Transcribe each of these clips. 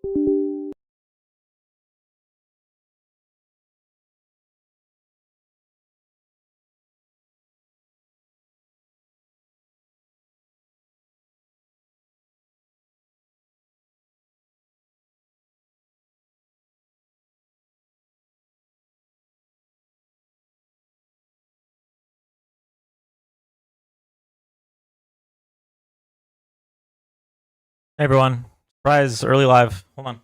Hey everyone, surprise early live. Hold on.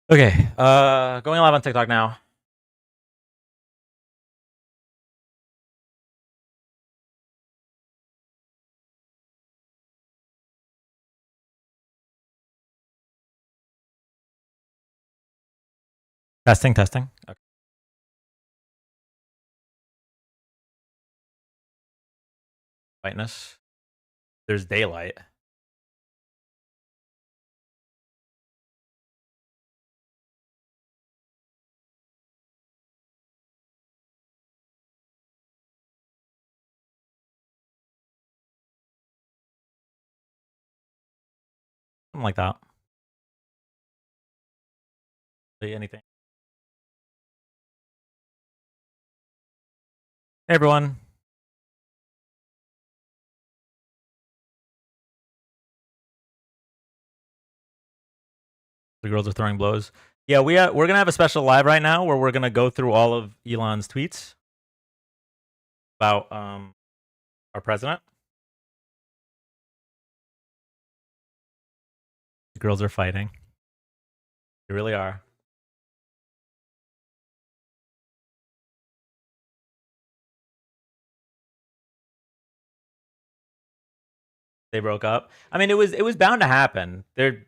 Okay, going live on TikTok now. Testing. Okay. Brightness. There's daylight. Something like that. Anything. Hey everyone. The girls are throwing blows. Yeah, we're gonna have a special live right now where we're gonna go through all of Elon's tweets about our president. The girls are fighting. They really are. They broke up. I mean, it was bound to happen. They're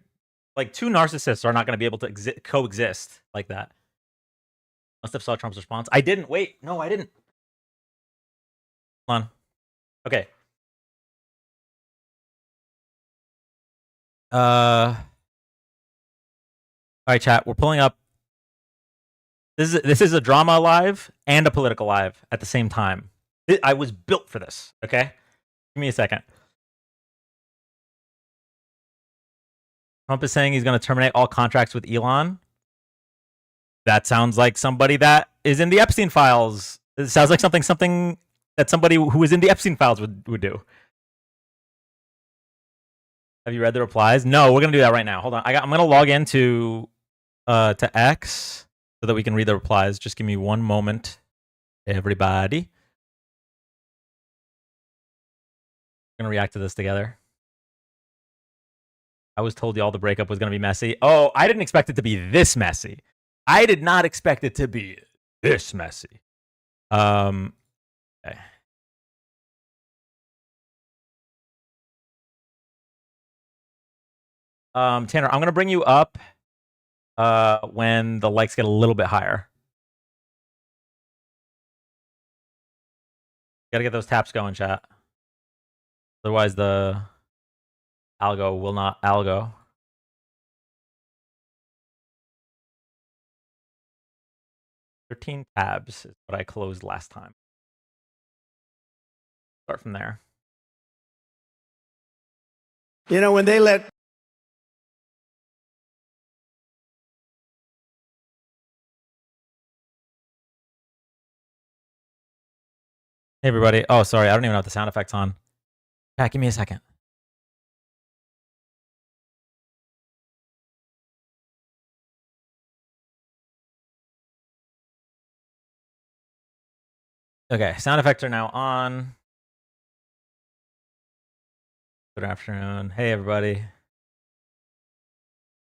like two narcissists are not going to be able to coexist like that. Must have saw Trump's response. I didn't. Wait, no, I didn't. Hold on. Okay. All right, chat. We're pulling up. This is a drama live and a political live at the same time. I was built for this. Okay, give me a second. Trump is saying he's going to terminate all contracts with Elon. That sounds like somebody that is in the Epstein files. It sounds like something that somebody who is in the Epstein files would do. Have you read the replies? No, we're gonna do that right now. Hold on. I'm gonna log into to X so that we can read the replies. Just give me one moment, everybody. We're gonna react to this together. I was told y'all the breakup was gonna be messy. Oh, I didn't expect it to be this messy. I did not expect it to be this messy. Okay. Tanner, I'm gonna bring you up when the likes get a little bit higher. Gotta get those taps going, chat. Otherwise, the algo will not algo. 13 tabs is what I closed last time. Start from there. You know, when they let Hey everybody. Oh, sorry, I don't even have the sound effects on. Pat, give me a second. Okay, sound effects are now on. Good afternoon. Hey everybody.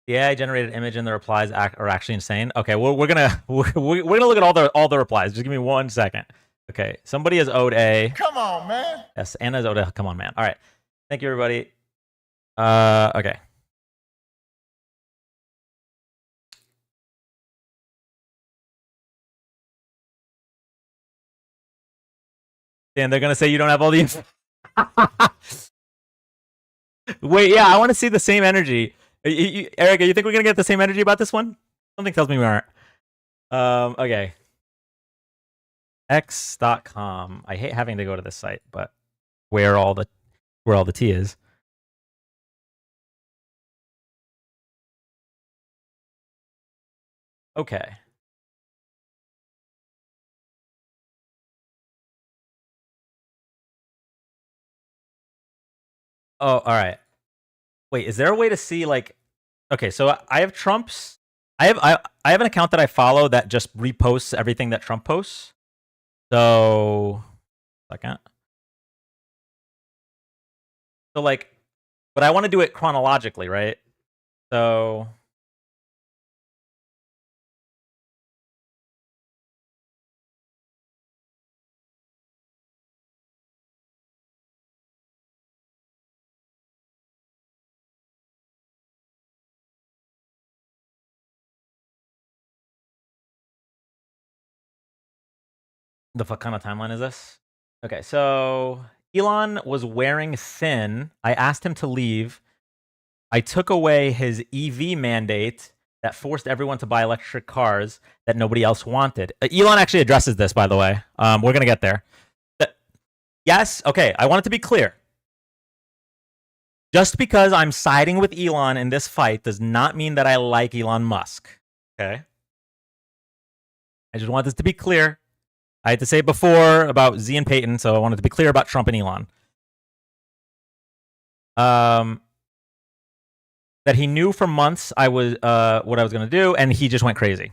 The AI generated image and the replies are actually insane. Okay, we're gonna look at all the replies. Just give me 1 second. Okay, somebody has owed a. Come on, man. Yes, Anna's owed a. Come on, man. All right. Thank you, everybody. Okay. Dan, they're gonna say you don't have all the info. Wait, yeah, I want to see the same energy. Erica, you think we're gonna get the same energy about this one? Something tells me we aren't. Okay. X.com. I hate having to go to this site, but where all the tea is. Okay. Oh, all right. Wait, is there a way to see like? Okay, so I have Trump's. I have an account that I follow that just reposts everything that Trump posts. So, second. So like, but I want to do it chronologically, right? So. The fuck kind of timeline is this? Okay, so Elon was wearing thin. I asked him to leave. I took away his EV mandate that forced everyone to buy electric cars that nobody else wanted. Elon actually addresses this, by the way. We're going to get there. Yes, okay, I want it to be clear. Just because I'm siding with Elon in this fight does not mean that I like Elon Musk. Okay? I just want this to be clear. I had to say it before about Z and Peyton, so I wanted to be clear about Trump and Elon. That he knew for months I was what I was going to do, and he just went crazy.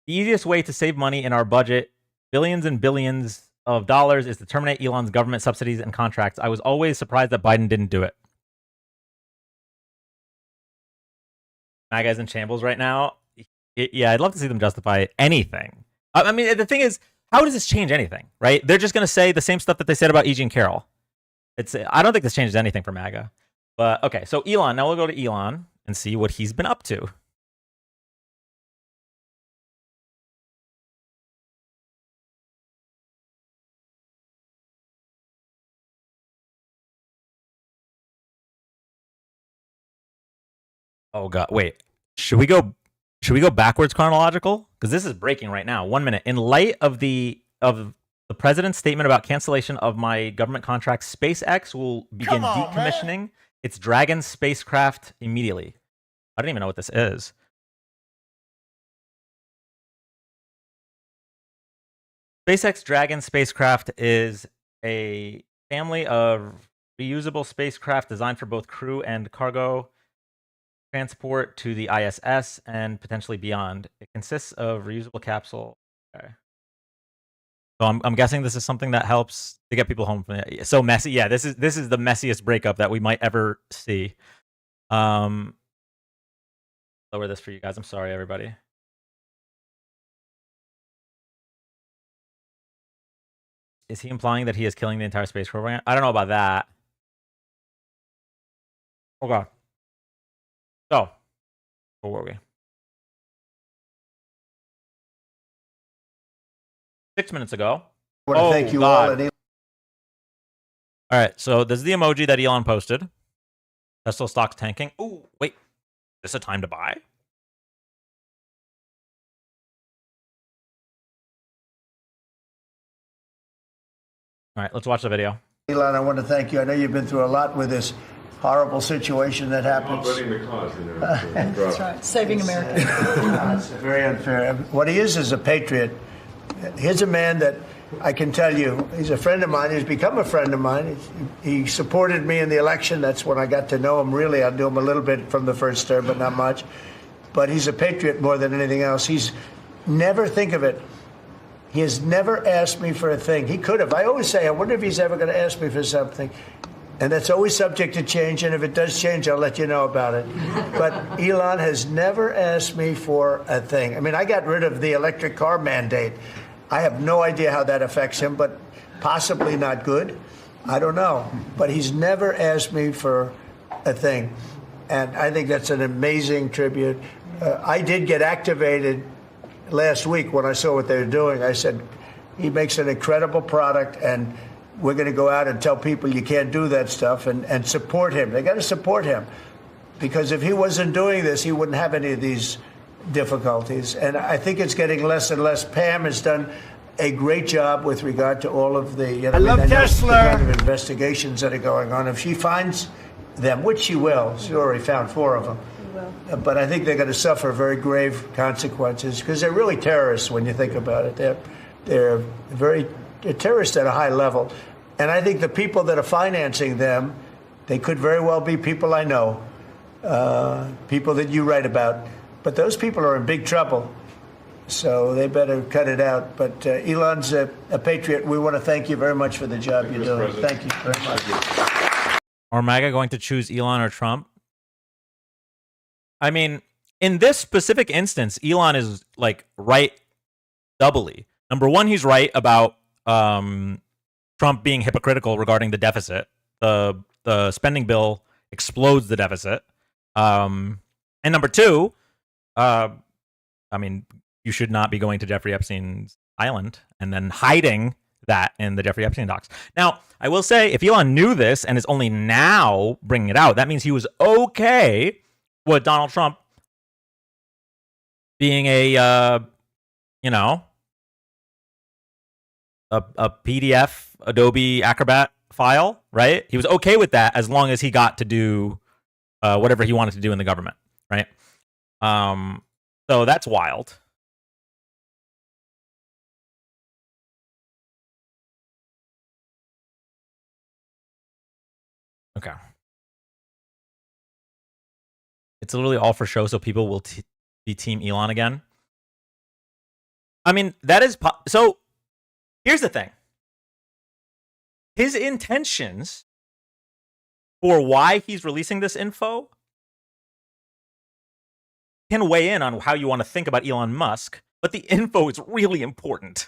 The easiest way to save money in our budget, billions and billions of dollars, is to terminate Elon's government subsidies and contracts. I was always surprised that Biden didn't do it. MAGA's in shambles right now. Yeah, I'd love to see them justify anything. I mean, the thing is, how does this change anything, right? They're just going to say the same stuff that they said about E.G. and Carroll. I don't think this changes anything for MAGA. But, okay, so Elon. Now we'll go to Elon and see what he's been up to. Oh, God. Wait. Should we go backwards chronological? Because this is breaking right now. 1 minute. In light of the president's statement about cancellation of my government contract, SpaceX will begin decommissioning its Dragon spacecraft immediately. I don't even know what this is. SpaceX Dragon spacecraft is a family of reusable spacecraft designed for both crew and cargo transport to the ISS and potentially beyond. It consists of reusable capsule. Okay. So I'm guessing this is something that helps to get people home from it. So messy. Yeah, this is the messiest breakup that we might ever see. Lower this for you guys. I'm sorry, everybody. Is he implying that he is killing the entire space program? I don't know about that. Okay. So, where were we? 6 minutes ago. I want to thank you all. All right, so this is the emoji that Elon posted. Tesla stock's tanking. Oh, wait. Is this a time to buy? All right, let's watch the video. Elon, I want to thank you. I know you've been through a lot with this horrible situation that happens. The cause, That's right. Saving America. It's very unfair. What he is a patriot. Here's a man that I can tell you, he's a friend of mine. He's become a friend of mine. He supported me in the election. That's when I got to know him. Really, I knew him a little bit from the first term, but not much. But he's a patriot more than anything else. He's never think of it. He has never asked me for a thing. He could have. I always say, I wonder if he's ever going to ask me for something. And that's always subject to change. And if it does change, I'll let you know about it. But Elon has never asked me for a thing. I mean, I got rid of the electric car mandate. I have no idea how that affects him, but possibly not good. I don't know. But he's never asked me for a thing. And I think that's an amazing tribute. I did get activated last week when I saw what they were doing. I said, he makes an incredible product, and we're going to go out and tell people you can't do that stuff and support him. They got to support him, because if he wasn't doing this, he wouldn't have any of these difficulties. And I think it's getting less and less. Pam has done a great job with regard to all of the, I love Tesla, the kind of investigations that are going on. If she finds them, which she will, she already found 4 of them. But I think they're going to suffer very grave consequences, because they're really terrorists when you think about it. They're terrorists at a high level. And I think the people that are financing them, they could very well be people I know, people that you write about. But those people are in big trouble, so they better cut it out. But Elon's a patriot. We want to thank you very much for the job you're doing. Thank you very much. Are MAGA going to choose Elon or Trump? I mean, in this specific instance, Elon is like right doubly. Number one, he's right about Trump being hypocritical regarding the deficit. The spending bill explodes the deficit. And number two, I mean, you should not be going to Jeffrey Epstein's island and then hiding that in the Jeffrey Epstein docs. Now, I will say, if Elon knew this and is only now bringing it out, that means he was okay with Donald Trump being a, you know, a PDF Adobe Acrobat file, right? He was okay with that as long as he got to do whatever he wanted to do in the government, right? So that's wild. Okay. It's literally all for show, so people will be Team Elon again. I mean, that is... So, here's the thing. His intentions for why he's releasing this info can weigh in on how you want to think about Elon Musk, but the info is really important.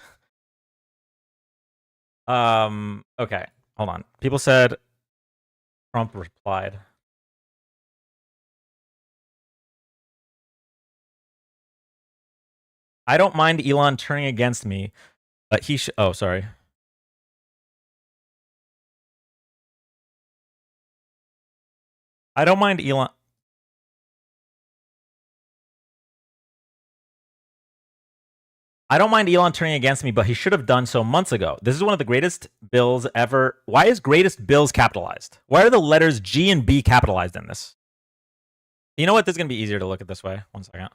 Okay, hold on. People said... Trump replied... I don't mind Elon turning against me, but he should... Oh, sorry. I don't mind Elon... I don't mind Elon turning against me, but he should have done so months ago. This is one of the greatest bills ever. Why is greatest bills capitalized? Why are the letters G and B capitalized in this? You know what? This is going to be easier to look at this way. One second.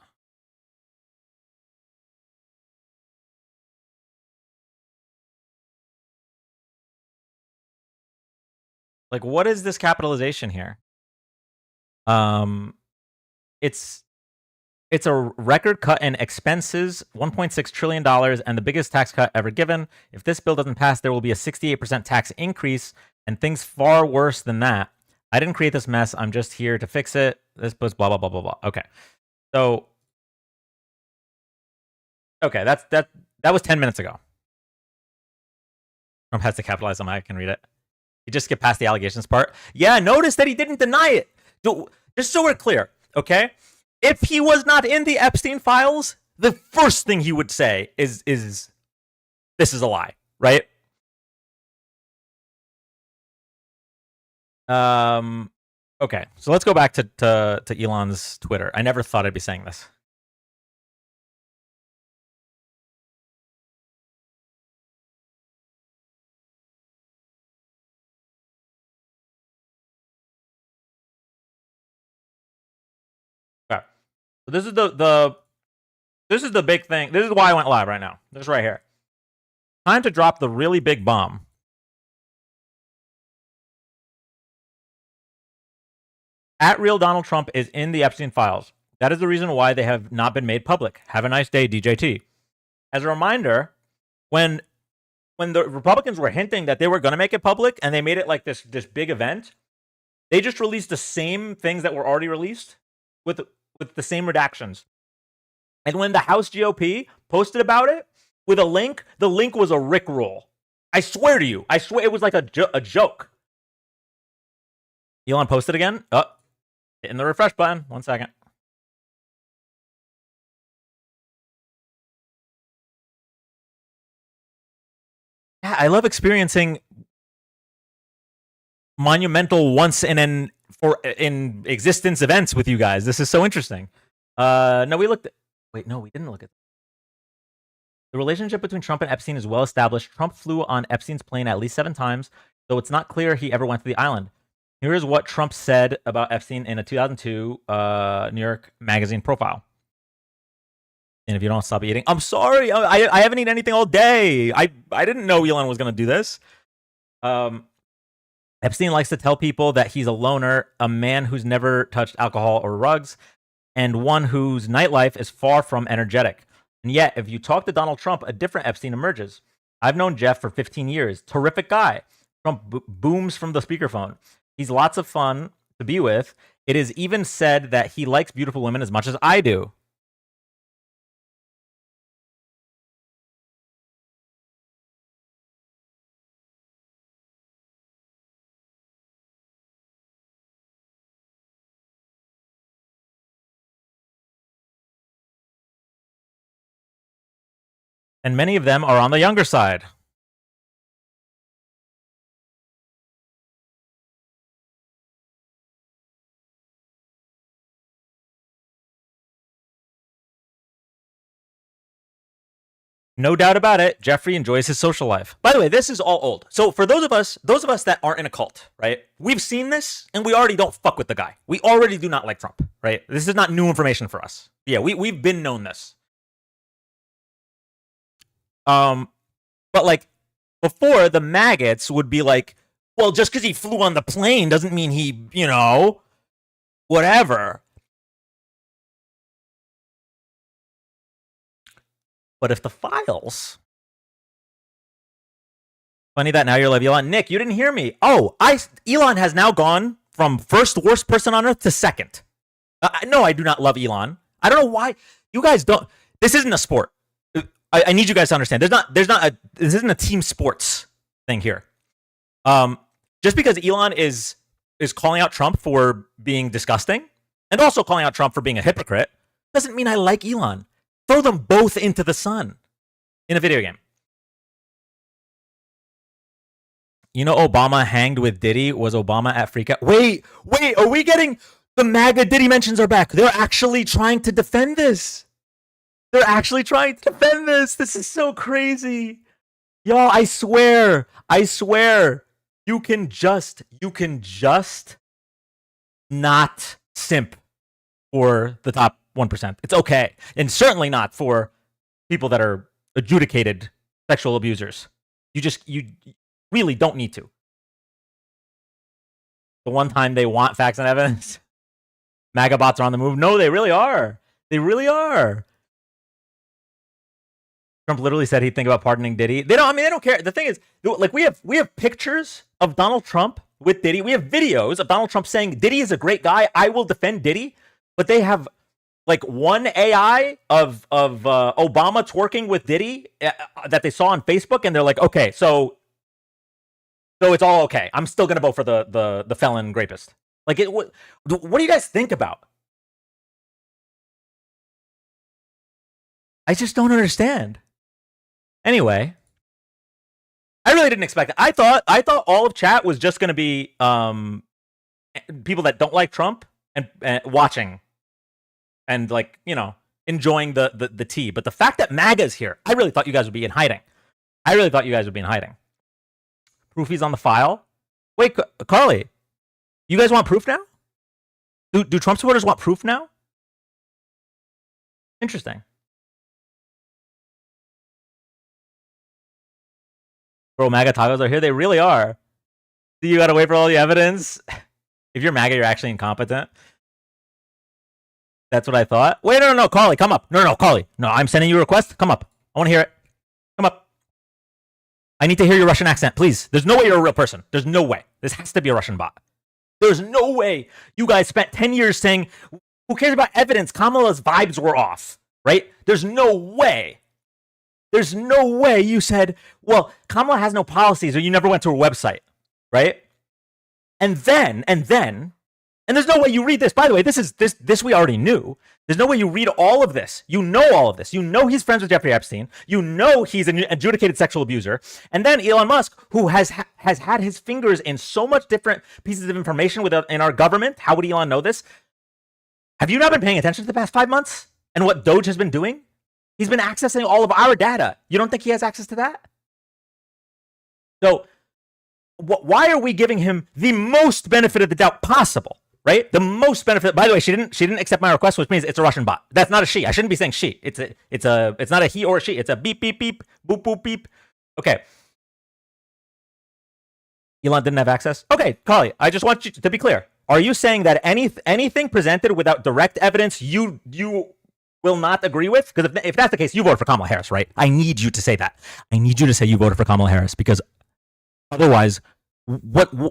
Like, what is this capitalization here? It's a record cut in expenses, $1.6 trillion, and the biggest tax cut ever given. If this bill doesn't pass, there will be a 68% tax increase, and things far worse than that. I didn't create this mess. I'm just here to fix it. This was blah, blah, blah, blah, blah. Okay. So, okay, that was 10 minutes ago. Trump has to capitalize on. I can read it. He just skipped past the allegations part. Yeah, notice that he didn't deny it. Just so we're clear, okay? If he was not in the Epstein files, the first thing he would say is this is a lie, right? Okay, so let's go back to Elon's Twitter. I never thought I'd be saying this. So this is this is the big thing. This is why I went live right now. This right here. Time to drop the really big bomb. At real Donald Trump is in the Epstein files. That is the reason why they have not been made public. Have a nice day, DJT. As a reminder, when the Republicans were hinting that they were going to make it public and they made it like this big event, they just released the same things that were already released with the same redactions. And when the House GOP posted about it with a link, the link was a Rickroll. I swear to you. I swear it was like a joke. Elon posted again. Oh, hitting the refresh button. 1 second. Yeah, I love experiencing monumental once in existence events with you guys. This is so interesting. No, we looked at, wait, no, we didn't look at. The relationship between Trump and Epstein is well established. Trump flew on Epstein's plane at least 7 times, though it's not clear he ever went to the island. Here is what Trump said about Epstein in a 2002 New York Magazine profile. And if you don't stop eating, I'm sorry, I haven't eaten anything all day. I didn't know Elon was going to do this. Epstein likes to tell people that he's a loner, a man who's never touched alcohol or drugs, and one whose nightlife is far from energetic. And yet, if you talk to Donald Trump, a different Epstein emerges. I've known Jeff for 15 years. Terrific guy. Trump booms from the speakerphone. He's lots of fun to be with. It is even said that he likes beautiful women as much as I do. And many of them are on the younger side. No doubt about it, Jeffrey enjoys his social life. By the way, this is all old. So for those of us that aren't in a cult, right? We've seen this and we already don't fuck with the guy. We already do not like Trump, right? This is not new information for us. Yeah, we've been known this. But like before, the maggots would be like, well, just because he flew on the plane doesn't mean he, whatever. But if the files, funny that now you're like Elon. Nick, you didn't hear me. Oh, Elon has now gone from first worst person on earth to second. No, I do not love Elon. I don't know why you guys don't. This isn't a sport. I need you guys to understand. This isn't a team sports thing here. Just because Elon is calling out Trump for being disgusting and also calling out Trump for being a hypocrite doesn't mean I like Elon. Throw them both into the sun in a video game. Obama hanged with Diddy. Was Obama at Freakout? Wait, are we getting the MAGA Diddy mentions are back? They're actually trying to defend this. This is so crazy. Y'all, I swear, you can just not simp for the top 1%. It's okay. And certainly not for people that are adjudicated sexual abusers. You really don't need to. The one time they want facts and evidence, MAGA bots are on the move. No, they really are. Trump literally said he'd think about pardoning Diddy. They don't care. The thing is, like, we have pictures of Donald Trump with Diddy. We have videos of Donald Trump saying Diddy is a great guy. I will defend Diddy. But they have like one AI of Obama twerking with Diddy that they saw on Facebook, and they're like, okay, so it's all okay. I'm still gonna vote for the felon rapist. Like, what do you guys think about? I just don't understand. Anyway, I really didn't expect it. I thought all of chat was just gonna be people that don't like Trump and watching. And like, enjoying the tea. But the fact that MAGA's here, I really thought you guys would be in hiding. Proofies on the file. Wait, Carly, you guys want proof now? Do Trump supporters want proof now? Interesting. Bro, MAGA tacos are here. They really are. So you gotta wait for all the evidence. If you're MAGA, you're actually incompetent. That's what I thought. Wait, no, Carly, come up. No, Carly. No, I'm sending you a request. Come up. I want to hear it. Come up. I need to hear your Russian accent, please. There's no way you're a real person. There's no way. This has to be a Russian bot. There's no way you guys spent 10 years saying, who cares about evidence? Kamala's vibes were off, right? There's no way you said, well, Kamala has no policies or you never went to her website, right? And then And there's no way you read this. By the way, this we already knew. There's no way you read all of this. You know all of this. You know he's friends with Jeffrey Epstein. You know he's an adjudicated sexual abuser. And then Elon Musk, who has had his fingers in so much different pieces of information in our government. How would Elon know this? Have you not been paying attention to the past 5 months and what DOGE has been doing? He's been accessing all of our data. You don't think he has access to that? So why are we giving him the most benefit of the doubt possible? Right? The most benefit. By the way, she didn't accept my request, which means it's a Russian bot. That's not a she. I shouldn't be saying she. It's not a he or a she. It's a beep beep beep boop boop beep. Okay. Elon didn't have access. Okay, Carly, I just want you to be clear. Are you saying that anything presented without direct evidence you will not agree with? Because if that's the case, you voted for Kamala Harris, right? I need you to say that. I need you to say you voted for Kamala Harris, because otherwise, what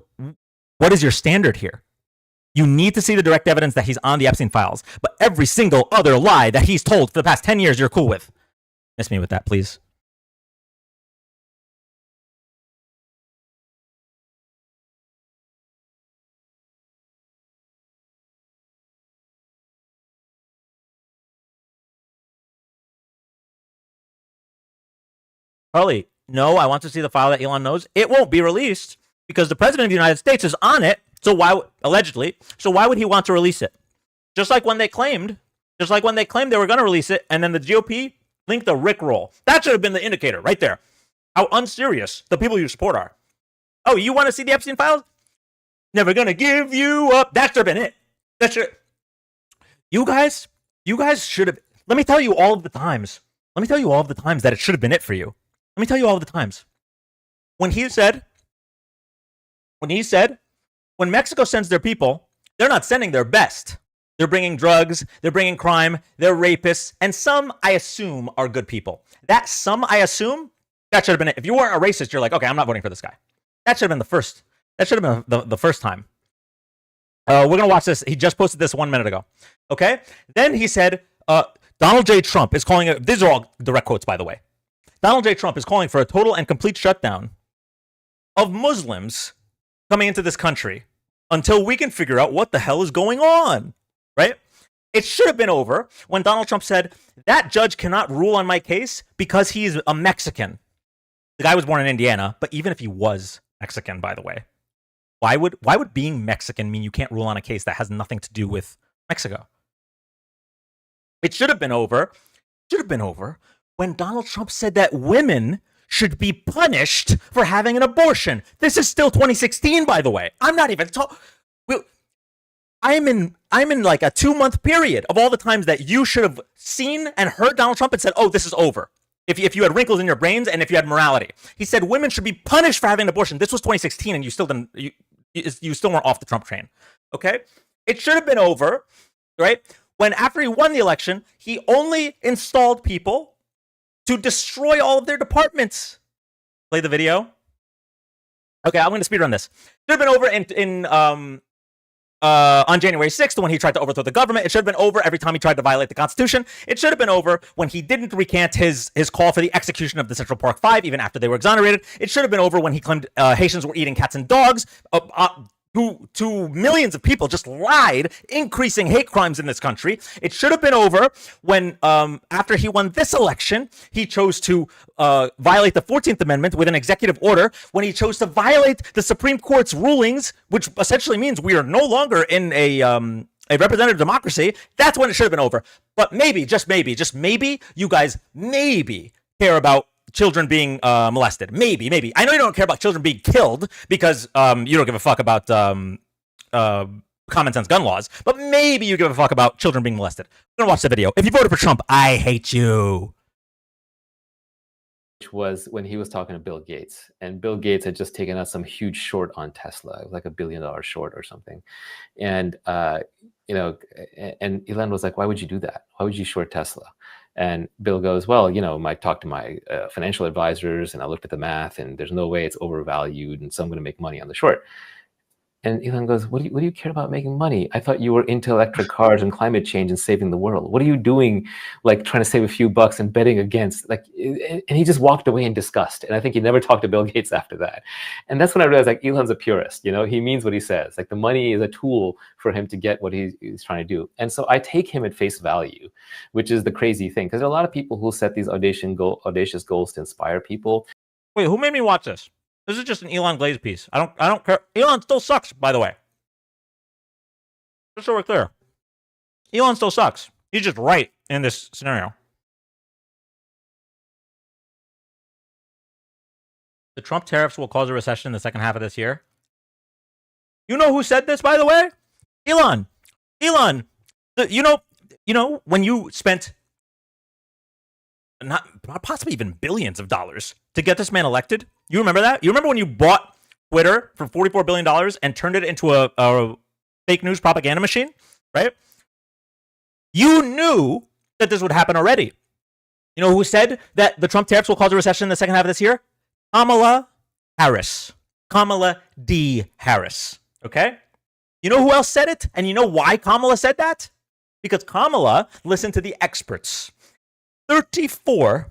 is your standard here? You need to see the direct evidence that he's on the Epstein files, but every single other lie that he's told for the past 10 years, you're cool with. Miss me with that, please. Carly, no, I want to see the file that Elon knows. It won't be released because the president of the United States is on it. So why, allegedly, so why would he want to release it? Just like when they claimed they were going to release it, and then the GOP linked a Rickroll. That should have been the indicator right there. How unserious the people you support are. Oh, you want to see the Epstein files? Never going to give you up. That should have been it. That should. You guys should have. Let me tell you all of the times. That it should have been it for you. Let me tell you all of the times. When he said, when Mexico sends their people, they're not sending their best. They're bringing drugs, they're bringing crime, they're rapists, and some, I assume, are good people. That some, I assume, that should have been it. If you weren't a racist, you're like, okay, I'm not voting for this guy. That should have been the first. That should have been the first time. We're going to watch this. He just posted this 1 minute ago. Okay? Then he said, Donald J. Trump is calling it, these are all direct quotes, by the way. Donald J. Trump is calling for a total and complete shutdown of Muslims coming into this country until we can figure out what the hell is going on, right? It should have been over when Donald Trump said, that judge cannot rule on my case because he's a Mexican. The guy was born in Indiana, but even if he was Mexican, by the way, why would being Mexican mean you can't rule on a case that has nothing to do with Mexico? It should have been over. When Donald Trump said that women should be punished for having an abortion. This is still 2016, by the way. I'm not even talking. I'm in like a 2-month period of all the times that you should have seen and heard Donald Trump and said, oh, this is over. If you had wrinkles in your brains and if you had morality. He said women should be punished for having an abortion. This was 2016 and you still didn't, you still weren't off the Trump train. Okay? It should have been over, right? When after he won the election, he only installed people to destroy all of their departments. Play the video. Okay, I'm going to speedrun this. It should have been over on January 6th when he tried to overthrow the government. It should have been over every time he tried to violate the Constitution. It should have been over when he didn't recant his call for the execution of the Central Park Five, even after they were exonerated. It should have been over when he claimed Haitians were eating cats and dogs. To millions of people, just lied, increasing hate crimes in this country. It should have been over when, after he won this election, he chose to violate the 14th Amendment with an executive order, when he chose to violate the Supreme Court's rulings, which essentially means we are no longer in a representative democracy. That's when it should have been over. But maybe, just maybe, you guys maybe care about children being molested. Maybe. I know you don't care about children being killed because you don't give a fuck about common sense gun laws, but maybe you give a fuck about children being molested. We're gonna watch the video. If you voted for Trump, I hate you. Which was when he was talking to Bill Gates, and Bill Gates had just taken out some huge short on Tesla. It was like $1 billion short or something. And and Elon was like, why would you do that? Why would you short Tesla? And Bill goes, well, I talked to my financial advisors and I looked at the math and there's no way it's overvalued. And so I'm going to make money on the short. And Elon goes, what do you care about making money? I thought you were into electric cars and climate change and saving the world. What are you doing, like trying to save a few bucks and betting against? Like, and he just walked away in disgust. And I think he never talked to Bill Gates after that. And that's when I realized, like, Elon's a purist. You know, he means what he says. Like, the money is a tool for him to get what he's trying to do. And so I take him at face value, which is the crazy thing, because there are a lot of people who set these audacious goals to inspire people. Wait, who made me watch this? This is just an Elon Glaze piece. I don't care. Elon still sucks, by the way. Just so we're clear. Elon still sucks. He's just right in this scenario. The Trump tariffs will cause a recession in the second half of this year. You know who said this, by the way? Elon. Elon. You know when you spent not possibly even billions of dollars to get this man elected? You remember that? You remember when you bought Twitter for $44 billion and turned it into a fake news propaganda machine, right? You knew that this would happen already. You know who said that the Trump tariffs will cause a recession in the second half of this year? Kamala Harris. Kamala D. Harris. Okay? You know who else said it? And you know why Kamala said that? Because Kamala listened to the experts. 34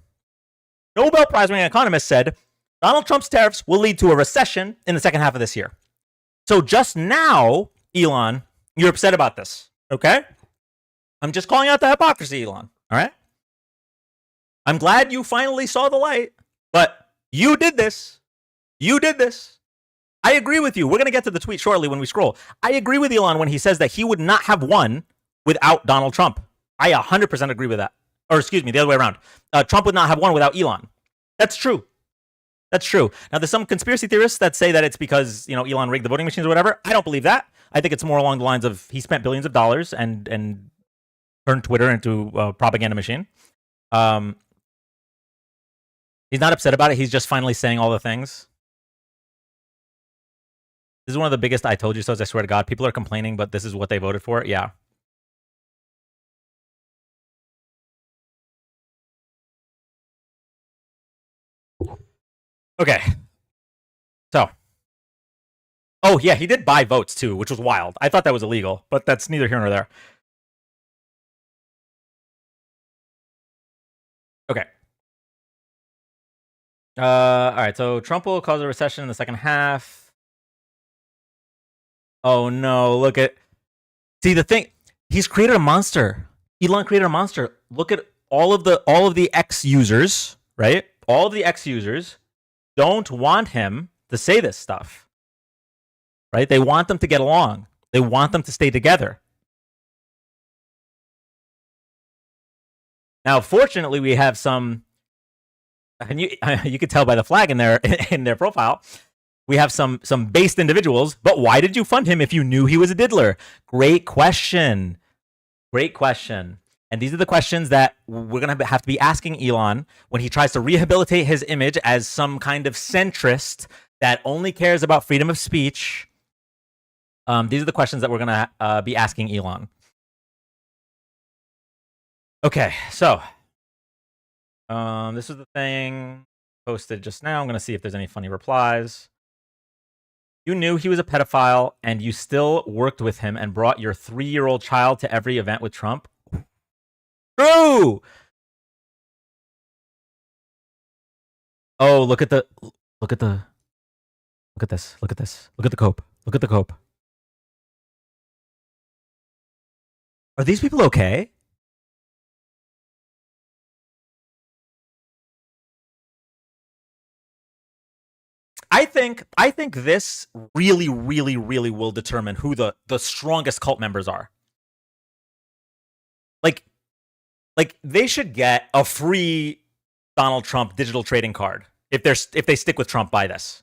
Nobel Prize-winning economists said Donald Trump's tariffs will lead to a recession in the second half of this year. So just now, Elon, you're upset about this, okay? I'm just calling out the hypocrisy, Elon, all right? I'm glad you finally saw the light, but you did this. You did this. I agree with you. We're going to get to the tweet shortly when we scroll. I agree with Elon when he says that he would not have won without Donald Trump. I 100% agree with that. Or excuse me, the other way around. Trump would not have won without Elon. That's true. That's true. Now, there's some conspiracy theorists that say that it's because, you know, Elon rigged the voting machines or whatever. I don't believe that. I think it's more along the lines of he spent billions of dollars and turned Twitter into a propaganda machine. He's not upset about it. He's just finally saying all the things. This is one of the biggest I told you so's, I swear to God. People are complaining, but this is what they voted for. Yeah. Okay. So. Oh, yeah, he did buy votes, too, which was wild. I thought that was illegal, but that's neither here nor there. Okay. All right, so Trump will cause a recession in the second half. Oh, no, look at... See, the thing... He's created a monster. Elon created a monster. Look at all of the X users, right? All of the X users don't want him to say this stuff, right? They want them to get along. They want them to stay together. Now, fortunately, we have some, and you could tell by the flag in their profile, we have some based individuals. But why did you fund him if you knew he was a diddler? Great question. Great question. And these are the questions that we're going to have to be asking Elon when he tries to rehabilitate his image as some kind of centrist that only cares about freedom of speech. These are the questions that we're going to be asking Elon. Okay, so this is the thing posted just now. I'm going to see if there's any funny replies. You knew he was a pedophile and you still worked with him and brought your 3-year-old child to every event with Trump? True! Oh, look at this. Look at this. Look at the cope. Look at the cope. Are these people okay? I think this really will determine who the strongest cult members are. Like they should get a free Donald Trump digital trading card if they stick with Trump by this.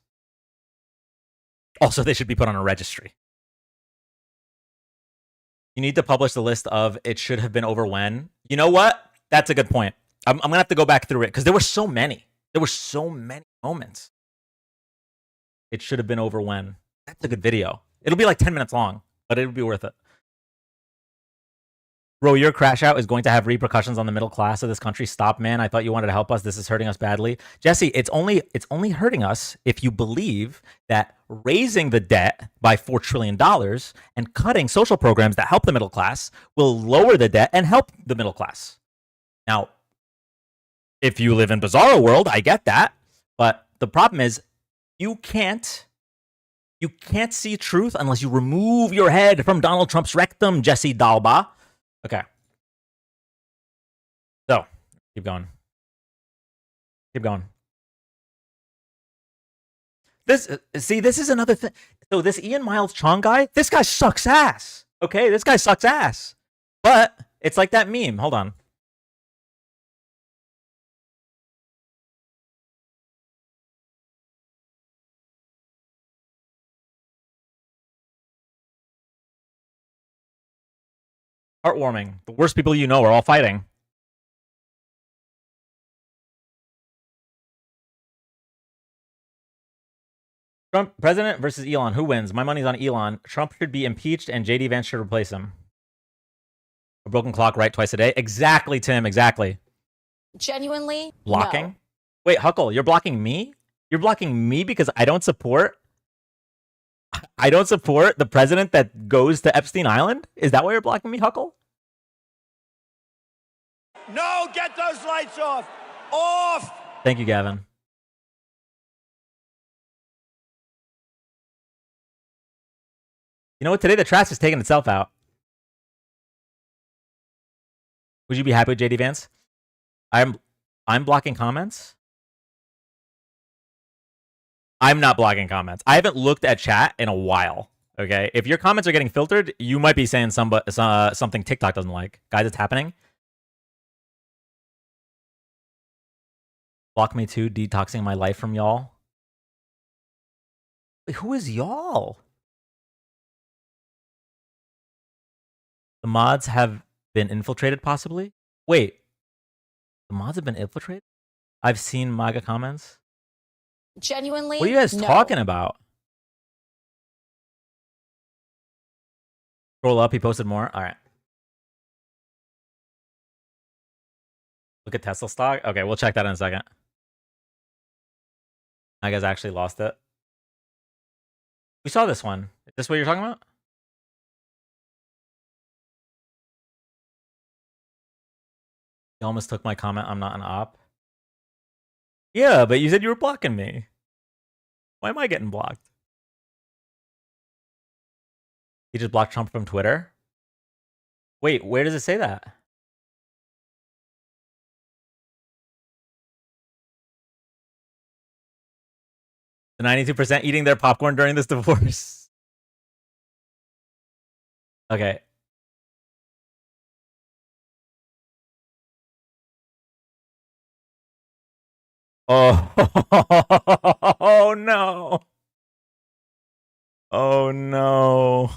Also, they should be put on a registry. You need to publish the list of it should have been over when. You know what? That's a good point. I'm gonna have to go back through it because there were so many. There were so many moments. It should have been over when. That's a good video. It'll be like 10 minutes long, but it'll be worth it. Bro, your crash out is going to have repercussions on the middle class of this country. Stop, man. I thought you wanted to help us. This is hurting us badly. Jesse, it's only hurting us if you believe that raising the debt by $4 trillion and cutting social programs that help the middle class will lower the debt and help the middle class. Now, if you live in bizarro world, I get that. But the problem is you can't see truth unless you remove your head from Donald Trump's rectum, Jesse Dalba. Okay. So, keep going. Keep going. This is another thing. So this Ian Miles Chong guy, this guy sucks ass. Okay, this guy sucks ass. But it's like that meme. Hold on. Heartwarming. The worst people you know are all fighting. Trump president versus Elon. Who wins? My money's on Elon. Trump should be impeached and JD Vance should replace him. A broken clock right twice a day. Exactly, Tim. Exactly. Genuinely? Blocking? No. Wait, Huckle, you're blocking me? You're blocking me because I don't support the president that goes to Epstein Island? Is that why you're blocking me, Huckle? No, get those lights off. Off. Thank you, Gavin. You know what? Today the trash is taking itself out. Would you be happy with JD Vance? I'm blocking comments. I'm not blocking comments. I haven't looked at chat in a while. Okay, if your comments are getting filtered, you might be saying something TikTok doesn't like. Guys, it's happening. Block me too, detoxing my life from y'all. Wait, who is y'all? The mods have been infiltrated, possibly? Wait. The mods have been infiltrated? I've seen MAGA comments. Genuinely? What are you guys talking about? Scroll up, he posted more. All right. Look at Tesla stock. Okay, we'll check that in a second. I guys actually lost it. We saw this one. Is this what you're talking about? You almost took my comment. I'm not an op. Yeah, but you said you were blocking me. Why am I getting blocked? He just blocked Trump from Twitter? Wait, where does it say that? The 92% eating their popcorn during this divorce. Okay. Oh, oh no. Oh no.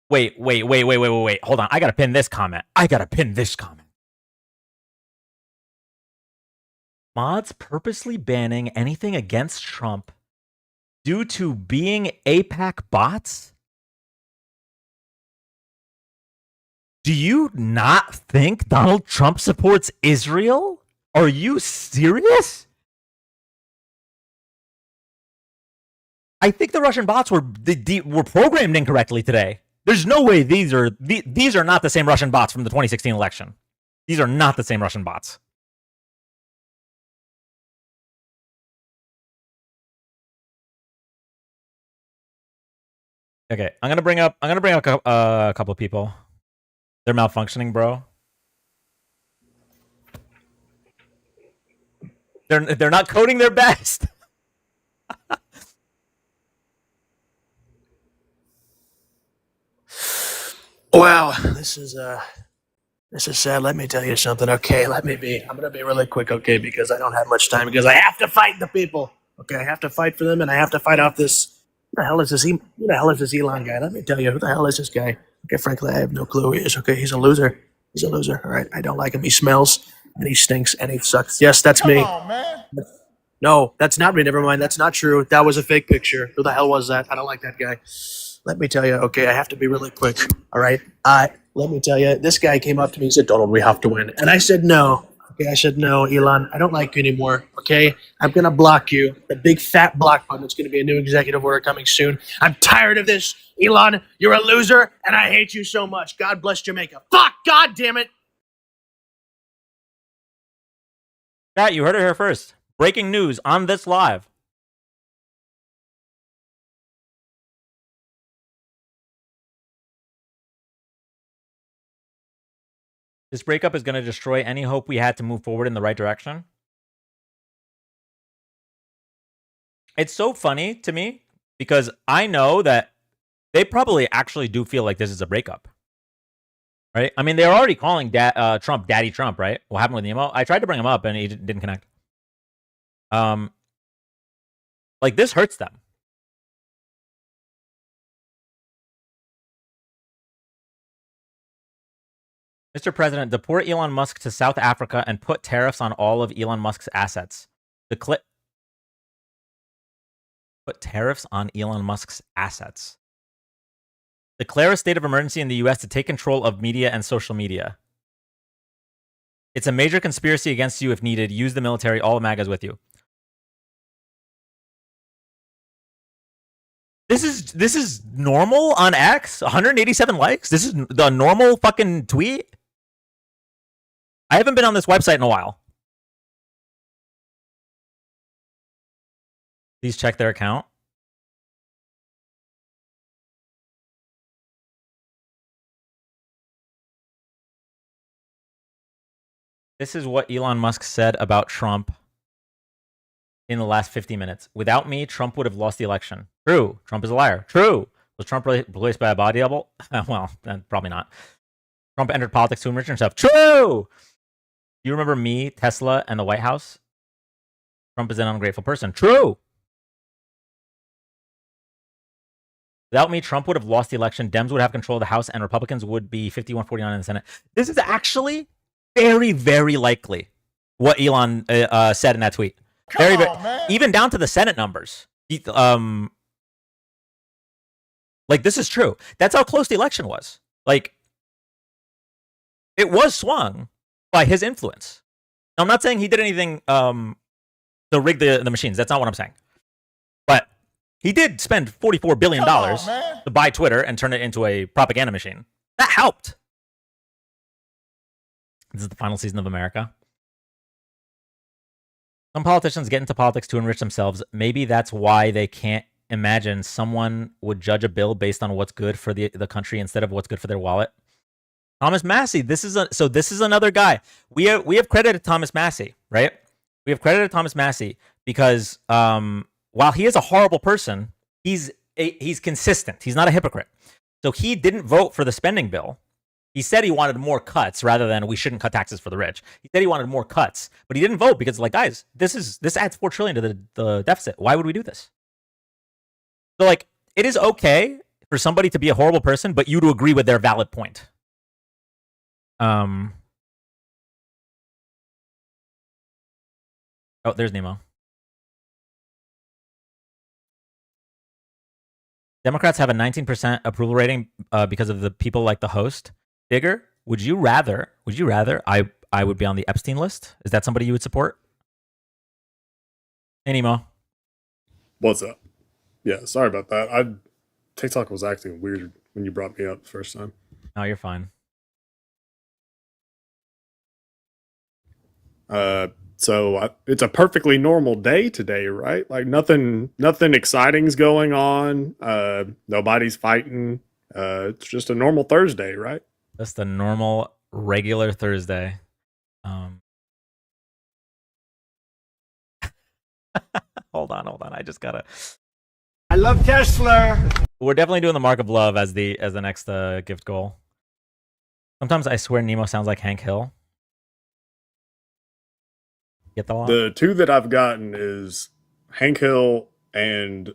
Wait. Hold on. I gotta pin this comment. Mods purposely banning anything against Trump due to being APAC bots? Do you not think Donald Trump supports Israel? Are you serious? I think the Russian bots were programmed incorrectly today. There's no way these are not the same Russian bots from the 2016 election. These are not the same Russian bots. Okay, I'm gonna bring up a couple of people. They're malfunctioning, bro. They're not coding their best. Wow, this is sad. Let me tell you something. Okay, I'm gonna be really quick. Okay, because I don't have much time because I have to fight the people. Okay, I have to fight for them, and I have to fight off this. Who the hell is this? Who the hell is this Elon guy? Let me tell you, who the hell is this guy? Okay, frankly, I have no clue who he is. Okay, he's a loser. He's a loser. All right, I don't like him. He smells, and he stinks, and he sucks. Yes, that's me. Come on, man. No, that's not me. Never mind. That's not true. That was a fake picture. Who the hell was that? I don't like that guy. Let me tell you. Okay, I have to be really quick. All right. Let me tell you. This guy came up to me and said, "Donald, we have to win." And I said, "No." Okay, I said, "No, Elon. I don't like you anymore. Okay, I'm gonna block you. The big fat block button. It's gonna be a new executive order coming soon. I'm tired of this, Elon. You're a loser, and I hate you so much. God bless Jamaica. Fuck. God damn it." Pat, you heard it here first. Breaking news on this live. This breakup is going to destroy any hope we had to move forward in the right direction. It's so funny to me because I know that they probably actually do feel like this is a breakup. Right? I mean, they're already calling Trump Daddy Trump, right? What happened with Nemo? I tried to bring him up and he didn't connect. Like this hurts them. Mr. President, deport Elon Musk to South Africa and put tariffs on all of Elon Musk's assets. Put tariffs on Elon Musk's assets. Declare a state of emergency in the US to take control of media and social media. It's a major conspiracy against you if needed. Use the military. All of MAGA's with you. This is normal on X. 187 likes. This is the normal fucking tweet. I haven't been on this website in a while. Please check their account. This is what Elon Musk said about Trump in the last 50 minutes. Without me, Trump would have lost the election. True. Trump is a liar. True. Was Trump replaced by a body double? Well, probably not. Trump entered politics to enrich himself. True. Do you remember me, Tesla, and the White House? Trump is an ungrateful person. True. Without me, Trump would have lost the election. Dems would have control of the House, and Republicans would be 51-49 in the Senate. This is actually very, very likely what Elon said in that tweet. Very, even down to the Senate numbers. Like, this is true. That's how close the election was. Like, it was swung by his influence. Now, I'm not saying he did anything to rig the machines. That's not what I'm saying. But he did spend $44 billion to buy Twitter and turn it into a propaganda machine. That helped. This is the final season of America. Some politicians get into politics to enrich themselves. Maybe that's why they can't imagine someone would judge a bill based on what's good for the country instead of what's good for their wallet. Thomas Massie. This is another guy. We have credited Thomas Massie, right? We have credited Thomas Massie because while he is a horrible person, he's consistent. He's not a hypocrite. So he didn't vote for the spending bill. He said he wanted more cuts rather than we shouldn't cut taxes for the rich. He said he wanted more cuts, but he didn't vote because, like, guys, this adds $4 trillion to the deficit. Why would we do this? So, like, it is okay for somebody to be a horrible person, but you to agree with their valid point. Oh, there's Nemo. Democrats have a 19% approval rating because of the people like the host. Digger, would you rather I would be on the Epstein list? Is that somebody you would support? Hey, Nemo. What's up? Yeah, sorry about that. TikTok was acting weird when you brought me up the first time. No, you're fine. So it's a perfectly normal day today, right? Like nothing exciting's going on. Nobody's fighting. It's just a normal Thursday, right? Just a normal, regular Thursday. Hold on. I just gotta. I love Tesla. We're definitely doing the mark of love as the next gift goal. Sometimes I swear Nemo sounds like Hank Hill. Get the line? The two that I've gotten is Hank Hill and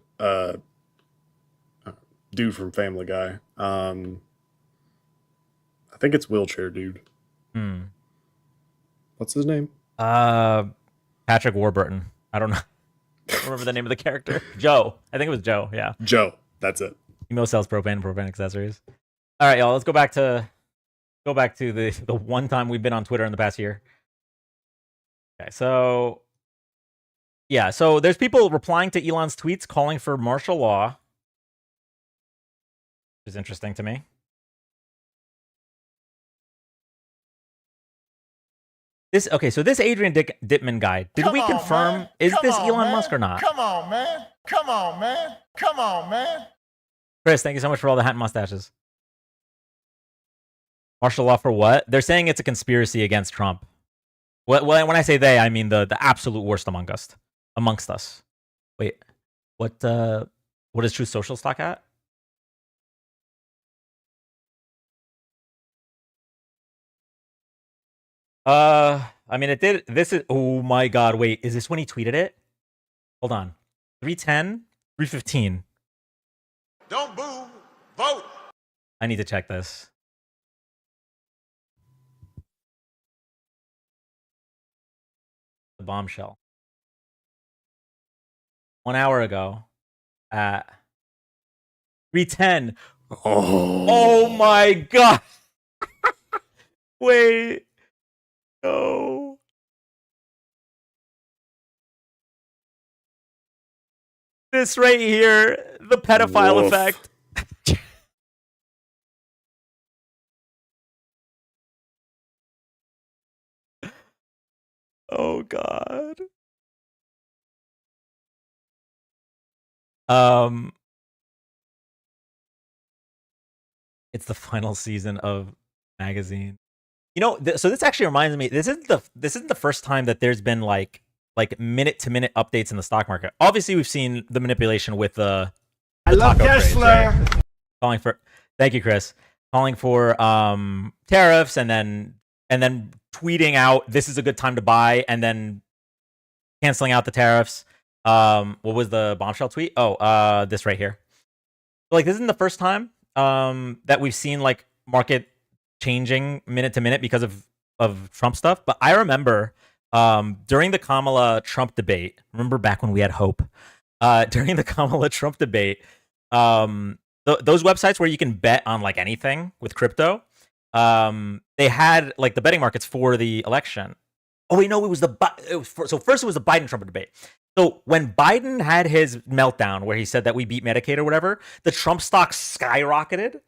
dude from Family Guy. I think it's wheelchair dude. What's his name? Patrick Warburton. I don't know. I don't remember the name of the character. Joe. I think it was Joe. Yeah. Joe. That's it. Emo sells propane and propane accessories. All right, y'all. Let's go back to the one time we've been on Twitter in the past year. Okay, so yeah, so there's people replying to Elon's tweets calling for martial law, which is interesting to me. So this Adrian Dittman guy, did we confirm, is this Elon Musk or not? Come on, man. Come on, man. Come on, man. Chris, thank you so much for all the hat and mustaches. Martial law for what? They're saying it's a conspiracy against Trump. Well, when I say they, I mean the absolute worst amongst us. Wait, what is Truth Social stock at? I mean, it did. This is, oh my God. Wait, is this when he tweeted it? Hold on. 310, 315. Don't boo. Vote. I need to check this. The bombshell. 1 hour ago at 310. Oh my God. Wait. No. This right here, the pedophile effect. Oh God. It's the final season of magazine. You know, so this actually reminds me. This isn't the first time that there's been like minute to minute updates in the stock market. Obviously, we've seen the manipulation with the I love taco craze, Tesla. right? Calling for, thank you, Chris. Calling for tariffs and then tweeting out this is a good time to buy and then canceling out the tariffs. What was the bombshell tweet? Oh, this right here. Like, this isn't the first time that we've seen like market changing minute to minute because of Trump stuff. But I remember during the Kamala Trump debate, remember back when we had hope, during the Kamala Trump debate, those websites where you can bet on like anything with crypto, they had like the betting markets for the election. Oh wait, no, so first it was the Biden Trump debate. So when Biden had his meltdown where he said that we beat Medicaid or whatever, the Trump stock skyrocketed,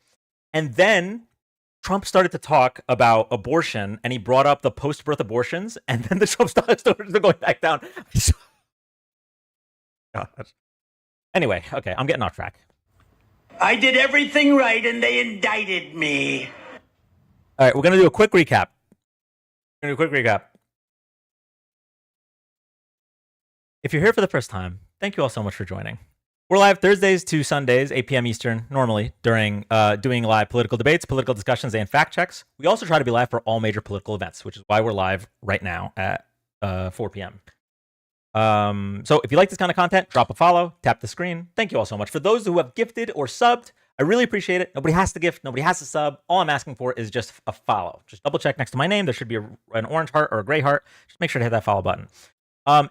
and then Trump started to talk about abortion, and he brought up the post-birth abortions, and then the Trump stock started going back down. God. Anyway, okay, I'm getting off track. I did everything right, and they indicted me. All right, we're gonna do a quick recap. If you're here for the first time, thank you all so much for joining. We're live Thursdays to Sundays, 8 p.m. Eastern, normally during doing live political debates, political discussions, and fact checks. We also try to be live for all major political events, which is why we're live right now at 4 p.m. So if you like this kind of content, drop a follow, tap the screen. Thank you all so much. For those who have gifted or subbed, I really appreciate it. Nobody has to gift, nobody has to sub. All I'm asking for is just a follow. Just double check next to my name. There should be an orange heart or a gray heart. Just make sure to hit that follow button.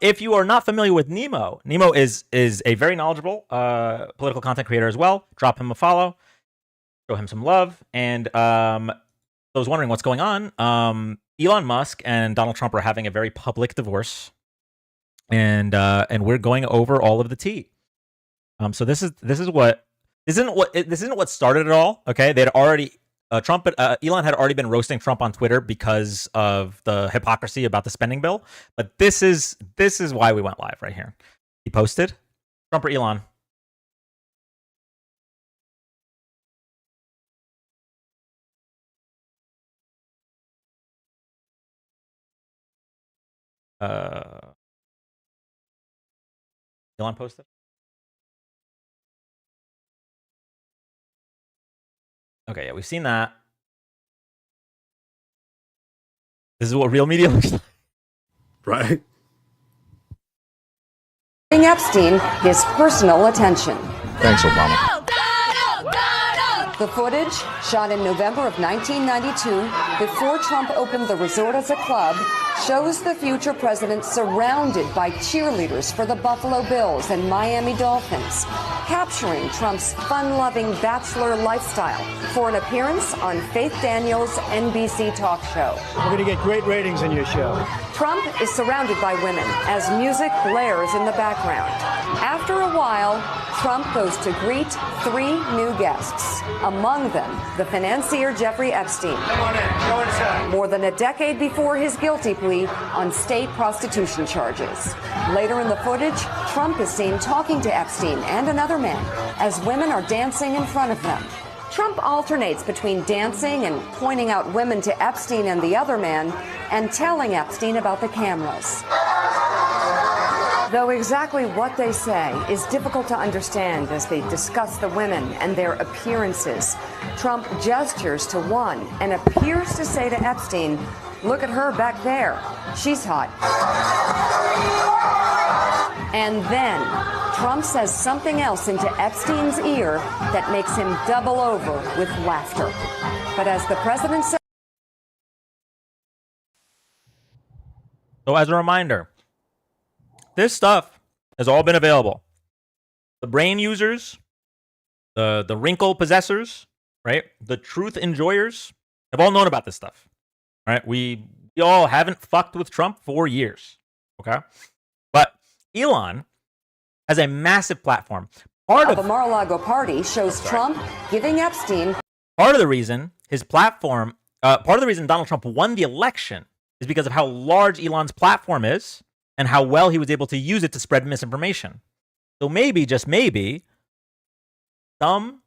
If you are not familiar with Nemo is a very knowledgeable political content creator as well. Drop him a follow, show him some love. And those wondering what's going on, Elon Musk and Donald Trump are having a very public divorce, and we're going over all of the tea. So this isn't what started it all. Okay, they'd already. Elon had already been roasting Trump on Twitter because of the hypocrisy about the spending bill. But this is why we went live right here. He posted, Trump or Elon. Elon posted. Okay, yeah, we've seen that. This is what real media looks like. Right. giving Epstein his personal attention. Thanks, Obama. The footage, shot in November of 1992, before Trump opened the resort as a club, shows the future president surrounded by cheerleaders for the Buffalo Bills and Miami Dolphins, capturing Trump's fun-loving bachelor lifestyle for an appearance on Faith Daniels' NBC talk show. We're going to get great ratings in your show. Trump is surrounded by women as music blares in the background. After a while, Trump goes to greet 3 new guests, among them the financier Jeffrey Epstein. Come on in. Go inside. More than a decade before his guilty plea on state prostitution charges. Later in the footage, Trump is seen talking to Epstein and another man as women are dancing in front of them. Trump alternates between dancing and pointing out women to Epstein and the other man and telling Epstein about the cameras. Though exactly what they say is difficult to understand as they discuss the women and their appearances, Trump gestures to one and appears to say to Epstein, "Look at her back there. She's hot." And then Trump says something else into Epstein's ear that makes him double over with laughter. But as the president said, So as a reminder, this stuff has all been available. The brain users, the wrinkle possessors, right? The truth enjoyers have all known about this stuff, right? We all haven't fucked with Trump for years, okay? But Elon has a massive platform. the Mar-a-Lago party shows Trump giving Epstein. Part of the reason his platform, part of the reason Donald Trump won the election is because of how large Elon's platform is and how well he was able to use it to spread misinformation. So maybe, just maybe, some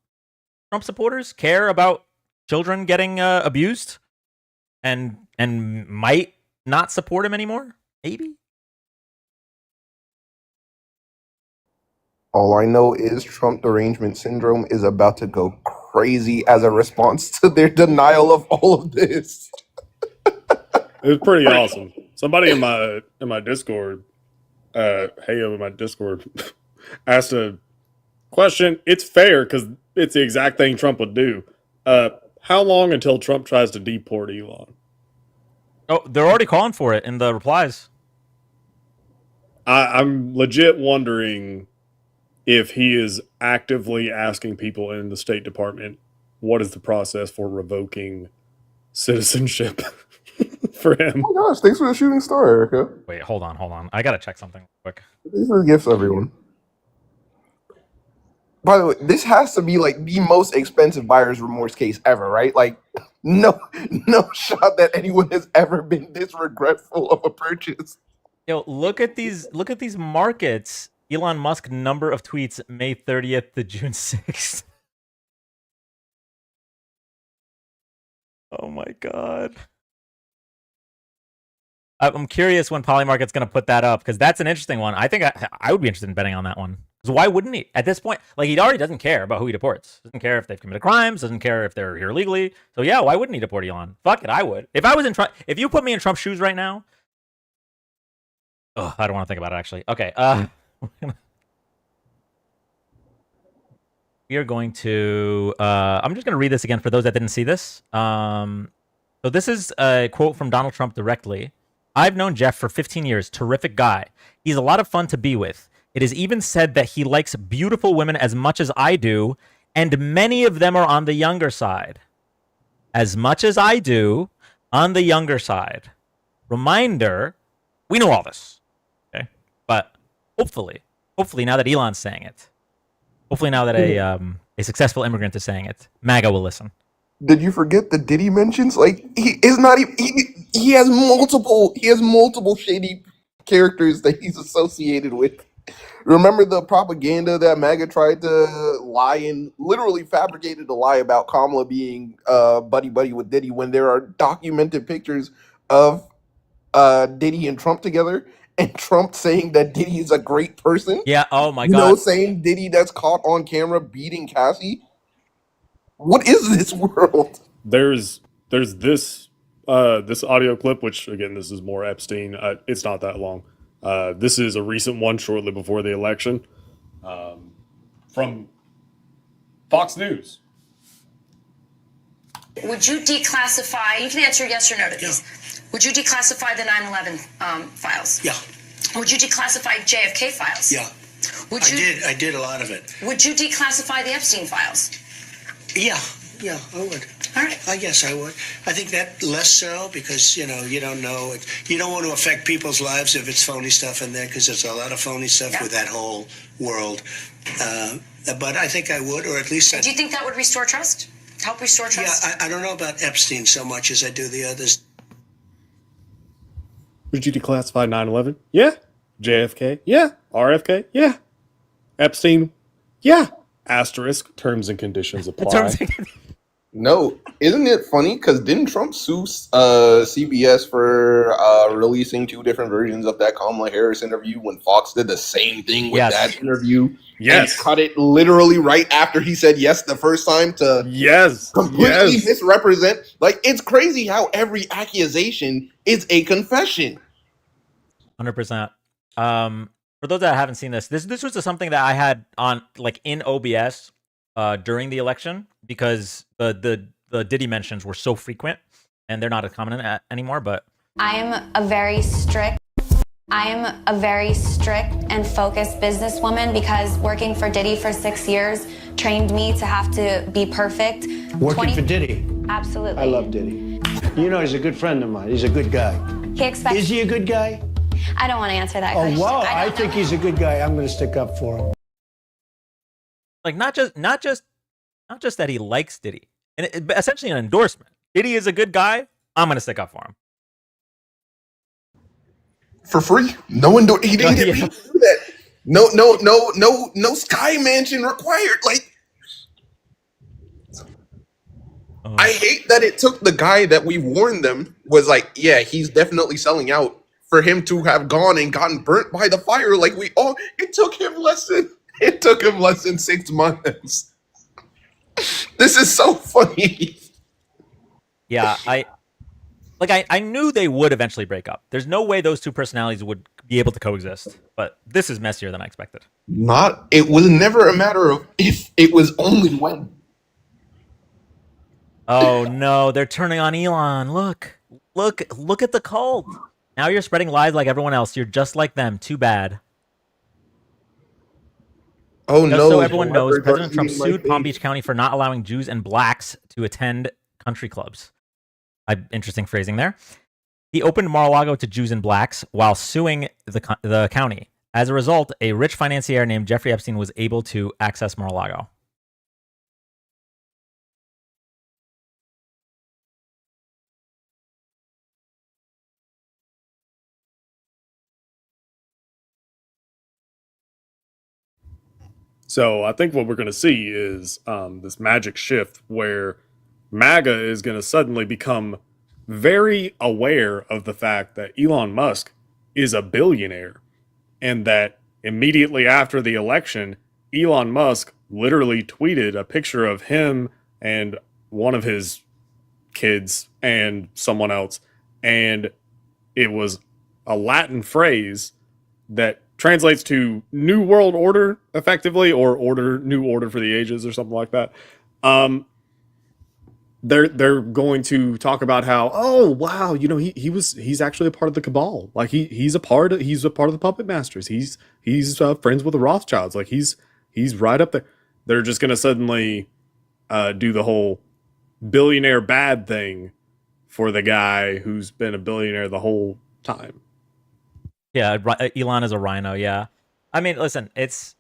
Trump supporters care about children getting abused and might not support him anymore. Maybe. All I know is Trump derangement syndrome is about to go crazy as a response to their denial of all of this. It was pretty awesome. Somebody in my Discord, in my Discord, asked a question. It's fair because it's the exact thing Trump would do. How long until Trump tries to deport Elon? Oh, they're already calling for it in the replies. I'm legit wondering if he is actively asking people in the State Department, what is the process for revoking citizenship for him? Oh my gosh, thanks for the shooting star, Erica. Wait, hold on. I gotta check something quick. These are gifts, everyone. By the way, this has to be like the most expensive buyer's remorse case ever, right? Like, no shot that anyone has ever been this regretful of a purchase. Yo, look at these markets. Elon Musk number of tweets May 30th to June 6th. Oh my god. I'm curious when Polymarket's going to put that up, because that's an interesting one. I think I would be interested in betting on that one. Because why wouldn't he? At this point, like, he already doesn't care about who he deports. Doesn't care if they've committed crimes. Doesn't care if they're here illegally. So yeah, why wouldn't he deport Elon? Fuck it, I would. If I was in Trump, if you put me in Trump's shoes right now, I don't want to think about it actually. Okay, we are going to. I'm just going to read this again for those that didn't see this. So this is a quote from Donald Trump directly. I've known Jeff for 15 years. Terrific guy. He's a lot of fun to be with. It is even said that he likes beautiful women as much as I do, and many of them are on the younger side. As much as I do, on the younger side. Reminder, we know all this. Okay? But hopefully now that Elon's saying it, hopefully now that a successful immigrant is saying it, MAGA will listen. Did you forget the Diddy mentions? Like, he is not even. He has multiple shady characters that he's associated with. Remember the propaganda that MAGA tried to lie and literally fabricated a lie about Kamala being buddy with Diddy, when there are documented pictures of Diddy and Trump together, and Trump saying that Diddy is a great person. Yeah. Oh my God. God. You know, same Diddy that's caught on camera beating Cassie. What is this world? There's this audio clip, which again, this is more Epstein. It's not that long. This is a recent one shortly before the election from Fox News. Would you declassify, you can answer yes or no to these. Yeah. Would you declassify the 9/11 files? Yeah. Would you declassify JFK files? Yeah. Would you, I did a lot of it. Would you declassify the Epstein files? Yeah, I would. All right. I guess I would. I think that less so because, you don't know. You don't want to affect people's lives if it's phony stuff in there because there's a lot of phony stuff with that whole world. But I think I would, or at least Do you think that would restore trust? Help restore trust? Yeah, I don't know about Epstein so much as I do the others. Would you declassify 9/11? Yeah. JFK? Yeah. RFK? Yeah. Epstein? Yeah. Asterisk, terms and conditions apply. No, isn't it funny? Because didn't Trump sue CBS for releasing 2 different versions of that Kamala Harris interview when Fox did the same thing with that interview? Yes. And cut it literally right after he said yes the first time to completely misrepresent. Like, it's crazy how every accusation is a confession. 100%. For those that haven't seen this was something that I had on in OBS during the election because the Diddy mentions were so frequent and they're not as common anymore. But I am a very strict and focused businesswoman because working for Diddy for 6 years trained me to have to be perfect. Working for Diddy? Absolutely. I love Diddy. He's a good friend of mine. He's a good guy. Is he a good guy? I don't want to answer that question. Oh, wow. I think he's a good guy. I'm going to stick up for him. Not just that he likes Diddy, and essentially an endorsement. Diddy is a good guy. I'm going to stick up for him. For free? He didn't get paid to do that. No Sky Mansion required. I hate that it took the guy that we warned them was he's definitely selling out for him to have gone and gotten burnt by the fire. It took him less than 6 months. This is so funny. Yeah, I knew they would eventually break up. There's no way those 2 personalities would be able to coexist. But this is messier than I expected. It was never a matter of if, it was only when. Oh no, they're turning on Elon. Look at the cult. Now you're spreading lies like everyone else. You're just like them. Too bad. Oh no! So everyone knows, President Trump sued Palm Beach County for not allowing Jews and blacks to attend country clubs. Interesting phrasing there. He opened Mar-a-Lago to Jews and blacks while suing the county. As a result, a rich financier named Jeffrey Epstein was able to access Mar-a-Lago. So I think what we're going to see is this magic shift where MAGA is going to suddenly become very aware of the fact that Elon Musk is a billionaire and that immediately after the election, Elon Musk literally tweeted a picture of him and one of his kids and someone else. And it was a Latin phrase that translates to New World Order, effectively, or New Order for the Ages, or something like that. They're going to talk about how, oh wow, he's actually a part of the cabal. He's a part of the puppet masters. He's friends with the Rothschilds. He's right up there. They're just going to suddenly do the whole billionaire bad thing for the guy who's been a billionaire the whole time. Yeah, Elon is a rhino, yeah. I mean, listen, it's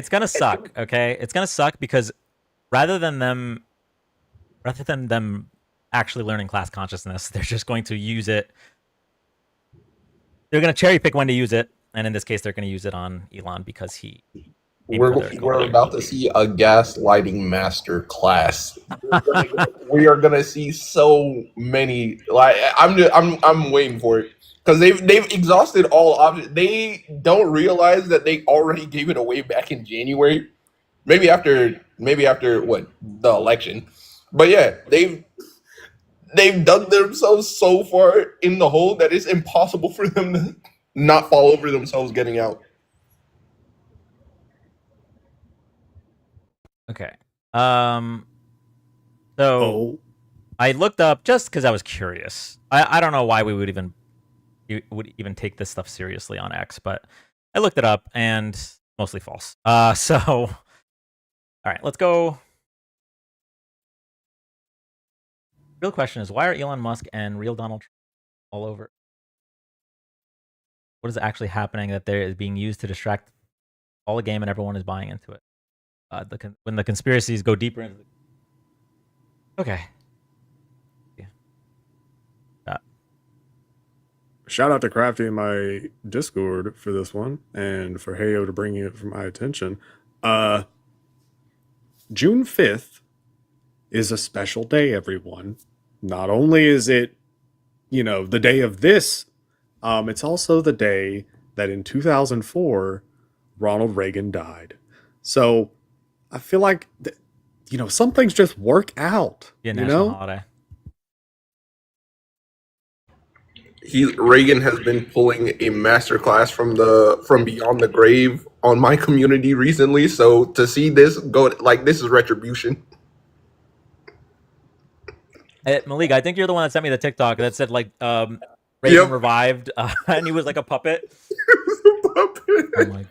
gonna suck, okay? It's gonna suck because rather than them actually learning class consciousness, they're just going to use it. They're gonna cherry pick when to use it, and in this case, they're gonna use it on Elon because he. We're about to see a gaslighting master class. We are gonna see so many. I'm waiting for it. Because they've exhausted all options. They don't realize that they already gave it away back in January. Maybe after what, the election. But yeah, they've dug themselves so far in the hole that it's impossible for them not fall over themselves getting out. Okay. So I looked up just because I was curious. I don't know why we would even take this stuff seriously on X, but I looked it up and mostly false. So all right, let's go. Real question is, why are Elon Musk and real Donald Trump all over? What is actually happening that there is being used to distract all the game and everyone is buying into it? When the conspiracies go deeper into the... Okay. Shout out to Crafty in my Discord for this one, and for Heyo to bring it for my attention. June 5th is a special day, everyone. Not only is it, the day of this, it's also the day that in 2004, Ronald Reagan died. So I feel like, some things just work out. Yeah, national holiday. Reagan has been pulling a masterclass from beyond the grave on my community recently. So to see this go, this is retribution. Malik, I think you're the one that sent me the TikTok that said Reagan revived, and he was like a puppet. I'm like,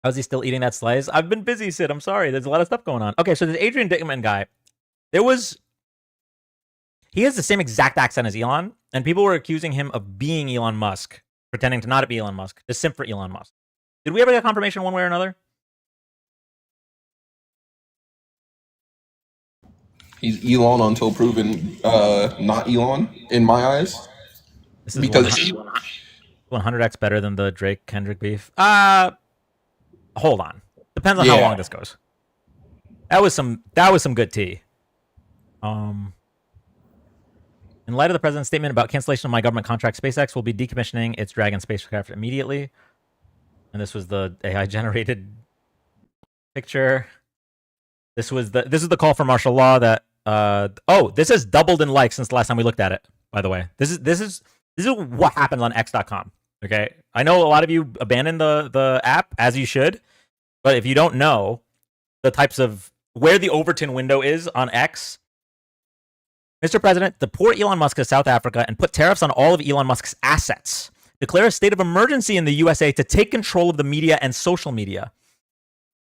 how's he still eating that slice? I've been busy, Sid. I'm sorry. There's a lot of stuff going on. Okay, so this Adrian Dickman guy, he has the same exact accent as Elon, and people were accusing him of being Elon Musk, pretending to not be Elon Musk, to simp for Elon Musk. Did we ever get confirmation one way or another? He's Elon until proven not Elon in my eyes. This is because 100x better than the Drake Kendrick beef. Hold on. Depends on how long this goes. That was some good tea. In light of the president's statement about cancellation of my government contract, SpaceX will be decommissioning its Dragon spacecraft immediately. And this was the AI generated picture. This is the call for martial law that this has doubled in likes since the last time we looked at it, by the way. This is what happens on x.com. Okay? I know a lot of you abandoned the app, as you should, but if you don't know the types of where the Overton window is on X, Mr. President, deport Elon Musk to South Africa and put tariffs on all of Elon Musk's assets. Declare a state of emergency in the USA to take control of the media and social media.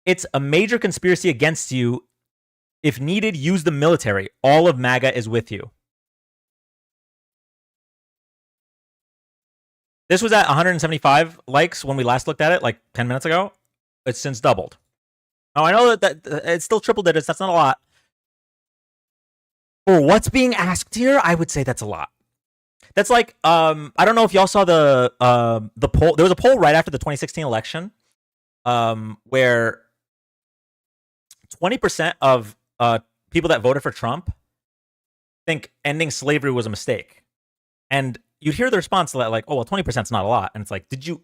It's a major conspiracy against you. If needed, use the military. All of MAGA is with you. This was at 175 likes when we last looked at it, like 10 minutes ago. It's since doubled. Now, I know that it's still triple digits. That's not a lot. For what's being asked here, I would say that's a lot. That's like, I don't know if y'all saw the poll. There was a poll right after the 2016 election where 20% of people that voted for Trump think ending slavery was a mistake. And you'd hear the response to that, like, oh, well, 20% is not a lot. And it's like, did you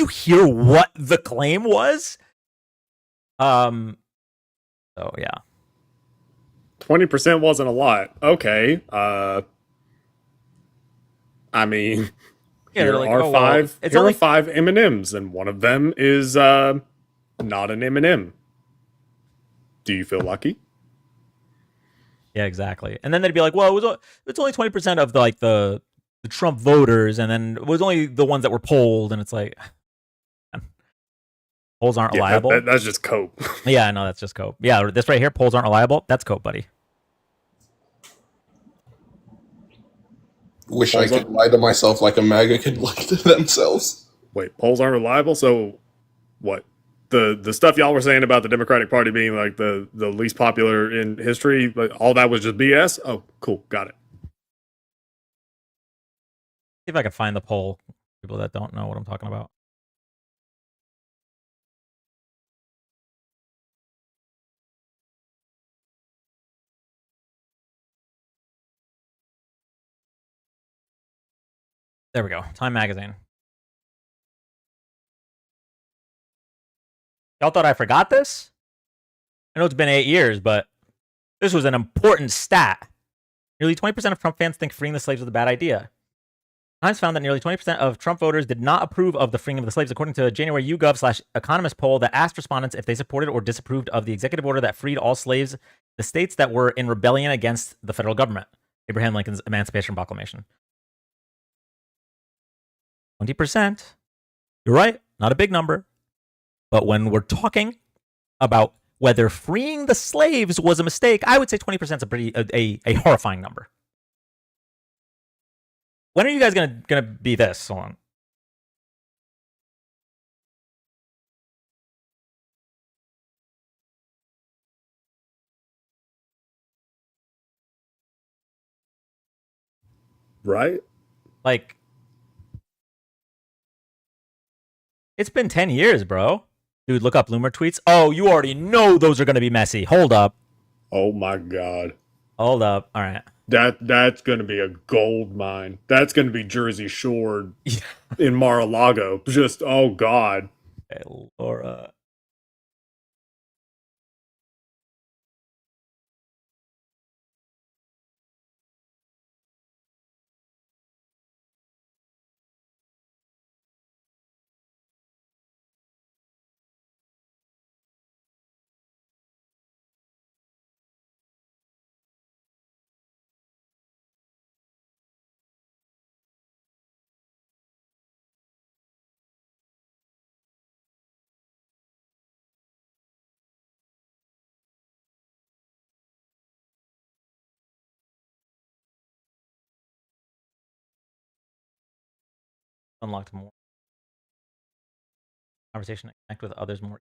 hear what the claim was? So yeah. 20% wasn't a lot. Okay. I mean, here like, are five. It's here only are 5 M&Ms, and one of them is not an M&M. Do you feel lucky? Yeah, exactly. And then they'd be like, well, it's only 20% of the Trump voters, and then it was only the ones that were polled, and it's like, polls aren't reliable. That's just cope. Yeah, I know, that's just cope. Yeah, this right here, polls aren't reliable. That's cope, buddy. Wish I could lie to myself like a MAGA could lie to themselves. Wait, polls aren't reliable? So what? The stuff y'all were saying about the Democratic Party being like the least popular in history, but all that was just BS? Oh, cool. Got it. See if I can find the poll. People that don't know what I'm talking about. There we go. Time Magazine. Y'all thought I forgot this? I know it's been 8 years, but this was an important stat. Nearly 20% of Trump fans think freeing the slaves was a bad idea. Times found that nearly 20% of Trump voters did not approve of the freeing of the slaves, according to a January YouGov/Economist poll that asked respondents if they supported or disapproved of the executive order that freed all slaves, the states that were in rebellion against the federal government. Abraham Lincoln's Emancipation Proclamation. 20%. You're right, not a big number. But when we're talking about whether freeing the slaves was a mistake, I would say 20% is a pretty a horrifying number. When are you guys gonna be this? Hold on. Right? Like, it's been 10 years, bro. Dude, look up Loomer tweets. Oh, you already know those are gonna be messy. Hold up. Oh my god. Hold up. All right. That's going to be a gold mine. That's going to be Jersey Shore in Mar-a-Lago. Just, oh god. Hey, Laura. Unlocked more conversation, connect with others more.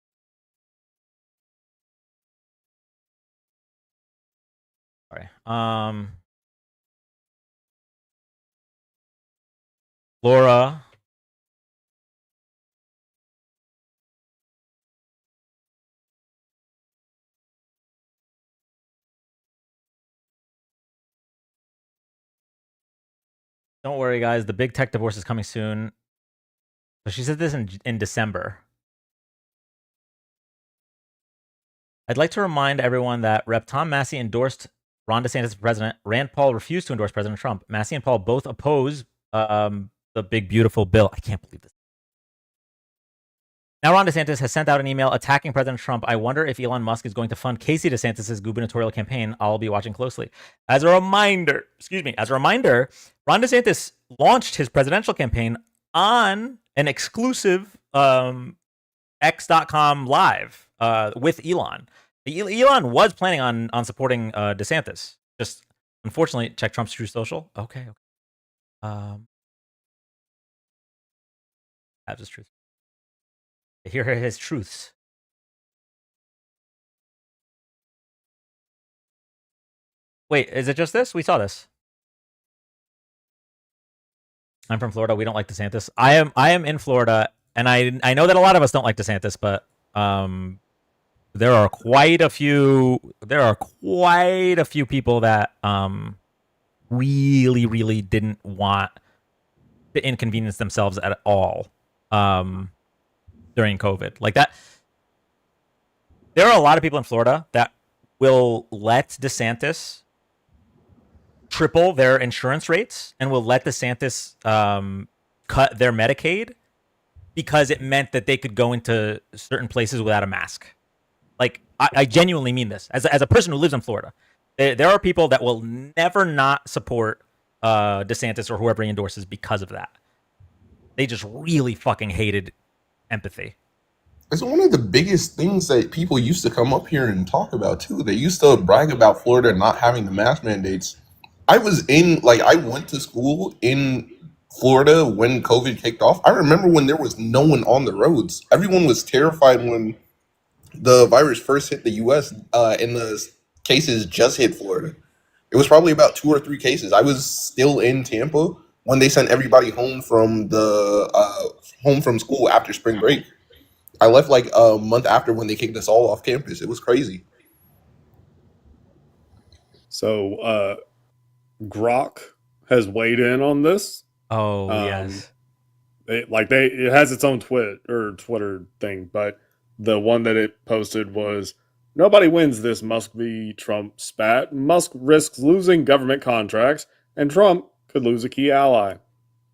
Sorry. Laura. Don't worry, guys. The big tech divorce is coming soon. So she said this in December. I'd like to remind everyone that Rep. Tom Massey endorsed Ron DeSantis for president. Rand Paul refused to endorse President Trump. Massey and Paul both oppose the big, beautiful bill. I can't believe this. Now Ron DeSantis has sent out an email attacking President Trump. I wonder if Elon Musk is going to fund Casey DeSantis' gubernatorial campaign. I'll be watching closely. As a reminder, Ron DeSantis launched his presidential campaign on an exclusive X.com live with Elon. Elon was planning on supporting DeSantis. Just unfortunately, check Trump's True Social. Okay. That's his truth. Here are his truths. Wait, is it just this? We saw this. I'm from Florida. We don't like DeSantis. I am in Florida, and I know that a lot of us don't like DeSantis, but there are quite a few people that really didn't want to inconvenience themselves at all during COVID. Like that. There are a lot of people in Florida that will let DeSantis triple their insurance rates and will let DeSantis cut their Medicaid because it meant that they could go into certain places without a mask. Like, I genuinely mean this. As a person who lives in Florida, there are people that will never not support DeSantis or whoever he endorses because of that. They just really fucking hated empathy. It's one of the biggest things that people used to come up here and talk about, too. They used to brag about Florida not having the mask mandates. I went to school in Florida when COVID kicked off. I remember when there was no one on the roads. Everyone was terrified when the virus first hit the U.S. And the cases just hit Florida. It was probably about 2 or 3 cases. I was still in Tampa when they sent everybody home from school after spring break. I left like a month after when they kicked us all off campus. It was crazy. So Grok has weighed in on this. Oh, yes. It has its own Twitter thing, but the one that it posted was, nobody wins this Musk v. Trump spat. Musk risks losing government contracts, and Trump could lose a key ally.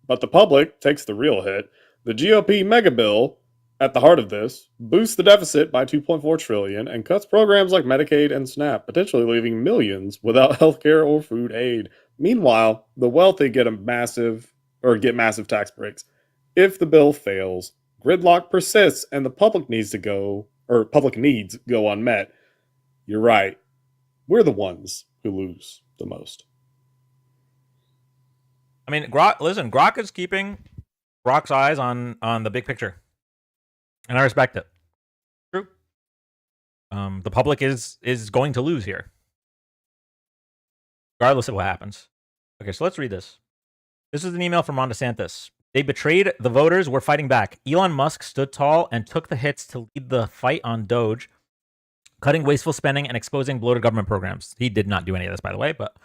but the public takes the real hit. The GOP mega bill, at the heart of this, boosts the deficit by $2.4 trillion and cuts programs like Medicaid and SNAP, potentially leaving millions without healthcare or food aid. Meanwhile, the wealthy get massive tax breaks. If the bill fails, gridlock persists and the public needs go unmet. You're right. We're the ones who lose the most. I mean, Grok is keeping Grok's eyes on the big picture. And I respect it. True. The public is going to lose here, regardless of what happens. Okay, so let's read this. This is an email from Ron DeSantis. They betrayed the voters. We're fighting back. Elon Musk stood tall and took the hits to lead the fight on DOGE, cutting wasteful spending and exposing bloated government programs. He did not do any of this, by the way, but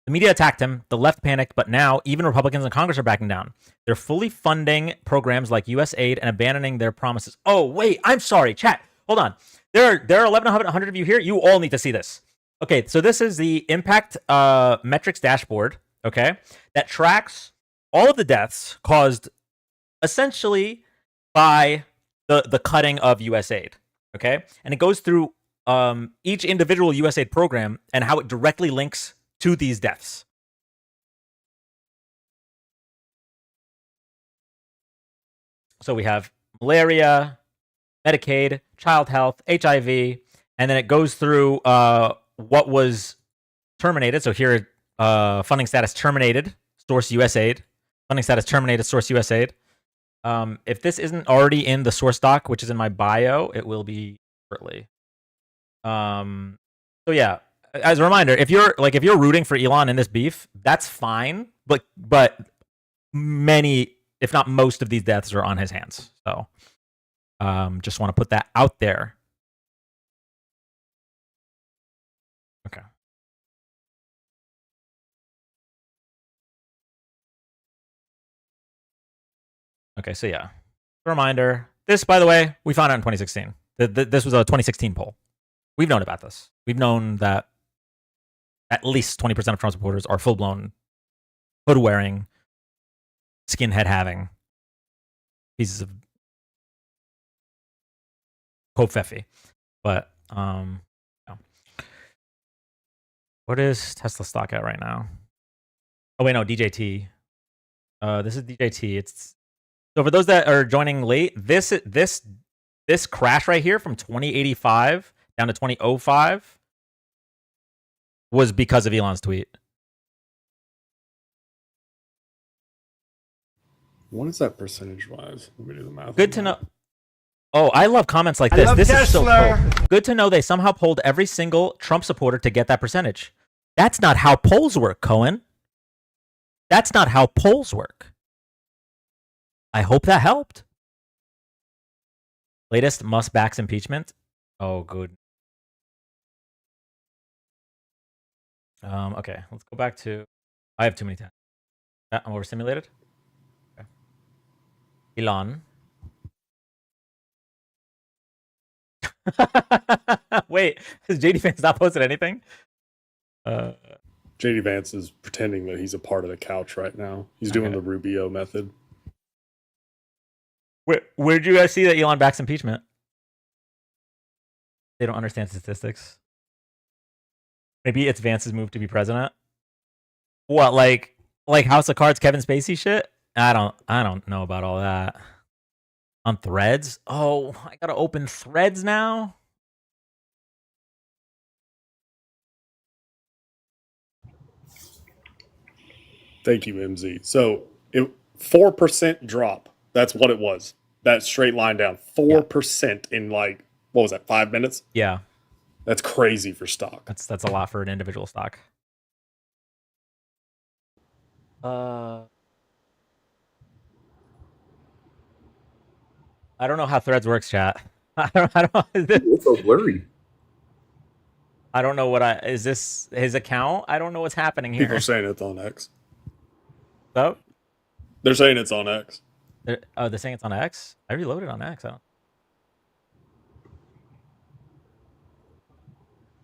the media attacked him. The left panicked, but now even Republicans in Congress are backing down. They're fully funding programs like USAID and abandoning their promises. Oh, wait, I'm sorry. Chat, hold on. There are 1,100 of you here. You all need to see this. Okay, so this is the impact metrics dashboard, okay, that tracks all of the deaths caused essentially by the cutting of USAID, okay? And it goes through each individual USAID program and how it directly links to these deaths. So we have malaria, Medicaid, child health, HIV, and then it goes through what was terminated. So here, funding status terminated, source USAID. Funding status terminated, source USAID. If this isn't already in the source doc, which is in my bio, it will be shortly. So yeah. As a reminder, if you're rooting for Elon in this beef, that's fine. But many, if not most, of these deaths are on his hands. So, just want to put that out there. Okay. Okay. So yeah, reminder. This, by the way, we found out in 2016. This was a 2016 poll. We've known about this. We've known that at least 20% of Trump supporters are full-blown hood-wearing, skinhead-having pieces of Pofeffi. But, yeah. What is Tesla stock at right now? Oh, wait, no, DJT. This is DJT. It's so for those that are joining late, this crash right here from 2085 down to 2005 was because of Elon's tweet. What is that percentage-wise? Let me do the math. Good to know. Oh, I love comments like this. This is so cool. Good to know they somehow polled every single Trump supporter to get that percentage. That's not how polls work, Cohen. That's not how polls work. I hope that helped. Latest Musk backs impeachment. Oh, good. Okay, let's go back to. I have too many tabs. I'm overstimulated. Okay. Elon. Wait, has JD Vance not posted anything? JD Vance is pretending that he's a part of the couch right now. He's doing the Rubio method. Where'd you guys see that Elon backs impeachment? They don't understand statistics. Maybe it's Vance's move to be president. What, like House of Cards, Kevin Spacey shit? I don't know about all that. On Threads? Oh, I gotta open Threads now? Thank you, MZ. So, 4% drop. That's what it was. That straight line down. 4% in what was that, 5 minutes? Yeah. That's crazy for stock. That's a lot for an individual stock. I don't know how Threads works, chat. I don't know. It's so blurry. I don't know is this his account? I don't know what's happening here. People are saying it's on X. So? They're saying it's on X. They're saying it's on X? I reloaded on X.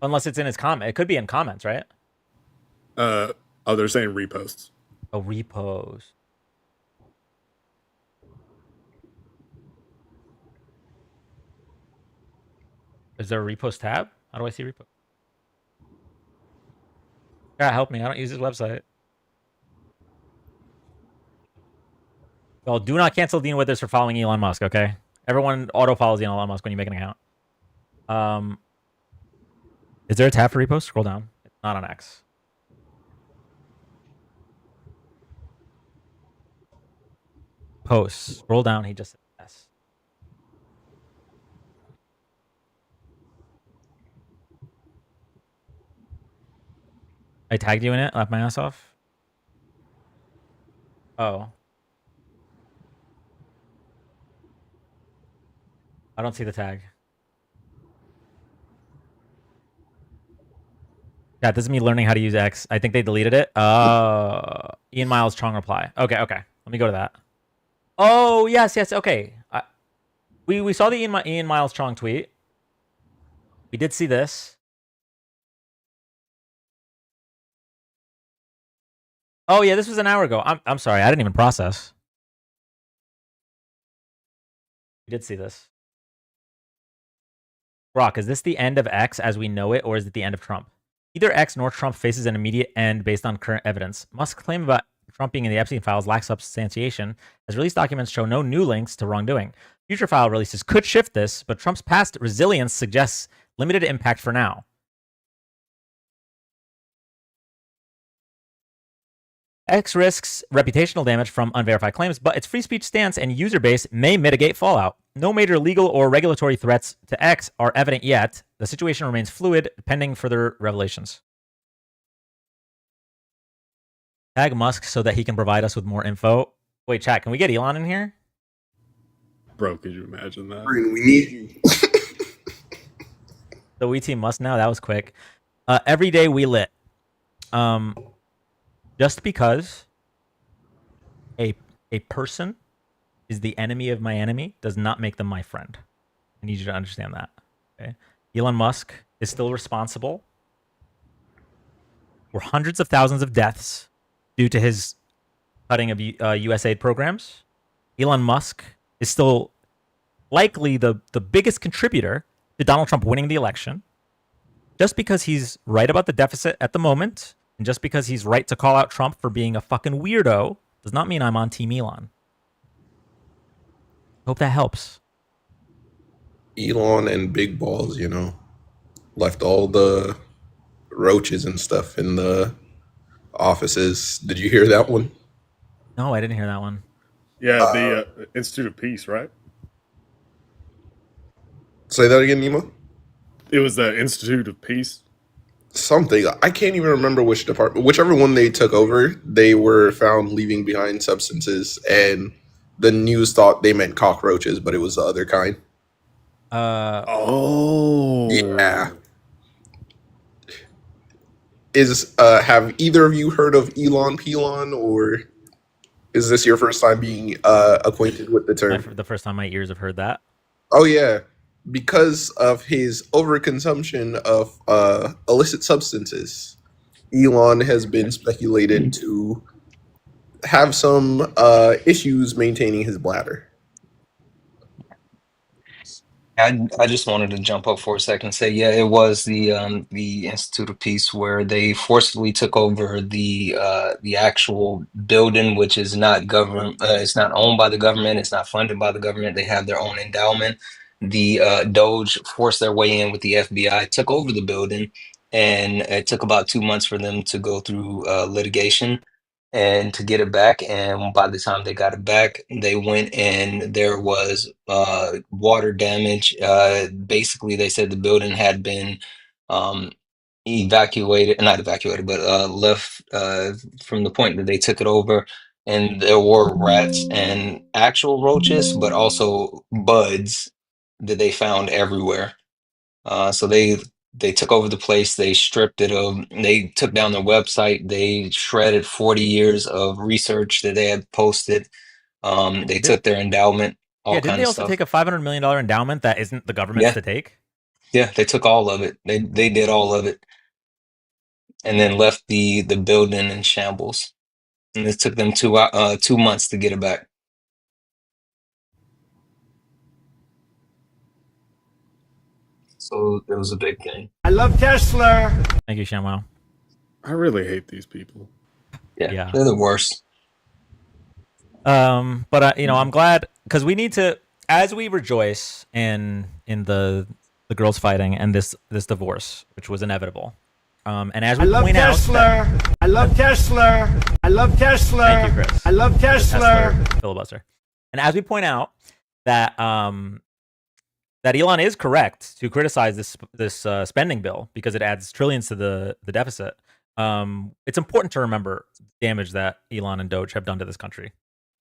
Unless it's in his comment. It could be in comments, right? They're saying reposts. Oh, repost. Is there a repost tab? How do I see repost? God, help me. I don't use his website. Well, do not cancel Dean Withers for following Elon Musk, okay? Everyone auto follows Elon Musk when you make an account. Is there a tab for repost? Scroll down. It's not on X. Posts. Scroll down. He just said yes. I tagged you in it. Laughed my ass off. Oh. I don't see the tag. Yeah, this is me learning how to use X. I think they deleted it. Ian Miles Chong reply. Okay. Let me go to that. Oh, yes. Okay. We saw the Ian Miles Chong tweet. We did see this. Oh, yeah, this was an hour ago. I'm sorry. I didn't even process. We did see this. Brock, is this the end of X as we know it, or is it the end of Trump? Neither X nor Trump faces an immediate end based on current evidence. Musk's claim about Trump being in the Epstein files lacks substantiation, as released documents show no new links to wrongdoing. Future file releases could shift this, but Trump's past resilience suggests limited impact for now. X risks reputational damage from unverified claims, but its free speech stance and user base may mitigate fallout. No major legal or regulatory threats to X are evident yet. The situation remains fluid, pending further revelations. Tag Musk so that he can provide us with more info. Wait, chat, can we get Elon in here? Bro, could you imagine that? We need you. So we team Musk now. That was quick. Every day we lit. Just because a person is the enemy of my enemy does not make them my friend. I need you to understand that. Okay? Elon Musk is still responsible for hundreds of thousands of deaths due to his cutting of U.S. aid programs. Elon Musk is still likely the biggest contributor to Donald Trump winning the election. Just because he's right about the deficit at the moment, and just because he's right to call out Trump for being a fucking weirdo, does not mean I'm on Team Elon. Hope that helps. Elon and Big Balls, left all the roaches and stuff in the offices. Did you hear that one? No, I didn't hear that one. Yeah, the Institute of Peace, right? Say that again, Nemo? It was the Institute of Peace. Something. I can't even remember which department. Whichever one they took over, they were found leaving behind substances, and the news thought they meant cockroaches, but it was the other kind. Yeah. Have either of you heard of Elon Pelon, or is this your first time being acquainted with the term? The first time my ears have heard that. Oh yeah, because of his overconsumption of illicit substances, Elon has been speculated to have some issues maintaining his bladder. I just wanted to jump up for a second and say, yeah, it was the Institute of Peace where they forcibly took over the actual building, which is not government. It's not owned by the government. It's not funded by the government. They have their own endowment. The DOGE forced their way in with the FBI, took over the building, and it took about 2 months for them to go through litigation and to get it back. And by the time they got it back, they went and there was water damage. Basically, they said the building had been not evacuated, but left from the point that they took it over. And there were rats and actual roaches, but also buds that they found everywhere. So they took over the place. They stripped it of. They took down their website. They shredded 40 years of research that they had posted. They took their endowment. Didn't they also take a $500 million endowment that isn't the government's to take? Yeah, they took all of it. They did all of it, and then left the building in shambles. And it took them 2 months to get it back. So it was a big thing. I love Tesla. Thank you, Shamwow. I really hate these people. Yeah. They're the worst. But I'm glad because we need to, as we rejoice in the girls fighting and this divorce, which was inevitable. And as we point out, I love Tesla. I love Tesla. thank you, Chris. I love Tesla. Filibuster. And as we point out that that Elon is correct to criticize this spending bill because it adds trillions to the deficit. It's important to remember the damage that Elon and DOGE have done to this country.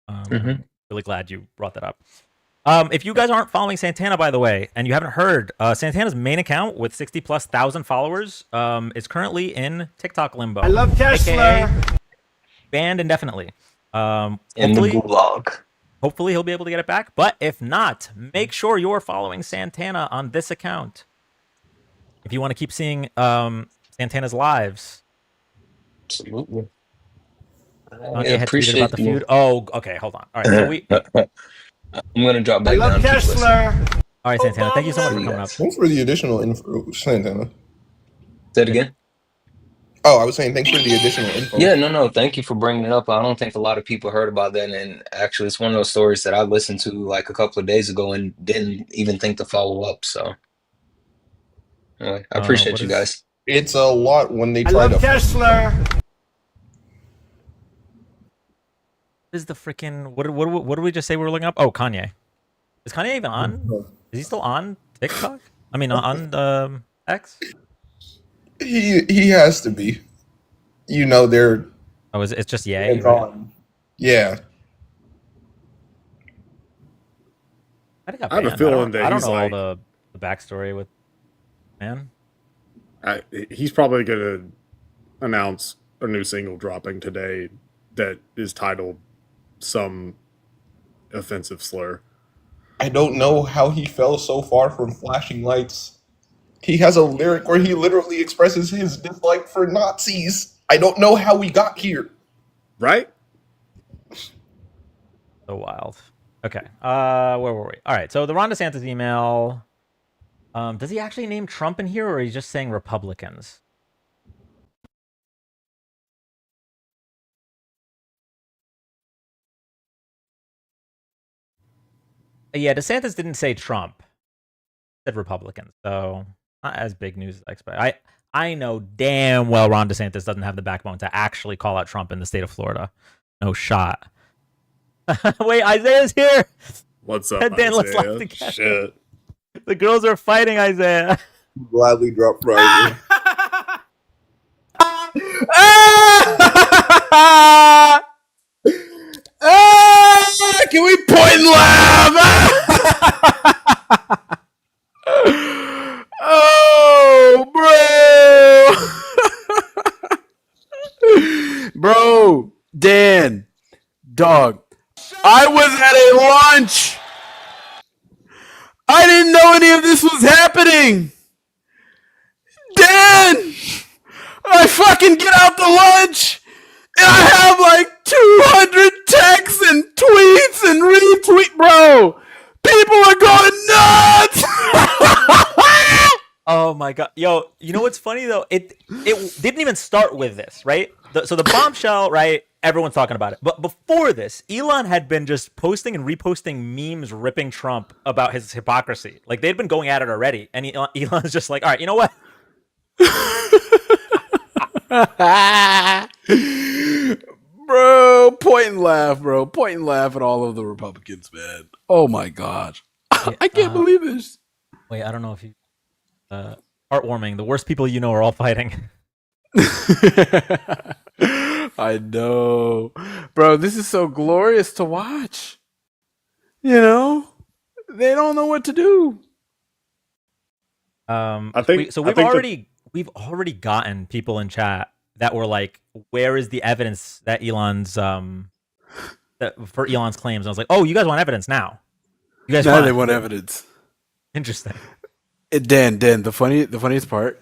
Really glad you brought that up. If you guys aren't following Santana, by the way, and you haven't heard, Santana's main account with 60,000+ followers is currently in TikTok limbo. I love Tesla. AKA banned indefinitely. In the gulag. Hopefully he'll be able to get it back. But if not, make sure you're following Santana on this account. If you want to keep seeing Santana's lives. Absolutely. I had tweeted about the feud. Oh, okay, hold on. All right, so we. I'm gonna drop back I love down. Tesla. All right, Santana. Thank you so much for coming up. Thanks for the additional info, Santana. Say it again. Oh, I was saying thanks for the additional info. Yeah, no. Thank you for bringing it up. I don't think a lot of people heard about that, and actually, it's one of those stories that I listened to like a couple of days ago and didn't even think to follow up. So, anyway, I appreciate you guys. It's a lot when they I try love to. Tesla. What is the freaking what did we just say we were looking up? Oh, Kanye. Is Kanye even on? Is he still on TikTok? I mean, on X? He has to be. You know, they're. Oh, it's just yay. Right? Yeah. I have a feeling that I don't he's know like, all the backstory with man. He's probably gonna announce a new single dropping today that is titled some offensive slur. I don't know how he fell so far from flashing lights. He has a lyric where he literally expresses his dislike for Nazis. I don't know how we got here. Right? So wild. Okay. Where were we? All right. So the Ron DeSantis email. Does he actually name Trump in here, or is he just saying Republicans? Yeah, DeSantis didn't say Trump. He said Republicans. So not as big news as I expect. I know damn well Ron DeSantis doesn't have the backbone to actually call out Trump in the state of Florida. No shot. Wait, Isaiah's here. What's up, Dan, let's laugh Isaiah? together. Shit. The girls are fighting, Isaiah. Gladly drop Friday. Can we point and laugh? Oh, bro. Bro, Dan, dog. I was at a lunch. I didn't know any of this was happening. Dan, I fucking get out the lunch and I have like 200 texts and tweets and retweets, bro. People are going nuts. Oh my god, yo! You know what's funny though? It didn't even start with this, right? So the bombshell, right? Everyone's talking about it. But before this, Elon had been just posting and reposting memes ripping Trump about his hypocrisy. Like they'd been going at it already, and Elon's just like, all right, you know what? Bro, point and laugh, bro. Point and laugh at all of the Republicans, man. Oh my god, I can't believe this. Wait, I don't know if you. Heartwarming. The worst people you know are all fighting. I know, bro. This is so glorious to watch. You know, they don't know what to do. I think we've already gotten people in chat that were like, "Where is the evidence that Elon's for Elon's claims?" And I was like, "Oh, you guys want evidence now? You guys They want evidence. Interesting." Dan, the funniest part.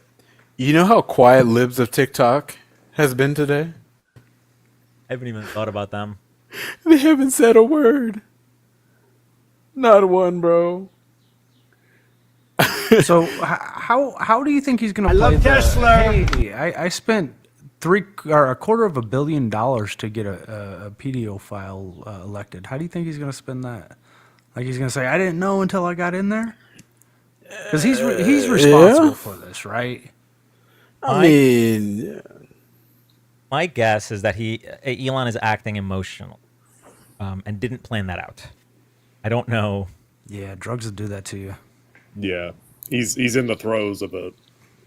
You know how quiet libs of TikTok has been today? I haven't even thought about them. They haven't said a word. Not one, bro. So how do you think he's going to play? love Tesla. Hey, I spent $250 million to get a pedophile elected. How do you think he's going to spend that? Like he's going to say, "I didn't know until I got in there," because he's responsible for this, right? I mean, my guess is that Elon is acting emotional, and didn't plan that out. I don't know. Yeah, drugs will do that to you. Yeah, he's in the throes of a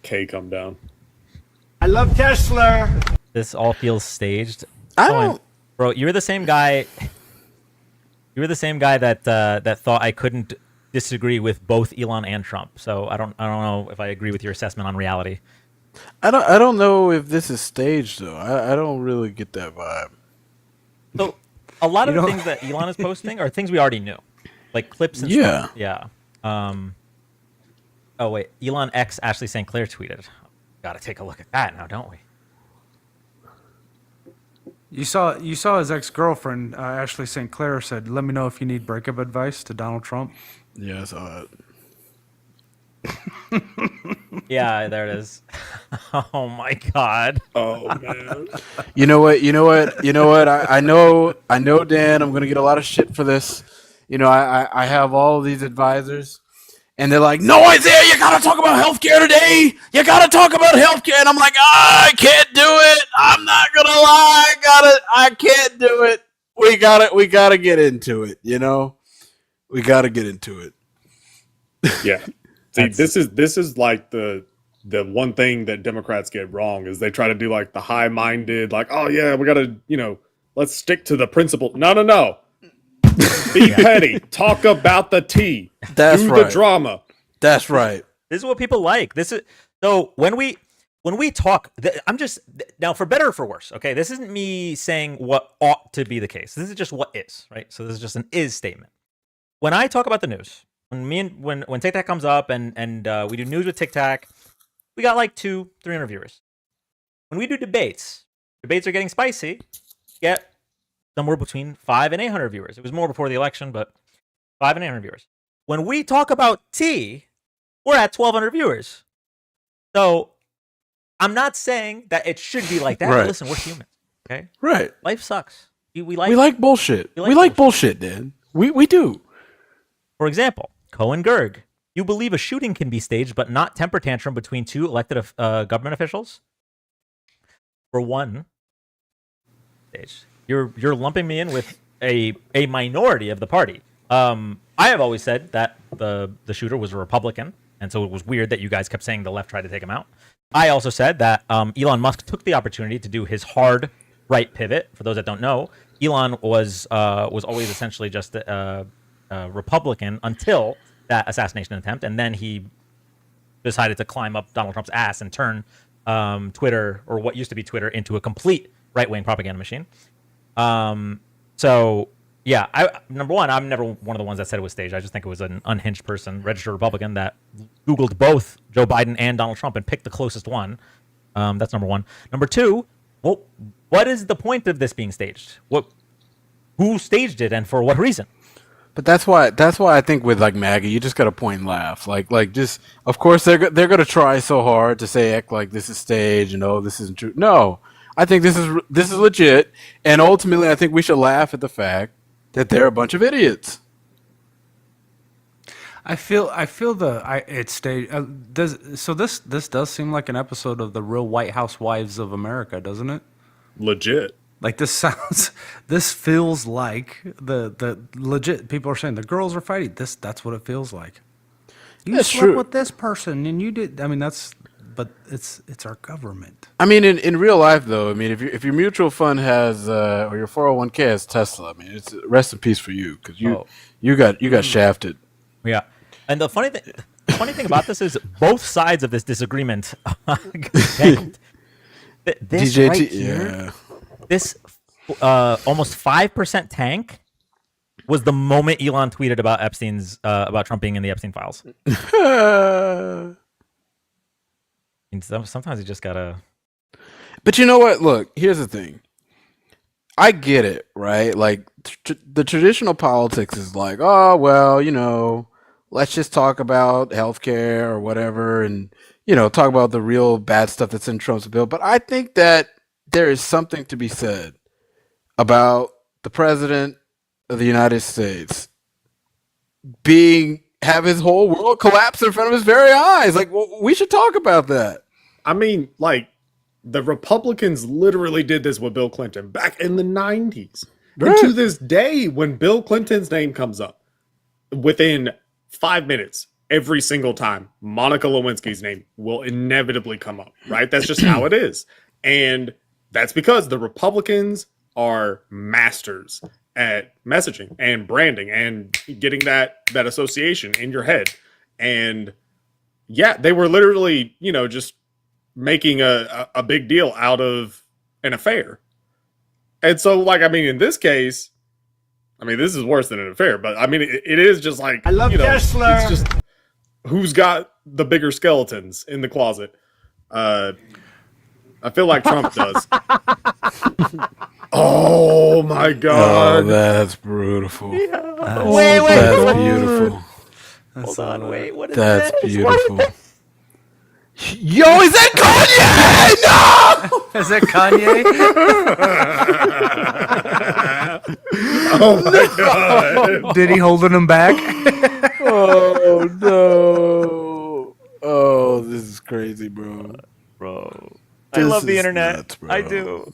K come down. I love Tesla. This all feels staged. I don't, bro. You're the same guy. You were the same guy that thought I couldn't disagree with both Elon and Trump. So I don't know if I agree with your assessment on reality. I don't know if this is staged though. I don't really get that vibe. So a lot of the things that Elon is posting are things we already knew, like clips and stuff. Yeah. Oh wait, Elon X Ashley St. Clair tweeted. Got to take a look at that now, don't we? You saw his ex-girlfriend Ashley St. Clair said, "Let me know if you need breakup advice" to Donald Trump. Yeah, I saw it. Yeah, there it is. Oh my god. Oh man. You know what? I know, Dan. I'm gonna get a lot of shit for this. I have all of these advisors, and they're like, "No, Isaiah, you gotta talk about healthcare today. You gotta talk about healthcare." And I'm like, I can't do it. I'm not gonna lie. I can't do it. We gotta get into it. We gotta get into it. Yeah. See, this is like the one thing that Democrats get wrong is they try to do like the high-minded, like, oh yeah, we gotta, let's stick to the principle. No. Be petty. Talk about the tea. That's do right. the drama. That's right. This is what people like. This is so when we talk. I'm just now for better or for worse. Okay, this isn't me saying what ought to be the case. This is just what is, right? So this is just an is statement. When I talk about the news, when TikTok comes up and we do news with TikTok, we got like 200-300 viewers. When we do debates are getting spicy. Get somewhere between 500 and 800 viewers. It was more before the election, but 500 and 800 viewers. When we talk about tea, we're at 1,200 viewers. So I'm not saying that it should be like that. Right. Listen, we're humans. Okay. Right. Life sucks. We like bullshit. We like bullshit, Dan. We do. For example, Cohen Gerg. You believe a shooting can be staged, but not temper tantrum between two elected government officials? For one, staged. You're lumping me in with a minority of the party. I have always said that the shooter was a Republican, and so it was weird that you guys kept saying the left tried to take him out. I also said that Elon Musk took the opportunity to do his hard right pivot. For those that don't know, Elon was always essentially just a Republican until that assassination attempt, and then he decided to climb up Donald Trump's ass and turn Twitter, or what used to be Twitter, into a complete right-wing propaganda machine. So yeah, number one, I'm never one of the ones that said it was staged. I just think it was an unhinged person, registered Republican, that Googled both Joe Biden and Donald Trump and picked the closest one. That's number one. Number two, well, what is the point of this being staged? Who staged it and for what reason? But that's why I think with like MAGA, you just gotta point and laugh. Like just, of course they're gonna try so hard to act like this is staged and this isn't true. No, I think this is legit, and ultimately I think we should laugh at the fact that they're a bunch of idiots. I feel it's staged. This does seem like an episode of the Real White Housewives of America, doesn't it? Legit. Like this feels like the legit. People are saying the girls are fighting. That's what it feels like. You That's slept true. with this person and you did. I mean, but it's our government. I mean, in real life though, I mean, if your mutual fund has or your 401k has Tesla, I mean, it's rest in peace for you because you got shafted. Yeah, and the funny thing about this is both sides of this disagreement. This DJT, right here, yeah. This almost 5% tank was the moment Elon tweeted about about Trump being in the Epstein files. Sometimes you just gotta. But you know what? Look, here's the thing. I get it, right? Like the traditional politics is like, oh well, let's just talk about healthcare or whatever, and talk about the real bad stuff that's in Trump's bill. But I think that there is something to be said about the president of the United States have his whole world collapse in front of his very eyes. Like, well, we should talk about that. I mean, like, the Republicans literally did this with Bill Clinton back in the 90s. Right. And to this day, when Bill Clinton's name comes up, within 5 minutes, every single time, Monica Lewinsky's name will inevitably come up, right? That's just how it is. And that's because the Republicans are masters at messaging and branding and getting that association in your head. And yeah, they were literally, just making a big deal out of an affair. And so, like, I mean, in this case, I mean, this is worse than an affair, but I mean, it is just like, I love Tesla. It's just who's got the bigger skeletons in the closet. I feel like Trump does. Oh my God. Oh, that's beautiful. Yeah. That's beautiful. Hold on, wait. What is That's this? beautiful. Yo, is that Kanye? No! Is that Kanye? Oh my God. Did he holding him back? Oh no. Oh, this is crazy, bro. I This love the is internet. nuts, bro. I do.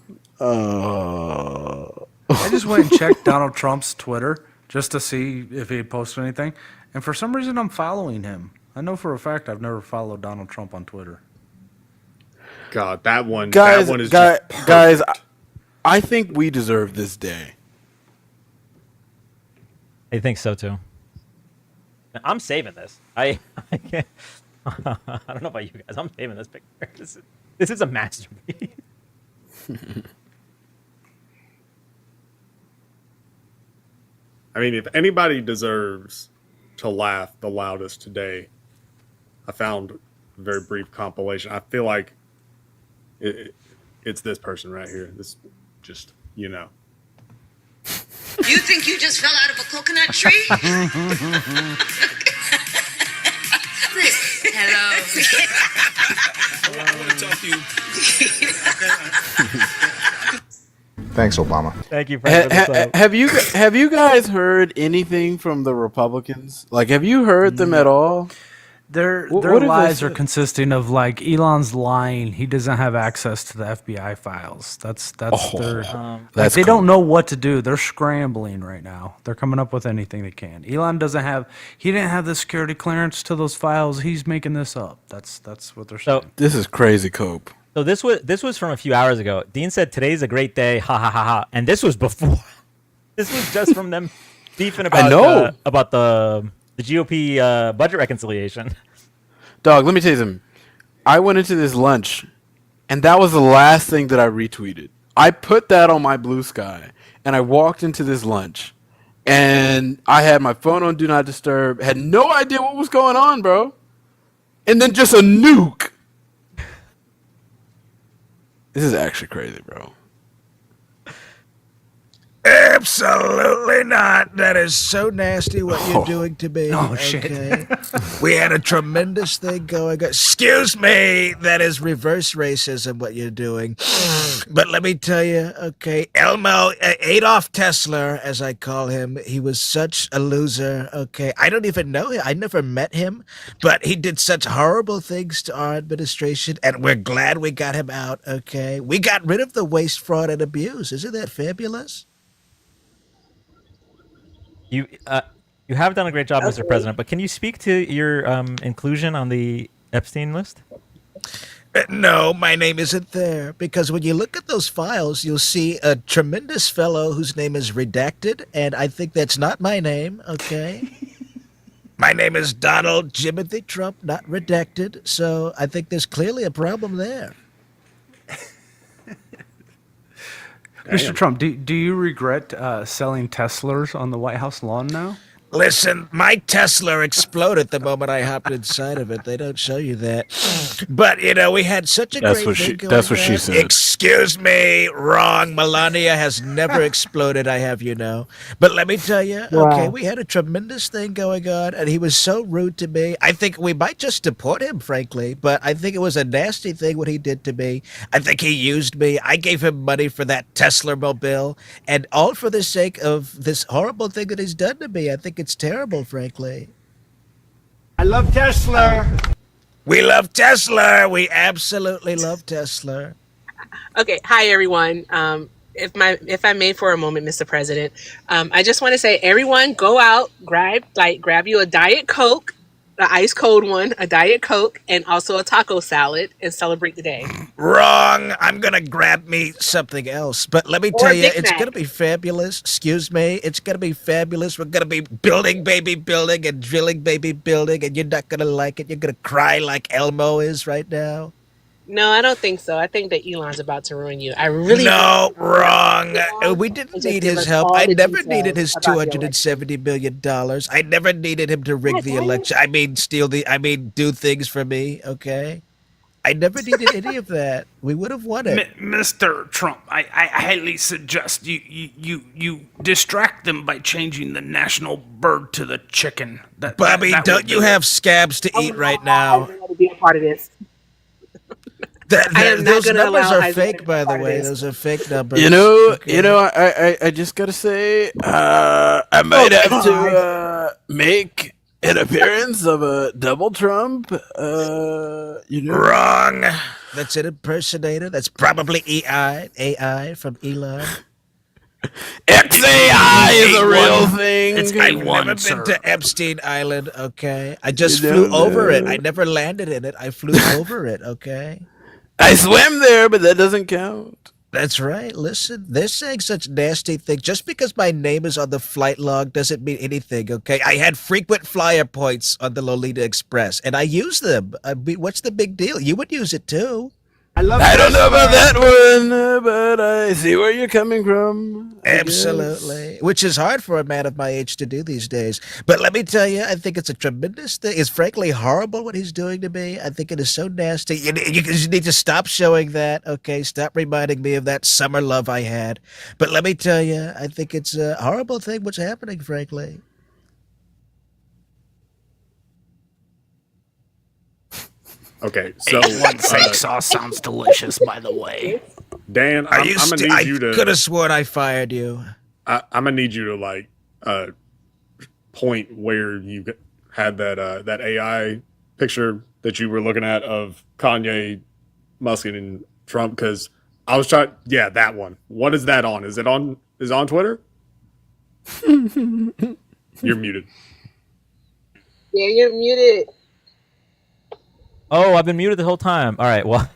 I just went and checked Donald Trump's Twitter just to see if he posted anything, and for some reason I'm following him. I know for a fact I've never followed Donald Trump on Twitter. God, that one Guys, is just perfect. guys, I think we deserve this day. I think so too. I'm saving this. I can't. I don't know about you guys. I'm saving this picture. This is a masterpiece. I mean, if anybody deserves to laugh the loudest today, I found a very brief compilation. I feel like it's this person right here. This just, You think you just fell out of a coconut tree? Hello. I want to talk to you. Thanks, Obama. Thank you, President. Have you guys heard anything from the Republicans? Like, have you heard them at all? Their What have lies they are said? consisting of like Elon's lying. He doesn't have access to the FBI files. That's their. That's they cool. don't know what to do. They're scrambling right now. They're coming up with anything they can. Elon doesn't have. He didn't have the security clearance to those files. He's making this up. That's what they're saying. This is crazy, Cope. So this was from a few hours ago. Dean said today's a great day. Ha ha ha ha. And this was before. This was just from them beefing about the GOP budget reconciliation. Dog, let me tell you something. I went into this lunch, and that was the last thing that I retweeted. I put that on my Blue Sky, and I walked into this lunch, and I had my phone on Do Not Disturb, had no idea what was going on, bro. And then just a nuke. This is actually crazy, bro. Absolutely not. That is so nasty what you're doing to me. Oh, shit. We had a tremendous thing going. Excuse me. That is reverse racism what you're doing. But let me tell you, okay, Adolf Tesla, as I call him, he was such a loser, okay? I don't even know him. I never met him, but he did such horrible things to our administration, and we're glad we got him out, okay? We got rid of the waste, fraud, and abuse. Isn't that fabulous? You have done a great job, Mr. President, but can you speak to your inclusion on the Epstein list? No, my name isn't there, because when you look at those files, you'll see a tremendous fellow whose name is redacted, and I think that's not my name, okay? My name is Donald Jimothy Trump, not redacted, so I think there's clearly a problem there. Mr. Trump, do you regret selling Teslas on the White House lawn now? Listen, my Tesla exploded the moment I hopped inside of it. They don't show you that. But, we had such a That's great what thing she- going that's what she on. said. Excuse me, wrong. Melania has never exploded, I have you know. But let me tell you, okay, Wow. we had a tremendous thing going on, and he was so rude to me. I think we might just deport him, frankly, but I think it was a nasty thing what he did to me. I think he used me. I gave him money for that Tesla mobile, and all for the sake of this horrible thing that he's done to me. I think it's terrible, frankly. I love Tesla. We love Tesla. We absolutely love Tesla. Okay, hi everyone. If I may for a moment, Mr. President, I just want to say, everyone, go out, grab you a Diet Coke, the ice cold one, a Diet Coke, and also a taco salad, and celebrate the day. Wrong. I'm going to grab me something else. But let me Or tell a you, Big it's Mac. going to be fabulous. Excuse me. It's going to be fabulous. We're going to be building, baby, building, and drilling, baby, building, and you're not going to like it. You're going to cry like Elmo is right now. No, I don't think so. I think that Elon's about to ruin you. I really No, think wrong. Elon We and didn't just need give his us help. all I the never needed details his about the election. $270 million. I never needed him to rig the election. I mean, do things for me, okay? I never needed any of that. We would have won it. Mr. Trump, I highly suggest you distract them by changing the national bird to the chicken. Bobby, that will don't you do it. have scabs to eat right now? To be a part of this. I am not Those going to numbers allow are Isaiah fake, to be by the part of way. this. Those are fake numbers. You know, Okay. I just gotta say, I might have to make an appearance of a double Trump. Wrong. That's an impersonator. That's probably AI from Elon. XAI is a real thing. I've never been to Epstein Island, okay? I just flew over it. I never landed in it. I flew over it, okay? I swam there, but that doesn't count. That's right. Listen, they're saying such nasty things. Just because my name is on the flight log doesn't mean anything, okay? I had frequent flyer points on the Lolita Express, and I used them. I mean, what's the big deal? You would use it too. I don't know about that one, but I see where you're coming from. I Absolutely. Which is hard for a man of my age to do these days. But let me tell you, I think it's a tremendous thing. It's frankly horrible what he's doing to me. I think it is so nasty. You need to stop showing that, okay? Stop reminding me of that summer love I had. But let me tell you, I think it's a horrible thing what's happening, frankly. Okay, so One steak sauce sounds delicious, by the way. Dan, I'm gonna need you I could to. have sworn I fired you. I'm gonna need you to like point where you had that AI picture that you were looking at of Kanye, Musk, and Trump. Because I was trying. Yeah, that one. What is that on? Is it on? Is it on Twitter? You're muted. Yeah, you're muted. Oh, I've been muted the whole time. All right, well,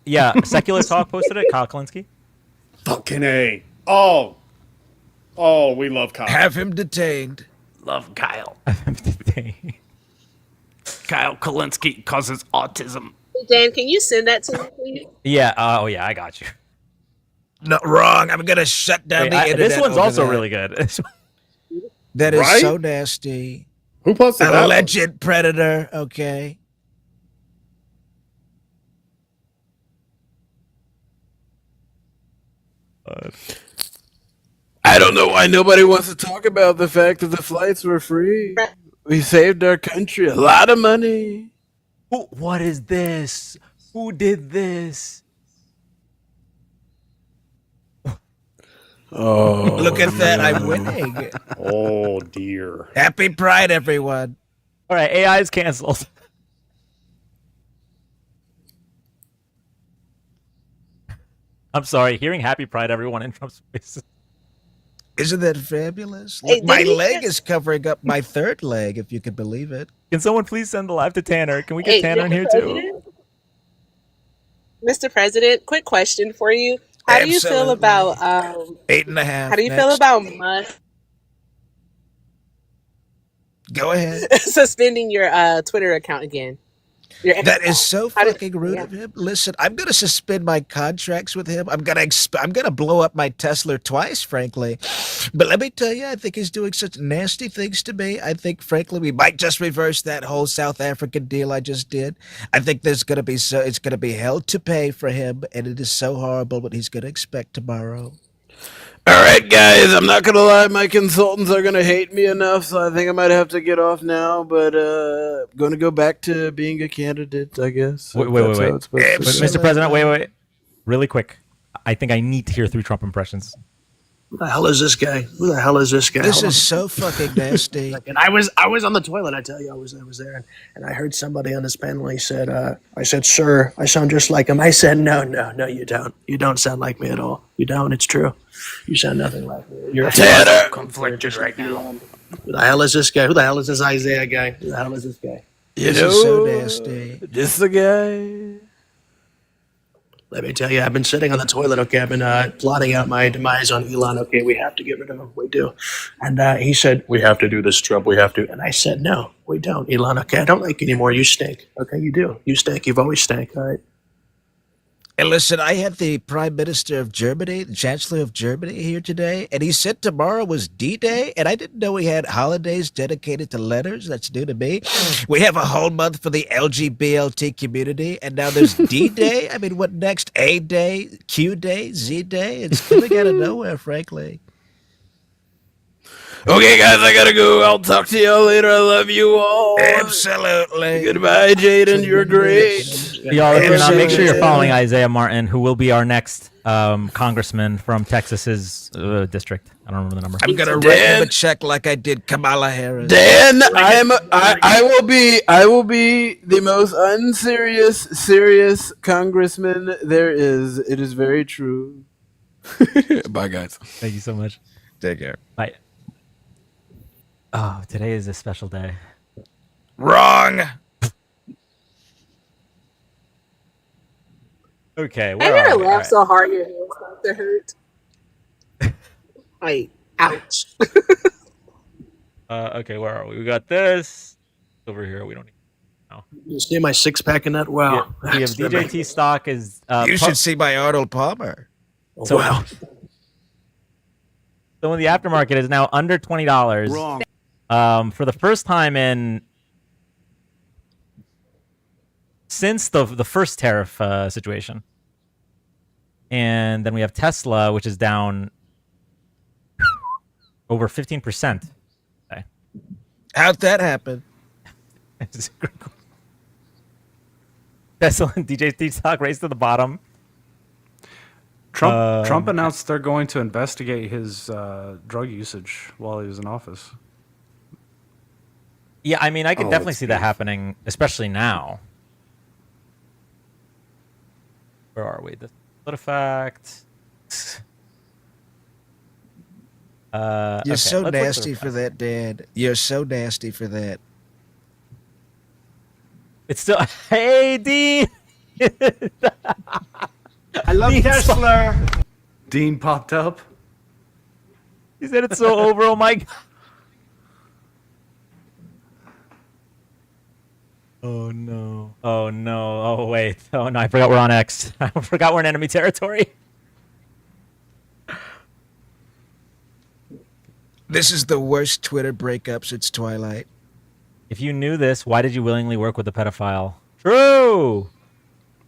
yeah, Secular Talk posted it. Kyle Kalinske. Fucking A. Oh, we love Kyle. Have him detained. Love Kyle. Kyle Kalinske causes autism. Dan, can you send that to me, please? Yeah. Oh, yeah. I got you. No, wrong. I'm going to shut down Wait, the internet. this one's over also that. really good. That is Right? so nasty. Who posted that? Alleged predator, okay. I don't know why nobody wants to talk about the fact that the flights were free. We saved our country a lot of money. What is this? Who did this? Oh, Look at that. I'm winning. Oh dear. Happy Pride, everyone. All right, AI is canceled. I'm sorry. Hearing Happy Pride, everyone in Trump's face. Isn't that fabulous? Hey, Look, my didn't he leg just- is covering up my third leg, if you could believe it. Can someone please send the live to Tanner? Can we get Hey, Tanner in Mr. here too? President? Mr. President, quick question for you. How do you feel Absolutely. about 8.5. how do you feel next. about Musk Go ahead. suspending your Twitter account again? That is so fucking rude of him. Listen, I'm gonna suspend my contracts with him. I'm gonna blow up my Tesla twice, frankly. But let me tell you, I think he's doing such nasty things to me. I think, frankly, we might just reverse that whole South African deal I just did. I think it's gonna be hell to pay for him, and it is so horrible what he's gonna expect tomorrow. All right, guys, I'm not going to lie. My consultants are going to hate me enough, so I think I might have to get off now, but going to go back to being a candidate, I guess. Wait. Mr. President, wait. Really quick. I think I need to hear 3 Trump impressions. Who the hell is this guy? Who the hell is this guy? This is so fucking nasty. And I was on the toilet. I tell you, I was there, and I heard somebody on this panel. He said, "I said, sir, I sound just like him." I said, "No, you don't. You don't sound like me at all. You don't. It's true. You sound nothing like me. You're conflicted right now." Who the hell is this guy? Who the hell is this Isaiah guy? Who the hell is this guy? This is so nasty. Just the guy. Let me tell you, I've been sitting on the toilet, okay? I've been plotting out my demise on Elon, okay? We have to get rid of him. We do. And he said, "We have to do this, Trump. We have to." And I said, "No, we don't, Elon, okay? I don't like you anymore. You stink. Okay, you do. You stink. You've always stank, all right?" And listen, I had the Prime Minister of Germany, the Chancellor of Germany here today, and he said tomorrow was D-Day, and I didn't know we had holidays dedicated to letters. That's new to me. We have a whole month for the LGBT community, and now there's D-Day? I mean, what next? A-Day, Q-Day, Z-Day? It's coming out of nowhere, frankly. Okay, guys, I gotta go. I'll talk to y'all later. I love you all. Absolutely. Goodbye, Jaden. You're great. Y'all, if you're not, make sure you're following Isaiah Martin, who will be our next congressman from Texas's district. I don't remember the number. I'm gonna write him a check like I did Kamala Harris. Dan, I will be the most unserious, serious congressman there is. It is very true. Bye, guys. Thank you so much. Take care. Bye. Oh, today is a special day. Wrong. Okay, I where never are we? laughed so hard your hands start to hurt. Like, ouch. Okay, where are we? We got this over here. We don't need. No. You see my six-pack in that? Wow. We have DJT stock is. You should see my Arnold Palmer. So, wow. So in the aftermarket is now under $20. Wrong. For the first time since the first tariff situation. And then we have Tesla, which is down over 15%. Okay. How'd that happen? Tesla and DJT stock raised to the bottom. Trump announced they're going to investigate his drug usage while he was in office. Yeah, I mean, I could definitely see that happening, especially now. Where are we? The PolitiFact. You're so nasty for that, Dad. You're so nasty for that. It's still... Hey, Dean! I love Tesla. Dean popped up. He said it's so over. Oh, my God. Oh, no. Oh, no. Oh, wait. Oh, no. I forgot we're on X. I forgot we're in enemy territory. This is the worst Twitter breakup since Twilight. If you knew this, why did you willingly work with a pedophile? True.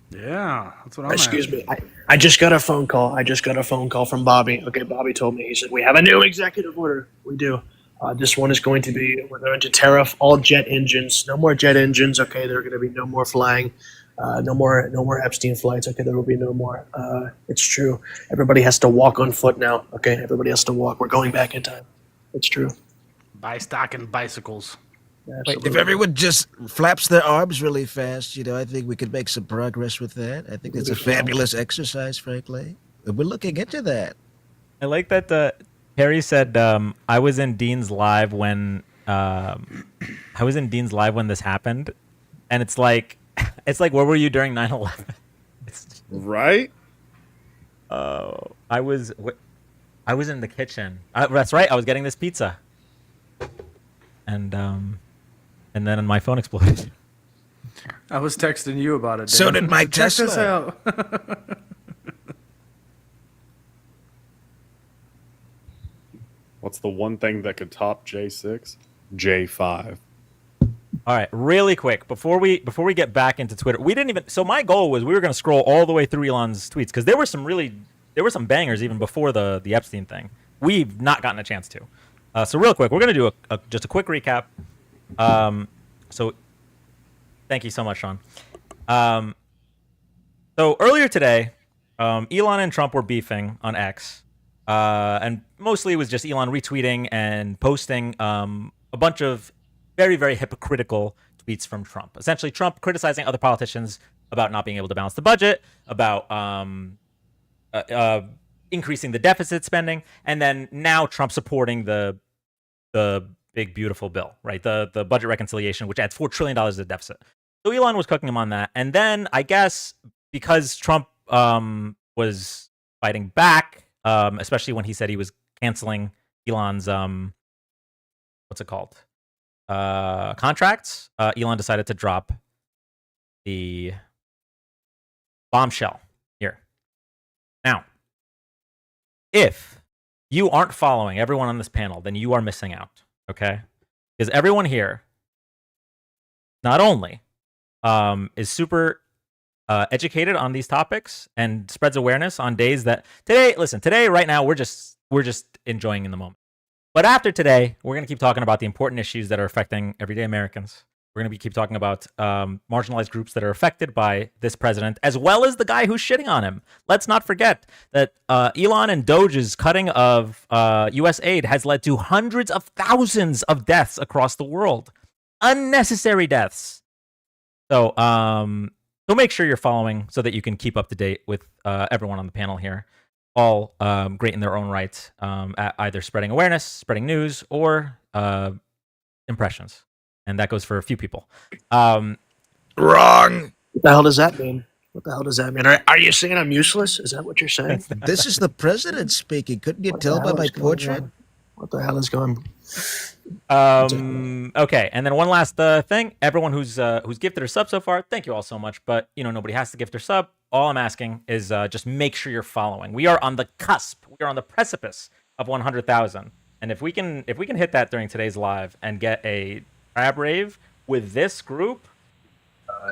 Yeah, that's what I'm Excuse me. I just got a phone call. I just got a phone call from Bobby. Okay, Bobby told me. He said, "We have a new executive order." We do. This one is going to be, we're going to tariff all jet engines. No more jet engines. Okay, there are going to be no more flying. No more Epstein flights. Okay, there will be no more. It's true. Everybody has to walk on foot now. Okay, everybody has to walk. We're going back in time. It's true. Buy stock in bicycles. Wait, if everyone just flaps their arms really fast, I think we could make some progress with that. I think it's a fabulous exercise, frankly. We're looking into that. I like that Harry said, I was in Dean's live when this happened. And it's like, where were you during 9/11? Right? I was in the kitchen. That's right. I was getting this pizza. And then my phone exploded. I was texting you about it. So Dan. did my Check this Tesla. out. What's the one thing that could top J6? J5. All right, really quick before we get back into Twitter, we didn't even. So my goal was we were going to scroll all the way through Elon's tweets because there were some bangers even before the Epstein thing. We've not gotten a chance to. So real quick, we're going to do just a quick recap. So thank you so much, Sean. So earlier today, Elon and Trump were beefing on X, and mostly it was just Elon retweeting and posting a bunch of very, very hypocritical tweets from Trump. Essentially, Trump criticizing other politicians about not being able to balance the budget, about increasing the deficit spending, and then now Trump supporting the big, beautiful bill, right? The budget reconciliation, which adds $4 trillion to the deficit. So Elon was cooking him on that. And then I guess because Trump was fighting back, especially when he said he was canceling Elon's, what's it called? Contracts, Elon decided to drop the bombshell here. Now, if you aren't following everyone on this panel, then you are missing out, okay? Because everyone here not only is super educated on these topics and spreads awareness on days that today, right now, we're just enjoying in the moment. But after today, we're going to keep talking about the important issues that are affecting everyday Americans. We're going to keep talking about marginalized groups that are affected by this president, as well as the guy who's shitting on him. Let's not forget that Elon and DOGE's cutting of U.S. aid has led to hundreds of thousands of deaths across the world. Unnecessary deaths. So make sure you're following so that you can keep up to date with everyone on the panel here. All great in their own right, at either spreading awareness, spreading news, or impressions. And that goes for a few people. Wrong. What the hell does that mean? What the hell does that mean? Are you saying I'm useless? Is that what you're saying? This is the president speaking. Couldn't you tell by my portrait? What the hell is going Okay, and then one last thing. Everyone who's gifted or sub so far, thank you all so much. But nobody has to gift or sub. All I'm asking is just make sure you're following. We are on the cusp. We are on the precipice of 100,000. And if we can hit that during today's live and get a crab rave with this group,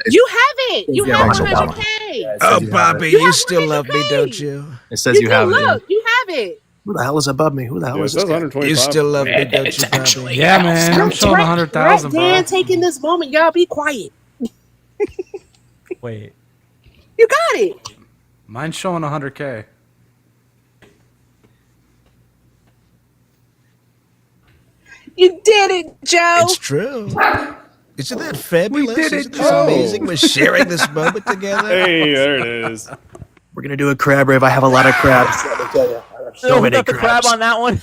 you have it. You have 100K. Oh, Bobby, you still love me, don't you? It says you have it. Look, you have it. Who the hell is above me? Who the hell is this guy? You still love me, don't you, Bobby? Yeah, man. I'm showing 100,000, bro. Dan, taking this moment. Y'all be quiet. Wait. You got it. Mine's showing 100K. You did it, Joe. It's true. Isn't that fabulous? We did it, Isn't this Joe. amazing? We're sharing this moment together. Hey, there it is. We're gonna do a crab rave. I have a lot of crabs. Let me tell you. I have so many got the crab crabs. on that one.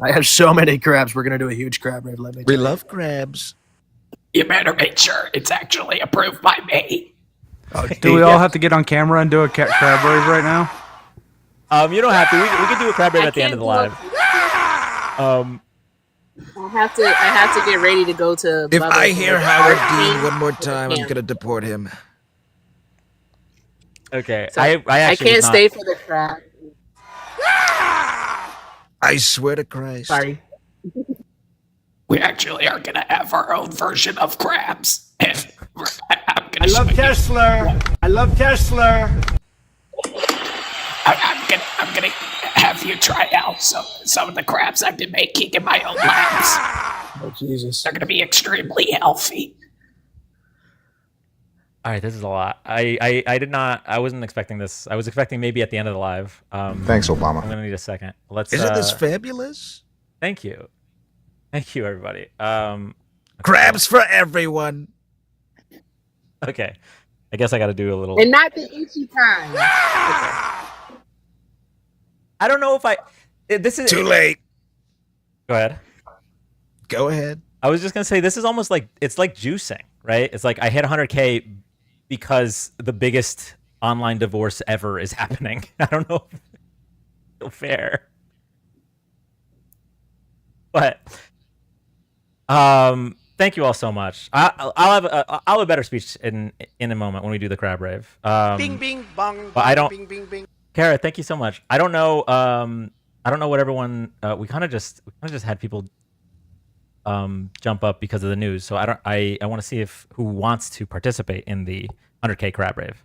I have so many crabs. We're gonna do a huge crab rave. Let me. We love crabs. You better make sure it's actually approved by me. Do we all have to get on camera and do a crab rave right now? You don't have to. We can do a crab rave at the end of the live. I have to get ready to go to. If Bubba I for hear the Howard 13th. Dean one more time, I'm Yeah. gonna deport him. Okay, So I actually can't was not- stay for the crab. I swear to Christ. Sorry. We actually are going to have our own version of crabs. And I love Tesla. I love Tesla. I'm gonna have you try out some of the crabs I've been making in my own labs. Oh Jesus! They're gonna be extremely healthy. All right, this is a lot. I wasn't expecting this. I was expecting maybe at the end of the live. Thanks, Obama. I'm gonna need a second. Let's. Isn't this fabulous? Thank you, everybody. Crabs for everyone. Okay, I guess I got to do a little. And not the itchy kind. I don't know if this is Too late. Go ahead. Go ahead. I was just gonna say this is almost like it's like juicing, right? It's like I hit 100K because the biggest online divorce ever is happening. I don't know if it's fair, but Thank you all so much. I'll have a better speech in a moment when we do the crab rave. Bing, bing, bong, But I don't. bing, bing, bing. Kara, thank you so much. I don't know. I don't know what everyone. We kind of just had people jump up because of the news. So I want to see if who wants to participate in the 100K crab rave.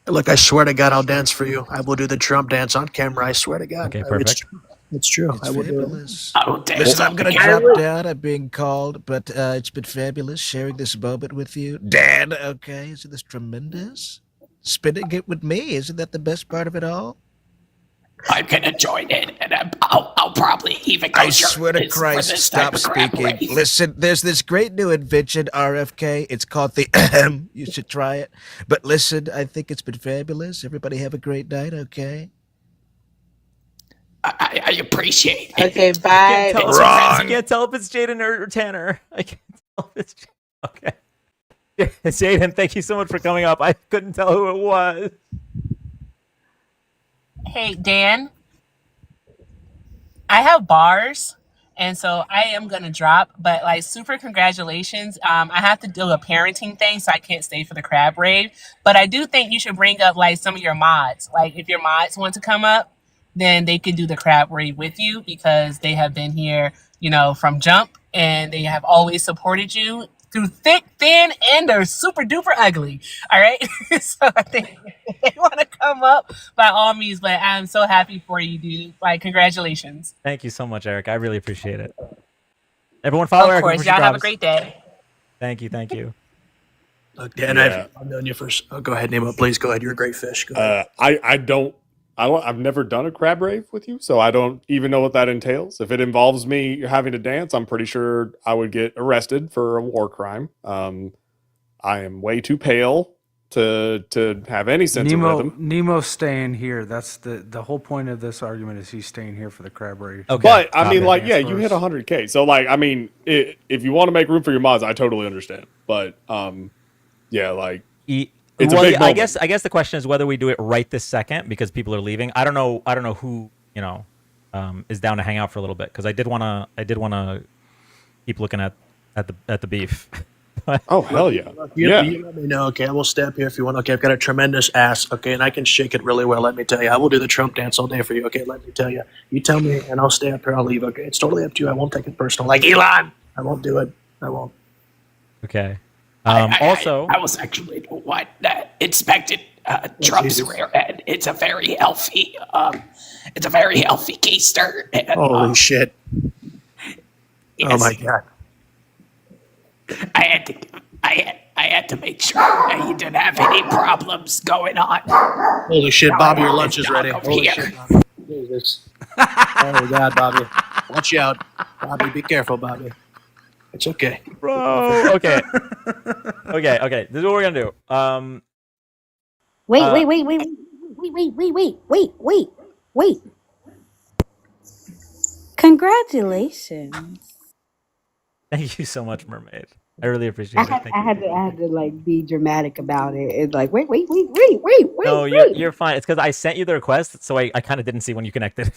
Look, I swear to God, I'll dance for you. I will do the Trump dance on camera. I swear to God. Okay, perfect. It's true. It's I will do it. fabulous. I will dance Listen, I'm on gonna camera. drop down. I'm being called, but it's been fabulous sharing this moment with you, Dan. Okay, isn't this tremendous? Spinning it with me, isn't that the best part of it all? I'm gonna join in, and I'll probably even go. I swear to Christ, stop speaking. Listen, there's this great new invention, RFK. It's called the ahem. You should try it. But listen, I think it's been fabulous. Everybody have a great night, okay? I appreciate it. Okay, bye. I can't tell if it's Jaden or Tanner. I can't tell if it's okay. Jaden, thank you so much for coming up. I couldn't tell who it was. Hey, Dan. I have bars, and so I am gonna drop. But like, super congratulations. I have to do a parenting thing, so I can't stay for the crab rave. But I do think you should bring up like some of your mods. Like, if your mods want to come up, then they could do the crab rave with you because they have been here, from jump, and they have always supported you through thick, thin, and they're super duper ugly. All right. So I think if they want to come up, by all means, but I'm so happy for you, dude. Like, congratulations. Thank you so much, Eric. I really appreciate it. Everyone follow Eric. Of course. Y'all have a great day. Thank you. Look, Dan, I've known you for. Go ahead, Nemo. Please go ahead. You're a great fish. Go ahead. I've never done a crab rave with you, so I don't even know what that entails. If it involves me having to dance, I'm pretty sure I would get arrested for a war crime. I am way too pale to have any sense of rhythm. Nemo's staying here. That's the whole point of this argument is he's staying here for the crab rave. Okay. But I mean, like, yeah, you hit 100K. So, like, I mean, if you want to make room for your mods, I totally understand. But yeah, like. It's a big moment. I guess the question is whether we do it right this second because people are leaving. I don't know who is down to hang out for a little bit because I did want to keep looking at the beef. Oh hell yeah! You let me know. Okay, I will stay up here if you want. Okay, I've got a tremendous ass. Okay, and I can shake it really well. Let me tell you, I will do the Trump dance all day for you. Okay, let me tell you. You tell me, and I'll stay up here. I'll leave. Okay, it's totally up to you. I won't take it personal. Like Elon, I won't do it. I won't. Okay. Also, I was actually the one that inspected Trump's rear end. It's a very healthy, keister. And, holy shit! Yes, oh my god! I had to make sure that he didn't have any problems going on. Holy shit, Bobby, your lunch is ready. Holy shit, Bobby. Jesus. Oh my god, Bobby, watch out, Bobby. Be careful, Bobby. It's okay, bro. Okay. Okay. This is what we're gonna do. Wait. Congratulations. Thank you so much, Mermaid. I really appreciate it. I had to like be dramatic about it. It's like wait. No, you're fine. It's because I sent you the request, so I kind of didn't see when you connected.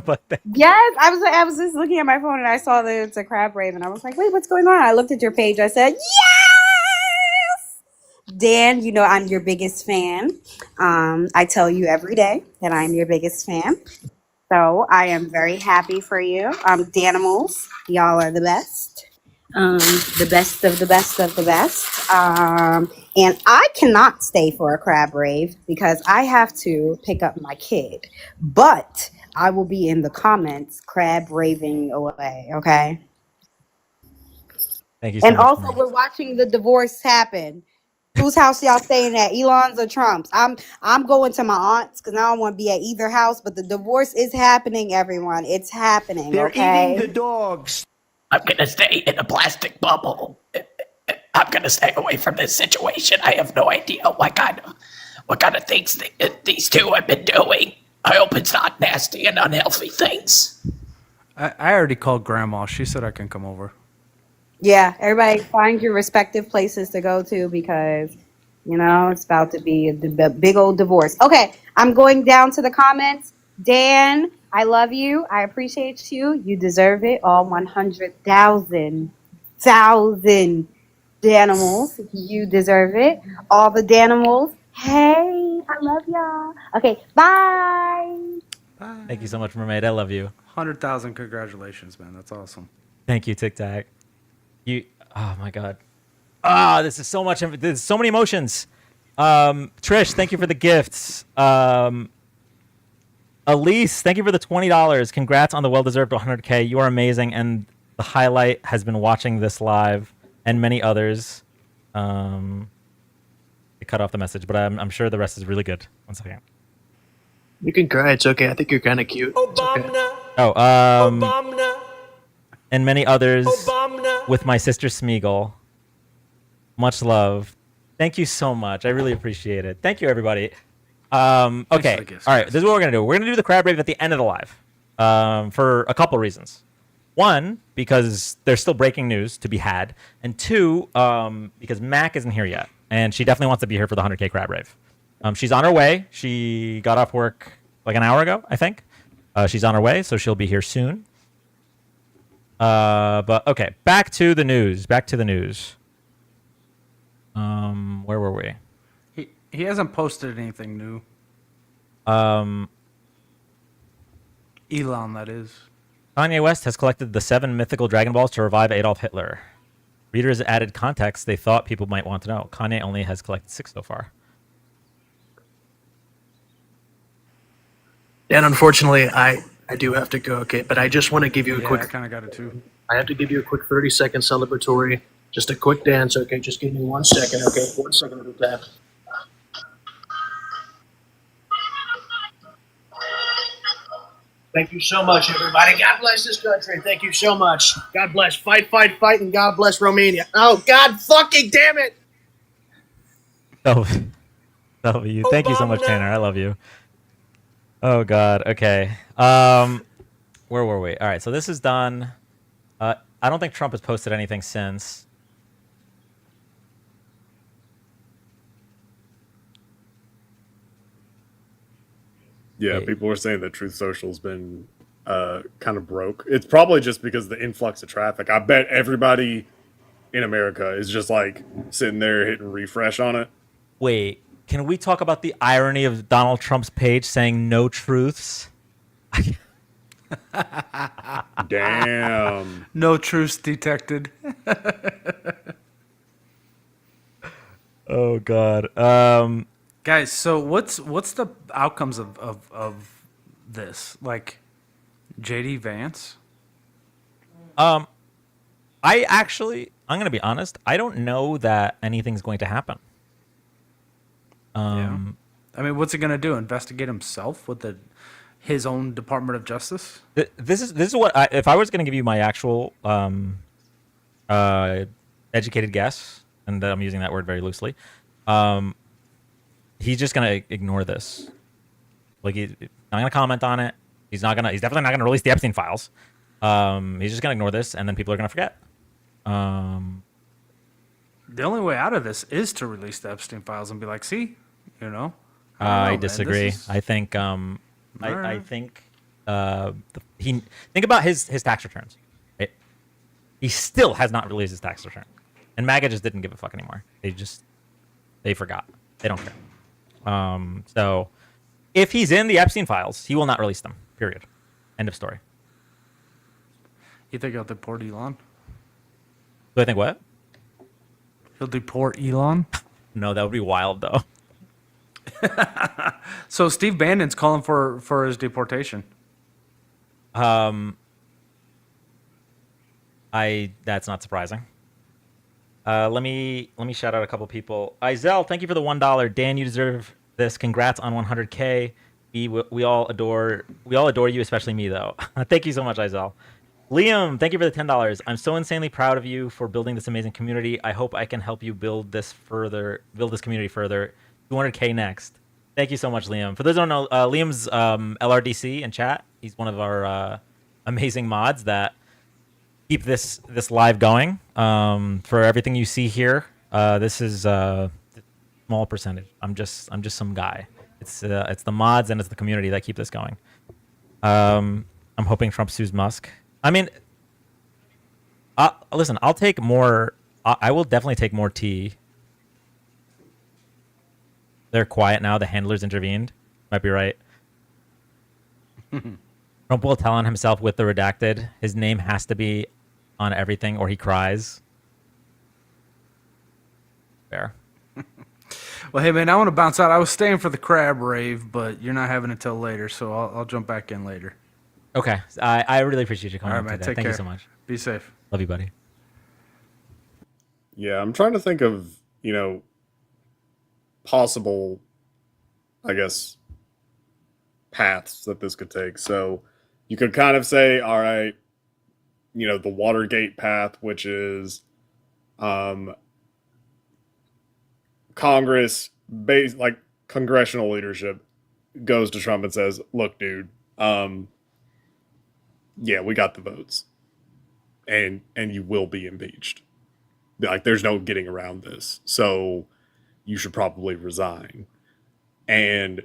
But yes, I was just looking at my phone and I saw that it's a crab rave and I was like, wait, what's going on? I looked at your page. I said, yes, Dan. I'm your biggest fan. I tell you every day that I'm your biggest fan. So I am very happy for you. Danimals, y'all are the best. The best of the best of the best. And I cannot stay for a crab rave because I have to pick up my kid. But I will be in the comments crab raving away, okay? Thank you so much. And also, Mermaid. we're watching the divorce happen. Whose house y'all staying at? Elon's or Trump's? I'm going to my aunt's because I don't want to be at either house. But the divorce is happening, everyone. It's happening. They're okay? eating the dogs. I'm gonna stay in a plastic bubble. I'm gonna stay away from this situation. I have no idea what kind of things these two have been doing. I hope it's not nasty and unhealthy things. I already called Grandma. She said I can come over. Yeah, everybody find your respective places to go to because, it's about to be a big old divorce. Okay, I'm going down to the comments. Dan, I love you. I appreciate you. You deserve it. All 100,000 Danimals. You deserve it. All the Danimals. Hey, I love y'all. Okay, bye. Thank you so much, Mermaid. I love you. 100,000 congratulations, man. That's awesome. Thank you, Tic Tac. You. Oh my God. This is so much. There's so many emotions. Trish, thank you for the gifts. Elise, thank you for the $20. Congrats on the well-deserved 100K. You are amazing, and the highlight has been watching this live and many others. They cut off the message, but I'm sure the rest is really good. One second. You can cry. It's okay. I think you're kind of cute. It's okay. And many others with my sister Smeagol. Much love. Thank you so much. I really appreciate it. Thank you, everybody. Okay. All right. This is what we're going to do. We're going to do the crab rave at the end of the live for a couple reasons. One, because there's still breaking news to be had. And two, because Mac isn't here yet. And she definitely wants to be here for the 100K crab rave. She's on her way. She got off work like an hour ago, I think. She's on her way, so she'll be here soon. But okay, back to the news. Where were we? He hasn't posted anything new. Elon, that is. Kanye West has collected the 7 mythical Dragon Balls to revive Adolf Hitler. Readers added context they thought people might want to know. Kanye only has collected 6 so far. And unfortunately, I do have to go, okay? But I just want to give you a quick... I kind of got it too. I have to give you a quick 30-second celebratory, just a quick dance, okay? Just give me 1 second, okay? 1 second at a time. Thank you so much, everybody. God bless this country. Thank you so much. God bless. Fight, fight, fight, and God bless Romania. Oh, God fucking damn it! Love you. Thank you so much, Tanner. I love you. Oh, God. Okay. Where were we? All right, so this is done. I don't think Trump has posted anything since. Yeah, people were saying that Truth Social's been kind of broke. It's probably just because of the influx of traffic. I bet everybody in America is just like sitting there hitting refresh on it. Wait, can we talk about the irony of Donald Trump's page saying no truths? Damn. No truths detected. Oh, God. Guys, so what's the outcomes of this? Like, JD Vance? I'm going to be honest. I don't know that anything's going to happen. Yeah. I mean, what's he going to do? Investigate himself with his own Department of Justice? This is what if I was going to give you my actual educated guess, and I'm using that word very loosely. He's just going to ignore this. Like, he's not going to comment on it. He's definitely not going to release the Epstein files. He's just going to ignore this, and then people are going to forget. The only way out of this is to release the Epstein files and be like, see, you know. I disagree. I think I think think about his tax returns. Right? He still has not released his tax return, and MAGA just didn't give a fuck anymore. They forgot. They don't care. So if he's in the Epstein files, he will not release them. Period. End of story. You think he'll deport Elon? Do I think what? He'll deport Elon? No, that would be wild, though. So Steve Bannon's calling for his deportation. That's not surprising. Let me shout out a couple people. Izell, thank you for the $1. Dan, you deserve this. Congrats on 100K. We all adore you, especially me though. Thank you so much, Izell. Liam, thank you for the $10. I'm so insanely proud of you for building this amazing community. I hope I can help you build this community further. 200K next. Thank you so much, Liam. For those who don't know, Liam's LRDC in chat. He's one of our amazing mods that keep this live going. For everything you see here, this is a small percentage. I'm just some guy. It's the mods and it's the community that keep this going. I'm hoping Trump sues Musk. I mean, listen, I'll take more. I will definitely take more tea. They're quiet now. The handlers intervened. Might be right. Trump will tell on himself with the redacted. His name has to be on everything or he cries. Fair. Well, hey man, I want to bounce out. I was staying for the crab rave, but you're not having it till later, so I'll jump back in later. Okay. I really appreciate you coming. All right, man. Today. Take Thank care. you so much. Be safe. Love you, buddy. Yeah, I'm trying to think of, possible, I guess, paths that this could take. So you could kind of say, all right, the Watergate path, which is Congress, like congressional leadership, goes to Trump and says, look, dude, yeah, we got the votes. And you will be impeached. Like, there's no getting around this. So you should probably resign. And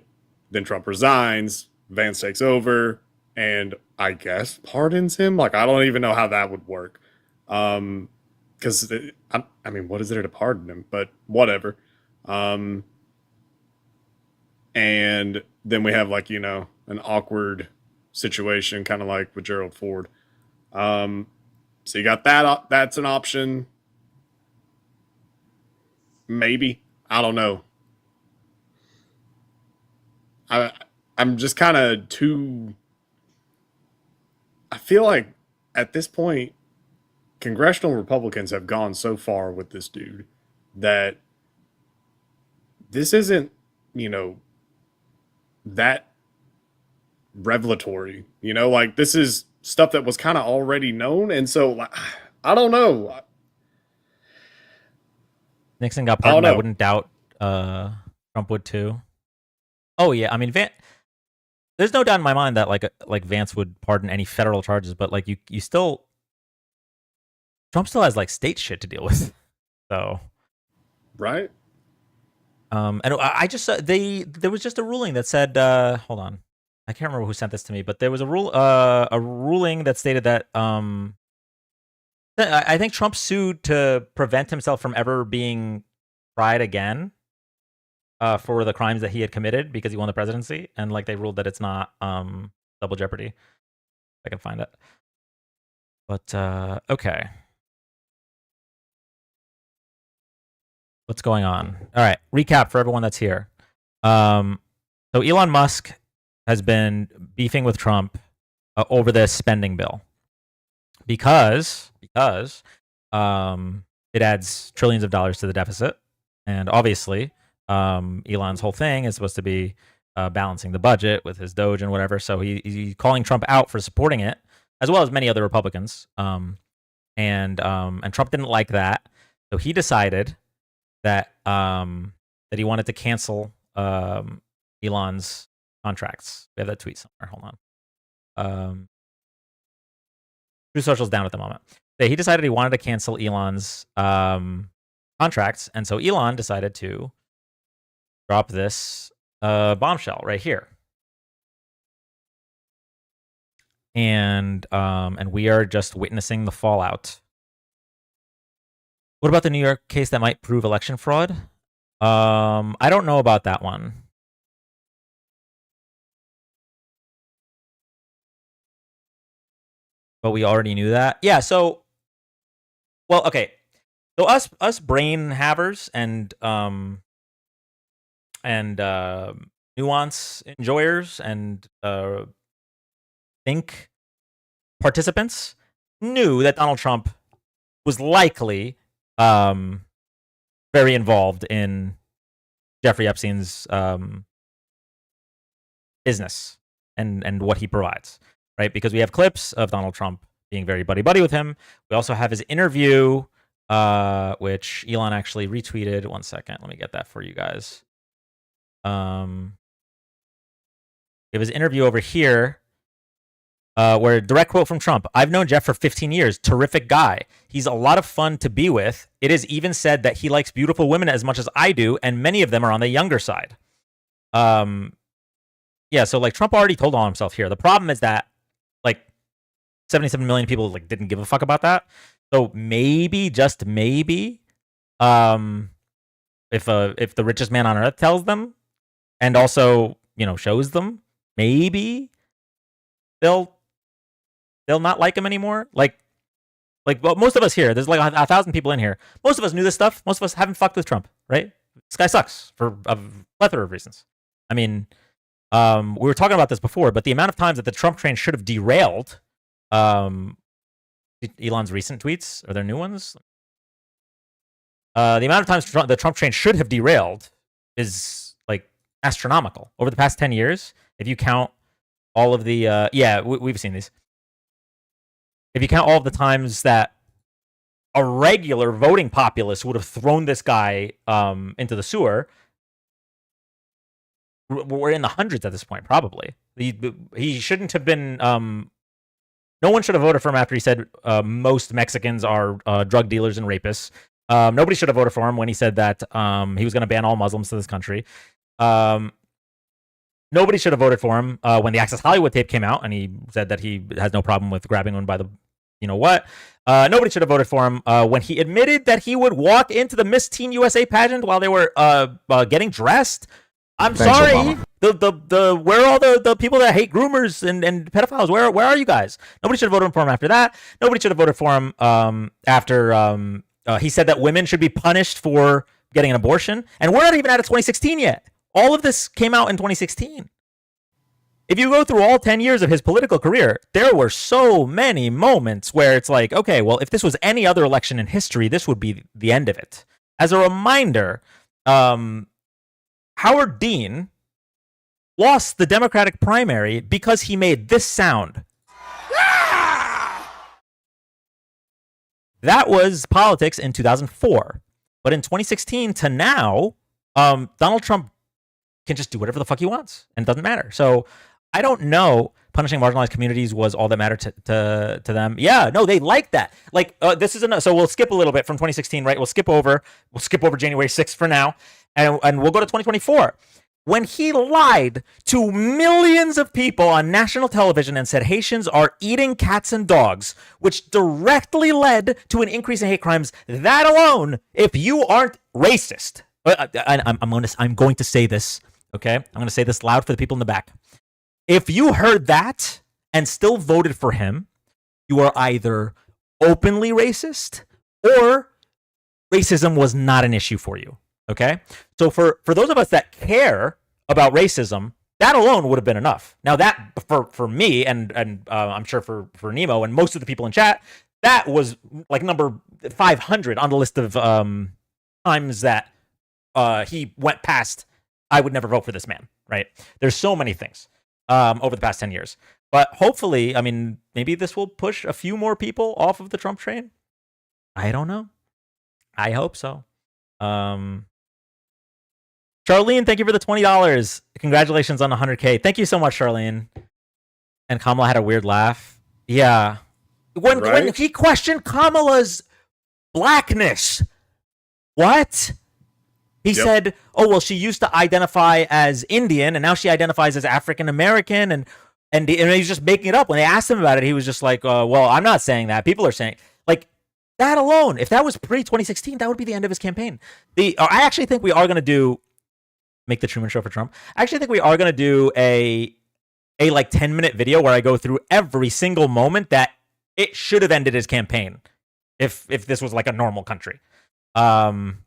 then Trump resigns, Vance takes over, and I guess pardons him. Like, I don't even know how that would work. Because, I mean, what is there to pardon him? But whatever. And then we have, like, an awkward situation, kind of like with Gerald Ford. So you got that. That's an option. Maybe. I don't know. I'm just kind of too... I feel like at this point, congressional Republicans have gone so far with this dude that this isn't, that revelatory. Like, this is stuff that was kind of already known. And so, like, I don't know. Nixon got pardoned. I wouldn't doubt Trump would too. Oh yeah, I mean, there's no doubt in my mind that like Vance would pardon any federal charges, but like you still, Trump still has like state shit to deal with. So, right. And I just there was just a ruling that said, hold on, I can't remember who sent this to me, but there was a ruling that stated that I think Trump sued to prevent himself from ever being tried again for the crimes that he had committed because he won the presidency, and like they ruled that it's not double jeopardy. If I can find it. But okay. What's going on? All right, recap for everyone that's here. So Elon Musk has been beefing with Trump over this spending bill because it adds trillions of dollars to the deficit, and obviously Elon's whole thing is supposed to be balancing the budget with his DOGE and whatever. So he's calling Trump out for supporting it, as well as many other Republicans. And Trump didn't like that, so he decided that he wanted to cancel Elon's contracts. We have that tweet somewhere. Hold on. True Social's down at the moment. So he decided he wanted to cancel Elon's contracts, and so Elon decided to drop this bombshell right here. And we are just witnessing the fallout. What about the New York case that might prove election fraud? I don't know about that one. But we already knew that. Yeah, so well, okay. So us brain havers and nuance enjoyers and think participants knew that Donald Trump was likely very involved in Jeffrey Epstein's business and what he provides, right? Because we have clips of Donald Trump being very buddy-buddy with him. We also have his interview, which Elon actually retweeted. 1 second. Let me get that for you guys. We have his interview over here, where direct quote from Trump: "I've known Jeff for 15 years. Terrific guy. He's a lot of fun to be with. It is even said that he likes beautiful women as much as I do, and many of them are on the younger side." yeah, so like Trump already told on himself here. The problem is that like 77 million people like didn't give a fuck about that. So maybe, just maybe, if the richest man on earth tells them and also, you know, shows them, maybe they'll not like him anymore. Like well, most of us here, there's like 1,000 people in here. Most of us knew this stuff. Most of us haven't fucked with Trump, right? This guy sucks for a plethora of reasons. I mean, we were talking about this before, but the amount of times that the Trump train should have derailed, Elon's recent tweets, are there new ones? The amount of times the Trump train should have derailed is like astronomical over the past 10 years. If you count all of the, we've seen these. If you count all of the times that a regular voting populace would have thrown this guy into the sewer, we're in the hundreds at this point, probably. He shouldn't have been. No one should have voted for him after he said most Mexicans are drug dealers and rapists. Nobody should have voted for him when he said that he was going to ban all Muslims to this country. Nobody should have voted for him when the Access Hollywood tape came out and he said that he has no problem with grabbing one by the, you know what. Nobody should have voted for him when he admitted that he would walk into the Miss Teen USA pageant while they were getting dressed. I'm Thanks, sorry. Obama. The where are all the people that hate groomers and pedophiles? Where are you guys? Nobody should have voted for him after that. Nobody should have voted for him after he said that women should be punished for getting an abortion. And we're not even out of 2016 yet. All of this came out in 2016. If you go through all 10 years of his political career, there were so many moments where it's like, okay, well, if this was any other election in history, this would be the end of it. As a reminder, Howard Dean lost the Democratic primary because he made this sound. That was politics in 2004. But in 2016 to now, Donald Trump can just do whatever the fuck he wants and it doesn't matter. So I don't know punishing marginalized communities was all that mattered to them. Yeah, no, they like that. Like this is enough. So we'll skip a little bit from 2016, right? We'll skip over January 6th for now. And we'll go to 2024. When he lied to millions of people on national television and said Haitians are eating cats and dogs, which directly led to an increase in hate crimes. That alone, if you aren't racist, I'm going to say this, okay? I'm going to say this loud for the people in the back. If you heard that and still voted for him, you are either openly racist or racism was not an issue for you. Okay, so for those of us that care about racism, that alone would have been enough. Now that for me and I'm sure for Nemo and most of the people in chat, that was like number 500 on the list of times that he went past. I would never vote for this man. Right? There's so many things over the past 10 years, but hopefully, I mean, maybe this will push a few more people off of the Trump train. I don't know. I hope so. Charlene, thank you for the $20. Congratulations on 100K. Thank you so much, Charlene. And Kamala had a weird laugh. Yeah. When he questioned Kamala's blackness. What? He said, oh, well, she used to identify as Indian and now she identifies as African American. And he's just making it up. When they asked him about it, he was just like, well, I'm not saying that. People are saying, like, that alone, if that was pre-2016, that would be the end of his campaign. I actually think we are going to make the Truman Show for Trump. I actually think we are going to do a like 10-minute video where I go through every single moment that it should have ended his campaign if this was like a normal country. God,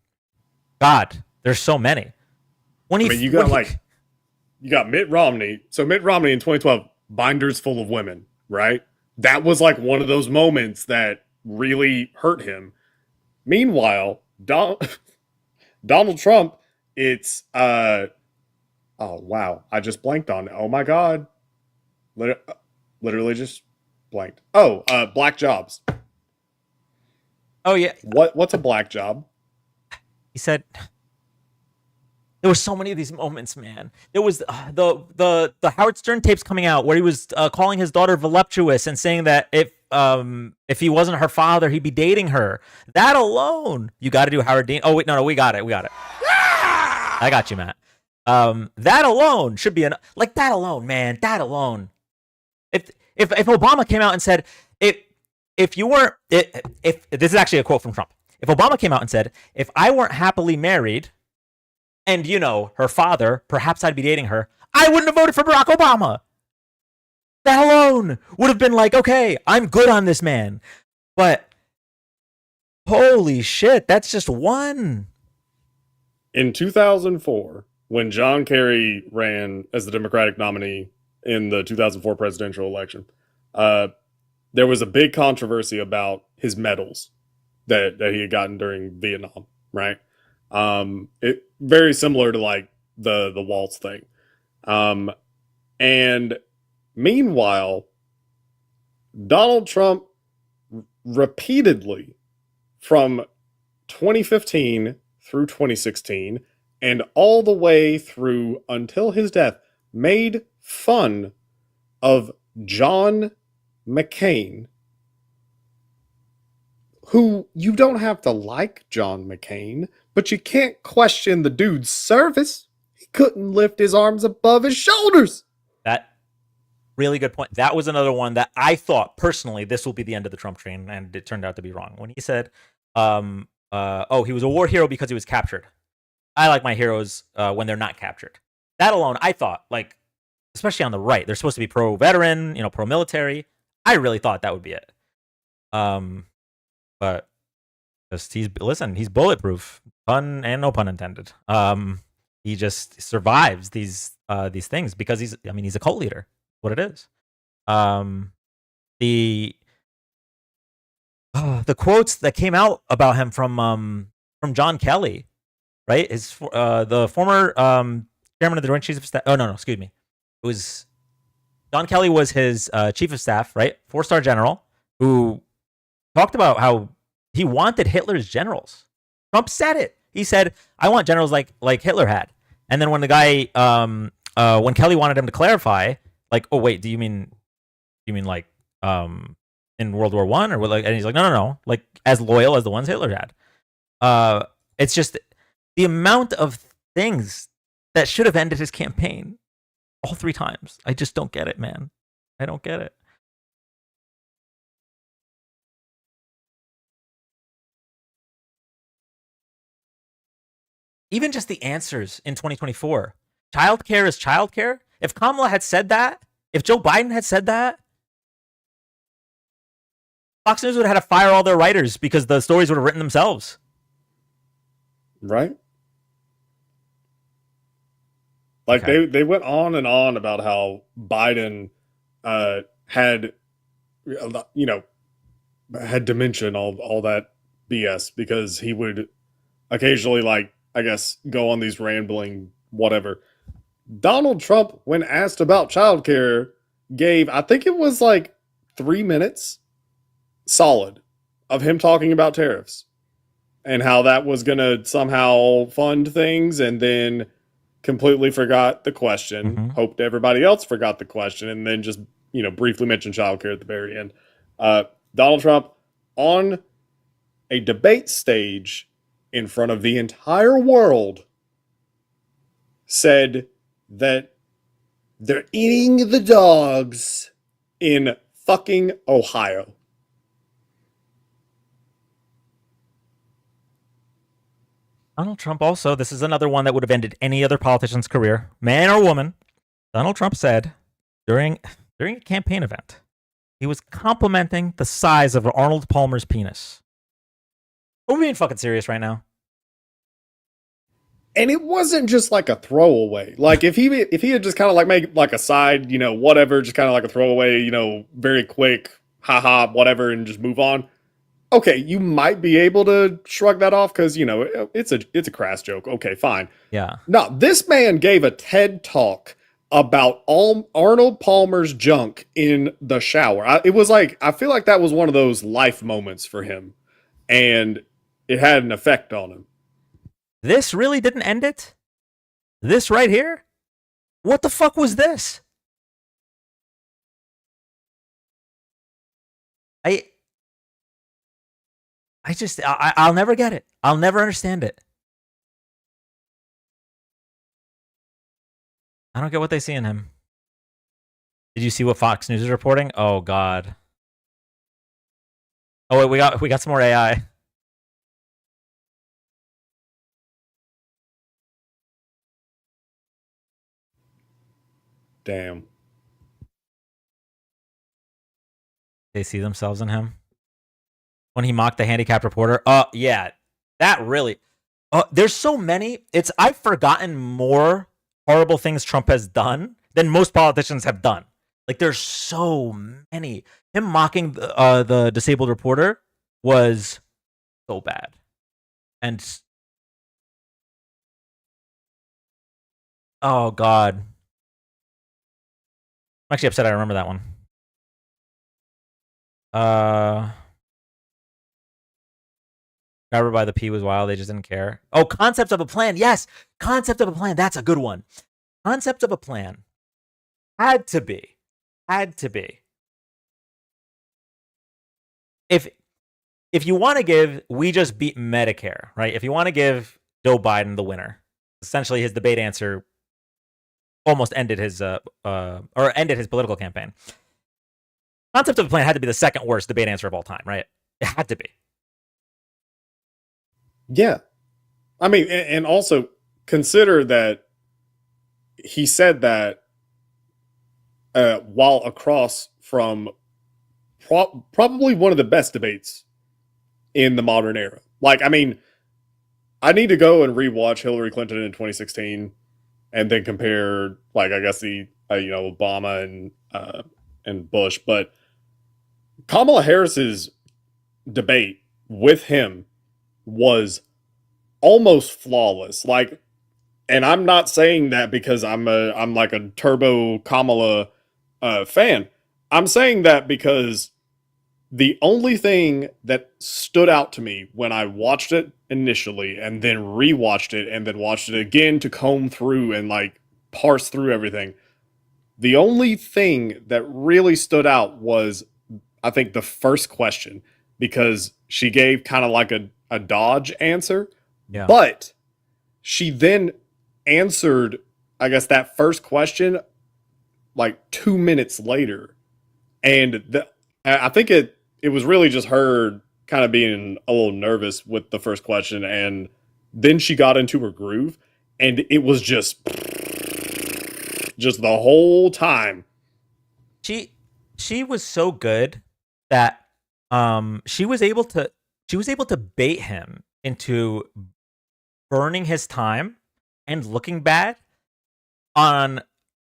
there's so many. You got Mitt Romney. So Mitt Romney in 2012, binders full of women, right? That was like one of those moments that really hurt him. Meanwhile, Donald Trump, it's oh wow, I just blanked on it. Oh my god, literally just blanked. Black jobs. Oh yeah, what's a black job? He said there were so many of these moments, man. There was the Howard Stern tapes coming out where he was calling his daughter voluptuous and saying that if he wasn't her father, he'd be dating her. That alone, you got to do Howard Dean. Oh wait, no, we got it. I got you, Matt. That alone should be like that alone, man. That alone. If Obama came out and said if you weren't if this is actually a quote from Trump. If Obama came out and said, if I weren't happily married, and her father, perhaps I'd be dating her, I wouldn't have voted for Barack Obama. That alone would have been like, okay, I'm good on this man. But holy shit, that's just one. In 2004, when John Kerry ran as the Democratic nominee in the 2004 presidential election, there was a big controversy about his medals that he had gotten during Vietnam, right? It very similar to like the waltz thing. And meanwhile, Donald Trump repeatedly from 2015 through 2016 and all the way through until his death made fun of John McCain, who you don't have to like John McCain, but you can't question the dude's service. He couldn't lift his arms above his shoulders. That really good point. That was another one that I thought personally this will be the end of the Trump train, and it turned out to be wrong. When he said, he was a war hero because he was captured. I like my heroes when they're not captured. That alone, I thought, like, especially on the right, they're supposed to be pro-veteran, pro-military. I really thought that would be it. But he's bulletproof, pun and no pun intended. He just survives these things because he's a cult leader. What it is. The quotes that came out about him from John Kelly, right? The former chairman of the Joint Chiefs of Staff. Oh no, excuse me. It was John Kelly was his chief of staff, right? 4-star general who talked about how he wanted Hitler's generals. Trump said it. He said, "I want generals like Hitler had." And then when the guy, when Kelly wanted him to clarify, like, "Oh wait, do you mean like in World War I or what?" Like, and he's like, "No, like as loyal as the ones Hitler had." It's just the amount of things that should have ended his campaign all 3 times. I just don't get it, man. I don't get it. Even just the answers in 2024. Childcare is childcare. If Kamala had said that, if Joe Biden had said that, Fox News would have had to fire all their writers because the stories would have written themselves. Right? Like they went on and on about how Biden had dementia and all that BS because he would occasionally, like, I guess, go on these rambling whatever. Donald Trump, when asked about childcare, gave, I think it was like 3 minutes solid of him talking about tariffs and how that was going to somehow fund things, and then completely forgot the question, hoped everybody else forgot the question, and then just, briefly mentioned childcare at the very end. Donald Trump on a debate stage in front of the entire world said that they're eating the dogs in fucking Ohio. Donald Trump also, this is another one that would have ended any other politician's career, man or woman. Donald Trump said during a campaign event, he was complimenting the size of Arnold Palmer's penis. Are we being fucking serious right now? And it wasn't just like a throwaway. Like if he had just kind of like made like a side, whatever, just kind of like a throwaway, very quick, haha, whatever, and just move on. Okay, you might be able to shrug that off because it's a crass joke. Okay, fine. Yeah. No, this man gave a TED talk about Arnold Palmer's junk in the shower. It was like, I feel like that was one of those life moments for him, and it had an effect on him. This really didn't end it? This right here? What the fuck was this? I'll never get it. I'll never understand it. I don't get what they see in him. Did you see what Fox News is reporting? Oh God. Oh wait, we got some more AI. Damn. They see themselves in him. When he mocked the handicapped reporter. Yeah. That really there's so many. I've forgotten more horrible things Trump has done than most politicians have done. Like there's so many. Him mocking the disabled reporter was so bad. And oh God. I'm actually upset I remember that one. Covered by the P was wild. They just didn't care. Oh, concept of a plan. Yes. Concept of a plan. That's a good one. Concept of a plan. Had to be. If you want to give, we just beat Medicare, right? If you want to give Joe Biden the winner, essentially his debate answer almost ended his political campaign. Concept of a plan had to be the second worst debate answer of all time, right? It had to be. Yeah. I mean, and also consider that he said that while across from probably one of the best debates in the modern era. Like, I mean, I need to go and rewatch Hillary Clinton in 2016 and then compare, like, I guess the, Obama and Bush. But Kamala Harris's debate with him was almost flawless. Like, and I'm not saying that because I'm like a turbo Kamala fan. I'm saying that because the only thing that stood out to me when I watched it initially and then rewatched it and then watched it again to comb through and like parse through everything, the only thing that really stood out was, I think, the first question, because she gave kind of like a dodge answer, but she then answered, I guess, that first question like 2 minutes later. And I think it was really just her kind of being a little nervous with the first question, and then she got into her groove, and it was just the whole time. She was so good that she was able to bait him into burning his time and looking bad on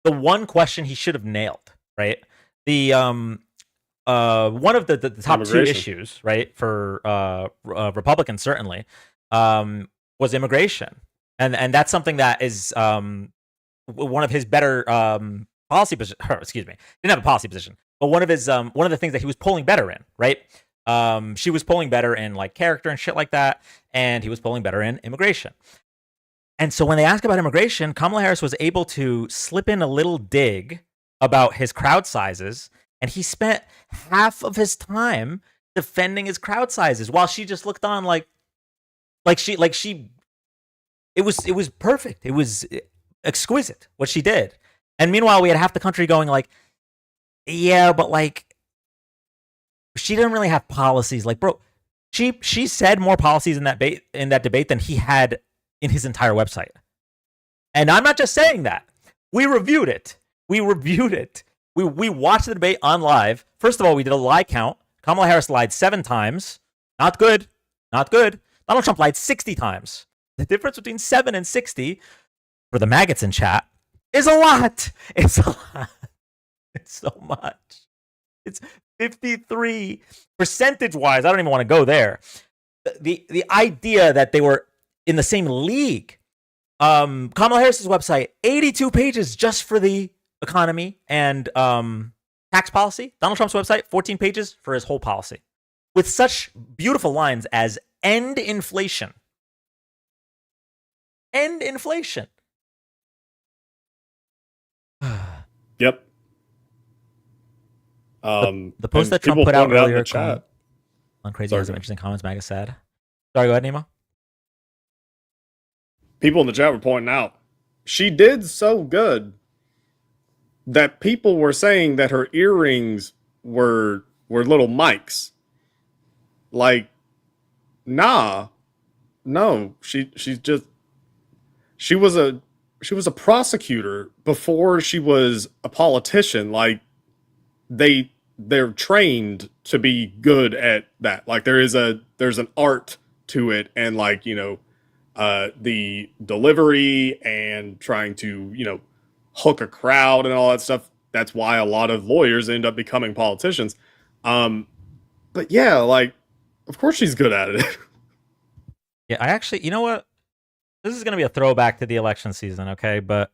the one question he should have nailed, right? The one of the top two issues, right, for Republicans certainly, was immigration, and that's something that is one of his better policy position. Excuse me, didn't have a policy position, but one of the things that he was polling better in, right? She was polling better in like character and shit like that, and he was polling better in immigration. And so when they asked about immigration, Kamala Harris was able to slip in a little dig about his crowd sizes, and he spent half of his time defending his crowd sizes while she just looked on like she it was perfect. It was exquisite what she did. And meanwhile, we had half the country going like, yeah, but like she didn't really have policies. Like, bro, she said more policies in that debate than he had in his entire website. And I'm not just saying that. We reviewed it. We watched the debate on live. First of all, we did a lie count. Kamala Harris lied 7 times. Not good. Donald Trump lied 60 times. The difference between 7 and 60, for the maggots in chat, is a lot. It's a lot. It's so much. It's 53 percentage-wise. I don't even want to go there. The idea that they were in the same league. Kamala Harris's website, 82 pages just for the economy and tax policy. Donald Trump's website, 14 pages for his whole policy, with such beautiful lines as end inflation. End inflation. Yep. The post that Trump put out earlier on Crazy has some interesting comments. Maga said. Sorry, go ahead, Nemo. People in the chat were pointing out she did so good that people were saying that her earrings were little mics. Like, nah, no, she was a prosecutor before she was a politician. Like, they're trained to be good at that. Like, there's an art to it, and like, the delivery and trying to, hook a crowd and all that stuff. That's why a lot of lawyers end up becoming politicians. But yeah, like, of course she's good at it. Yeah, I actually, you know what? This is going to be a throwback to the election season, okay? But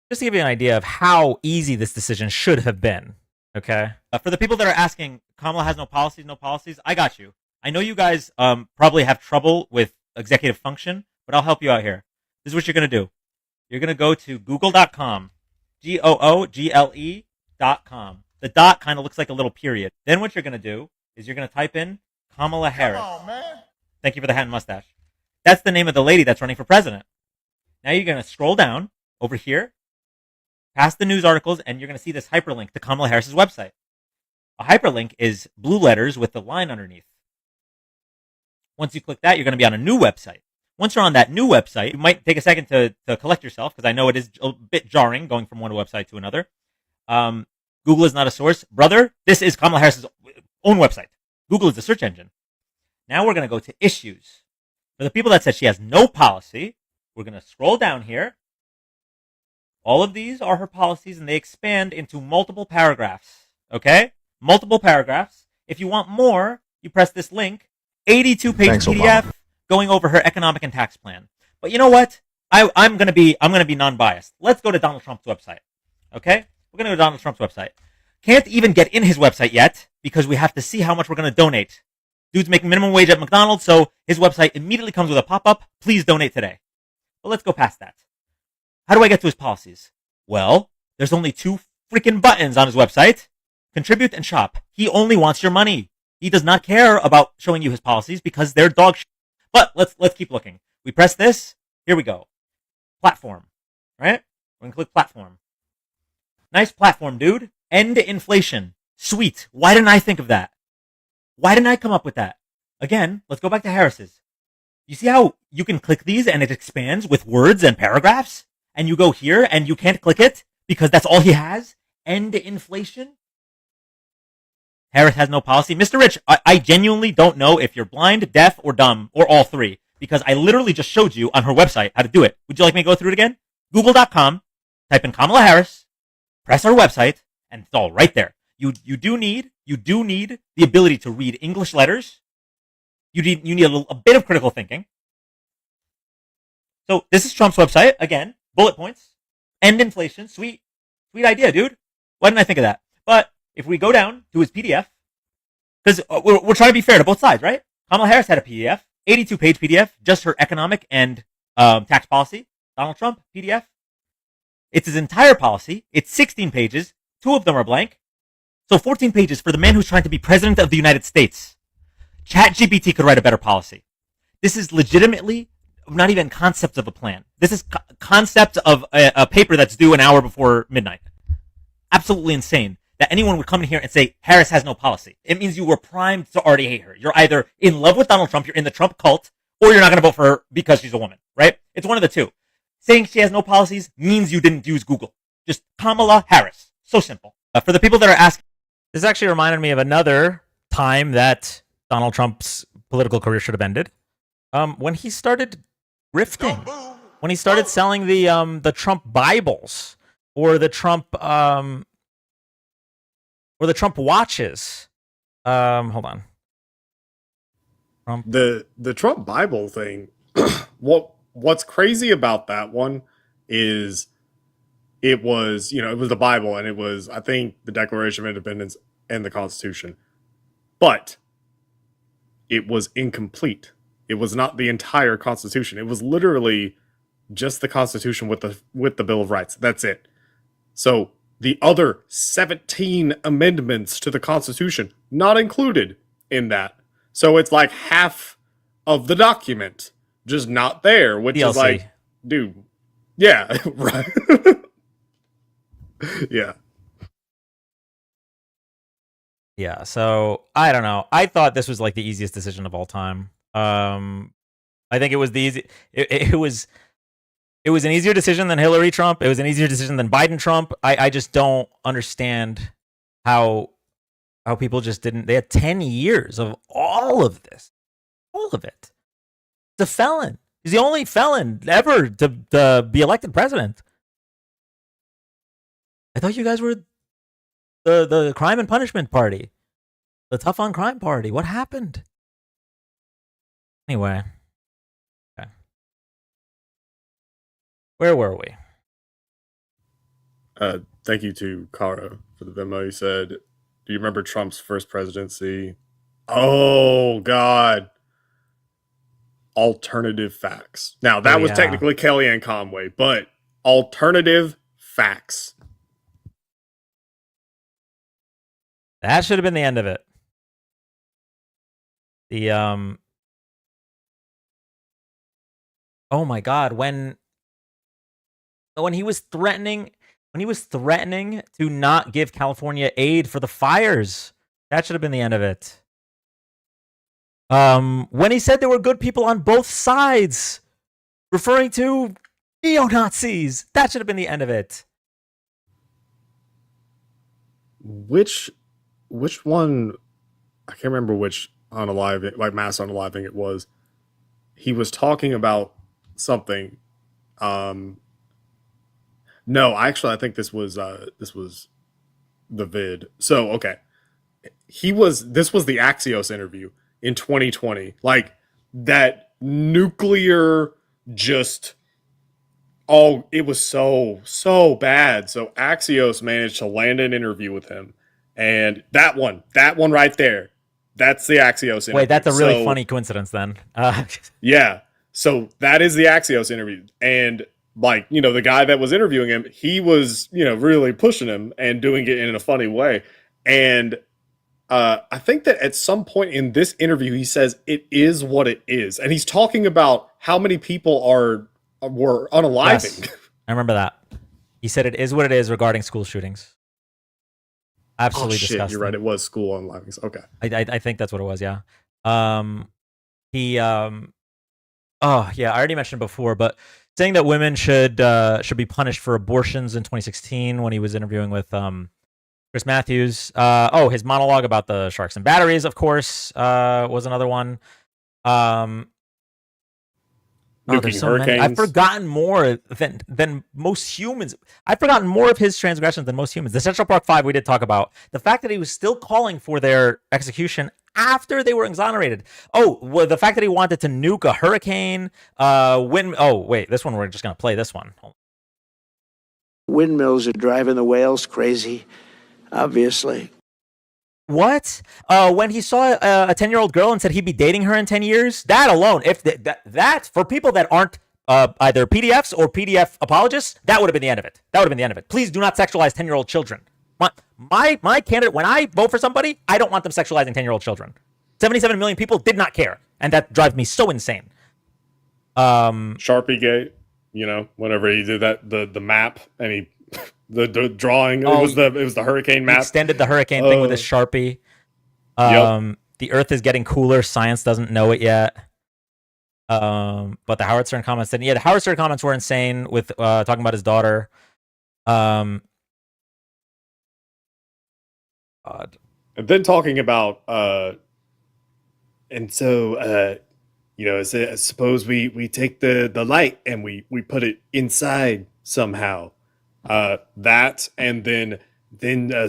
just to give you an idea of how easy this decision should have been, okay? For the people that are asking, Kamala has no policies, I got you. I know you guys probably have trouble with executive function, but I'll help you out here. This is what you're going to do. You're going to go to google.com, google.com. The dot kind of looks like a little period. Then what you're going to do is you're going to type in Kamala Harris. Come on, man. Thank you for the hat and mustache. That's the name of the lady that's running for president. Now you're going to scroll down over here, past the news articles, and you're going to see this hyperlink to Kamala Harris's website. A hyperlink is blue letters with the line underneath. Once you click that, you're going to be on a new website. Once you're on that new website, you might take a second to collect yourself, because I know it is a bit jarring going from one website to another. Google is not a source. Brother, this is Kamala Harris's own website. Google is the search engine. Now we're going to go to issues. For the people that said she has no policy, we're going to scroll down here. All of these are her policies, and they expand into multiple paragraphs. Okay? Multiple paragraphs. If you want more, you press this link. 82-page PDF Obama. Going over her economic and tax plan. But you know what? I'm going to be non-biased. Let's go to Donald Trump's website. Okay? We're going to go to Donald Trump's website. Can't even get in his website yet because we have to see how much we're going to donate. Dude's making minimum wage at McDonald's, so his website immediately comes with a pop-up. Please donate today. But let's go past that. How do I get to his policies? Well, there's only 2 freaking buttons on his website. Contribute and shop. He only wants your money. He does not care about showing you his policies because they're dog shit. But let's keep looking. We press this. Here we go. Platform. Right? We're going to click platform. Nice platform, dude. End inflation. Sweet. Why didn't I think of that? Why didn't I come up with that? Again, let's go back to Harris's. You see how you can click these and it expands with words and paragraphs? And you go here and you can't click it because that's all he has? End inflation? Harris has no policy. Mr. Rich, I genuinely don't know if you're blind, deaf, or dumb, or all three, because I literally just showed you on her website how to do it. Would you like me to go through it again? Google.com, type in Kamala Harris, press her website, and it's all right there. You do need the ability to read English letters. You need a bit of critical thinking. So this is Trump's website. Again, bullet points. End inflation. Sweet idea, dude. Why didn't I think of that? But if we go down to his PDF, because we're trying to be fair to both sides, right? Kamala Harris had a PDF, 82-page PDF, just her economic and tax policy. Donald Trump, PDF. It's his entire policy. It's 16 pages. 2 of them are blank. So 14 pages for the man who's trying to be president of the United States. ChatGPT could write a better policy. This is legitimately not even concepts of a plan. This is concept of a paper that's due an hour before midnight. Absolutely insane that anyone would come in here and say Harris has no policy. It means you were primed to already hate her. You're either in love with Donald Trump, you're in the Trump cult, or you're not going to vote for her because she's a woman, right? It's one of the two. Saying she has no policies means you didn't use Google. Just Kamala Harris. So simple. For the people that are asking, this actually reminded me of another time that Donald Trump's political career should have ended. When he started grifting, when he started selling the Trump Bibles or the Trump watches. Hold on. The Trump Bible thing. What's crazy about that one is it was the Bible, and it was, I think, the Declaration of Independence and the Constitution. But it was incomplete. It was not the entire Constitution. It was literally just the Constitution with the Bill of Rights. That's it. So the other 17 amendments to the Constitution not included in that. So it's like half of the document just not there, which DLC. Is like, dude, yeah, right. Yeah. Yeah, so I don't know. I thought this was like the easiest decision of all time. I think it was the easy. It was an easier decision than Hillary Trump. It was an easier decision than Biden Trump. I just don't understand how people just didn't. They had 10 years of all of this, all of it. The felon. He's the only felon ever to be elected president. I thought you guys were the crime and punishment party, the tough on crime party. What happened? Anyway, okay. Where were we? Thank you to Kara for the Venmo. He said, "Do you remember Trump's first presidency?" Oh God. Alternative facts. Now that was technically Kellyanne Conway, but alternative facts. That should have been the end of it. The oh my God, when he was threatening to not give California aid for the fires, that should have been the end of it. When he said there were good people on both sides, referring to neo-Nazis, that should have been the end of it. Which one? I can't remember which mass unaliving it was. He was talking about something. No, actually, I think this was the vid. So okay, this was the Axios interview in 2020. Like that nuclear just. Oh, it was so bad. So Axios managed to land an interview with him, and that one right there, that's the Axios interview. Wait, that's a really funny coincidence then. Yeah, so that is the Axios interview, and like the guy that was interviewing him, he was really pushing him and doing it in a funny way, and I think that at some point in this interview, he says it is what it is, and he's talking about how many people were unaliving. Yes, I remember that. He said it is what it is regarding school shootings. Absolutely disgusting. You're right. It was school unalivings. Okay. I think that's what it was. Yeah. Oh yeah, I already mentioned before, but saying that women should be punished for abortions in 2016 when he was interviewing with Chris Matthews. His monologue about the sharks and batteries, of course, was another one. There's so many. I've forgotten more than most humans. I've forgotten more of his transgressions than most humans. The Central Park Five we did talk about. The fact that he was still calling for their execution after they were exonerated. The fact that he wanted to nuke a hurricane. This one we're just gonna play this one. Windmills are driving the whales crazy, obviously. What? When he saw a 10-year-old girl and said he'd be dating her in 10 years? That alone, if that for people that aren't either PDFs or PDF apologists, that would have been the end of it. That would have been the end of it. Please do not sexualize 10-year-old children. My candidate, when I vote for somebody, I don't want them sexualizing 10-year-old children. 77 million people did not care, and that drives me so insane. Sharpie Gate, whenever he did that, the map, and he the drawing, it was the hurricane map. He extended the hurricane thing with his Sharpie. The Earth is getting cooler. Science doesn't know it yet. But the Howard Stern comments the Howard Stern comments were insane with talking about his daughter. And then talking about suppose we take the light and we put it inside somehow. That, and then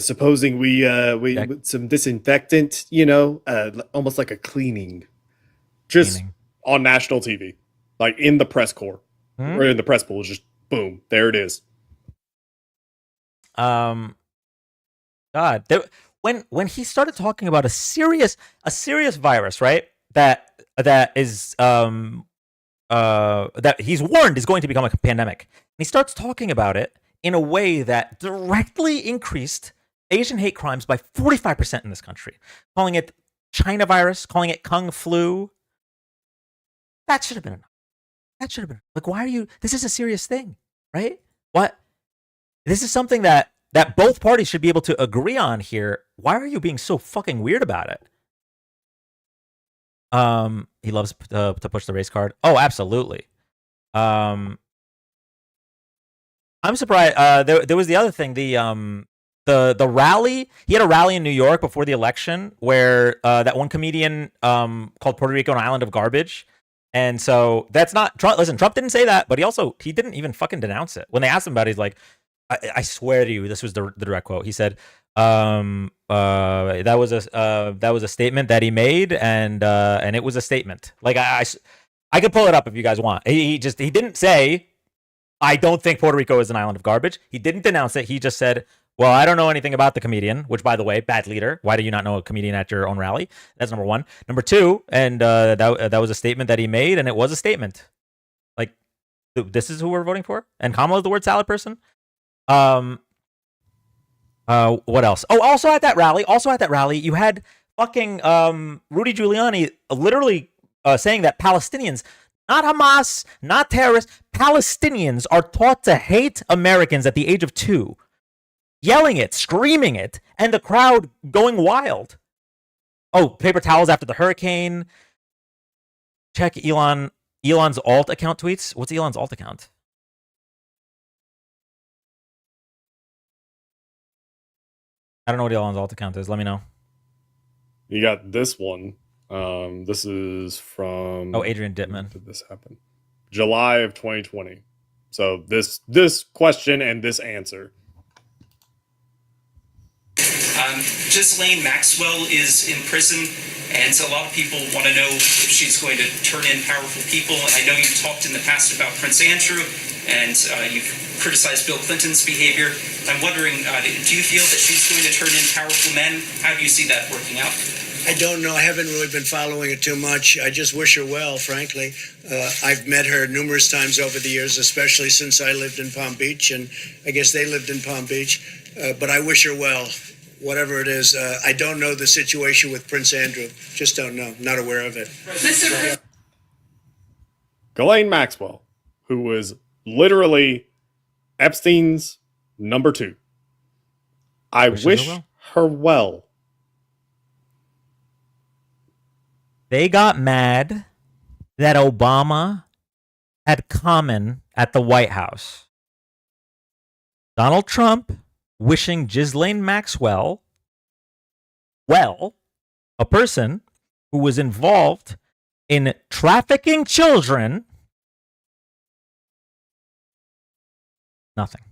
supposing we with some disinfectant, almost like a cleaning, on national TV, like in the press corps or in the press pool, just boom, there it is. God, when he started talking about a serious virus, right? That is that he's warned is going to become a pandemic. And he starts talking about it in a way that directly increased Asian hate crimes by 45% in this country, calling it China virus, calling it Kung flu. That should have been enough. That should have been like, why are you? This is a serious thing, right? What? This is something that that both parties should be able to agree on here. Why are you being so fucking weird about it? He loves to push the race card. Oh, absolutely. I'm surprised. There was the other thing. The rally. He had a rally in New York before the election where that one comedian called Puerto Rico an island of garbage. And so that's not Trump. Listen, Trump didn't say that, but he didn't even fucking denounce it. When they asked him about it, he's like, I swear to you, this was the direct quote. He said, that was a statement that he made, and it was a statement. Like I could pull it up if you guys want. He didn't say, I don't think Puerto Rico is an island of garbage. He didn't denounce it. He just said, well, I don't know anything about the comedian, which, by the way, bad leader. Why do you not know a comedian at your own rally? That's number one. Number two, and that was a statement that he made, and it was a statement. Like, this is who we're voting for? And Kamala is the word salad person? What else? Oh, also at that rally, you had fucking Rudy Giuliani literally saying that Palestinians, not Hamas, not terrorists, Palestinians are taught to hate Americans at the age of 2. Yelling it, screaming it, and the crowd going wild. Oh, paper towels after the hurricane. Check Elon's alt account tweets. What's Elon's alt account? I don't know what Elon's alt account is. Let me know. You got this one. This is from... Oh, Adrian Dittman. When did this happen? July of 2020. So this question and this answer. Ghislaine Maxwell is in prison, and so a lot of people want to know if she's going to turn in powerful people. I know you've talked in the past about Prince Andrew, and you've criticized Bill Clinton's behavior. I'm wondering, do you feel that she's going to turn in powerful men? How do you see that working out? I don't know. I haven't really been following it too much. I just wish her well, frankly. I've met her numerous times over the years, especially since I lived in Palm Beach, and I guess they lived in Palm Beach. But I wish her well, whatever it is. I don't know the situation with Prince Andrew. Just don't know. Not aware of it. Ghislaine Maxwell, who was literally Epstein's number 2. I wish her well. They got mad that Obama had Common at the White House. Donald Trump wishing Ghislaine Maxwell well, a person who was involved in trafficking children. Nothing.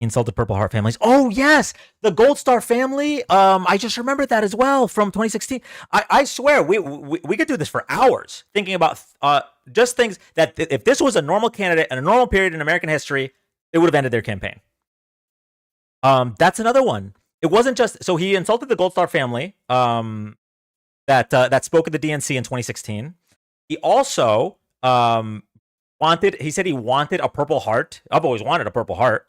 He insulted Purple Heart families. Oh, yes, the Gold Star family. I just remembered that as well from 2016. I swear, we could do this for hours, thinking about just things that if this was a normal candidate and a normal period in American history, it would have ended their campaign. That's another one. It wasn't just so he insulted the Gold Star family that spoke at the DNC in 2016. He also he said he wanted a Purple Heart. I've always wanted a Purple Heart.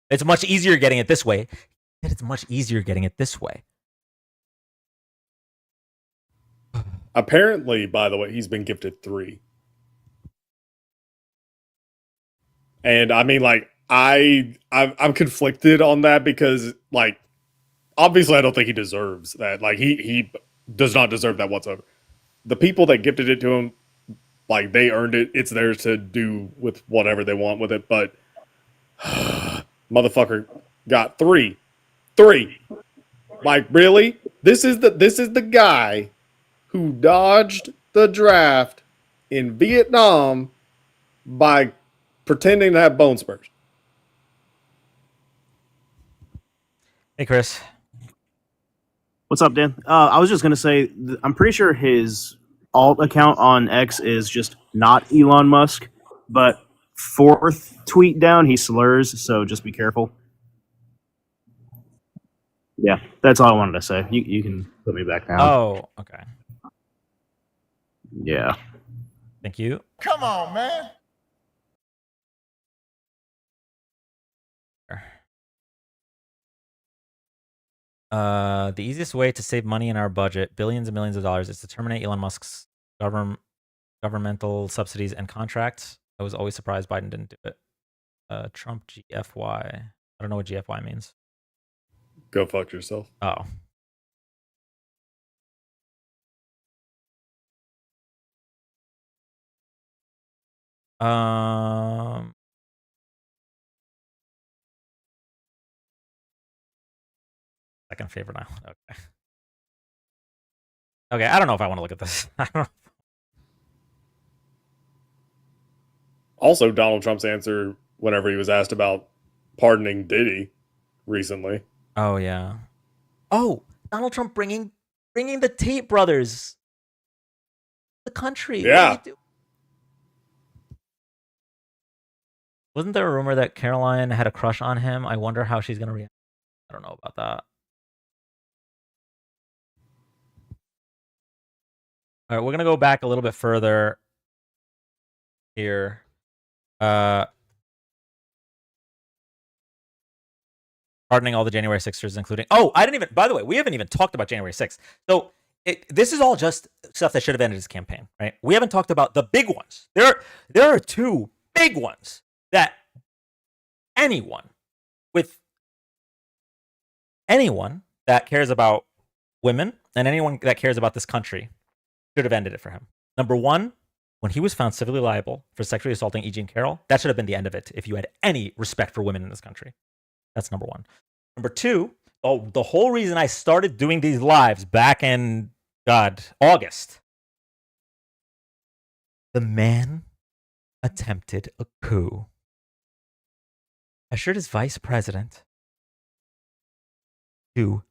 It's much easier getting it this way. It's much easier getting it this way. Apparently, by the way, he's been gifted 3. And I mean, like, I'm conflicted on that because, like, obviously I don't think he deserves that. Like, he does not deserve that whatsoever. The people that gifted it to him, like, they earned it. It's theirs to do with whatever they want with it. But motherfucker got 3. Like, really? This is the guy who dodged the draft in Vietnam by pretending to have bone spurs. Hey, Chris. What's up, Dan? I was just going to say, I'm pretty sure his alt account on X is just not Elon Musk, but 4th tweet down, he slurs, so just be careful. Yeah, that's all I wanted to say. You can put me back down. Oh, okay. Yeah. Thank you. Come on, man. The easiest way to save money in our budget, billions and millions of dollars, is to terminate Elon Musk's governmental subsidies and contracts. I was always surprised Biden didn't do it. Trump GFY. I don't know what GFY means. Go fuck yourself. Oh. Second favorite island. Okay. Okay, I don't know if I want to look at this. I don't know. Also, Donald Trump's answer whenever he was asked about pardoning Diddy recently. Oh yeah. Oh, Donald Trump bringing the Tate brothers, to the country. Yeah. Wasn't there a rumor that Caroline had a crush on him? I wonder how she's gonna react. I don't know about that. All right, we're gonna go back a little bit further here. Pardoning all the January 6ers, including... Oh, I didn't even... By the way, we haven't even talked about January 6th. So this is all just stuff that should have ended his campaign, right? We haven't talked about the big ones. There are two big ones that anyone that cares about women and anyone that cares about this country should have ended it for him. Number one, when he was found civilly liable for sexually assaulting E. Jean Carroll, that should have been the end of it if you had any respect for women in this country. That's number one. Number two, the whole reason I started doing these lives back in, August. The man attempted a coup. Assured his vice president to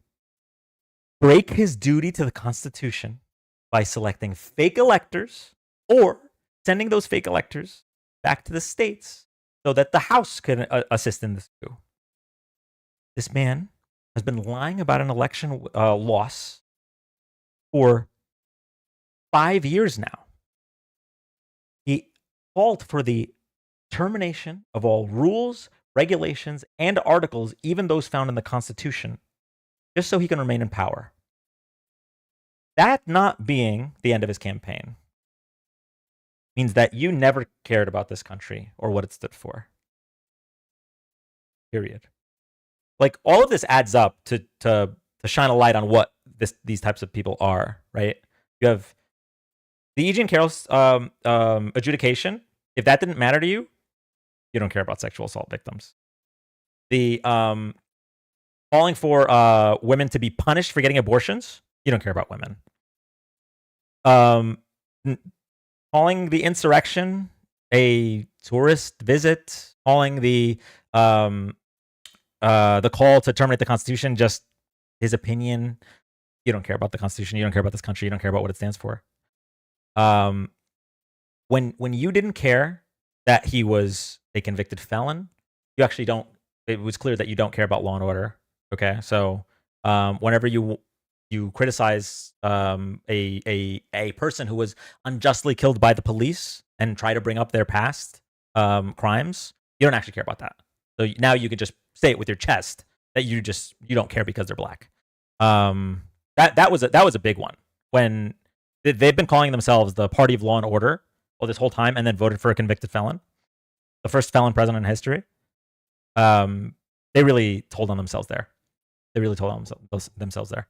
break his duty to the Constitution by selecting fake electors or sending those fake electors back to the states so that the House could assist in this coup. This man has been lying about an election loss for 5 years now. He called for the termination of all rules, regulations, and articles, even those found in the Constitution, just so he can remain in power. That not being the end of his campaign means that you never cared about this country or what it stood for. Period. Like, all of this adds up to shine a light on what these types of people are, right? You have the E. Jean Carroll's adjudication. If that didn't matter to you, you don't care about sexual assault victims. The calling for women to be punished for getting abortions, you don't care about women. Calling the insurrection a tourist visit, calling the call to terminate the Constitution just his opinion. You don't care about the Constitution. You don't care about this country. You don't care about what it stands for. When you didn't care that he was a convicted felon, you actually don't. It was clear that you don't care about law and order. Okay, so whenever you criticize a person who was unjustly killed by the police and try to bring up their past crimes, you don't actually care about that. So now you can just say it with your chest that you don't care because they're black. That was a big one when they've been calling themselves the party of law and order all this whole time, and then voted for a convicted felon, the first felon president in history. They really told on themselves there. They really told on themselves there.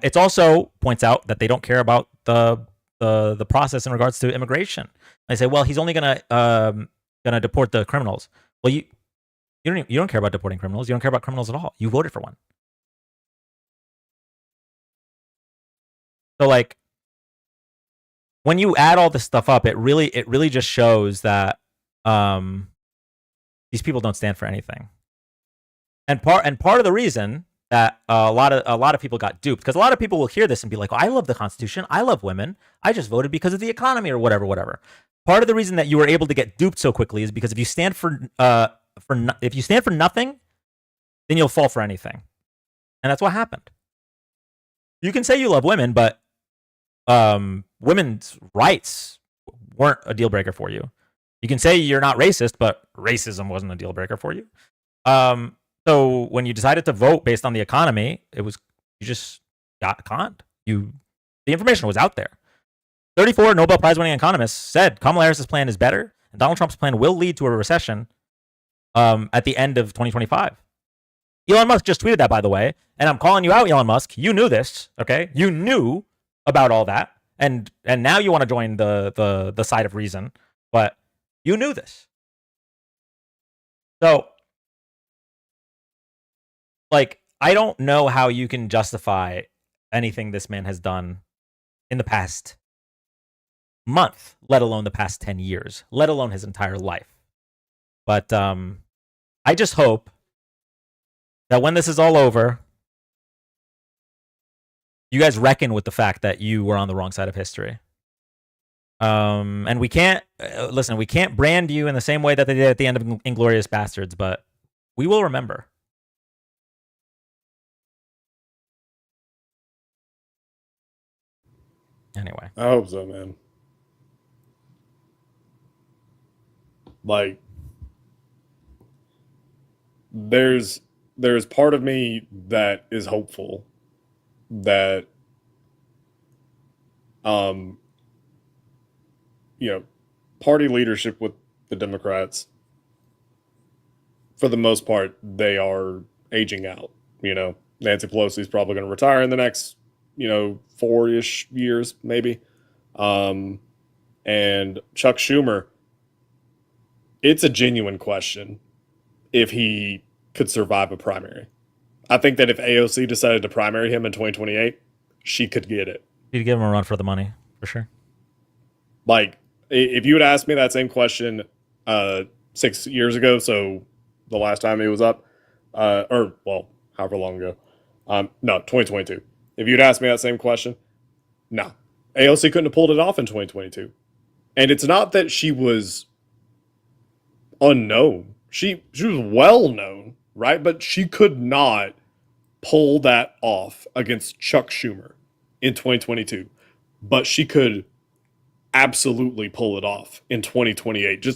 It also points out that they don't care about the process in regards to immigration. They say, well, he's only gonna deport the criminals. Well, you don't care about deporting criminals. You don't care about criminals at all. You voted for one. So, like, when you add all this stuff up, it really just shows that these people don't stand for anything. And part of the reason that a lot of people got duped, because a lot of people will hear this and be like, oh, I love the Constitution, I love women, I just voted because of the economy or whatever. Part of the reason that you were able to get duped so quickly is because if you stand for nothing, then you'll fall for anything. And that's what happened. You can say you love women, but women's rights weren't a deal breaker for you. You can say you're not racist, but racism wasn't a deal breaker for you. So when you decided to vote based on the economy, you just got conned. The information was out there. 34 Nobel Prize winning economists said Kamala Harris's plan is better, and Donald Trump's plan will lead to a recession at the end of 2025. Elon Musk just tweeted that, by the way, and I'm calling you out, Elon Musk. You knew this, okay? You knew about all that, and now you want to join the side of reason, but you knew this. So, like, I don't know how you can justify anything this man has done in the past month, let alone the past 10 years, let alone his entire life. But I just hope that when this is all over, you guys reckon with the fact that you were on the wrong side of history. And we can't listen. We can't brand you in the same way that they did at the end of Inglourious Bastards, but we will remember. Anyway, I hope so, man. Like, there's part of me that is hopeful that party leadership with the Democrats, for the most part, they are aging out. Nancy Pelosi's probably going to retire in the next 4-ish years, maybe. And Chuck Schumer, it's a genuine question if he could survive a primary. I think that if AOC decided to primary him in 2028, she could get it. You'd give him a run for the money, for sure. Like, if you had asked me that same question 6 years ago, so the last time he was up, however long ago, 2022. If you'd asked me that same question, no. AOC couldn't have pulled it off in 2022. And it's not that she was unknown. She was well known, right? But she could not pull that off against Chuck Schumer in 2022. But she could absolutely pull it off in 2028.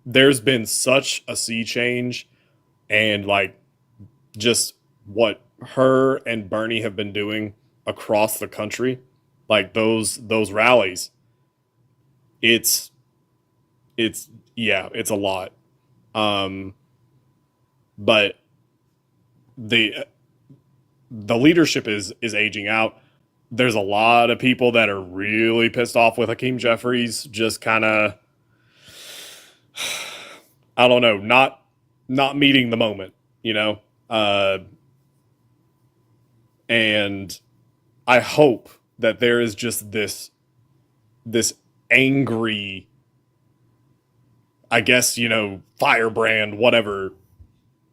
There's been such a sea change, and just what her and Bernie have been doing across the country, like those rallies. It's a lot. But the leadership is aging out. There's a lot of people that are really pissed off with Hakeem Jeffries, just kind of, I don't know, not meeting the moment, and I hope that there is just this angry, I guess, firebrand, whatever,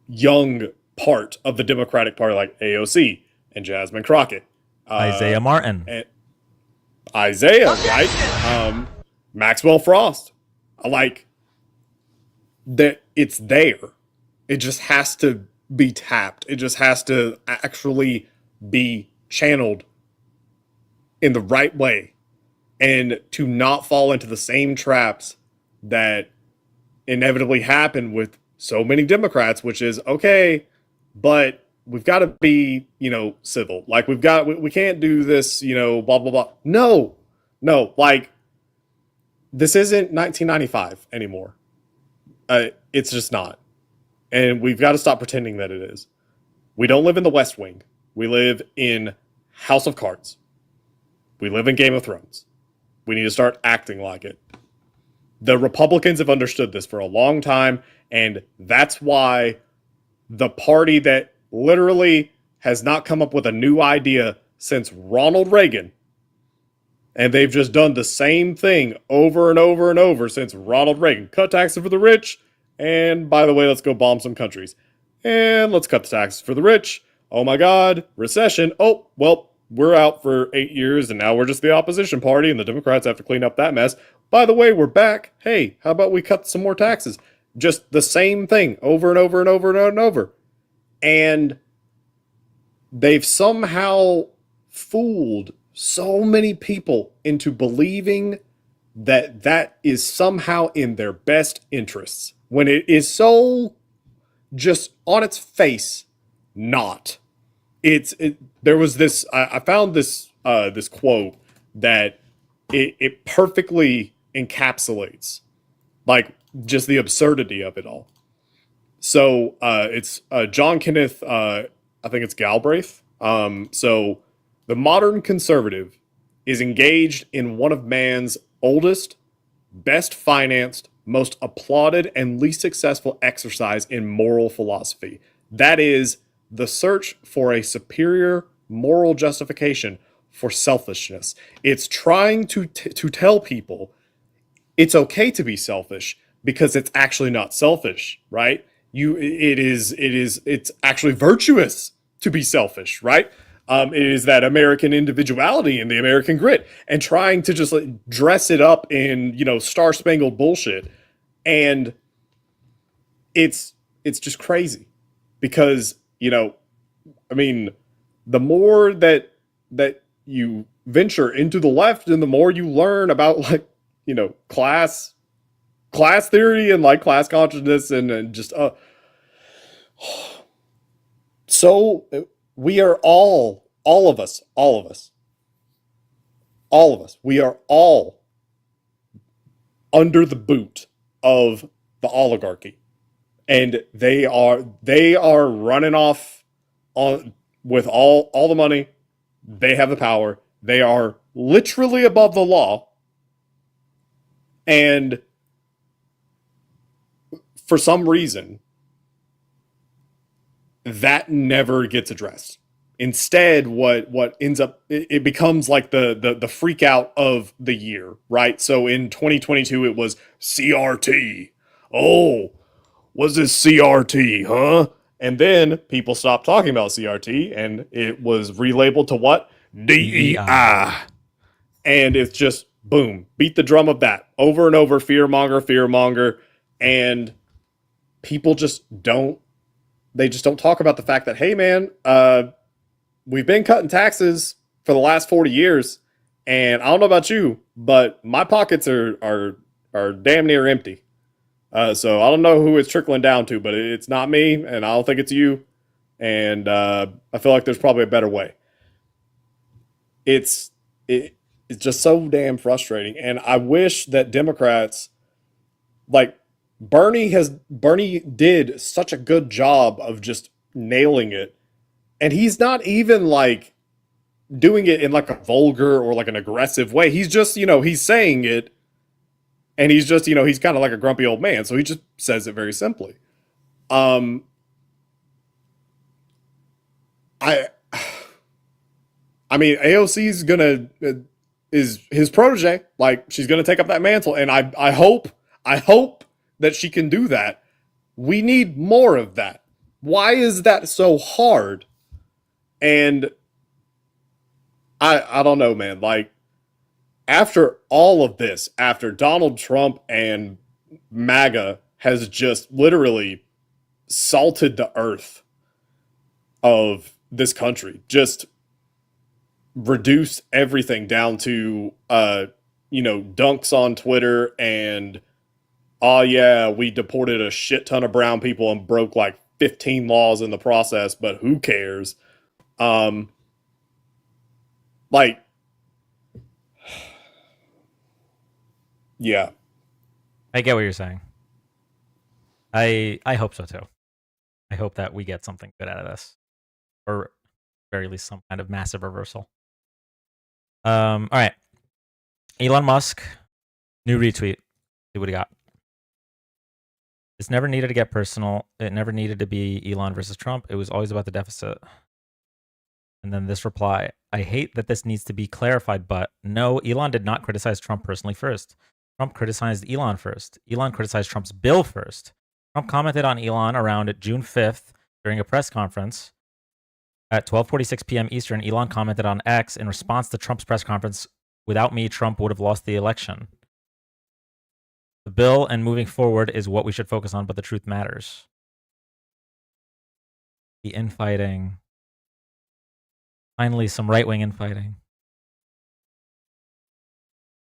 young part of the Democratic Party, like AOC and Jasmine Crockett. Isaiah Martin. Isaiah, right? Maxwell Frost. Like, that it's there. It just has to be tapped. It just has to actually be channeled in the right way, and to not fall into the same traps that inevitably happen with so many Democrats, which is, okay, but we've got to be, civil. Like, we can't do this, blah, blah, blah. No, like, this isn't 1995 anymore. It's just not. And we've got to stop pretending that it is. We don't live in the West Wing. We live in House of Cards. We live in Game of Thrones. We need to start acting like it. The Republicans have understood this for a long time, and that's why the party that literally has not come up with a new idea since Ronald Reagan, and they've just done the same thing over and over and over since Ronald Reagan. Cut taxes for the rich, and by the way, let's go bomb some countries. And let's cut the taxes for the rich. Oh my God, recession. Oh, well, we're out for 8 years, and now we're just the opposition party, and the Democrats have to clean up that mess. By the way, we're back. Hey, how about we cut some more taxes? Just the same thing over and over and over and over. And they've somehow fooled so many people into believing that that is somehow in their best interests, when it is so just on its face not. There was this, I found this this quote that it perfectly encapsulates, like, just the absurdity of it all. So it's John Kenneth, I think it's Galbraith. So the modern conservative is engaged in one of man's oldest, best financed, most applauded, and least successful exercise in moral philosophy. That is the search for a superior moral justification for selfishness. It's trying to tell people it's okay to be selfish because it's actually not selfish, right? It's actually virtuous to be selfish, right? It is that American individuality and the American grit, and trying to just like dress it up in star spangled bullshit, and it's just crazy because I mean, the more that you venture into the left, and the more you learn about class theory and like class consciousness and just so we are all of us, we are all under the boot of the oligarchy, and they are running off on with all the money. They have the power. They are literally above the law, and for some reason that never gets addressed. Instead, what ends up, it becomes like the freak out of the year, right? So in 2022 it was CRT. Oh, was this CRT, huh? And then people stopped talking about CRT and it was relabeled to what? DEI. And it's just boom, beat the drum of that over and over, fear monger, and people just don't talk about the fact that, hey man, we've been cutting taxes for the last 40 years, and I don't know about you, but my pockets are damn near empty. So I don't know who it's trickling down to, but it's not me, and I don't think it's you. And I feel like there's probably a better way. It's just so damn frustrating, and I wish that Democrats, like Bernie did such a good job of just nailing it, and he's not even like doing it in like a vulgar or like an aggressive way. He's just, he's saying it, and he's just, he's kind of like a grumpy old man, so he just says it very simply. I mean, AOC's is his protege. Like, she's gonna take up that mantle, and I hope that she can do that. We need more of that. Why is that so hard? And I don't know, man. Like, after all of this, after Donald Trump and MAGA has just literally salted the earth of this country, just reduced everything down to dunks on Twitter and, oh yeah, we deported a shit ton of brown people and broke like 15 laws in the process, but who cares? Like, yeah. I get what you're saying. I hope so too. I hope that we get something good out of this, or at very least some kind of massive reversal. All right. Elon Musk, new retweet. See what he got. This never needed to get personal. It never needed to be Elon versus Trump. It was always about the deficit. And then this reply. I hate that this needs to be clarified, but no, Elon did not criticize Trump personally first. Trump criticized Elon first. Elon criticized Trump's bill first. Trump commented on Elon around June 5th during a press conference. At 12:46 p.m. Eastern, Elon commented on X in response to Trump's press conference, without me, Trump would have lost the election. The bill and moving forward is what we should focus on, but the truth matters. The infighting. Finally, some right-wing infighting.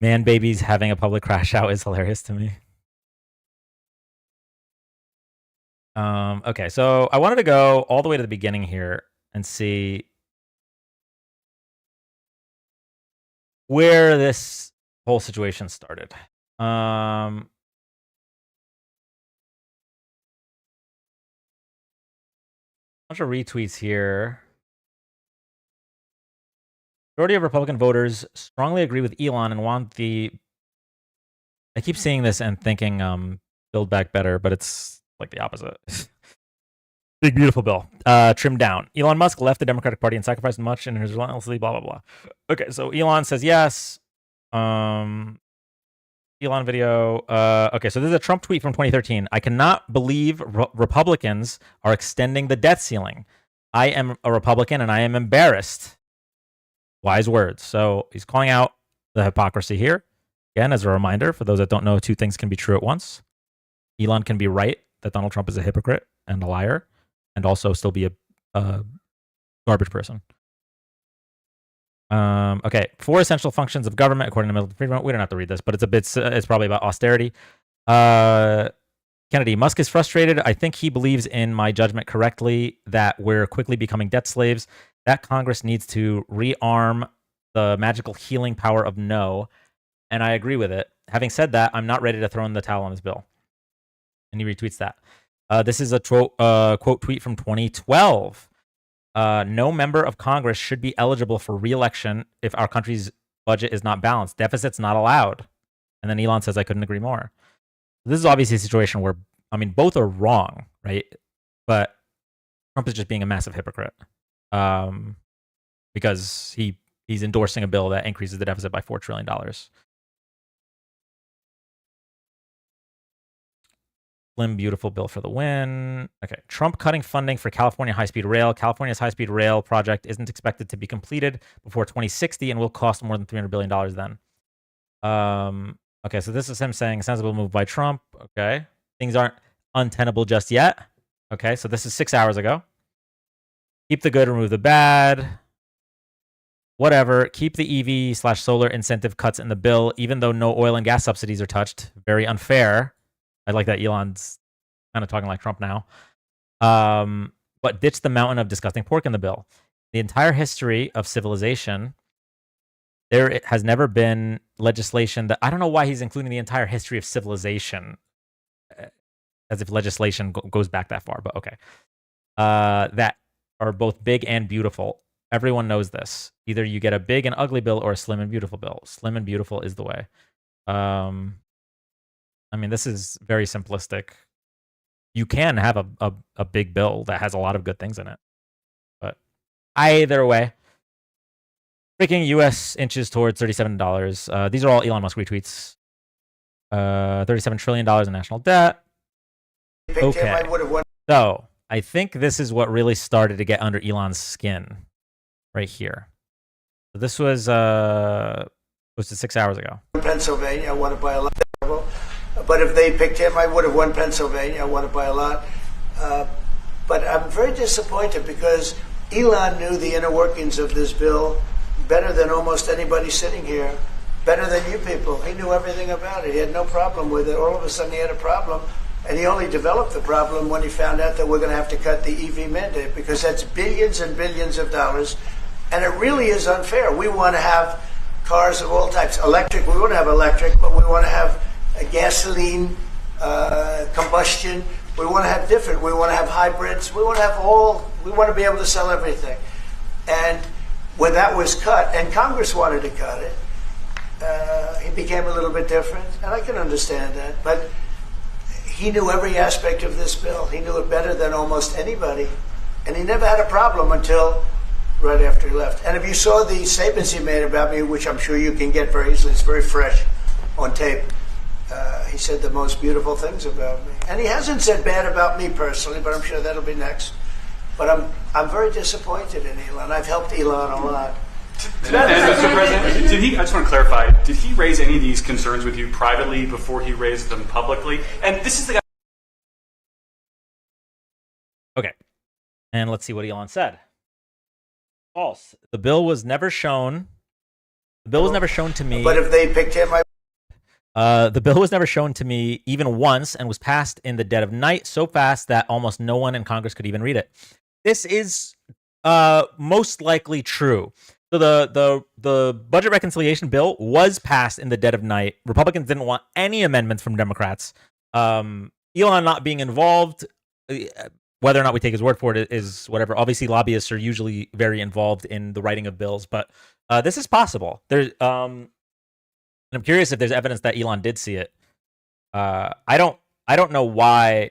Man babies having a public crash out is hilarious to me. Okay, so I wanted to go all the way to the beginning here and see where this whole situation started. bunch of retweets here. Majority of Republican voters strongly agree with Elon and want the. I keep seeing this and thinking, Build Back Better, but it's like the opposite. Big beautiful bill. Trimmed down. Elon Musk left the Democratic Party and sacrificed much in his relentlessly blah blah blah. Okay, so Elon says yes. Elon video. Okay, so this is a Trump tweet from 2013. I cannot believe Republicans are extending the debt ceiling. I am a Republican and I am embarrassed. Wise words. So he's calling out the hypocrisy here. Again, as a reminder, for those that don't know, two things can be true at once. Elon can be right that Donald Trump is a hypocrite and a liar, and also still be a garbage person. Okay, 4 essential functions of government according to Milton Friedman. We don't have to read this, but it's probably about austerity. Kennedy, Musk is frustrated. I think he believes in my judgment correctly that we're quickly becoming debt slaves. That Congress needs to rearm the magical healing power of no, and I agree with it. Having said that, I'm not ready to throw in the towel on this bill. And he retweets that. This is a quote tweet from 2012. No member of Congress should be eligible for re-election if our country's budget is not balanced. Deficit's not allowed. And then Elon says, I couldn't agree more. This is obviously a situation where, I mean, both are wrong, right? But Trump is just being a massive hypocrite because he's endorsing a bill that increases the deficit by $4 trillion. Slim, beautiful bill for the win. Okay. Trump cutting funding for California high-speed rail. California's high-speed rail project isn't expected to be completed before 2060 and will cost more than $300 billion then. Okay, so this is him saying sensible move by Trump. Okay. Things aren't untenable just yet. Okay, so this is 6 hours ago. Keep the good, remove the bad. Whatever. Keep the EV/solar incentive cuts in the bill, even though no oil and gas subsidies are touched. Very unfair. I like that Elon's kind of talking like Trump now. But ditch the mountain of disgusting pork in the bill. The entire history of civilization, there has never been legislation that, I don't know why he's including the entire history of civilization as if legislation goes back that far, but okay. That are both big and beautiful. Everyone knows this. Either you get a big and ugly bill or a slim and beautiful bill. Slim and beautiful is the way. I mean, this is very simplistic. You can have a big bill that has a lot of good things in it. But either way, freaking U.S. inches towards $37. These are all Elon Musk retweets. $37 trillion in national debt. Okay. So I think this is what really started to get under Elon's skin right here. So this was posted 6 hours ago. Pennsylvania, I want to buy a lot. But if they picked him, I would have won Pennsylvania. I want to buy a lot. But I'm very disappointed because Elon knew the inner workings of this bill better than almost anybody sitting here, better than you people. He knew everything about it. He had no problem with it. All of a sudden he had a problem, and he only developed the problem when he found out that we're going to have to cut the EV mandate because that's billions and billions of dollars, and it really is unfair. We want to have cars of all types. Electric, we want to have electric, but we want to have a gasoline, combustion. We want to have different. We want to have hybrids. We want to have all. We want to be able to sell everything. And when that was cut, and Congress wanted to cut it, it became a little bit different. And I can understand that. But he knew every aspect of this bill. He knew it better than almost anybody. And he never had a problem until right after he left. And if you saw the statements he made about me, which I'm sure you can get very easily, it's very fresh on tape. He said the most beautiful things about me. And he hasn't said bad about me personally, but I'm sure that'll be next. But I'm very disappointed in Elon. I've helped Elon a lot. Mr. President, I just want to clarify, did he raise any of these concerns with you privately before he raised them publicly? And this is the guy. Okay. And let's see what Elon said. False. The bill was never shown. The bill was never shown to me. But if they picked him, the bill was never shown to me even once and was passed in the dead of night so fast that almost no one in Congress could even read it. This is most likely true. So the budget reconciliation bill was passed in the dead of night. Republicans didn't want any amendments from Democrats. Elon not being involved, whether or not we take his word for it is whatever. Obviously, lobbyists are usually very involved in the writing of bills, but this is possible. There's and I'm curious if there's evidence that Elon did see it. I don't know why.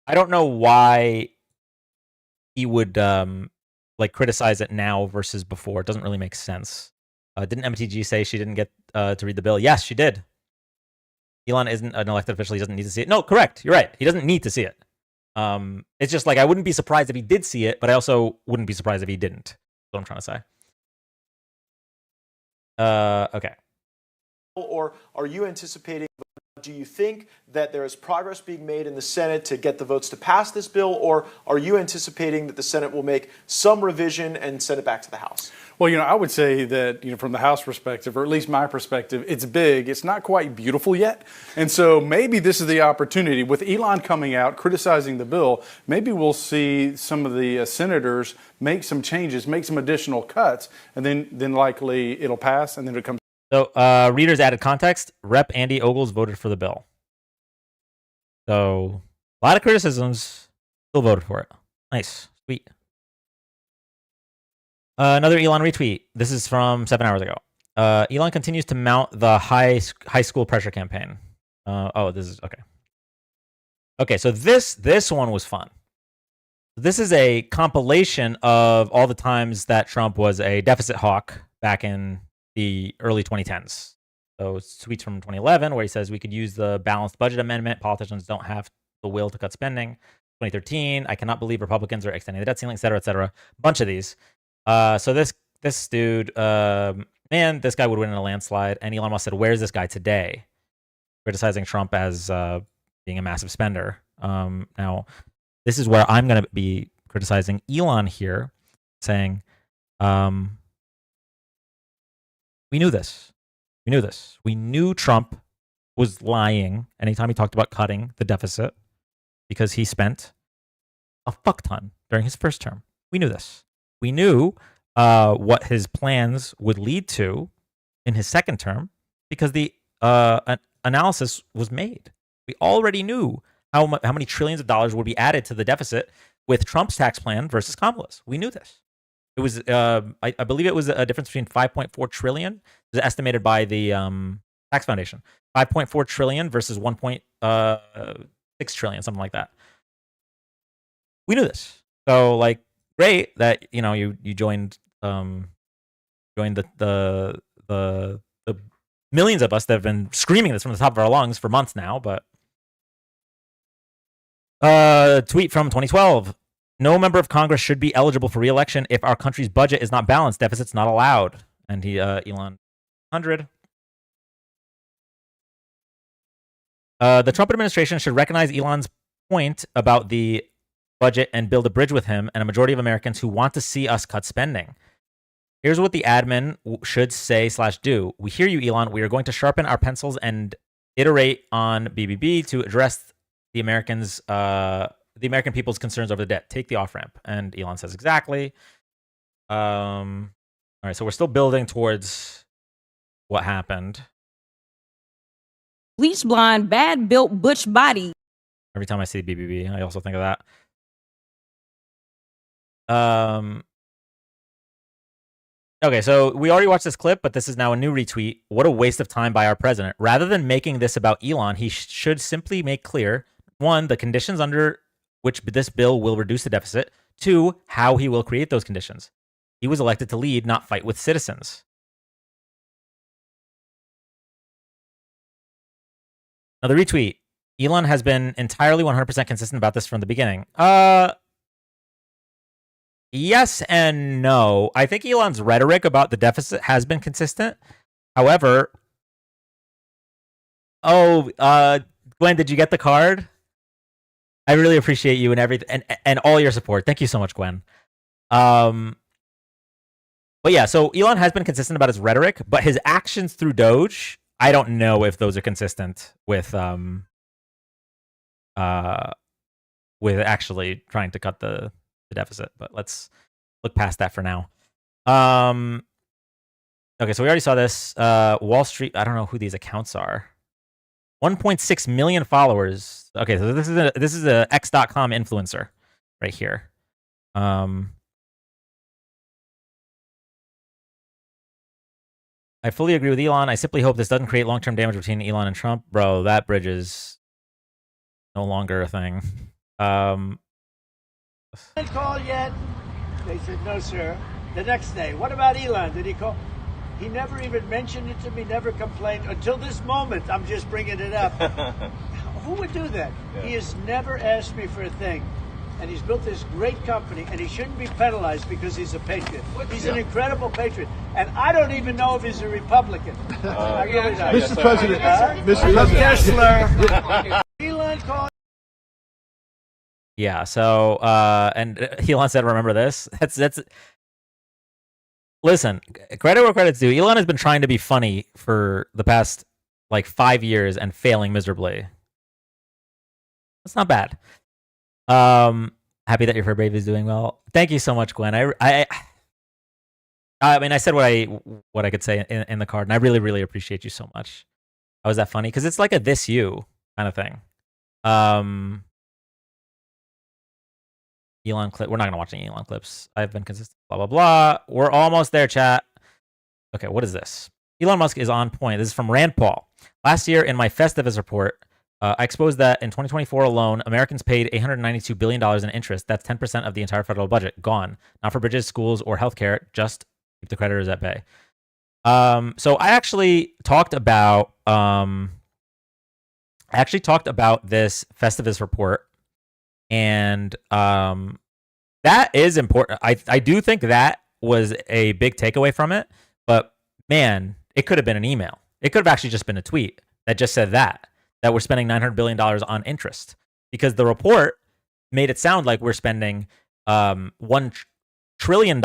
I don't know why he would like criticize it now versus before. It doesn't really make sense. Didn't MTG say she didn't get to read the bill? Yes, she did. Elon isn't an elected official. He doesn't need to see it. No, correct. You're right. He doesn't need to see it. It's just like I wouldn't be surprised if he did see it, but I also wouldn't be surprised if he didn't. That's what I'm trying to say. Okay. Or are you anticipating, do you think that there is progress being made in the Senate to get the votes to pass this bill, or are you anticipating that the Senate will make some revision and send it back to the House? Well, I would say that, from the House perspective, or at least my perspective, it's big. It's not quite beautiful yet. And so maybe this is the opportunity. With Elon coming out, criticizing the bill, maybe we'll see some of the senators make some changes, make some additional cuts, and then likely it'll pass, and then it comes. So, readers added context. Rep. Andy Ogles voted for the bill. So, a lot of criticisms, still voted for it. Nice. Sweet. Another Elon retweet. This is from 7 hours ago. Elon continues to mount the high school pressure campaign. This is okay. Okay, so this one was fun. This is a compilation of all the times that Trump was a deficit hawk back in the early 2010s. So it's tweets from 2011 where he says we could use the balanced budget amendment. Politicians don't have the will to cut spending. 2013, I cannot believe Republicans are extending the debt ceiling, et cetera, et cetera. A bunch of these. So this dude, man, this guy would win in a landslide. And Elon Musk said, "Where's this guy today?" Criticizing Trump as being a massive spender. Now, this is where I'm going to be criticizing Elon here, saying, we knew this. We knew this. We knew Trump was lying anytime he talked about cutting the deficit because he spent a fuck ton during his first term. We knew this. We knew what his plans would lead to in his second term because the analysis was made. We already knew how many trillions of dollars would be added to the deficit with Trump's tax plan versus Kamala's. We knew this. It was, I believe it was a difference between 5.4 trillion, is estimated by the Tax Foundation. 5.4 trillion versus 1.6 trillion, something like that. We knew this. So, like, great that you joined the millions of us that have been screaming this from the top of our lungs for months now. But tweet from 2012. No member of Congress should be eligible for re-election if our country's budget is not balanced. Deficit's not allowed. And Elon 100. The Trump administration should recognize Elon's point about the budget and build a bridge with him and a majority of Americans who want to see us cut spending. Here's what the admin should say/do. We hear you, Elon. We are going to sharpen our pencils and iterate on BBB to address the American people's concerns over the debt. Take the off-ramp. And Elon says exactly. All right, so we're still building towards what happened. Bleach blonde, bad built butch body. Every time I see BBB, I also think of that. Okay, so we already watched this clip, but this is now a new retweet. What a waste of time by our president. Rather than making this about Elon, he should simply make clear, 1, the conditions under which this bill will reduce the deficit. 2, how he will create those conditions. He was elected to lead, not fight with citizens. Another retweet. Elon has been entirely 100% consistent about this from the beginning. Yes and no. I think Elon's rhetoric about the deficit has been consistent. However, Gwen, did you get the card? I really appreciate you and everything and all your support. Thank you so much, Gwen. But yeah, so Elon has been consistent about his rhetoric, but his actions through DOGE, I don't know if those are consistent with actually trying to cut the deficit. But let's look past that for now. Okay, so we already saw this. Wall Street, I don't know who these accounts are. 1.6 million followers. Okay, so this is a X.com influencer right here. I fully agree with Elon. I simply hope this doesn't create long-term damage between Elon and Trump. Bro, that bridge is no longer a thing. Didn't call yet? They said, no, sir. The next day, what about Elon? Did he call? He never even mentioned it to me, never complained. Until this moment, I'm just bringing it up. Who would do that? Yeah. He has never asked me for a thing. And he's built this great company, and he shouldn't be penalized because he's a patriot. He's an incredible patriot. And I don't even know if he's a Republican. I really don't. Mr. President, Mr. President. Elon called. Yeah, so and Elon said, remember this? That's listen, credit where credit's due. Elon has been trying to be funny for the past like 5 years and failing miserably. That's not bad. Happy that your fur baby is doing well. Thank you so much, Gwen. I mean, I said what I could say in the card, and I really, really appreciate you so much. How was that funny? Because it's like a this you kind of thing. Elon clip. We're not gonna watch any Elon clips. I've been consistent. Blah blah blah. We're almost there, chat. Okay, what is this? Elon Musk is on point. This is from Rand Paul. Last year, in my Festivus report, I exposed that in 2024 alone, Americans paid $892 billion in interest. That's 10% of the entire federal budget. Gone. Not for bridges, schools, or healthcare. Just keep the creditors at bay. So I actually talked about this Festivus report, and that is important. I do think that was a big takeaway from it, but man, it could have been an email. It could have actually just been a tweet that just said that we're spending $900 billion on interest, because the report made it sound like we're spending $1 trillion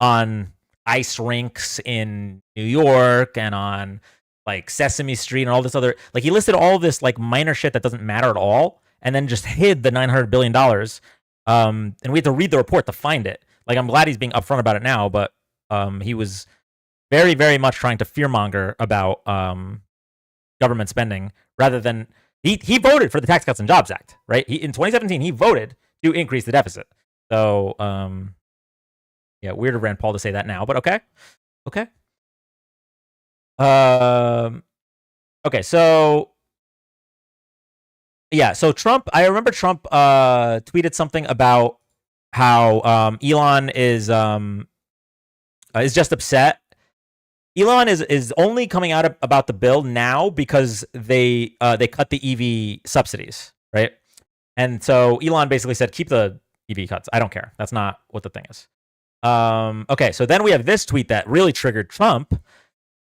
on ice rinks in New York and on like Sesame Street and all this other, like he listed all this like minor shit that doesn't matter at all, and then just hid the $900 billion. And we had to read the report to find it. Like, I'm glad he's being upfront about it now, but he was very, very much trying to fearmonger about government spending, rather than he voted for the Tax Cuts and Jobs Act, right? In 2017, he voted to increase the deficit. So, yeah, weird of Rand Paul to say that now, but okay. Okay, so yeah, so Trump, I remember Trump tweeted something about how Elon is just upset. Elon is only coming out about the bill now because they cut the EV subsidies, right? And so Elon basically said, keep the EV cuts. I don't care. That's not what the thing is. Okay, so then we have this tweet that really triggered Trump.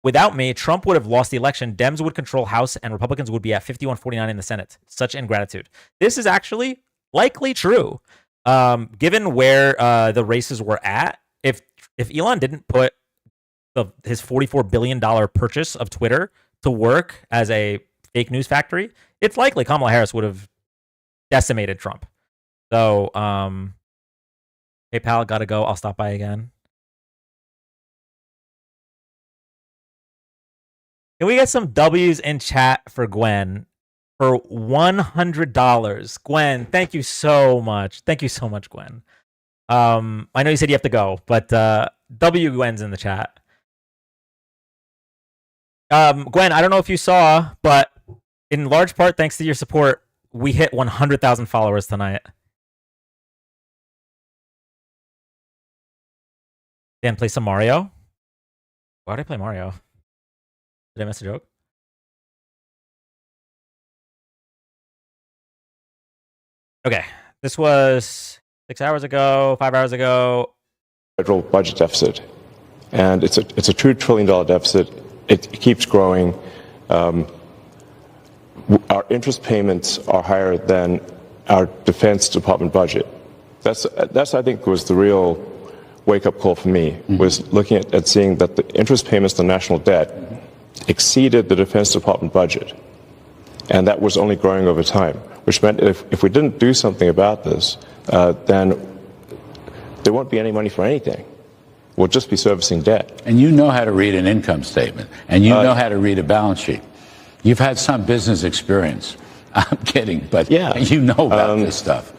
Without me, Trump would have lost the election. Dems would control House, and Republicans would be at 51-49 in the Senate. Such ingratitude. This is actually likely true, given where the races were at. If Elon didn't put his $44 billion purchase of Twitter to work as a fake news factory, it's likely Kamala Harris would have decimated Trump. So, PayPal, gotta go. I'll stop by again. Can we get some W's in chat for Gwen for $100? Gwen, thank you so much. Thank you so much, Gwen. I know you said you have to go, but W Gwen's in the chat. Gwen, I don't know if you saw, but in large part thanks to your support, we hit 100,000 followers tonight. Dan, play some Mario. Why did I play Mario? Did I miss a joke? Okay, this was 6 hours ago, 5 hours ago. Federal budget deficit, and it's a $2 trillion deficit. It keeps growing. Our interest payments are higher than our Defense Department budget. That's I think was the real wake-up call for me, was looking at seeing that the interest payments to national debt exceeded the Defense Department budget, and that was only growing over time, which meant if we didn't do something about this, then there won't be any money for anything. We'll just be servicing debt. And you know how to read an income statement, and you know how to read a balance sheet. You've had some business experience. I'm kidding, but you know about this stuff.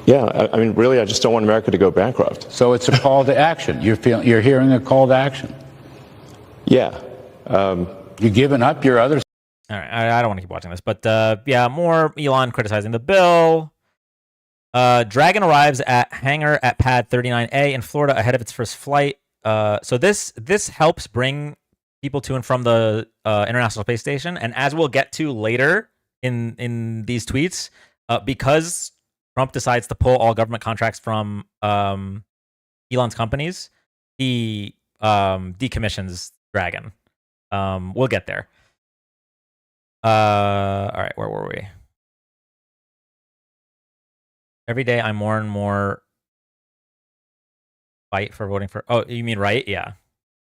Yeah, I mean, really, I just don't want America to go bankrupt. So it's a call to action. You're hearing a call to action. Yeah. You're giving up your other. All right, I don't want to keep watching this, but yeah, more Elon criticizing the bill. Dragon arrives at hangar at pad 39A in Florida ahead of its first flight. So this helps bring people to and from the International Space Station, and as we'll get to later in these tweets, because Trump decides to pull all government contracts from Elon's companies, he decommissions Dragon. We'll get there. All right, where were we? Every day I'm more and more fight for voting for. Oh, you mean right? Yeah,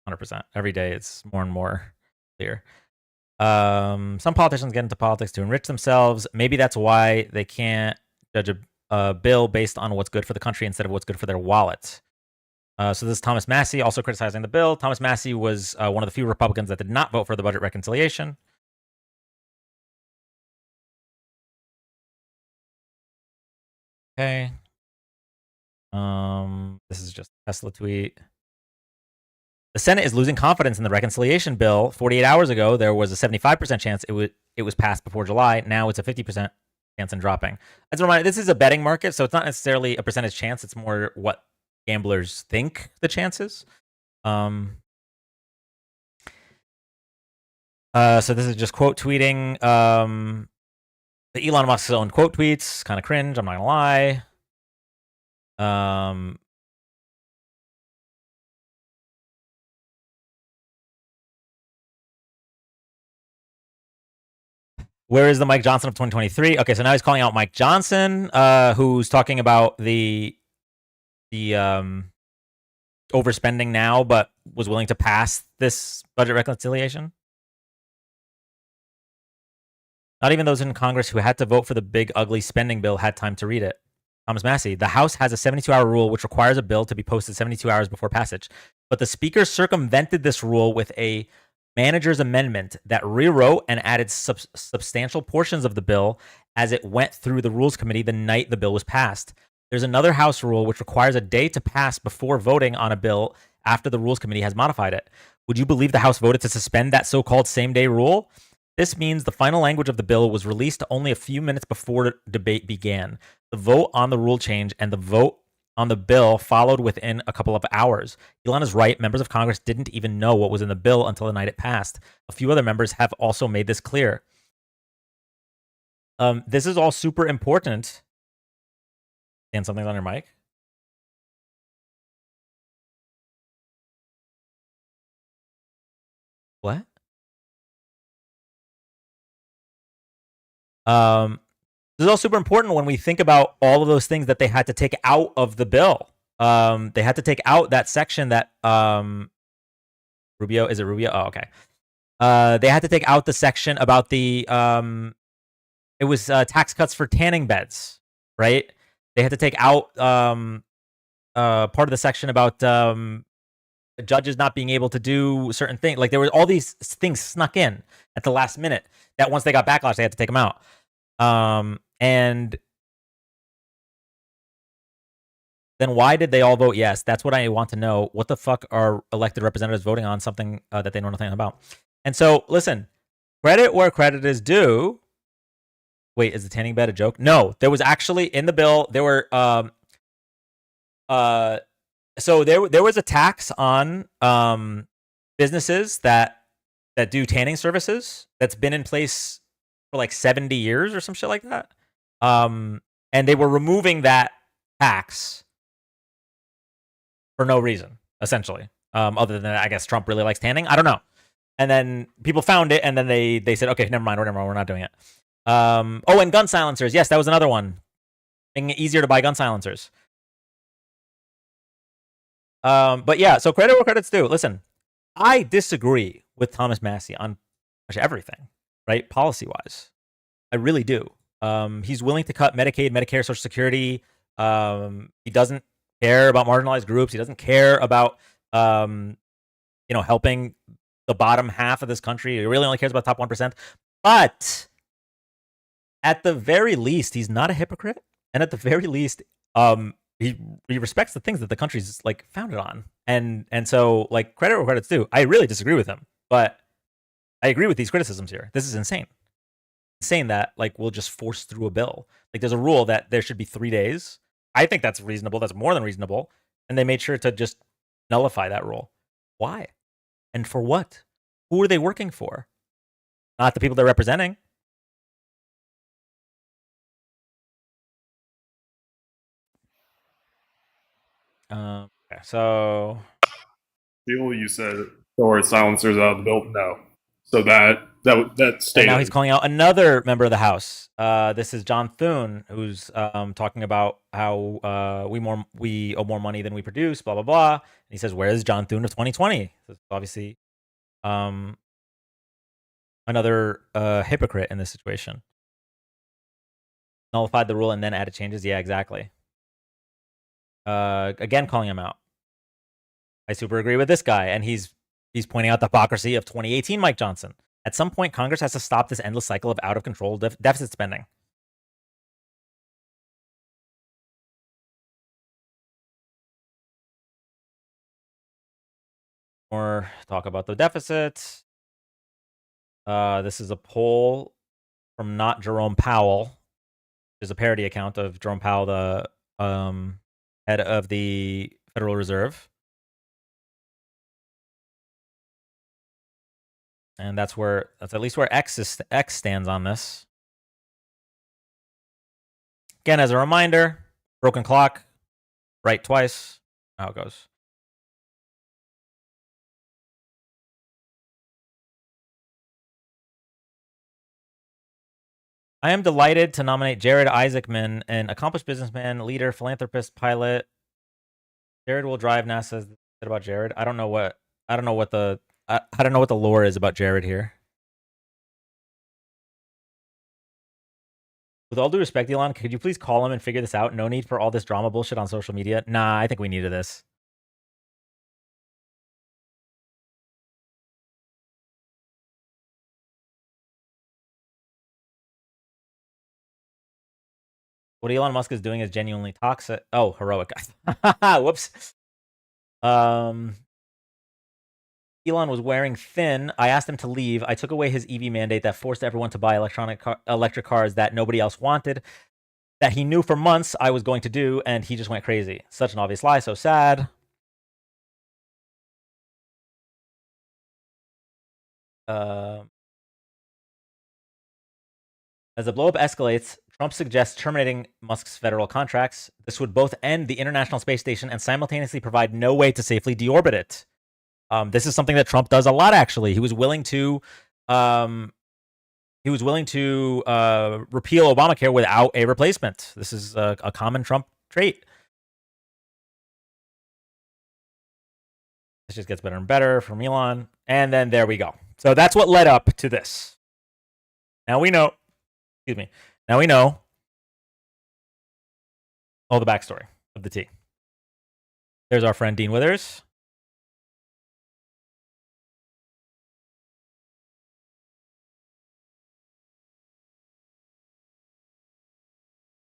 100%. Every day it's more and more clear. Some politicians get into politics to enrich themselves. Maybe that's why they can't judge a bill based on what's good for the country instead of what's good for their wallet. So this is Thomas Massie also criticizing the bill. Thomas Massie was one of the few Republicans that did not vote for the budget reconciliation. Okay. This is just a Tesla tweet. The Senate is losing confidence in the reconciliation bill. 48 hours ago, there was a 75% chance it was passed before July. Now it's a 50% chance and dropping. As a reminder, this is a betting market, so it's not necessarily a percentage chance. It's more what gamblers think the chances. So this is just quote tweeting. The Elon Musk's own quote tweets, kind of cringe. I'm not gonna lie. Where is the Mike Johnson of 2023? Okay, so now he's calling out Mike Johnson, who's talking about the overspending now, but was willing to pass this budget reconciliation. Not even those in Congress who had to vote for the big, ugly spending bill had time to read it. Thomas Massie, the House has a 72-hour rule which requires a bill to be posted 72 hours before passage. But the Speaker circumvented this rule with a manager's amendment that rewrote and added substantial portions of the bill as it went through the Rules Committee the night the bill was passed. There's another House rule which requires a day to pass before voting on a bill after the Rules Committee has modified it. Would you believe the House voted to suspend that so-called same-day rule? This means the final language of the bill was released only a few minutes before debate began. The vote on the rule change and the vote on the bill followed within a couple of hours. Elon is right. Members of Congress didn't even know what was in the bill until the night it passed. A few other members have also made this clear. This is all super important. And something's on your mic. What? This is all super important when we think about all of those things that they had to take out of the bill. They had to take out that section that Rubio, is it Rubio? Oh, okay. They had to take out the section about the it was tax cuts for tanning beds, right? They had to take out part of the section about judges not being able to do certain things. Like there were all these things snuck in at the last minute that once they got backlash, they had to take them out. And then why did they all vote yes? That's what I want to know. What the fuck are elected representatives voting on something that they know nothing about? And so, listen, credit where credit is due. Wait, is the tanning bed a joke? No, there was actually in the bill, there were, so there was a tax on businesses that do tanning services that's been in place for like 70 years or some shit like that. And they were removing that tax for no reason, essentially. Other than that, I guess Trump really likes tanning. I don't know. And then people found it, and then they said, okay, never mind, we're not doing it. Oh, and gun silencers. Yes, that was another one. Making it easier to buy gun silencers. But yeah, so credit where credit's due. Listen, I disagree with Thomas Massie on everything, right? Policy-wise. I really do. He's willing to cut Medicaid, Medicare, Social Security. He doesn't care about marginalized groups. He doesn't care about, helping the bottom half of this country. He really only cares about the top 1%. But at the very least, he's not a hypocrite. And at the very least, he respects the things that the country's like founded on. And so like credit where credit's due. I really disagree with him, but I agree with these criticisms here. This is insane. Insane that like we'll just force through a bill. Like there's a rule that there should be 3 days. I think that's reasonable. That's more than reasonable. And they made sure to just nullify that rule. Why? And for what? Who are they working for? Not the people they're representing. Okay, so People, you said, or silencers out of the bill. No, so that stayed. And now he's calling out another member of the House. This is John Thune, who's talking about how we owe more money than we produce. Blah blah blah. And he says, "Where is John Thune of 2020?" So obviously, another hypocrite in this situation. Nullified the rule and then added changes. Yeah, exactly. Again, calling him out. I super agree with this guy, and he's pointing out the hypocrisy of 2018 Mike Johnson. At some point, Congress has to stop this endless cycle of out of control deficit spending. Or talk about the deficit. This is a poll from Not Jerome Powell. There's a parody account of Jerome Powell, the head of the Federal Reserve. And that's at least where X stands on this. Again, as a reminder, broken clock, right twice. How it goes. I am delighted to nominate Jared Isaacman, an accomplished businessman, leader, philanthropist, pilot. Jared will drive NASA's. About Jared, I don't know what the lore is about Jared here. With all due respect, Elon, could you please call him and figure this out? No need for all this drama bullshit on social media. Nah, I think we needed this. What Elon Musk is doing is genuinely toxic. Oh, heroic. Whoops. Elon was wearing thin. I asked him to leave. I took away his EV mandate that forced everyone to buy electric cars that nobody else wanted, that he knew for months I was going to do, and he just went crazy. Such an obvious lie, so sad. As the blowup escalates, Trump suggests terminating Musk's federal contracts. This would both end the International Space Station and simultaneously provide no way to safely deorbit it. This is something that Trump does a lot, actually. He was willing to repeal Obamacare without a replacement. This is a common Trump trait. This just gets better and better from Elon. And then there we go. So that's what led up to this. Now we know, now we know all the backstory of the tea. There's our friend Dean Withers.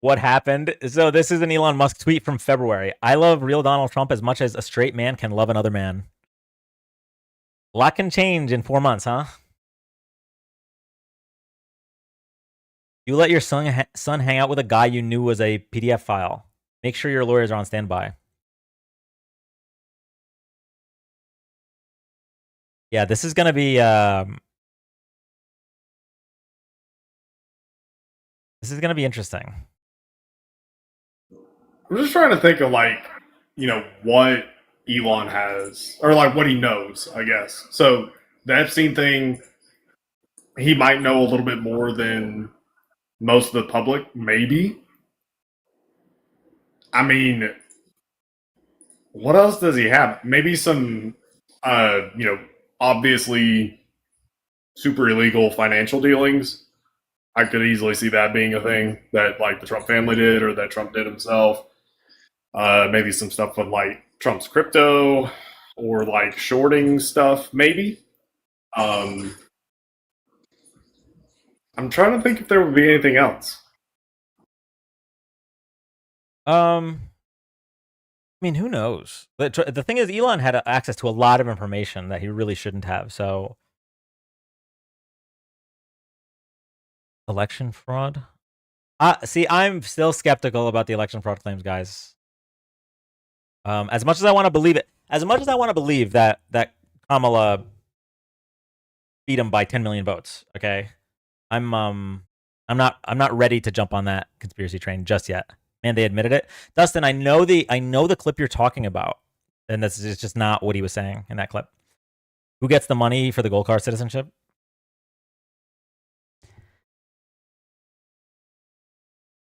What happened? So this is an Elon Musk tweet from February. I love real Donald Trump as much as a straight man can love another man. A lot can change in 4 months, huh? You let your son hang out with a guy you knew was a PDF file. Make sure your lawyers are on standby. Yeah, this is going to be... this is going to be interesting. I'm just trying to think of what Elon has, or what he knows, I guess. So the Epstein thing, he might know a little bit more than most of the public, maybe. I mean, what else does he have? Maybe some, obviously super illegal financial dealings. I could easily see that being a thing that the Trump family did or that Trump did himself. Maybe some stuff with Trump's crypto or shorting stuff, maybe. I'm trying to think if there would be anything else. I mean, who knows? The thing is, Elon had access to a lot of information that he really shouldn't have. So, election fraud. See, I'm still skeptical about the election fraud claims, guys. As much as I want to believe it, as much as I want to believe that Kamala beat him by 10 million votes. Okay, I'm not ready to jump on that conspiracy train just yet. Man, they admitted it. Dustin, I know the clip you're talking about, and this is just not what he was saying in that clip. Who gets the money for the gold card citizenship?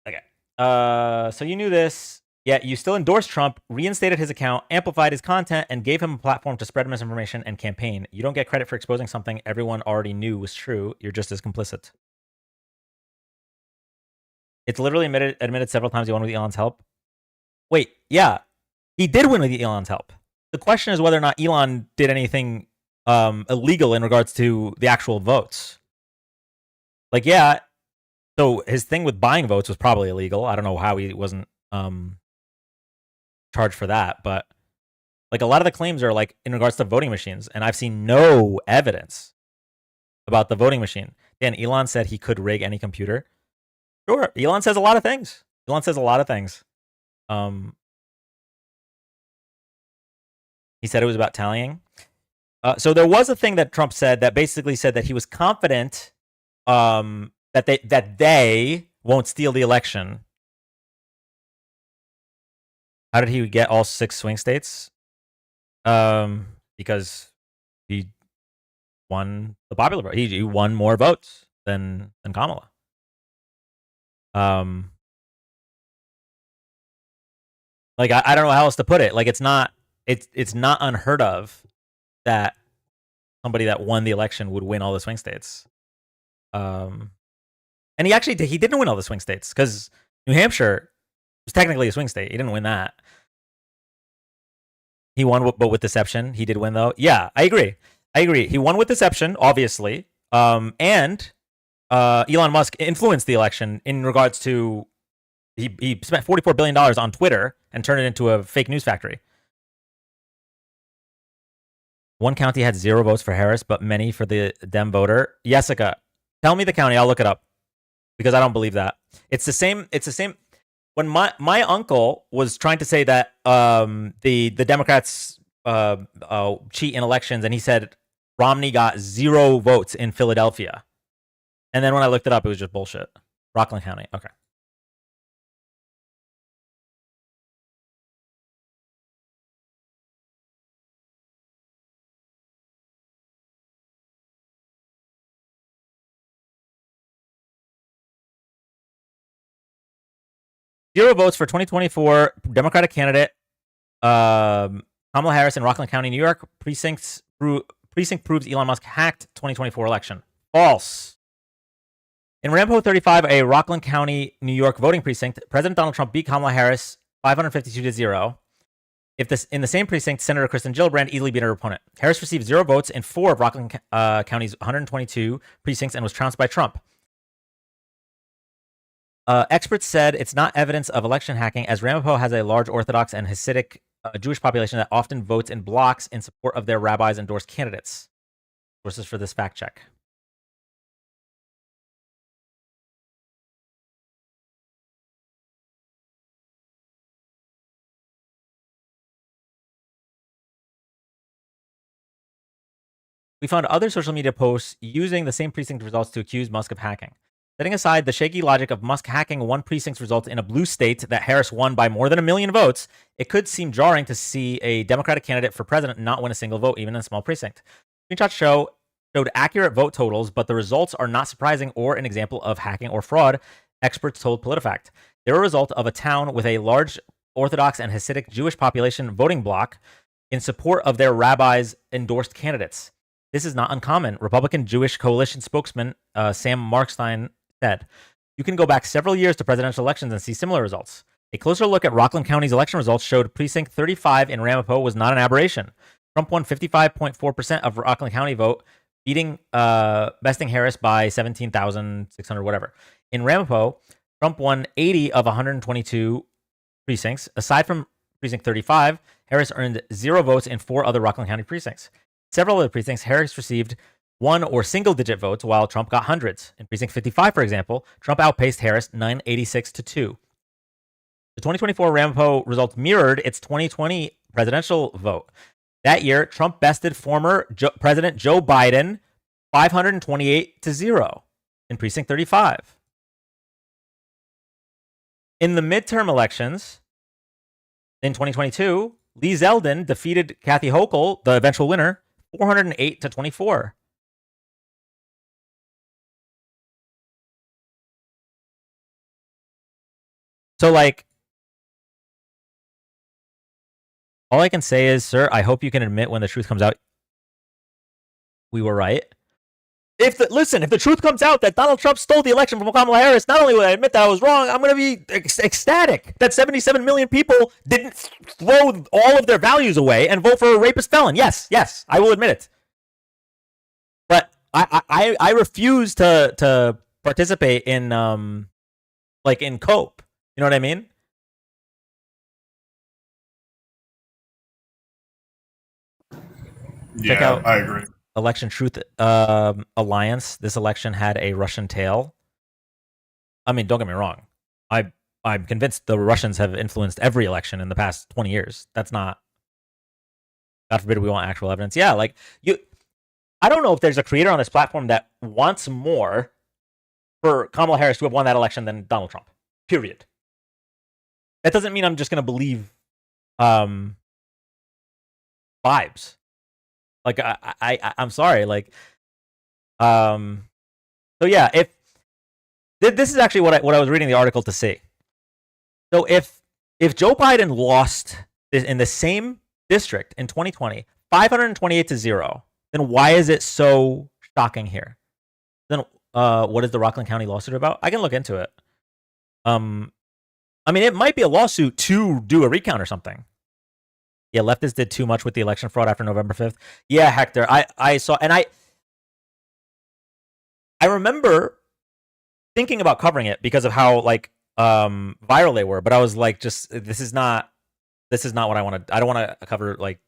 Okay. So you knew this, yet you still endorsed Trump, reinstated his account, amplified his content, and gave him a platform to spread misinformation and campaign. You don't get credit for exposing something everyone already knew was true. You're just as complicit. It's literally admitted several times he won with Elon's help. Wait, yeah, he did win with Elon's help. The question is whether or not Elon did anything illegal in regards to the actual votes. Like, yeah, so his thing with buying votes was probably illegal. I don't know how he wasn't charged for that, but like a lot of the claims are like in regards to voting machines, and I've seen no evidence about the voting machine. Dan, Elon said he could rig any computer. Sure, Elon says a lot of things. He said it was about tallying. So there was a thing that Trump said that basically said that he was confident that they won't steal the election. How did he get all 6 swing states? Because he won the popular vote. He won more votes than Kamala. Like I don't know how else to put it. Like it's not unheard of that somebody that won the election would win all the swing states. And he didn't win all the swing states because New Hampshire was technically a swing state. He didn't win that. He won, but with deception. He did win though. Yeah, I agree. He won with deception, obviously. And Elon Musk influenced the election in regards to he spent $44 billion on Twitter and turned it into a fake news factory. One county had 0 votes for Harris, but many for the Dem voter. Jessica, tell me the county. I'll look it up because I don't believe that. It's the same. When my uncle was trying to say that the Democrats cheat in elections, and he said Romney got 0 votes in Philadelphia. And then when I looked it up, it was just bullshit. Rockland County. Okay. Zero votes for 2024 Democratic candidate Kamala Harris in Rockland County, New York. Precinct proves Elon Musk hacked 2024 election. False. In Rampo 35, a Rockland County, New York voting precinct, President Donald Trump beat Kamala Harris 552-0. In the same precinct, Senator Kristen Gillibrand easily beat her opponent. Harris received 0 votes in 4 of Rockland County's 122 precincts and was trounced by Trump. Experts said it's not evidence of election hacking, as Ramapo has a large Orthodox and Hasidic Jewish population that often votes in blocks in support of their rabbis' endorsed candidates. Sources for this fact check. We found other social media posts using the same precinct results to accuse Musk of hacking. Setting aside the shaky logic of Musk hacking one precinct's results in a blue state that Harris won by more than 1 million votes, it could seem jarring to see a Democratic candidate for president not win a single vote, even in a small precinct. Screenshots showed accurate vote totals, but the results are not surprising or an example of hacking or fraud, experts told PolitiFact. They're a result of a town with a large Orthodox and Hasidic Jewish population voting bloc in support of their rabbis' endorsed candidates. This is not uncommon. Republican Jewish Coalition spokesman Sam Markstein said, "You can go back several years to presidential elections and see similar results. A closer look at Rockland County's election results showed precinct 35 in Ramapo was not an aberration. Trump won 55.4% of Rockland County vote, besting Harris by 17,600, whatever. In Ramapo, Trump won 80 of 122 precincts. Aside from precinct 35, Harris earned 0 votes in 4 other Rockland County precincts. Several other precincts, Harris received 1 or single-digit votes, while Trump got hundreds. In precinct 55, for example, Trump outpaced Harris 986 to 2. The 2024 Ramapo result mirrored its 2020 presidential vote. That year, Trump bested former President Joe Biden 528 to 0 in precinct 35. In the midterm elections in 2022, Lee Zeldin defeated Kathy Hochul, the eventual winner, 408 to 24. So, like, all I can say is, sir, I hope you can admit when the truth comes out, we were right. If the truth comes out that Donald Trump stole the election from Kamala Harris, not only will I admit that I was wrong, I'm going to be ecstatic that 77 million people didn't throw all of their values away and vote for a rapist felon. Yes, I will admit it. But I refuse to participate in in cope. You know what I mean? Yeah, Check out I agree. Election Truth Alliance. This election had a Russian tail. I mean, don't get me wrong. I'm convinced the Russians have influenced every election in the past 20 years. That's not. God forbid we want actual evidence. Yeah, like I don't know if there's a creator on this platform that wants more for Kamala Harris to have won that election than Donald Trump. Period. That doesn't mean I'm just going to believe vibes. Like I'm sorry. Like, so yeah. If this is actually what I was reading the article to see. So if Joe Biden lost in the same district in 2020, 528 to 0, then why is it so shocking here? Then what is the Rockland County lawsuit about? I can look into it. I mean, it might be a lawsuit to do a recount or something. Yeah, leftists did too much with the election fraud after November 5th. Yeah, Hector, I saw, and I remember thinking about covering it because of how viral they were, but I was like, just this is not what I want to. I don't want to cover like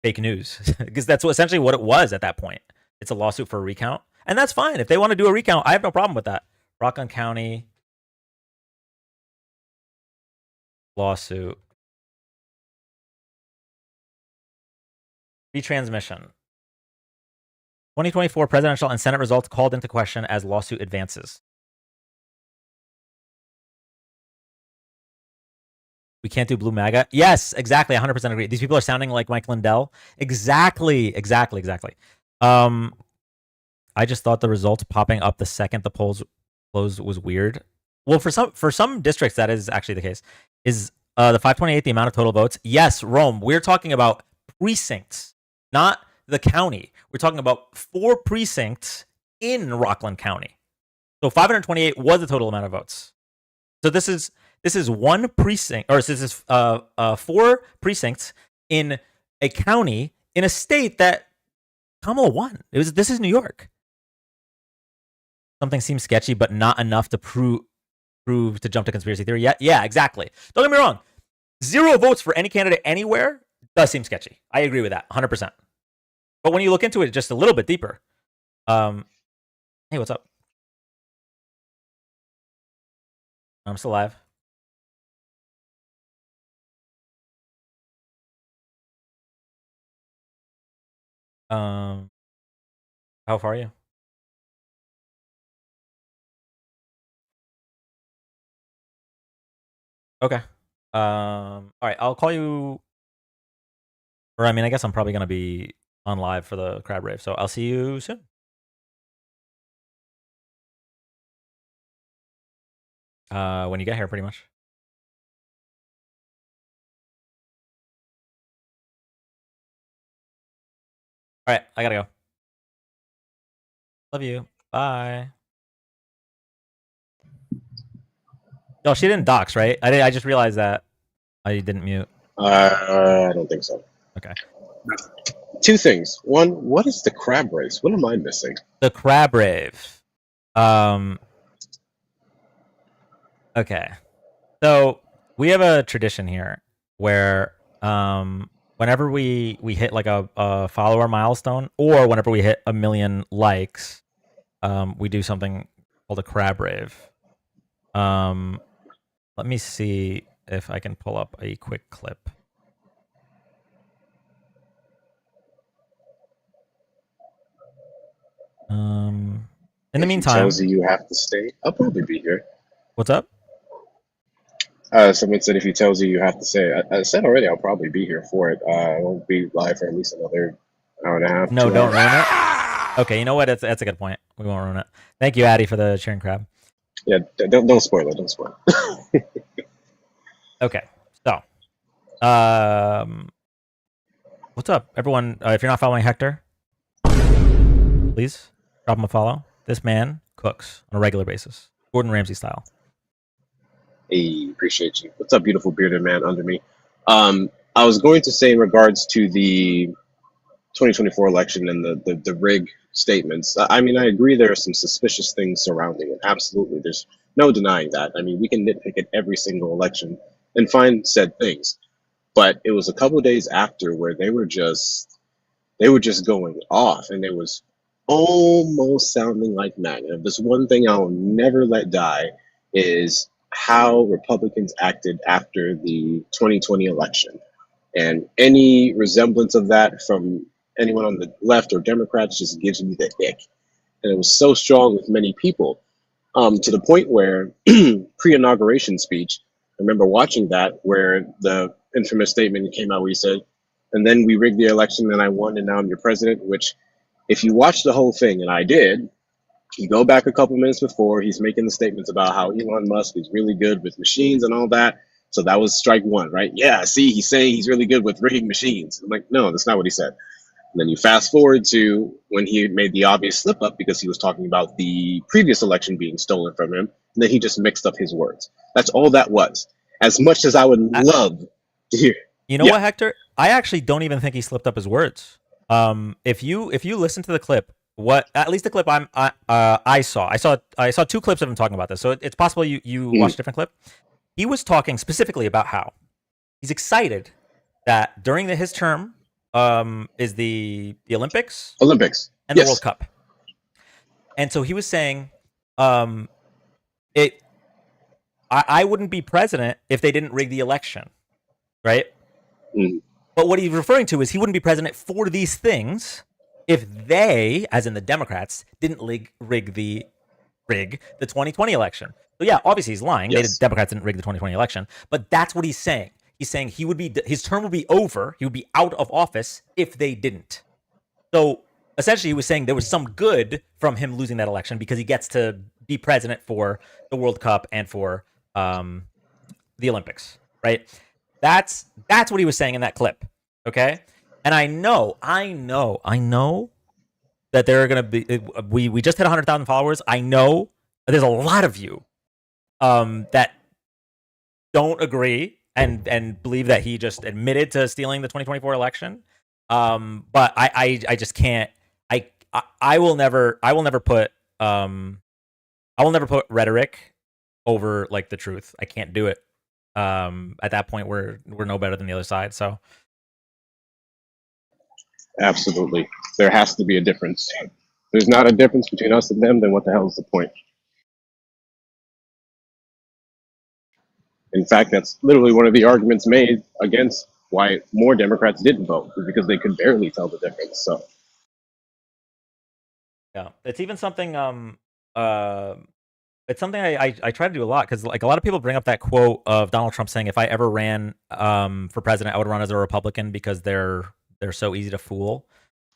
fake news because that's essentially what it was at that point. It's a lawsuit for a recount, and that's fine if they want to do a recount. I have no problem with that. Rockland County lawsuit. Retransmission. 2024 presidential and Senate results called into question as lawsuit advances. We can't do blue MAGA. Yes, exactly. 100% agree. These people are sounding like Mike Lindell. Exactly. I just thought the results popping up the second the polls closed was weird. Well, for some districts, that is actually the case. Is the 528 the amount of total votes? Yes, Rome. We're talking about precincts, not the county. We're talking about 4 precincts in Rockland County. So 528 was the total amount of votes. So this is one precinct, or this is 4 precincts in a county in a state that Kamala won. This is New York. Something seems sketchy, but not enough to prove to jump to conspiracy theory. Yeah, exactly. Don't get me wrong. 0 votes for any candidate anywhere does seem sketchy. I agree with that 100%. But when you look into it just a little bit deeper, hey, what's up? I'm still alive. How far are you? Okay. All right, I'll call you. Or I mean, I guess I'm probably gonna be on live for the crab rave, so I'll see you soon. When you get here, pretty much. All right, I gotta go. Love you. Bye. Oh, she didn't dox, right? I just realized that I didn't mute. I don't think so. Okay. Two things. One, what is the crab race? What am I missing? The crab rave. Okay. So we have a tradition here where whenever we hit like a follower milestone, or whenever we hit 1 million likes, we do something called a crab rave. Let me see if I can pull up a quick clip. In the meantime, tells you have to stay, I'll probably be here. What's up? Someone said if he tells you have to stay, I said already I'll probably be here for it. I won't be live for at least another hour and a half. No, 2 don't hours. ruin it. Okay, you know what? That's a good point. We won't ruin it. Thank you, Addy, for the cheering crab. Yeah, don't spoil it. Don't spoil it. Okay, so, what's up, everyone? If you're not following Hector, please drop him a follow. This man cooks on a regular basis, Gordon Ramsay style. Hey, appreciate you. What's up, beautiful bearded man under me? I was going to say in regards to the 2024 election and the rig statements. I mean, I agree there are some suspicious things surrounding it. Absolutely, there's no denying that. I mean, we can nitpick at every single election and find said things, but it was a couple of days after where they were just going off, and it was almost sounding like MAGA. This one thing I'll never let die is how Republicans acted after the 2020 election. And any resemblance of that from anyone on the left or Democrats just gives me the ick. And it was so strong with many people, to the point where pre-inauguration speech, I remember watching that where the infamous statement came out where he said, and then we rigged the election and I won and now I'm your president, which if you watch the whole thing, and I did, you go back a couple minutes before, he's making the statements about how Elon Musk is really good with machines and all that. So that was strike one, right? Yeah, see, he's saying he's really good with rigging machines. I'm like, no, that's not what he said. And then you fast forward to when he made the obvious slip up because he was talking about the previous election being stolen from him. And then he just mixed up his words. That's all that was. As much as I would love to hear. You know what, Hector? I actually don't even think he slipped up his words. If you listen to the clip, at least the clip I saw two clips of him talking about this. So it's possible you watched a different clip. He was talking specifically about how he's excited that during his term is the Olympics and the World Cup. And so he was saying I wouldn't be president if they didn't rig the election, right? But what he's referring to is he wouldn't be president for these things if they, as in the Democrats, didn't rig the 2020 election. So yeah, obviously he's lying. The Democrats didn't rig the 2020 election, but that's what he's saying. He's saying his term would be over. He would be out of office if they didn't. So essentially, he was saying there was some good from him losing that election because he gets to be president for the World Cup and for the Olympics, right? That's what he was saying in that clip. Okay. And I know that there are going to be, we just hit 100,000 followers. I know there's a lot of you that don't agree and believe that he just admitted to stealing the 2024 election. But I just can't, I will never put rhetoric over like the truth. I can't do it. At that point we're no better than the other side. So absolutely, there has to be a difference. If there's not a difference between us and them, then what the hell is the point? In fact, that's literally one of the arguments made against why more Democrats didn't vote, because they could barely tell the difference. So yeah, it's even something it's something I try to do a lot, because like a lot of people bring up that quote of Donald Trump saying, if I ever ran for president, I would run as a Republican because they're so easy to fool.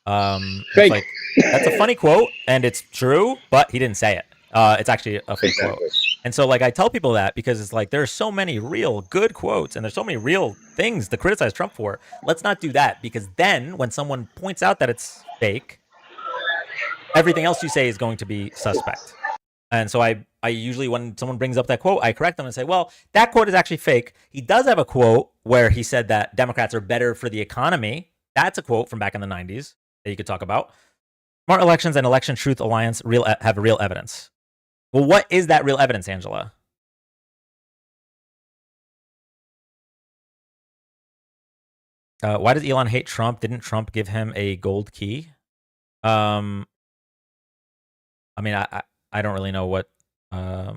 It's like, that's a funny quote and it's true, but he didn't say it. It's actually a fake quote. And so like I tell people that because it's like there's so many real good quotes and there's so many real things to criticize Trump for. Let's not do that, because then when someone points out that it's fake, everything else you say is going to be suspect. And so I usually, when someone brings up that quote, I correct them and say, well, that quote is actually fake. He does have a quote where he said that Democrats are better for the economy That's a quote from back in the 90s that you could talk about. Smart Elections and Election Truth Alliance have real evidence. Well, what is that real evidence, Angela? Why does Elon hate Trump? Didn't Trump give him a gold key? I mean, I don't really know what. I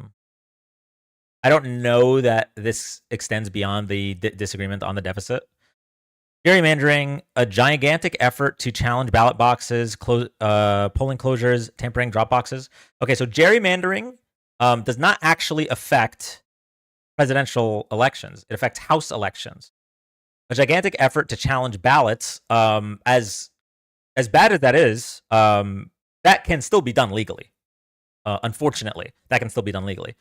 don't know that this extends beyond the disagreement on the deficit. Gerrymandering, a gigantic effort to challenge ballot boxes, polling closures, tampering drop boxes. Okay, so gerrymandering does not actually affect presidential elections. It affects House elections. A gigantic effort to challenge ballots, as bad as that is, that can still be done legally. Unfortunately, that can still be done legally.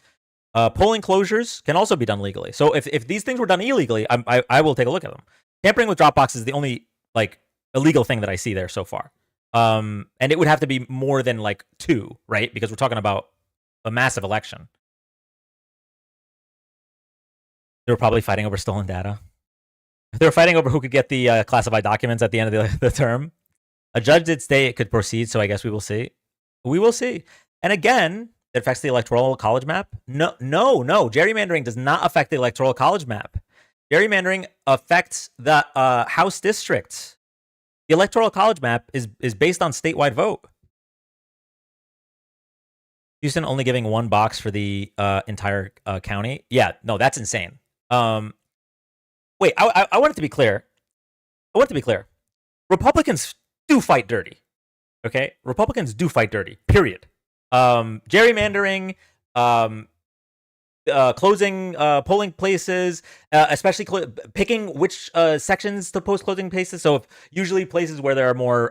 Polling closures can also be done legally. So if these things were done illegally, I will take a look at them. Tampering with drop boxes is the only like illegal thing that I see there so far. And it would have to be more than like 2, right? Because we're talking about a massive election. They were probably fighting over stolen data. They were fighting over who could get the classified documents at the end of the term. A judge did say it could proceed, so I guess we will see. We will see. And again, it affects the electoral college map. No. Gerrymandering does not affect the electoral college map. Gerrymandering affects the House districts. The electoral college map is based on statewide vote. Houston only giving 1 box for the entire county. Yeah, no, that's insane. Wait, I want it to be clear. Republicans do fight dirty. Okay? Republicans do fight dirty, period. Gerrymandering, closing polling places, especially picking which sections to post closing places. So if usually places where there are more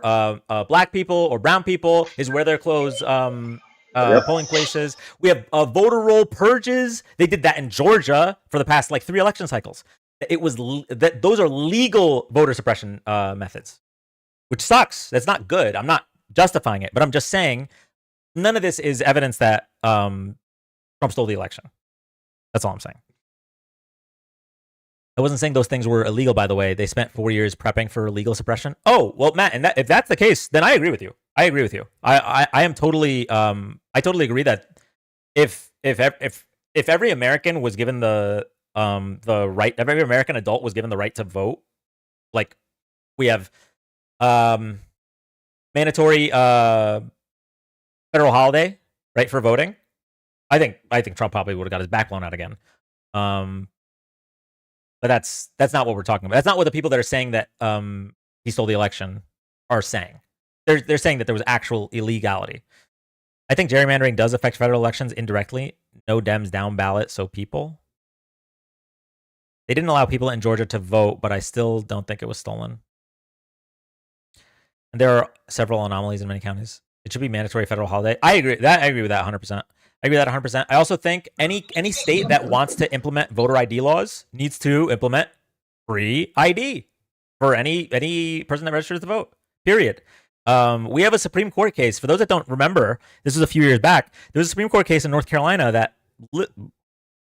black people or brown people is where they're closed polling places. We have voter roll purges. They did that in Georgia for the past like 3 election cycles. It was that those are legal voter suppression methods, which sucks. That's not good. I'm not justifying it, but I'm just saying none of this is evidence that Trump stole the election. That's all I'm saying. I wasn't saying those things were illegal, by the way. They spent 4 years prepping for legal suppression. Oh, well, Matt, and if that's the case, then I agree with you. I am totally I totally agree that if every American was given the right, every American adult was given the right to vote, like we have mandatory federal holiday, right, for voting. I think Trump probably would have got his back blown out again. But that's not what we're talking about. That's not what the people that are saying that he stole the election are saying. They're saying that there was actual illegality. I think gerrymandering does affect federal elections indirectly. No Dems down ballot, so people. They didn't allow people in Georgia to vote, but I still don't think it was stolen. And there are several anomalies in many counties. It should be mandatory federal holiday. I agree with that 100%. I agree with that 100%. I also think any state that wants to implement voter ID laws needs to implement free ID for any person that registers to vote. Period. We have a Supreme Court case. For those that don't remember, this was a few years back. There was a Supreme Court case in North Carolina that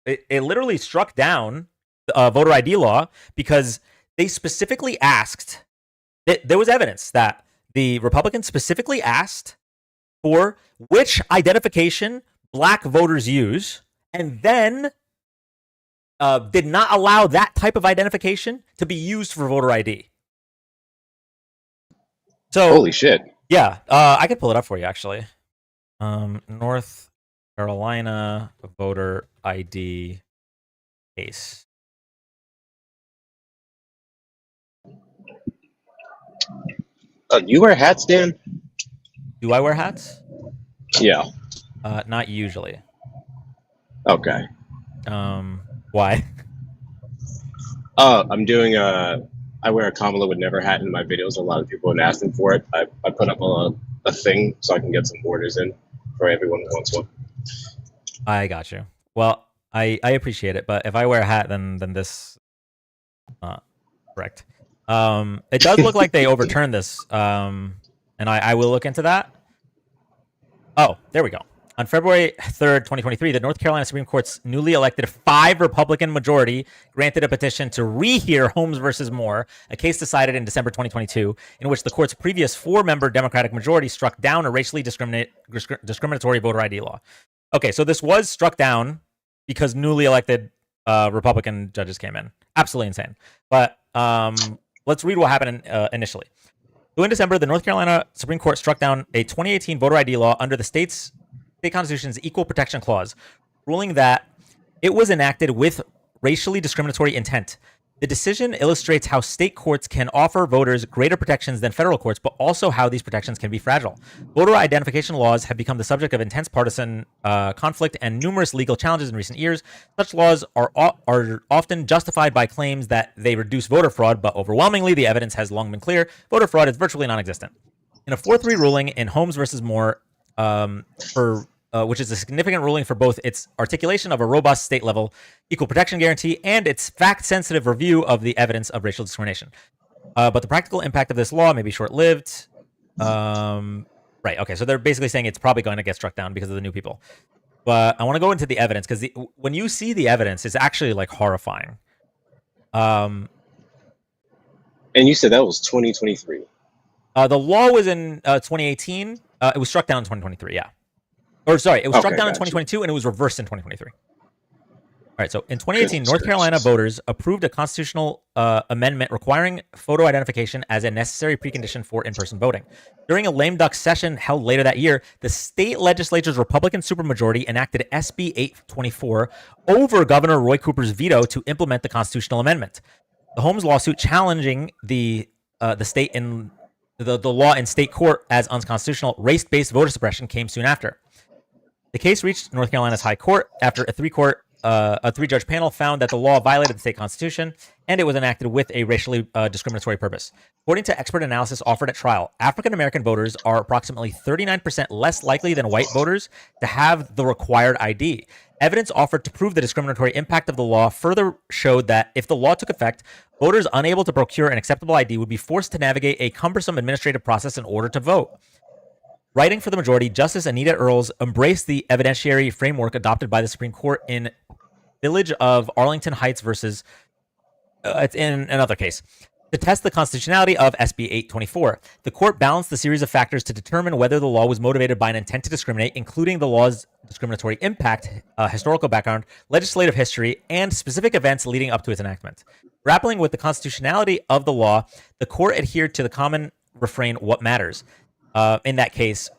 it literally struck down voter ID law because they specifically asked. There was evidence that the Republicans specifically asked for which identification black voters use, and then did not allow that type of identification to be used for voter ID. So, holy shit. Yeah, I could pull it up for you, actually. North Carolina voter ID case. You wear hats, Dan? Do I wear hats? Yeah. Not usually. Okay. Why? I'm doing I wear a Kamala Would Never hat in my videos. A lot of people have been asking for it. I put up a thing so I can get some orders in for everyone who wants one. I got you. Well, I appreciate it, but if I wear a hat, then this correct. It does look like they overturned this, and I will look into that. Oh, there we go. On February 3rd, 2023, the North Carolina Supreme Court's newly elected 5 Republican majority granted a petition to rehear Holmes versus Moore, a case decided in December 2022, in which the court's previous 4-member Democratic majority struck down a racially discriminatory voter ID law. Okay, so this was struck down because newly elected Republican judges came in. Absolutely insane. But let's read what happened initially. So in December, the North Carolina Supreme Court struck down a 2018 voter ID law under the state constitution's Equal Protection Clause, ruling that it was enacted with racially discriminatory intent. The decision illustrates how state courts can offer voters greater protections than federal courts, but also how these protections can be fragile. Voter identification laws have become the subject of intense partisan conflict and numerous legal challenges in recent years. Such laws are often justified by claims that they reduce voter fraud, but overwhelmingly, the evidence has long been clear. Voter fraud is virtually non-existent. In a 4-3 ruling in Holmes versus Moore, which is a significant ruling for both its articulation of a robust state-level equal protection guarantee and its fact-sensitive review of the evidence of racial discrimination. But the practical impact of this law may be short-lived. Right, okay, so they're basically saying it's probably going to get struck down because of the new people. But I want to go into the evidence, because when you see the evidence, it's actually, like, horrifying. And you said that was 2023. The law was in 2018. It was struck down in 2023, yeah. Or sorry, it was struck down in 2022 and it was reversed in 2023. All right, so in 2018, North Carolina voters approved a constitutional amendment requiring photo identification as a necessary precondition for in-person voting. During a lame duck session held later that year, the state legislature's Republican supermajority enacted SB 824 over Governor Roy Cooper's veto to implement the constitutional amendment. The Holmes lawsuit challenging the state in the law in state court as unconstitutional race-based voter suppression came soon after. The case reached North Carolina's High Court after a 3-judge panel found that the law violated the state constitution and it was enacted with a racially discriminatory purpose. According to expert analysis offered at trial, African American voters are approximately 39% less likely than white voters to have the required ID. Evidence offered to prove the discriminatory impact of the law further showed that if the law took effect, voters unable to procure an acceptable ID would be forced to navigate a cumbersome administrative process in order to vote. Writing for the majority, Justice Anita Earls embraced the evidentiary framework adopted by the Supreme Court in Village of Arlington Heights versus it's in another case. To test the constitutionality of SB 824, the court balanced a series of factors to determine whether the law was motivated by an intent to discriminate, including the law's discriminatory impact, historical background, legislative history, and specific events leading up to its enactment. Grappling with the constitutionality of the law, the court adhered to the common refrain, "What matters?" In that case,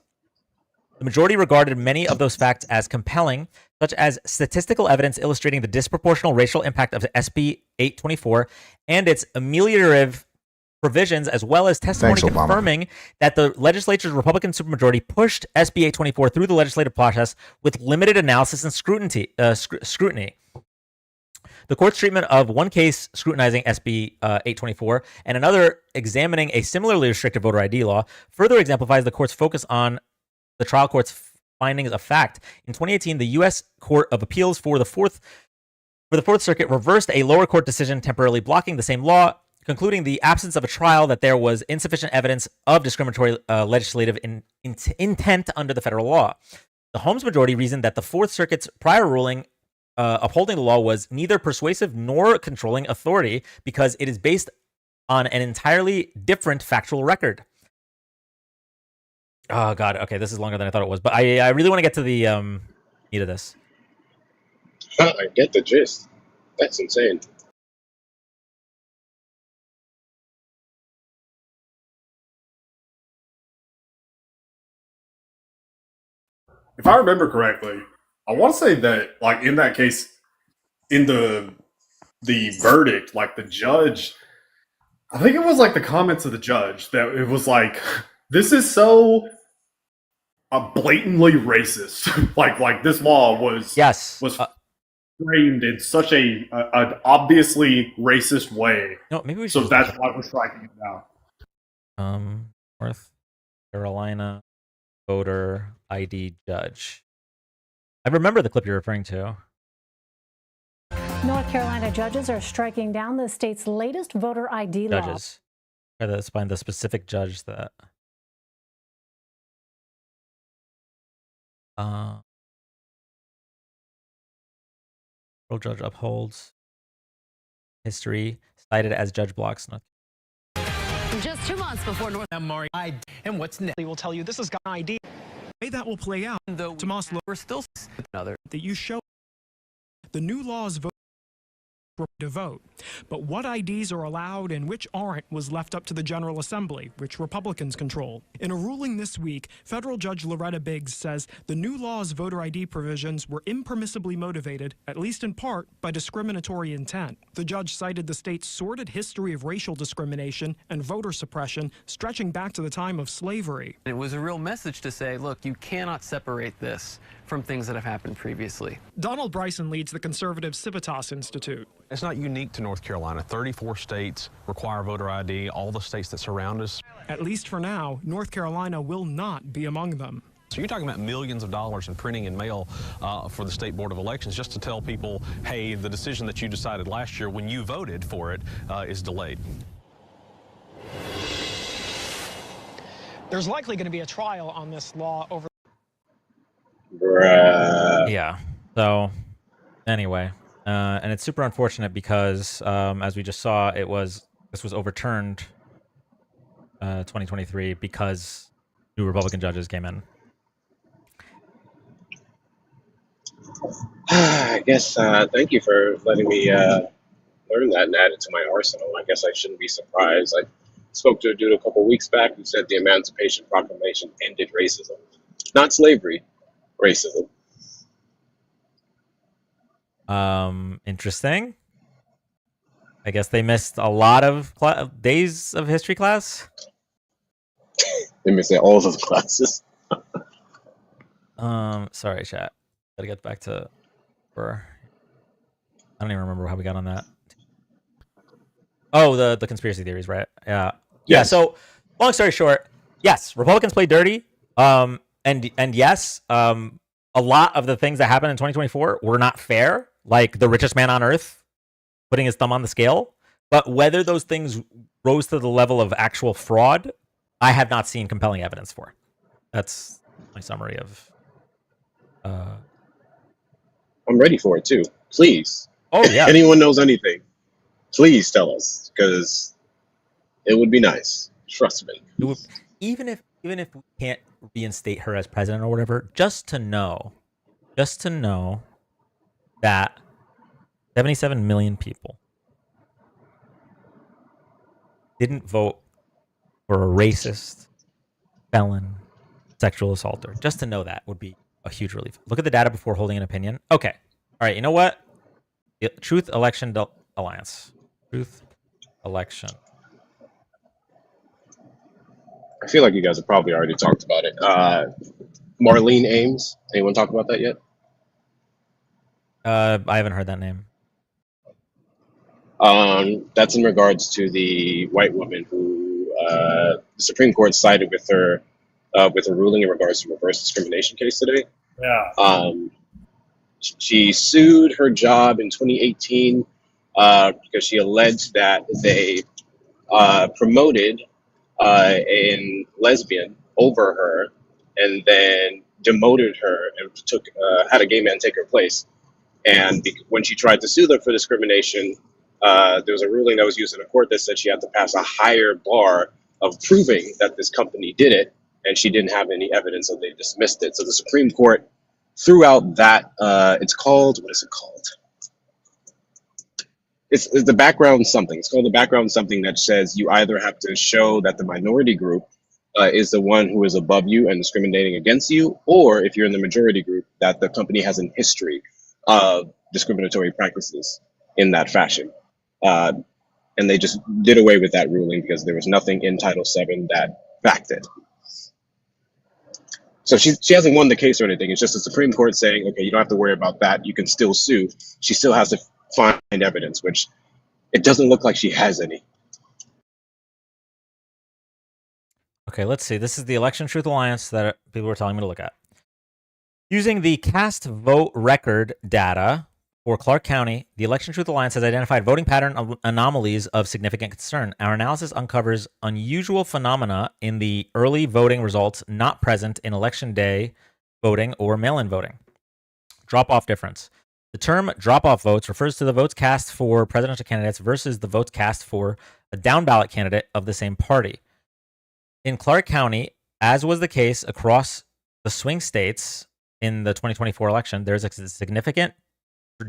the majority regarded many of those facts as compelling, such as statistical evidence illustrating the disproportional racial impact of SB 824 and its ameliorative provisions, as well as testimony confirming that the legislature's Republican supermajority pushed SB 824 through the legislative process with limited analysis and scrutiny. The court's treatment of one case scrutinizing SB 824 and another examining a similarly restrictive voter ID law further exemplifies the court's focus on the trial court's findings of fact. In 2018, the U.S. Court of Appeals for the Fourth Circuit reversed a lower court decision temporarily blocking the same law, concluding the absence of a trial that there was insufficient evidence of discriminatory legislative intent under the federal law. The Holmes majority reasoned that the Fourth Circuit's prior ruling upholding the law was neither persuasive nor controlling authority because it is based on an entirely different factual record. Oh God, okay, this is longer than I thought it was, but I really want to get to the meat of this. I get the gist. That's insane. If I remember correctly, I want to say that, like, in that case, in the verdict, like, the judge, I think it was like the comments of the judge that it was like, this is so blatantly racist. like this law was framed in such an obviously racist way. No, maybe we so should. That's why we're striking it down. North Carolina voter ID judge. I remember the clip you're referring to. North Carolina judges are striking down the state's latest voter ID law. Judges. Let's find the specific judge that. Judge upholds history cited as Judge blocks. Just 2 months before North Mari and what's next? We will tell you this is got ID. Way that will play out. Though Tomas, we're still another that you show the new laws to vote, but what IDs are allowed and which aren't was left up to the General Assembly, which Republicans control. In a ruling this week, federal judge Loretta Biggs says the new law's voter ID provisions were impermissibly motivated, at least in part, by discriminatory intent. The judge cited the state's sordid history of racial discrimination and voter suppression stretching back to the time of slavery. It was a real message to say, look, you cannot separate this from things that have happened previously. Donald Bryson leads the conservative Civitas Institute. It's not unique to North Carolina. 34 states require voter ID, all the states that surround us. At least for now, North Carolina will not be among them. So you're talking about millions of dollars in printing and mail for the State Board of Elections just to tell people, hey, the decision that you decided last year when you voted for it is delayed. There's likely going to be a trial on this law over. Yeah. So anyway, and it's super unfortunate because as we just saw, this was overturned 2023 because new Republican judges came in. I guess thank you for letting me learn that and add it to my arsenal. I guess I shouldn't be surprised. I spoke to a dude a couple weeks back who said the Emancipation Proclamation ended racism, not slavery, racism. Interesting. I guess they missed a lot of days of history class. They missed all of the classes. Sorry, chat. Gotta get back to I don't even remember how we got on that. Oh, the conspiracy theories, right? Yeah. Yeah. So, long story short, yes, Republicans play dirty. And yes, a lot of the things that happened in 2024 were not fair. Like the richest man on earth putting his thumb on the scale. But whether those things rose to the level of actual fraud, I have not seen compelling evidence for. That's my summary of. I'm ready for it too. Please. Oh yeah. Anyone knows anything, please tell us, because it would be nice. Trust me. Even if we can't reinstate her as president or whatever, just to know that 77 million people didn't vote for a racist, felon, sexual assaulter. Just to know that would be a huge relief. Look at the data before holding an opinion. Okay. All right. You know what? Truth Election Alliance. Truth Election. I feel like you guys have probably already talked about it. Marlene Ames. Anyone talk about that yet? I haven't heard that name. That's in regards to the white woman who the Supreme Court sided with her with a ruling in regards to reverse discrimination case today. Yeah. She sued her job in 2018 because she alleged that they promoted a lesbian over her and then demoted her and had a gay man take her place. And when she tried to sue them for discrimination, there was a ruling that was used in a court that said she had to pass a higher bar of proving that this company did it, and she didn't have any evidence, so they dismissed it. So the Supreme Court threw out that, it's called, what is it called? It's the background something. It's called the background something that says you either have to show that the minority group is the one who is above you and discriminating against you, or if you're in the majority group, that the company has an history of discriminatory practices in that fashion. And they just did away with that ruling because there was nothing in Title VII that backed it. So she hasn't won the case or anything. It's just the Supreme Court saying, okay, you don't have to worry about that. You can still sue. She still has to find evidence, which it doesn't look like she has any. Okay, let's see. This is the Election Truth Alliance that people were telling me to look at. Using the cast vote record data for Clark County, the Election Truth Alliance has identified voting pattern anomalies of significant concern. Our analysis uncovers unusual phenomena in the early voting results not present in election day voting or mail-in voting. Drop-off difference. The term drop-off votes refers to the votes cast for presidential candidates versus the votes cast for a down-ballot candidate of the same party. In Clark County, as was the case across the swing states in the 2024 election, there's a significant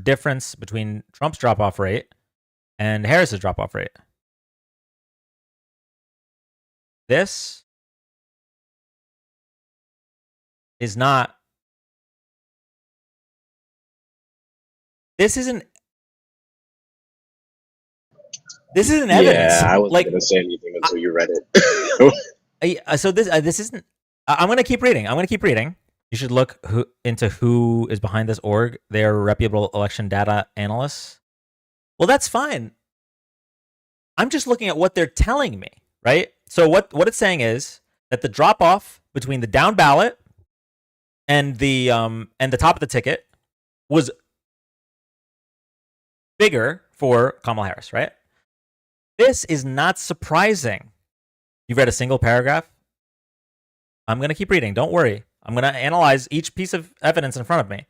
difference between Trump's drop-off rate and Harris's drop-off rate. This is not. This isn't evidence. Yeah, I wasn't Like, gonna say anything until you read it. so this isn't. I'm gonna keep reading. You should look into who is behind this org. They are reputable election data analysts. Well, that's fine. I'm just looking at what they're telling me, right? So what it's saying is that the drop off between the down ballot and the top of the ticket was bigger for Kamala Harris, right? This is not surprising. You've read a single paragraph? I'm going to keep reading. Don't worry. I'm going to analyze each piece of evidence in front of me.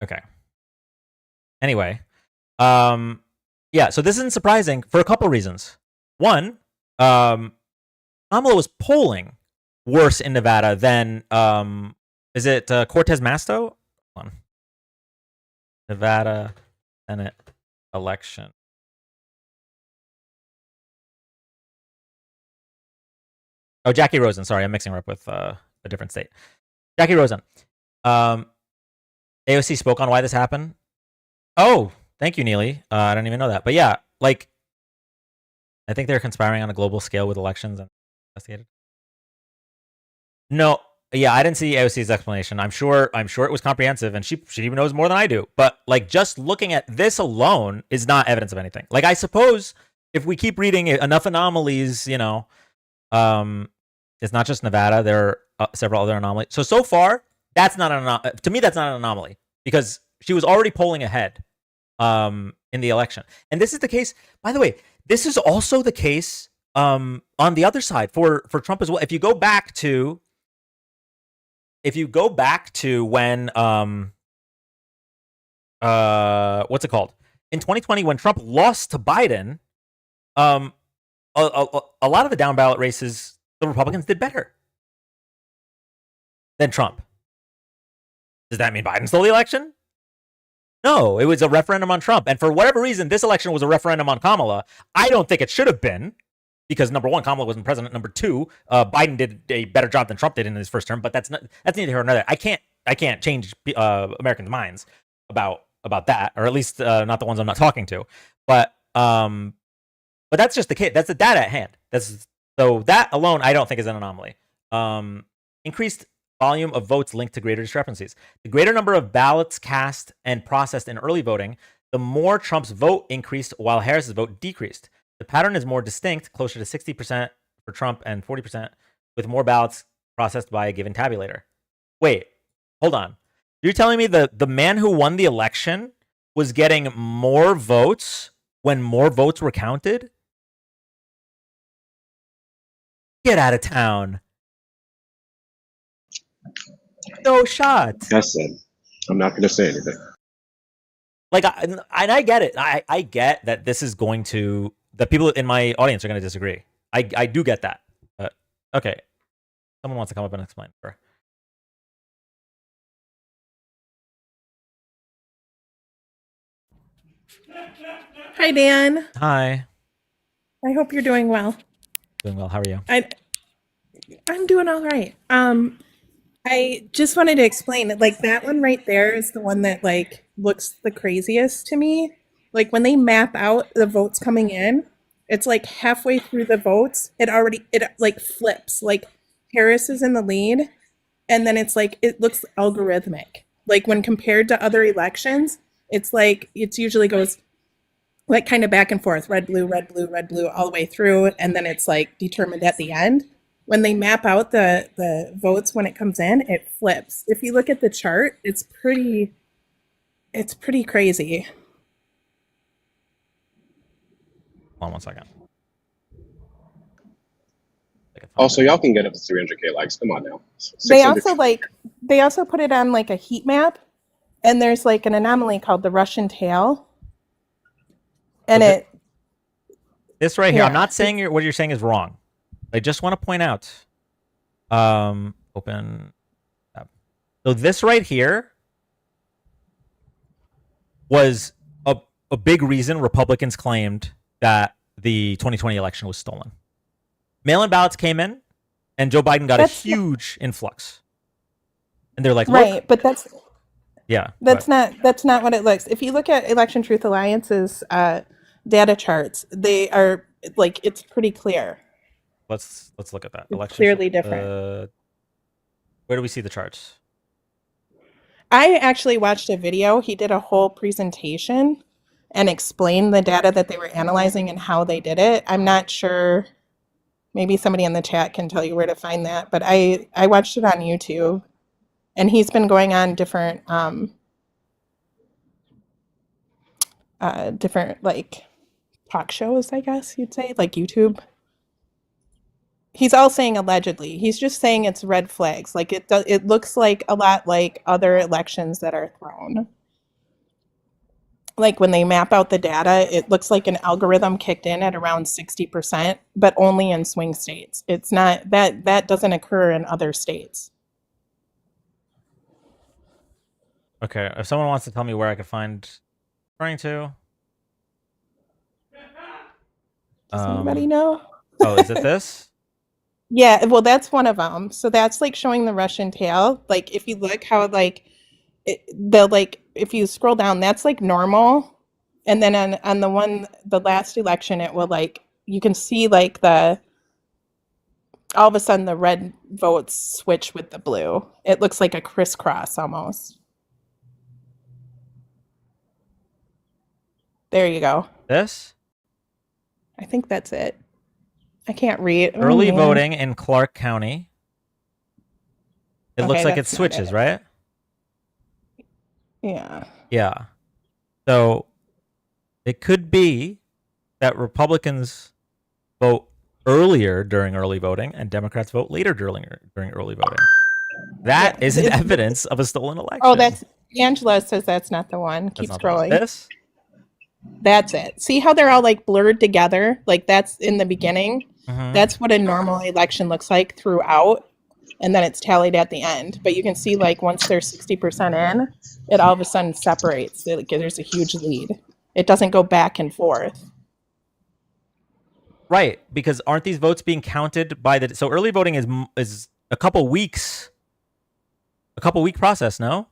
Okay. Anyway, yeah, so this isn't surprising for a couple reasons. One, Kamala was polling worse in Nevada than, is it Cortez Masto? Hold on. Nevada Senate election. Oh, Jackie Rosen. Sorry, I'm mixing her up with a different state. Jackie Rosen. AOC spoke on why this happened. Oh, thank you, Neely. I don't even know that. But yeah, like, I think they're conspiring on a global scale with elections and investigated. No, yeah, I didn't see AOC's explanation. I'm sure it was comprehensive, and she even knows more than I do. But like, just looking at this alone is not evidence of anything. Like, I suppose if we keep reading enough anomalies, you know, it's not just Nevada. There are several other anomalies. So far, that's not to me. That's not an anomaly because she was already polling ahead in the election, and this is the case. By the way, this is also the case on the other side for Trump as well. If you go back to when what's it called in 2020 when Trump lost to Biden, a lot of the down ballot races, the Republicans did better than Trump. Does that mean Biden stole the election? No, it was a referendum on Trump. And for whatever reason, this election was a referendum on Kamala. I don't think it should have been because, number one, Kamala wasn't president. Number two, Biden did a better job than Trump did in his first term. But that's neither here nor there. I can't change Americans' minds about that, or at least not the ones I'm not talking to. But that's just the case. That's the data at hand. So that alone, I don't think is an anomaly. Increased volume of votes linked to greater discrepancies. The greater number of ballots cast and processed in early voting, the more Trump's vote increased while Harris's vote decreased. The pattern is more distinct, closer to 60% for Trump and 40% with more ballots processed by a given tabulator. Wait, hold on. You're telling me the man who won the election was getting more votes when more votes were counted? Get out of town. No shot. That's it. I'm not going to say anything. Like, I get it. I get that this is going to, the people in my audience are going to disagree. I do get that. But okay, someone wants to come up and explain. Sure. Hi, Dan. Hi. I hope you're doing well. Doing well. How are you? I'm doing all right. I just wanted to explain, like, that one right there is the one that, like, looks the craziest to me. Like, when they map out the votes coming in, it's like halfway through the votes, it like flips. Like, Harris is in the lead, and then it's like, it looks algorithmic. Like, when compared to other elections, it's like, it usually goes like kind of back and forth, red, blue, red, blue, red, blue, all the way through, and then it's like determined at the end. When they map out the votes when it comes in, it flips. If you look at the chart, it's pretty crazy. Hold on one second. Also, y'all can get up to 300K likes. Come on now. They 600. also put it on like a heat map, and there's like an anomaly called the Russian tail, and this right here. I'm yeah. not saying what you're saying is wrong. I just want to point out. Open. So this right here was a big reason Republicans claimed that the 2020 election was stolen. Mail-in ballots came in, and Joe Biden got a huge influx. And they're like, look, right, but that's that's not what it looks. If you look at Election Truth Alliance's data charts, they are like, it's pretty clear. Let's look at that. It's Election clearly different. Where do we see the charts? I actually watched a video. He did a whole presentation and explained the data that they were analyzing and how they did it. I'm not sure. Maybe somebody in the chat can tell you where to find that. But I watched it on YouTube, and he's been going on different like talk shows, I guess you'd say, like YouTube. He's all saying allegedly. He's just saying it's red flags. Like it looks like a lot like other elections that are thrown. Like when they map out the data, it looks like an algorithm kicked in at around 60%, but only in swing states. It's not that doesn't occur in other states. Okay, if someone wants to tell me where I could find referring to. Does anybody know? Oh, is it this? Yeah, well, that's one of them. So that's like showing the Russian tail. Like if you look how like if you scroll down, that's like normal. And then on the last election, it will like, you can see like all of a sudden the red votes switch with the blue. It looks like a crisscross almost. There you go. This? I think that's it. I can't read. Early voting in Clark County. It looks like it that's not switches, right? Yeah. Yeah. So it could be that Republicans vote earlier during early voting and Democrats vote later during early voting. That is an evidence of a stolen election. Oh, that's Angela says that's not the one. Keep scrolling. This? That's it. See how they're all like blurred together? Like that's in the beginning. Mhm. That's what a normal election looks like throughout. And then it's tallied at the end. But you can see like once they're 60% in, it all of a sudden separates. There's a huge lead. It doesn't go back and forth. Right, because aren't these votes being counted by so early voting is a couple week process, no?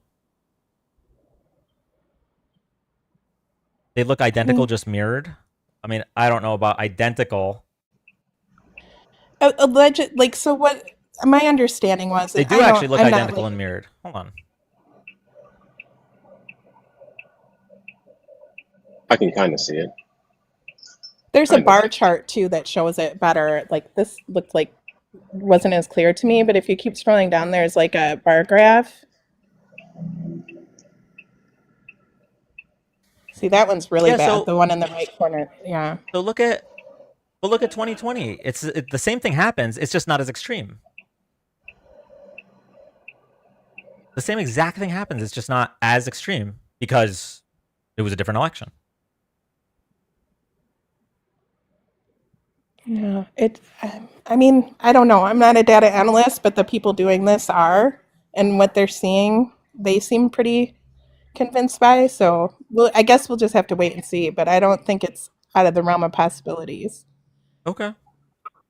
They look identical, just mirrored. I mean, I don't know about identical. Alleged, like, so what my understanding was, They do actually look identical and mirrored. Hold on. I can kind of see it. There's a bar chart too that shows it better. Like this looked like wasn't as clear to me, but if you keep scrolling down, there's like a bar graph. See, that one's really bad. So, the one in the right corner. Yeah. So look at 2020. It's the same thing happens. It's just not as extreme. The same exact thing happens. It's just not as extreme because it was a different election. Yeah. I mean, I don't know. I'm not a data analyst, but the people doing this are, and what they're seeing, they seem pretty convinced by. So I guess we'll just have to wait and see. But I don't think it's out of the realm of possibilities. Okay.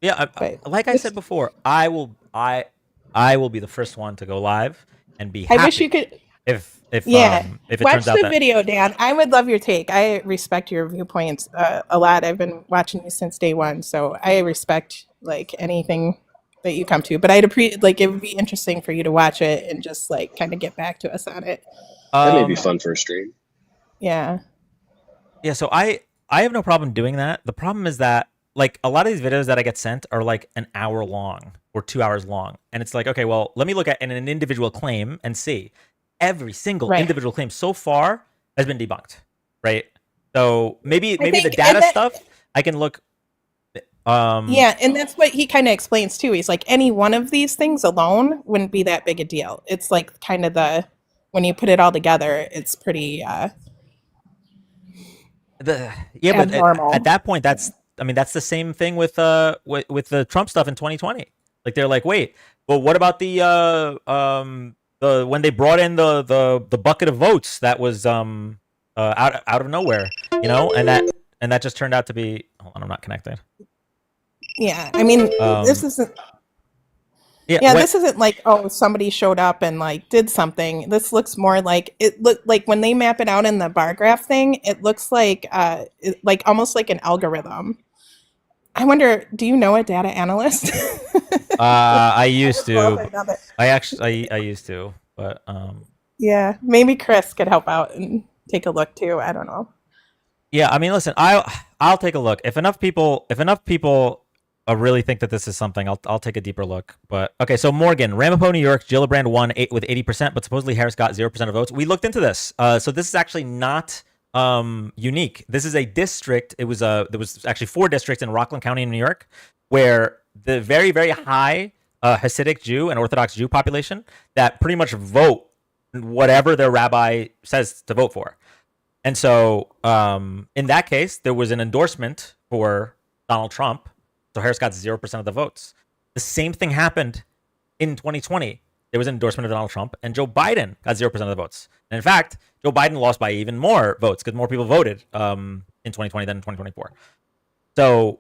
Yeah, like I said before, I will be the first one to go live and be happy. I wish you could. If it Watch turns out the that video, Dan. I would love your take. I respect your viewpoints a lot. I've been watching you since day one, so I respect like anything that you come to. But I'd appreciate it would be interesting for you to watch it and just like kind of get back to us on it. That may be fun for a stream. Yeah. Yeah, so I have no problem doing that. The problem is that like a lot of these videos that I get sent are like an hour long or 2 hours long. And it's like, okay, well, let me look at an individual claim and see. Every single individual claim so far has been debunked, right? So maybe the data stuff, I can look Yeah, and that's what he kind of explains too. He's like, any one of these things alone wouldn't be that big a deal. It's like kind of when you put it all together, it's pretty but abnormal. at that point, that's the same thing with the Trump stuff in 2020. Like they're like, wait, well, what about the when they brought in the bucket of votes that was out of nowhere, and that just turned out to be. Hold on, I'm not connected. Yeah, I mean, this isn't. Yeah, this isn't like, oh, somebody showed up and like did something. This looks more like like when they map it out in the bar graph thing, it looks like like almost like an algorithm. I wonder, do you know a data analyst? I used to. I used to, but yeah, maybe Chris could help out and take a look too. I don't know. Yeah, I mean, listen, I'll take a look if enough people really think that this is something. I'll take a deeper look. But okay, so Morgan, Ramapo, New York, Gillibrand won with 80%, but supposedly Harris got 0% of votes. We looked into this, so this is actually not unique. This is a district. There was actually 4 districts in Rockland County in New York where the very, very high Hasidic Jew and Orthodox Jew population that pretty much vote whatever their rabbi says to vote for. And so in that case, there was an endorsement for Donald Trump. So Harris got 0% of the votes. The same thing happened in 2020. There was an endorsement of Donald Trump, and Joe Biden got 0% of the votes. And in fact, Joe Biden lost by even more votes because more people voted in 2020 than in 2024. So,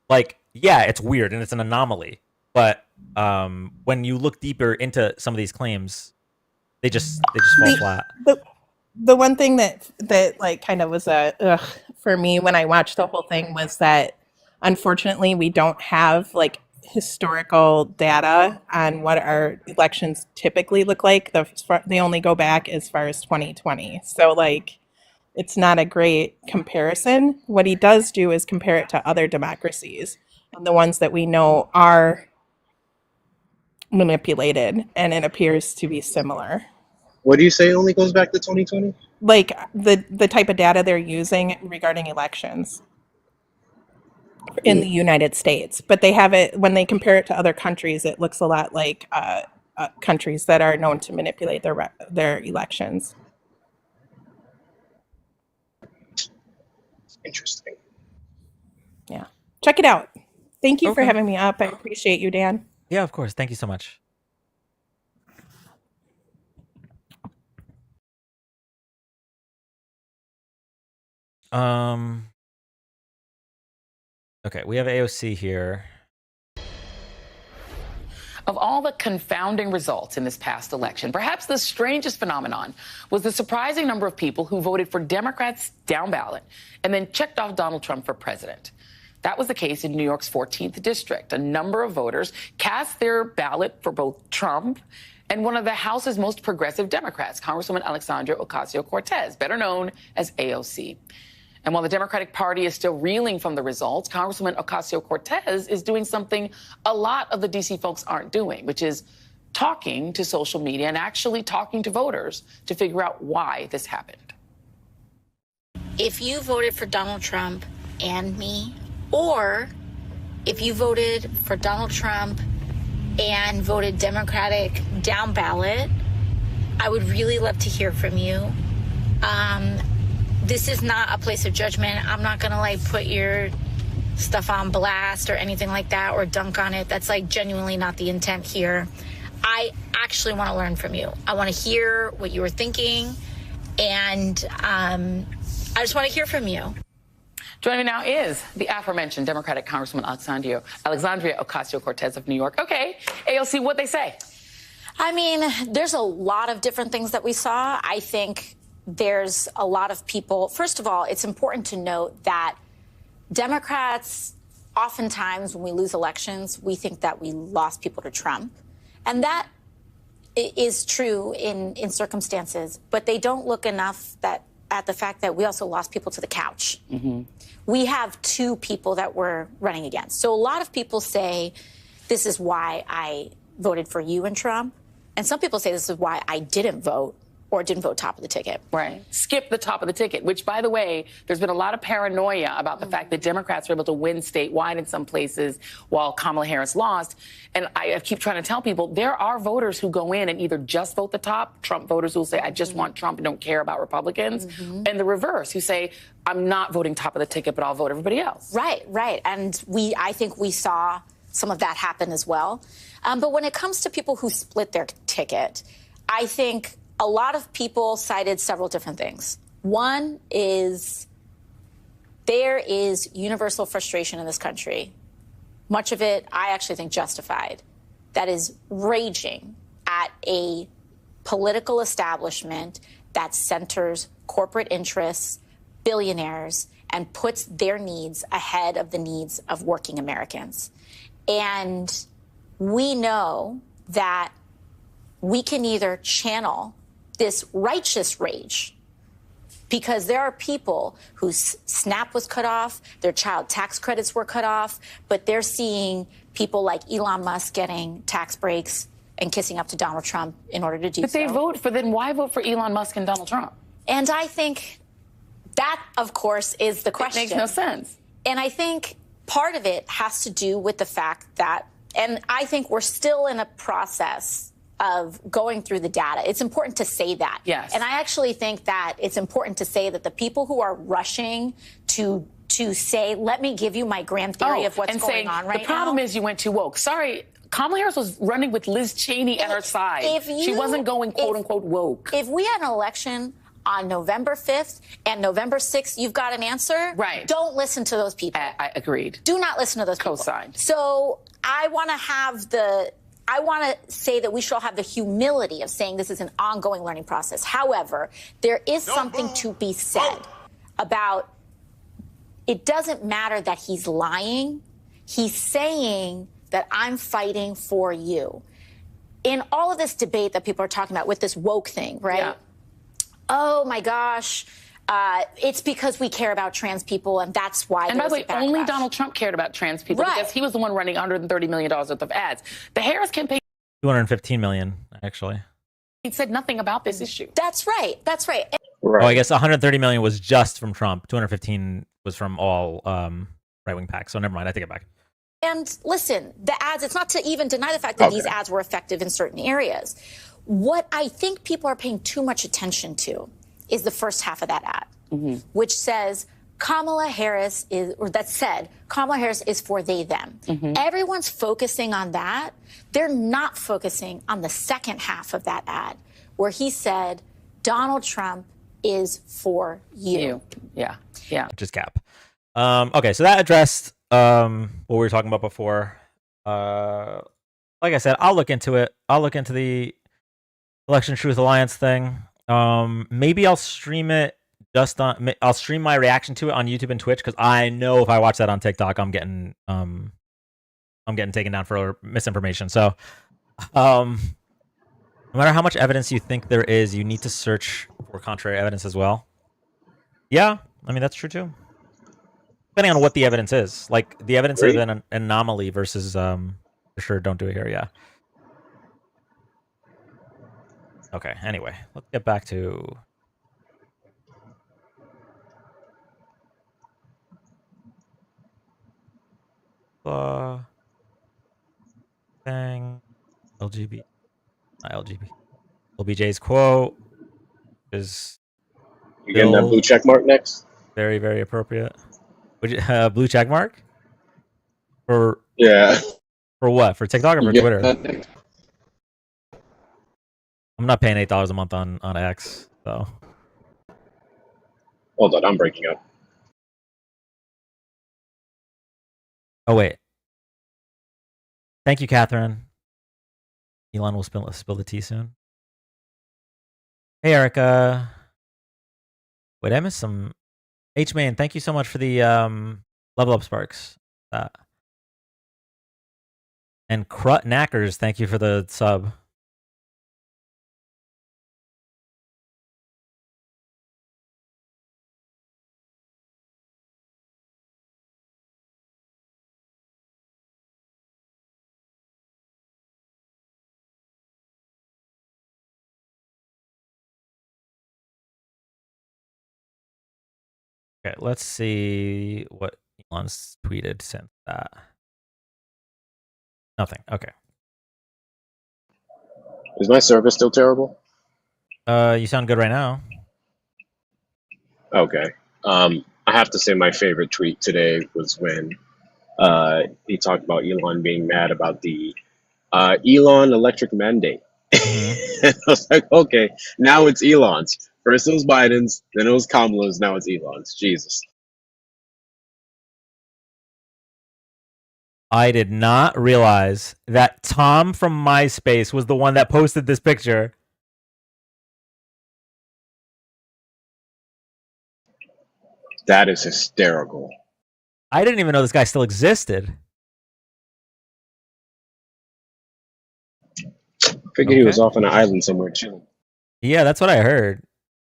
like, yeah, it's weird and it's an anomaly. But when you look deeper into some of these claims, they just fall flat. The one thing that like kind of was a ugh for me when I watched the whole thing was that unfortunately we don't have like historical data on what our elections typically look like. They only go back as far as 2020. So like it's not a great comparison. What he does do is compare it to other democracies and the ones that we know are manipulated, and it appears to be similar. What do you say only goes back to 2020? Like the type of data they're using regarding elections in the United States, but they have it when they compare it to other countries. It looks a lot like countries that are known to manipulate their elections. Interesting. Yeah, check it out. Thank you for Okay. having me up. I appreciate you, Dan. Yeah, of course. Thank you so much. Okay, we have AOC here. Of all the confounding results in this past election, perhaps the strangest phenomenon was the surprising number of people who voted for Democrats down ballot and then checked off Donald Trump for president. That was the case in New York's 14th district. A number of voters cast their ballot for both Trump and one of the House's most progressive Democrats, Congresswoman Alexandria Ocasio-Cortez, better known as AOC. And while the Democratic Party is still reeling from the results, Congresswoman Ocasio-Cortez is doing something a lot of the D.C. folks aren't doing, which is talking to social media and actually talking to voters to figure out why this happened. If you voted for Donald Trump and me, or if you voted for Donald Trump and voted Democratic down ballot, I would really love to hear from you. This is not a place of judgment. I'm not gonna like put your stuff on blast or anything like that or dunk on it. That's like genuinely not the intent here. I actually want to learn from you. I want to hear what you were thinking, and I just want to hear from you. Joining me now is the aforementioned Democratic Congresswoman Alexandria Ocasio-Cortez of New York. Okay, AOC, what'd they say? I mean, there's a lot of different things that we saw. I think there's a lot of people. First of all, it's important to note that Democrats, oftentimes when we lose elections, we think that we lost people to Trump. And that is true in circumstances, but they don't look enough at the fact that we also lost people to the couch. Mm-hmm. We have 2 people that we're running against. So a lot of people say, this is why I voted for you and Trump. And some people say this is why I didn't vote or didn't vote top of the ticket. Right. Skip the top of the ticket, which, by the way, there's been a lot of paranoia about the fact that Democrats were able to win statewide in some places while Kamala Harris lost. And I keep trying to tell people there are voters who go in and either just vote the top, Trump voters who will say, I just want Trump and don't care about Republicans, and the reverse, who say, I'm not voting top of the ticket, but I'll vote everybody else. Right, right. And I think we saw some of that happen as well. But when it comes to people who split their ticket, I think a lot of people cited several different things. One is there is universal frustration in this country, much of it I actually think justified, that is raging at a political establishment that centers corporate interests, billionaires, and puts their needs ahead of the needs of working Americans. And we know that we can either channel this righteous rage, because there are people whose SNAP was cut off, their child tax credits were cut off, but they're seeing people like Elon Musk getting tax breaks and kissing up to Donald Trump in order to do so. But they vote for, then why vote for Elon Musk and Donald Trump? And I think that, of course, is the question. It makes no sense. And I think part of it has to do with the fact that, and I think we're still in a process of going through the data. It's important to say that. Yes. And I actually think that it's important to say that the people who are rushing to say, let me give you my grand theory of what's and going saying, on right now. The problem is you went too woke. Sorry, Kamala Harris was running with Liz Cheney at her side. She wasn't going, quote unquote, woke. If we had an election on November 5th and November 6th, you've got an answer. Right. Don't listen to those people. I agreed. Do not listen to those people. Co-signed. So I want to say that we should all have the humility of saying this is an ongoing learning process. However, there is something to be said about it doesn't matter that he's lying. He's saying that I'm fighting for you. In all of this debate that people are talking about with this woke thing, right? Yeah. Oh my gosh, it's because we care about trans people, and that's why. And by the way, only Donald Trump cared about trans people because he was the one running $130 million worth of ads. The Harris campaign, 215 million, actually. he said nothing about this issue. That's right. That's right. Oh, I guess 130 million was just from Trump. 215 was from all right-wing PACs. So never mind. I take it back. And listen, the ads, it's not to even deny the fact that these ads were effective in certain areas. What I think people are paying too much attention to is the first half of that ad, which says Kamala Harris is, or that said, Kamala Harris is for they, them. Everyone's focusing on that. They're not focusing on the second half of that ad, where he said, Donald Trump is for you. Yeah. Yeah. Which is cap. Okay, so that addressed what we were talking about before. Like I said, I'll look into it. I'll look into the Election Truth Alliance thing. Maybe I'll stream it just on. I'll stream my reaction to it on YouTube and Twitch, because I know if I watch that on TikTok, I'm getting taken down for misinformation. So, no matter how much evidence you think there is, you need to search for contrary evidence as well. Yeah, I mean that's true too. Depending on what the evidence is, like the evidence is an anomaly versus for sure. Don't do it here. Yeah. Okay, anyway, let's get back to thing. LBJ's quote is You getting that blue check mark next? very, very appropriate. Blue check mark? For what? For TikTok or for Twitter? I'm not paying $8 a month on X, so. Hold on, I'm breaking up. Oh wait. Thank you, Catherine. Elon will spill the tea soon. Hey, Erica. Wait, I missed some. H-Man, thank you so much for the level up sparks. And Crut Knackers, thank you for the sub. Okay, let's see what Elon's tweeted since that. Nothing. Okay. Is my service still terrible? You sound good right now. Okay. I have to say my favorite tweet today was when he talked about Elon being mad about the Elon electric mandate. I was like, okay, now it's Elon's. First it was Biden's, then it was Kamala's, now it's Elon's. Jesus. I did not realize that Tom from MySpace was the one that posted this picture. That is hysterical. I didn't even know this guy still existed. Figured he was off on an island somewhere chilling. Yeah, that's what I heard.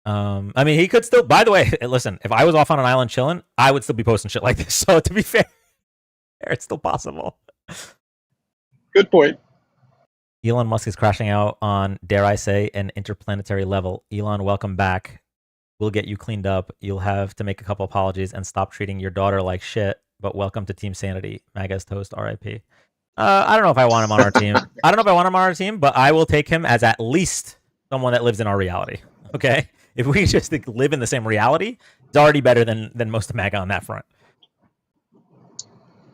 I mean, he could still. By the way, listen, if I was off on an island chilling, I would still be posting shit like this. So to be fair, it's still possible. Good point. Elon Musk is crashing out on, dare I say, an interplanetary level. Elon, welcome back. We'll get you cleaned up. You'll have to make a couple apologies and stop treating your daughter like shit. But welcome to Team Sanity. Maga's toast. R.I.P. I don't know if I want him on our team. I don't know if I want him on our team, but I will take him as at least someone that lives in our reality. Okay, if we just live in the same reality, it's already better than most of MAGA on that front.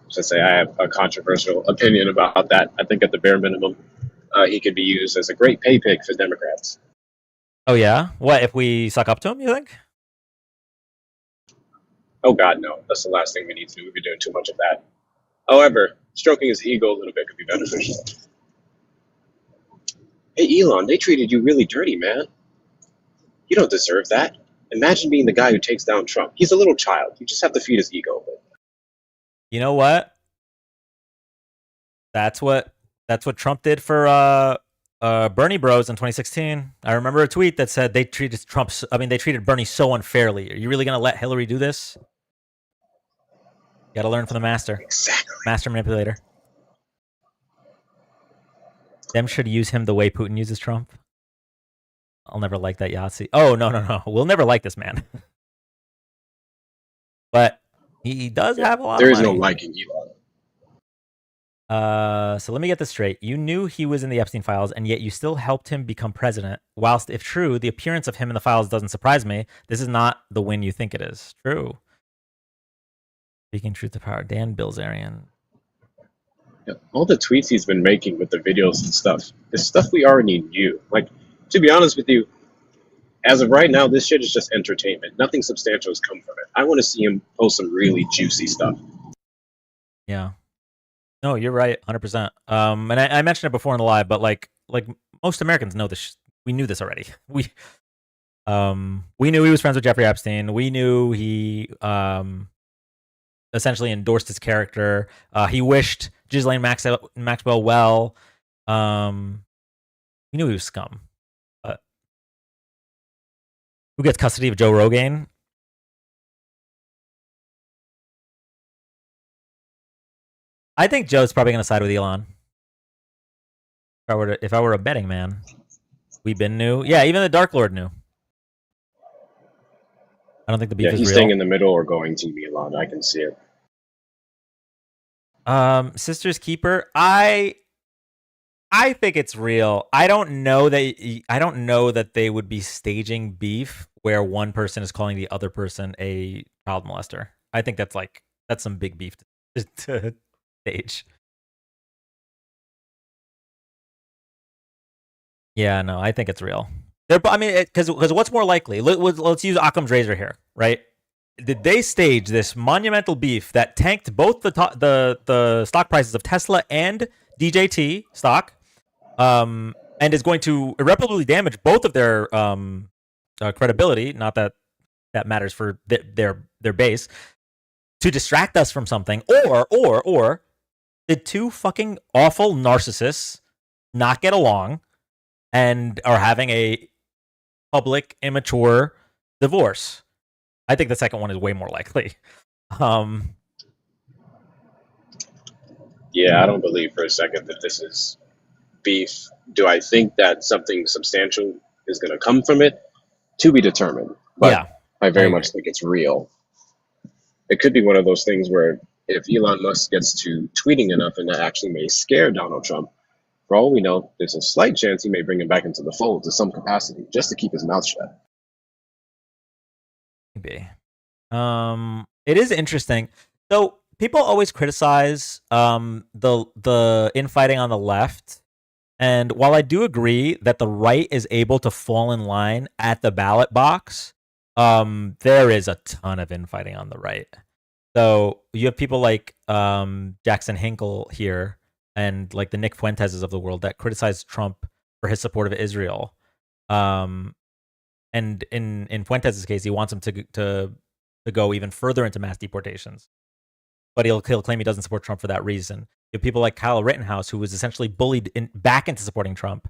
To say I have a controversial opinion about that. I think at the bare minimum, he could be used as a great pay pick for Democrats. Oh yeah, what if we suck up to him? You think? Oh God, no! That's the last thing we need to do. We've been doing too much of that. However, stroking his ego a little bit could be beneficial. Hey Elon, they treated you really dirty, man. You don't deserve that. Imagine being the guy who takes down Trump. He's a little child. You just have to feed his ego a bit. You know what? That's what Trump did for Bernie Bros in 2016. I remember a tweet that said they treated Bernie so unfairly. Are you really gonna let Hillary do this? You gotta learn from the master. Exactly. Master manipulator. Them should use him the way Putin uses Trump. I'll never like that Yahtzee. Oh, no. We'll never like this man. But he does have a lot of money. There is no liking Elon. So let me get this straight. You knew he was in the Epstein files, and yet you still helped him become president. Whilst, if true, the appearance of him in the files doesn't surprise me, this is not the win you think it is. True. Speaking truth to power. Dan Bilzerian. Yeah, all the tweets he's been making with the videos and stuff is stuff we already knew. Like, to be honest with you, as of right now, this shit is just entertainment. Nothing substantial has come from it. I want to see him post some really juicy stuff. Yeah. No, you're right, 100%. And I mentioned it before in the live, but like most Americans know this. We knew this already. We knew he was friends with Jeffrey Epstein. We knew he essentially endorsed his character. He wished Ghislaine Maxwell well. We knew he was scum. But who gets custody of Joe Rogan? I think Joe's probably going to side with Elon. If I were a betting man, Weebin knew. Yeah, even the Dark Lord knew. I don't think the beef is he's real. staying in the middle or going Team Elon. I can see it. Sister's Keeper. I think it's real. I don't know that they would be staging beef where one person is calling the other person a child molester. I think that's some big beef to stage. Yeah, no, I think it's real. Because what's more likely? Let's use Occam's razor here, right? Did they stage this monumental beef that tanked both the stock prices of Tesla and DJT stock, and is going to irreparably damage both of their credibility? Not that matters for their base, to distract us from something, or did two fucking awful narcissists not get along and are having a public immature divorce? I think the second one is way more likely. Yeah, I don't believe for a second that this is beef. Do I think that something substantial is going to come from it? To be determined. But yeah, I very much think it's real. it could be one of those things where if Elon Musk gets to tweeting enough and that actually may scare Donald Trump, for all we know, there's a slight chance he may bring him back into the fold to some capacity just to keep his mouth shut. Maybe. It is interesting. So people always criticize the infighting on the left. And while I do agree that the right is able to fall in line at the ballot box, there is a ton of infighting on the right. So you have people like Jackson Hinkle here and like the Nick Fuenteses of the world that criticize Trump for his support of Israel. And in Fuentes' case, he wants him to go even further into mass deportations. But he'll claim he doesn't support Trump for that reason. You have people like Kyle Rittenhouse, who was essentially bullied back into supporting Trump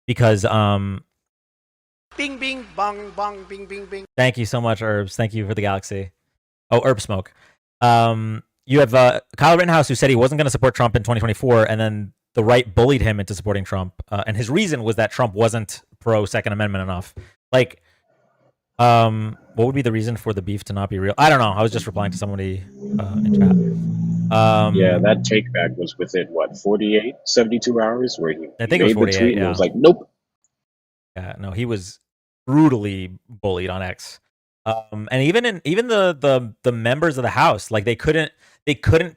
because Bing, bing, bong, bong, bing, bing, bing. Thank you so much, Herbs. Thank you for the galaxy. Oh, Herb Smoke. You have Kyle Rittenhouse, who said he wasn't going to support Trump in 2024, and then the right bullied him into supporting Trump. And his reason was that Trump wasn't pro Second Amendment enough. Like, what would be the reason for the beef to not be real? I don't know. I was just replying to somebody in chat. Yeah, that take back was within, what, 48, 72 hours? Where he I think it was 48, tweet and it was like, nope. Yeah, no, he was brutally bullied on X. And even the members of the House, like they couldn't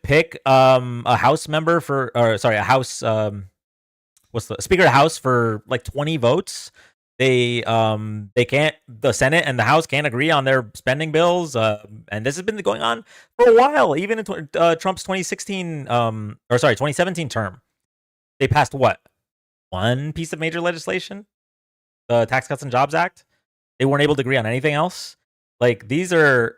pick a House member for, or sorry, a House what's the Speaker of the House for like 20 votes. They can't, the Senate and the House can't agree on their spending bills, and this has been going on for a while. Even in Trump's 2017 term, they passed what, one piece of major legislation, the Tax Cuts and Jobs Act. They weren't able to agree on anything else. Like these are,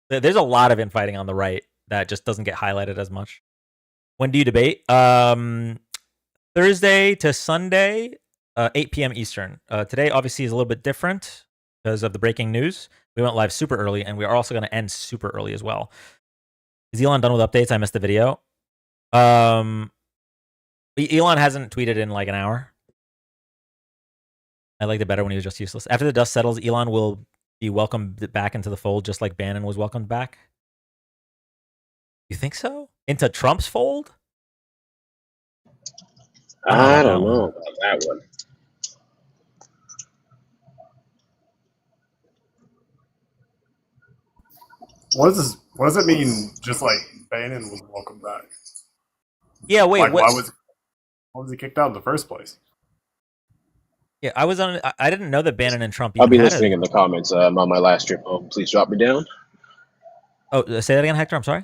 there's a lot of infighting on the right that just doesn't get highlighted as much. When do you debate? Thursday to Sunday. 8 p.m. Eastern. Today, obviously, is a little bit different because of the breaking news. We went live super early, and we are also going to end super early as well. Is Elon done with updates? I missed the video. Elon hasn't tweeted in like an hour. I liked it better when he was just useless. After the dust settles, Elon will be welcomed back into the fold, just like Bannon was welcomed back. You think so? Into Trump's fold? I don't know about that one. What does it mean? Just like Bannon was welcome back. Yeah, wait. Like, why was he kicked out in the first place? Yeah, I didn't know that Bannon and Trump. I'll be listening in the comments. I'm on my last trip home. Please drop me down. Oh, say that again, Hector. I'm sorry.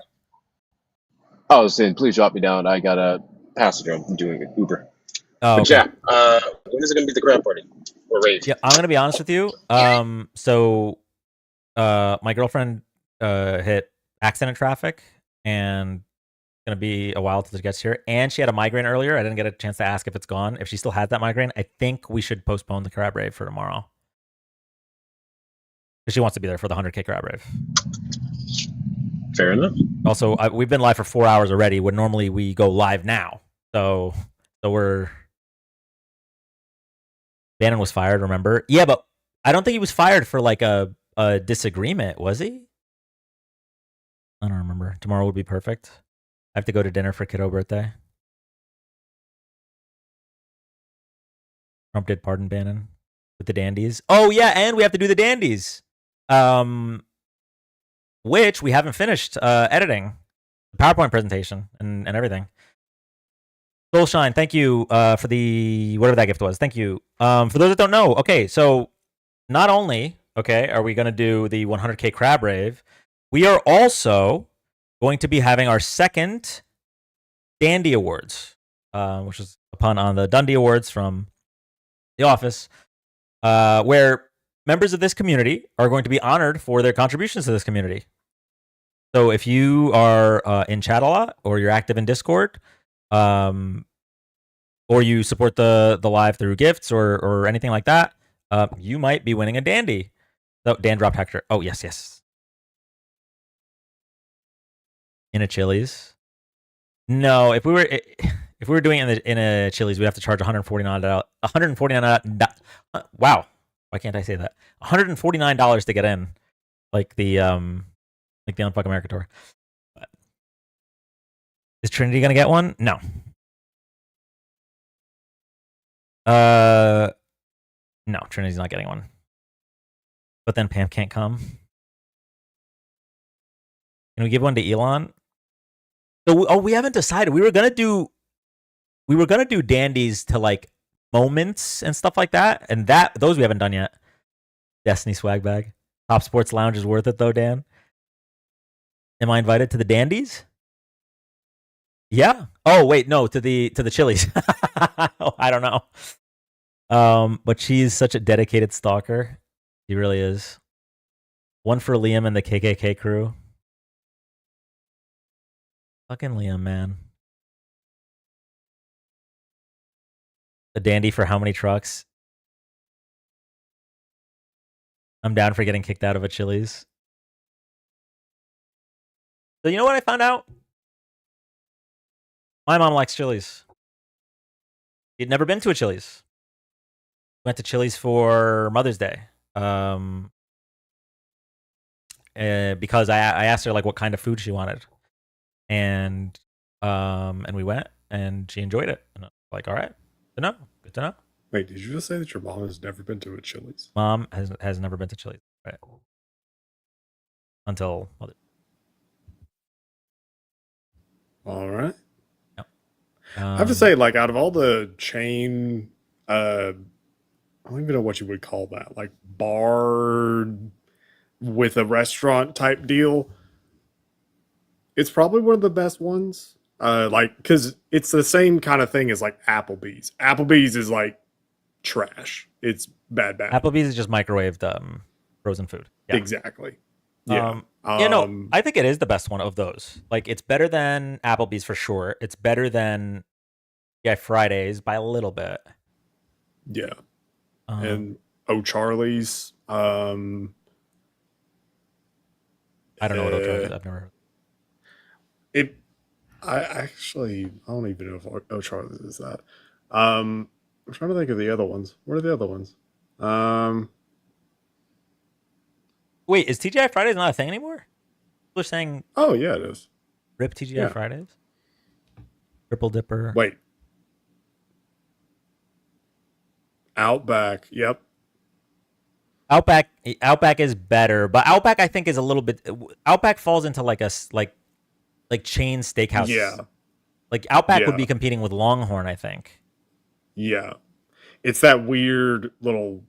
I was saying, please drop me down. I got a passenger. I'm doing an Uber. Oh, but yeah, when is it going to be the grad party or rave? Yeah, I'm going to be honest with you. So, my girlfriend hit accident traffic, and it's going to be a while till she gets here. And she had a migraine earlier. I didn't get a chance to ask if it's gone. If she still has that migraine, I think we should postpone the crab rave for tomorrow. Because she wants to be there for the 100K crab rave. Fair enough. Also, we've been live for 4 hours already, when normally we go live now. So we're... Bannon was fired, remember? Yeah, but I don't think he was fired for like a disagreement, was he? I don't remember. Tomorrow would be perfect. I have to go to dinner for kiddo birthday. Trump did pardon Bannon with the dandies. Oh yeah, and we have to do the dandies, which we haven't finished editing the PowerPoint presentation and everything. Soulshine, thank you for the whatever that gift was. Thank you. For those that don't know, okay, so not only are we going to do the 100K crab rave, we are also going to be having our second Dandy Awards, which is a pun on the Dundee Awards from The Office, where members of this community are going to be honored for their contributions to this community. So if you are in chat a lot, or you're active in Discord, or you support the live through gifts or anything like that, you might be winning a dandy. So Dan dropped Hector. Oh yes. In a Chili's? No, if we were doing it in a Chili's, we'd have to charge $149. Wow, why can't I say that? $149 to get in. like the Unfuck America tour. But is Trinity gonna get one? No. No, Trinity's not getting one. But then Pam can't come. Can we give one to Elon? So, we haven't decided. We were gonna do dandies to like moments and stuff like that, and those we haven't done yet. Destiny swag bag. Top Sports Lounge is worth it though, Dan. Am I invited to the dandies? Yeah. Oh wait, no, to the Chili's. I don't know. But she's such a dedicated stalker. She really is. One for Liam and the KKK crew. Fucking Liam, man. A dandy for how many trucks? I'm down for getting kicked out of a Chili's. So you know what I found out? My mom likes Chili's. She'd never been to a Chili's. Went to Chili's for Mother's Day. Because I asked her like what kind of food she wanted. And we went and she enjoyed it. And I was like, all right, good to know. Good to know. Wait, did you just say that your mom has never been to a Chili's? Mom has never been to Chili's, right? Until Mother. All right. Yep. I have to say, like, out of all the chain, I don't even know what you would call that, like bar with a restaurant type deal, it's probably one of the best ones. Like, because it's the same kind of thing as like Applebee's. Applebee's is like trash. It's bad. Applebee's is just microwaved frozen food. Yeah. Exactly. Yeah. I think it is the best one of those. Like, it's better than Applebee's for sure. It's better than Fridays by a little bit. Yeah. And O'Charlie's. I don't know what O'Charlie's is. I've never heard. I don't even know if O'Charlie's is that. I'm trying to think of the other ones. What are the other ones? Wait, is TGI Fridays not a thing anymore? People are saying, oh yeah, it is. Rip TGI Fridays. Triple Dipper. Wait. Outback. Yep. Outback is better, but Outback I think is a little bit. Outback falls into like chain steakhouse. Yeah. Like Outback would be competing with Longhorn, I think. Yeah. It's that weird little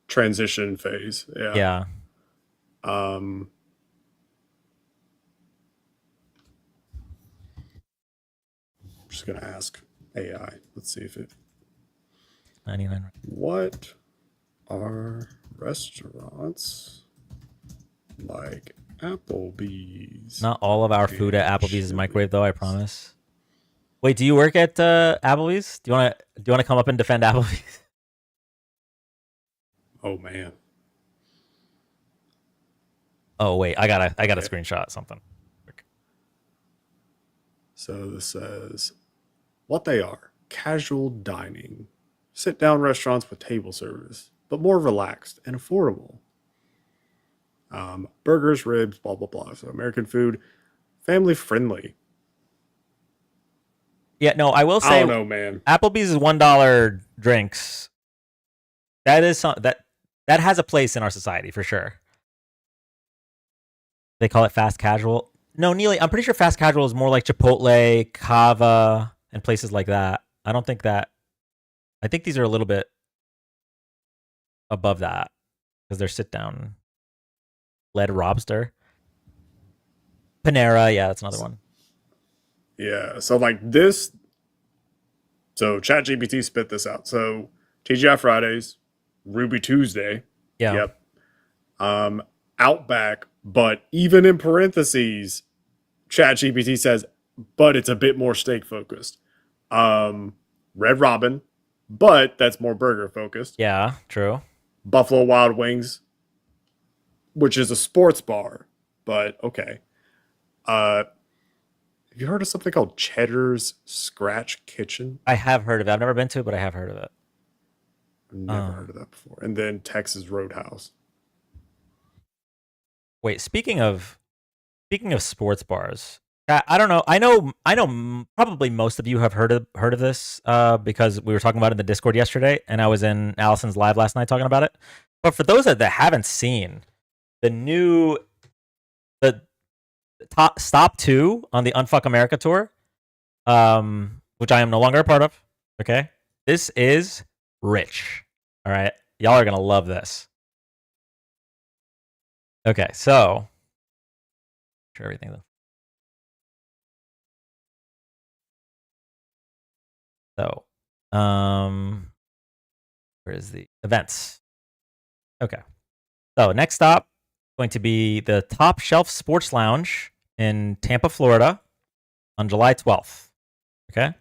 transition phase. Yeah. Yeah. I'm just gonna ask AI. Let's see if it. 99. What are restaurants like Applebee's? Not all of our food at Applebee's is microwave, though. I promise. Wait, do you work at Applebee's? Do you want to come up and defend Applebee's? Oh man. Oh wait, I gotta screenshot something. So this says what they are: casual dining, sit-down restaurants with table service, but more relaxed and affordable. Burgers, ribs, blah blah blah. So American food, family friendly. Yeah, no, I will say. I don't know, man. Applebee's is $1 drinks. That is that has a place in our society for sure. They call it fast casual. No, Neely, I'm pretty sure fast casual is more like Chipotle, Cava, and places like that. I don't think that. I think these are a little bit above that because they're sit down. Lead Lobster. Panera, yeah, that's another one. Yeah, so like this. So ChatGPT spit this out. So TGI Fridays, Ruby Tuesday. Yeah. Yep. Outback, but even in parentheses, ChatGPT says, but it's a bit more steak focused. Red Robin, but that's more burger focused. Yeah, true. Buffalo Wild Wings, which is a sports bar, but okay. Have you heard of something called Cheddar's Scratch Kitchen? I have heard of it. I've never been to it, but I have heard of it. I've never heard of that before. And then Texas Roadhouse. wait, speaking of sports bars, I don't know. I know. Probably most of you have heard of this because we were talking about it in the Discord yesterday, and I was in Allison's live last night talking about it. But for those that haven't seen the top Stop 2 on the Unfuck America tour, which I am no longer a part of. Okay, this is rich. All right, y'all are gonna love this. Okay, so sure everything though. So, where is the events? Okay. So next stop going to be the Top Shelf Sports Lounge in Tampa, Florida, on July 12th. Okay. In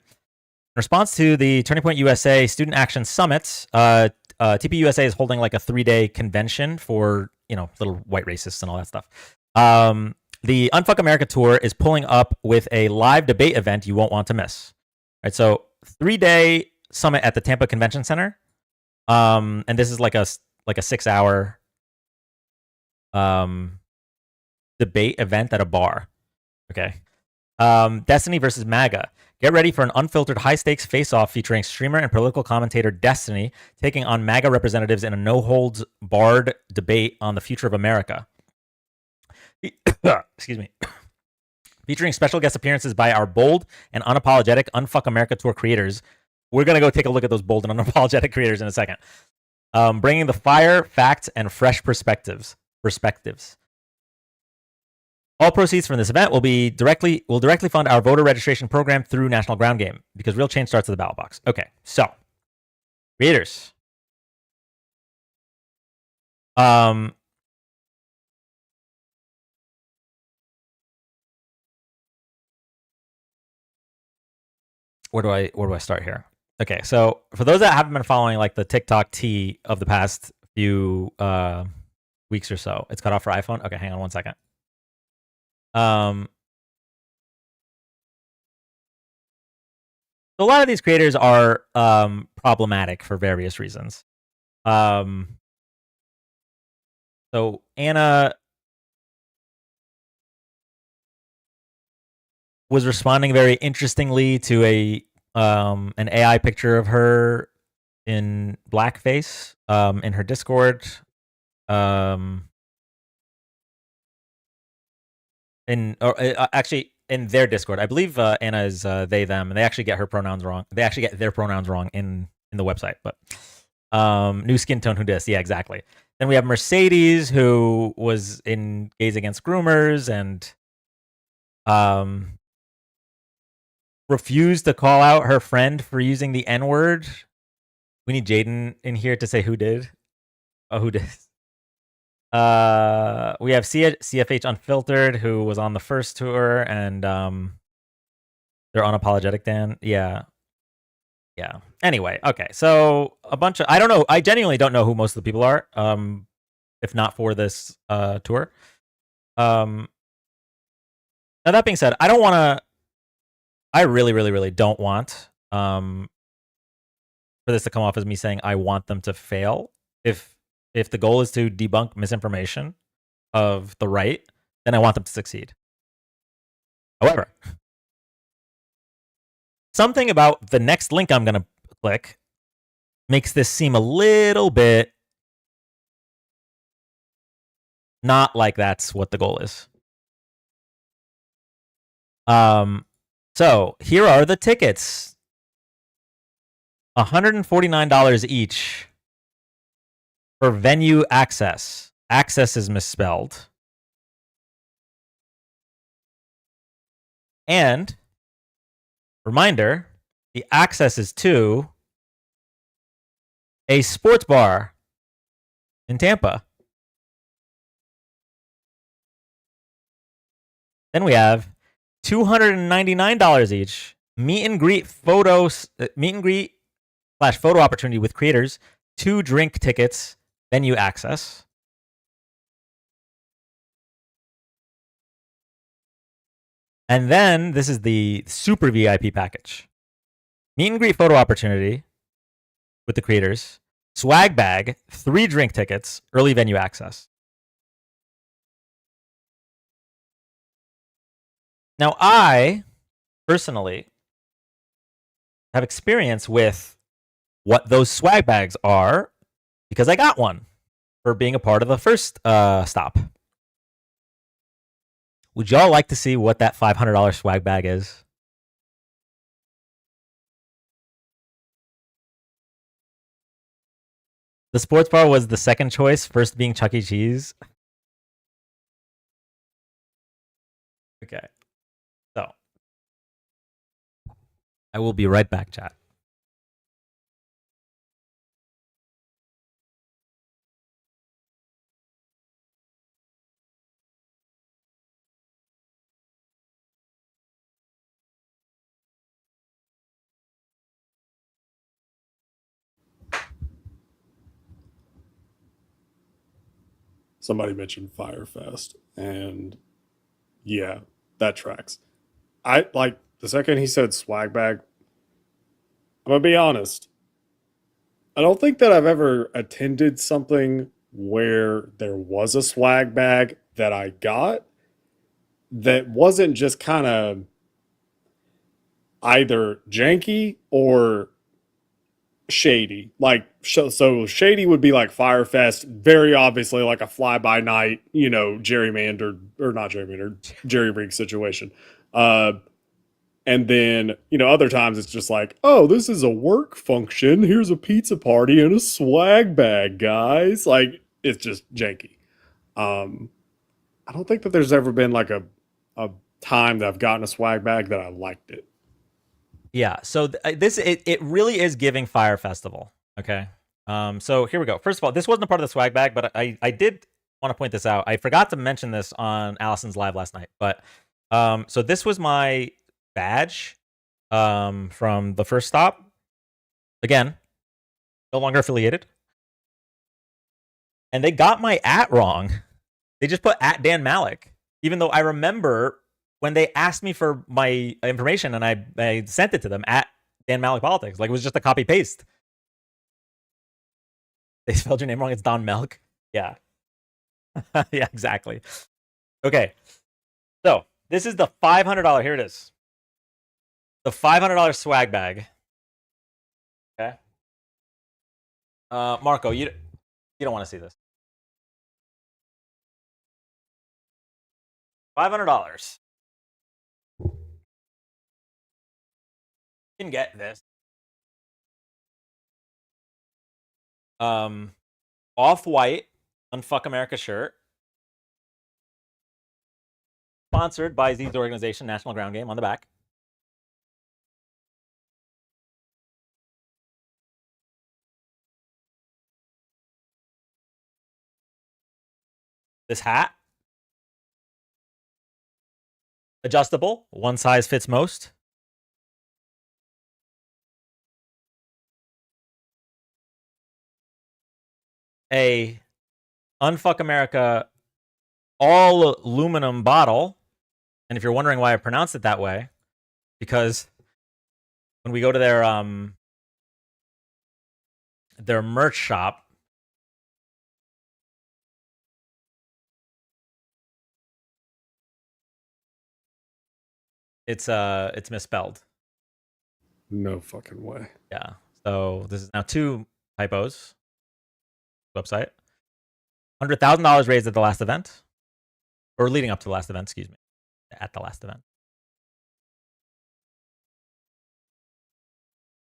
response to the Turning Point USA Student Action Summit, TPUSA is holding like a 3-day convention for little white racists and all that stuff. The Unfuck America tour is pulling up with a live debate event you won't want to miss. All right. So 3-day summit at the Tampa Convention Center. And this is like a 6-hour debate event at a bar. Okay. Destiny versus MAGA. Get ready for an unfiltered high-stakes face-off featuring streamer and political commentator Destiny taking on MAGA representatives in a no-holds-barred debate on the future of America. Excuse me. Featuring special guest appearances by our bold and unapologetic Unfuck America Tour creators. We're going to go take a look at those bold and unapologetic creators in a second. Bringing the fire, facts, and fresh perspectives. All proceeds from this event will directly fund our voter registration program through National Ground Game, because real change starts at the ballot box. Okay, so creators. Where do I start here? Okay, so for those that haven't been following like the TikTok tea of the past few weeks or so, it's cut off for iPhone. Okay, hang on one second. So a lot of these creators are problematic for various reasons. So Anna was responding very interestingly to an AI picture of her in blackface in her Discord. Actually in their Discord. I believe Anna is they them, and they actually get her pronouns wrong. They actually get their pronouns wrong in the website. But new skin tone who dis. Yeah, exactly. Then we have Mercedes, who was in Gays Against Groomers and refused to call out her friend for using the N-word. We need Jaden in here to say who did. Oh, who did? We have CFH Unfiltered, who was on the first tour, and they're unapologetic, Dan. Yeah. Anyway, okay. So a bunch of I don't know. I genuinely don't know who most of the people are. If not for this tour. Now that being said, I don't want to. I really don't want for this to come off as me saying I want them to fail. If the goal is to debunk misinformation of the right, then I want them to succeed. However, something about the next link I'm going to click makes this seem a little bit not like that's what the goal is. So here are the tickets. $149 each for venue access. Access is misspelled. And reminder, the access is to a sports bar in Tampa. Then we have $299 each meet and greet /photo opportunity with creators, 2 drink tickets, venue access. And then this is the super VIP package. Meet and greet photo opportunity with the creators, swag bag, 3 drink tickets, early venue access. Now, I personally have experience with what those swag bags are because I got one for being a part of the first stop. Would y'all like to see what that $500 swag bag is? The sports bar was the second choice, first being Chuck E. Cheese. Okay. So, I will be right back, chat. Somebody mentioned Firefest, and yeah, that tracks. I like the second he said swag bag. I'm gonna be honest. I don't think that I've ever attended something where there was a swag bag that I got that wasn't just kind of either janky or shady. Like, so shady would be like Firefest, very obviously like a fly by night, gerrymandered or not gerrymandered, jerry rig situation. And then, other times it's just like, oh, this is a work function. Here's a pizza party and a swag bag, guys. Like, it's just janky. I don't think that there's ever been like a time that I've gotten a swag bag that I liked it. Yeah, so it really is giving Fire Festival. Okay, so here we go. First of all, this wasn't a part of the swag bag, but I did want to point this out. I forgot to mention this on Allison's live last night, but so this was my badge from the first stop. Again, no longer affiliated, and they got my @ wrong. They just put @Dan Malik, even though I remember when they asked me for my information and I sent it to them @Dan Malik Politics. Like, it was just a copy paste. They spelled your name wrong. It's Don Melk. Yeah. Yeah, exactly. Okay. So this is the $500. Here it is. The $500 swag bag. Okay. Marco, you don't want to see this. $500. You can get this. Off-white Unfuck America shirt. Sponsored by Z's organization, National Ground Game, on the back. This hat. Adjustable. One size fits most. A Unfuck America all aluminum bottle. And if you're wondering why I pronounce it that way, because when we go to their merch shop, it's misspelled. No fucking way. Yeah. So this is now 2 typos. Website. $100,000 raised at the last event, or leading up to the last event. Excuse me, at the last event.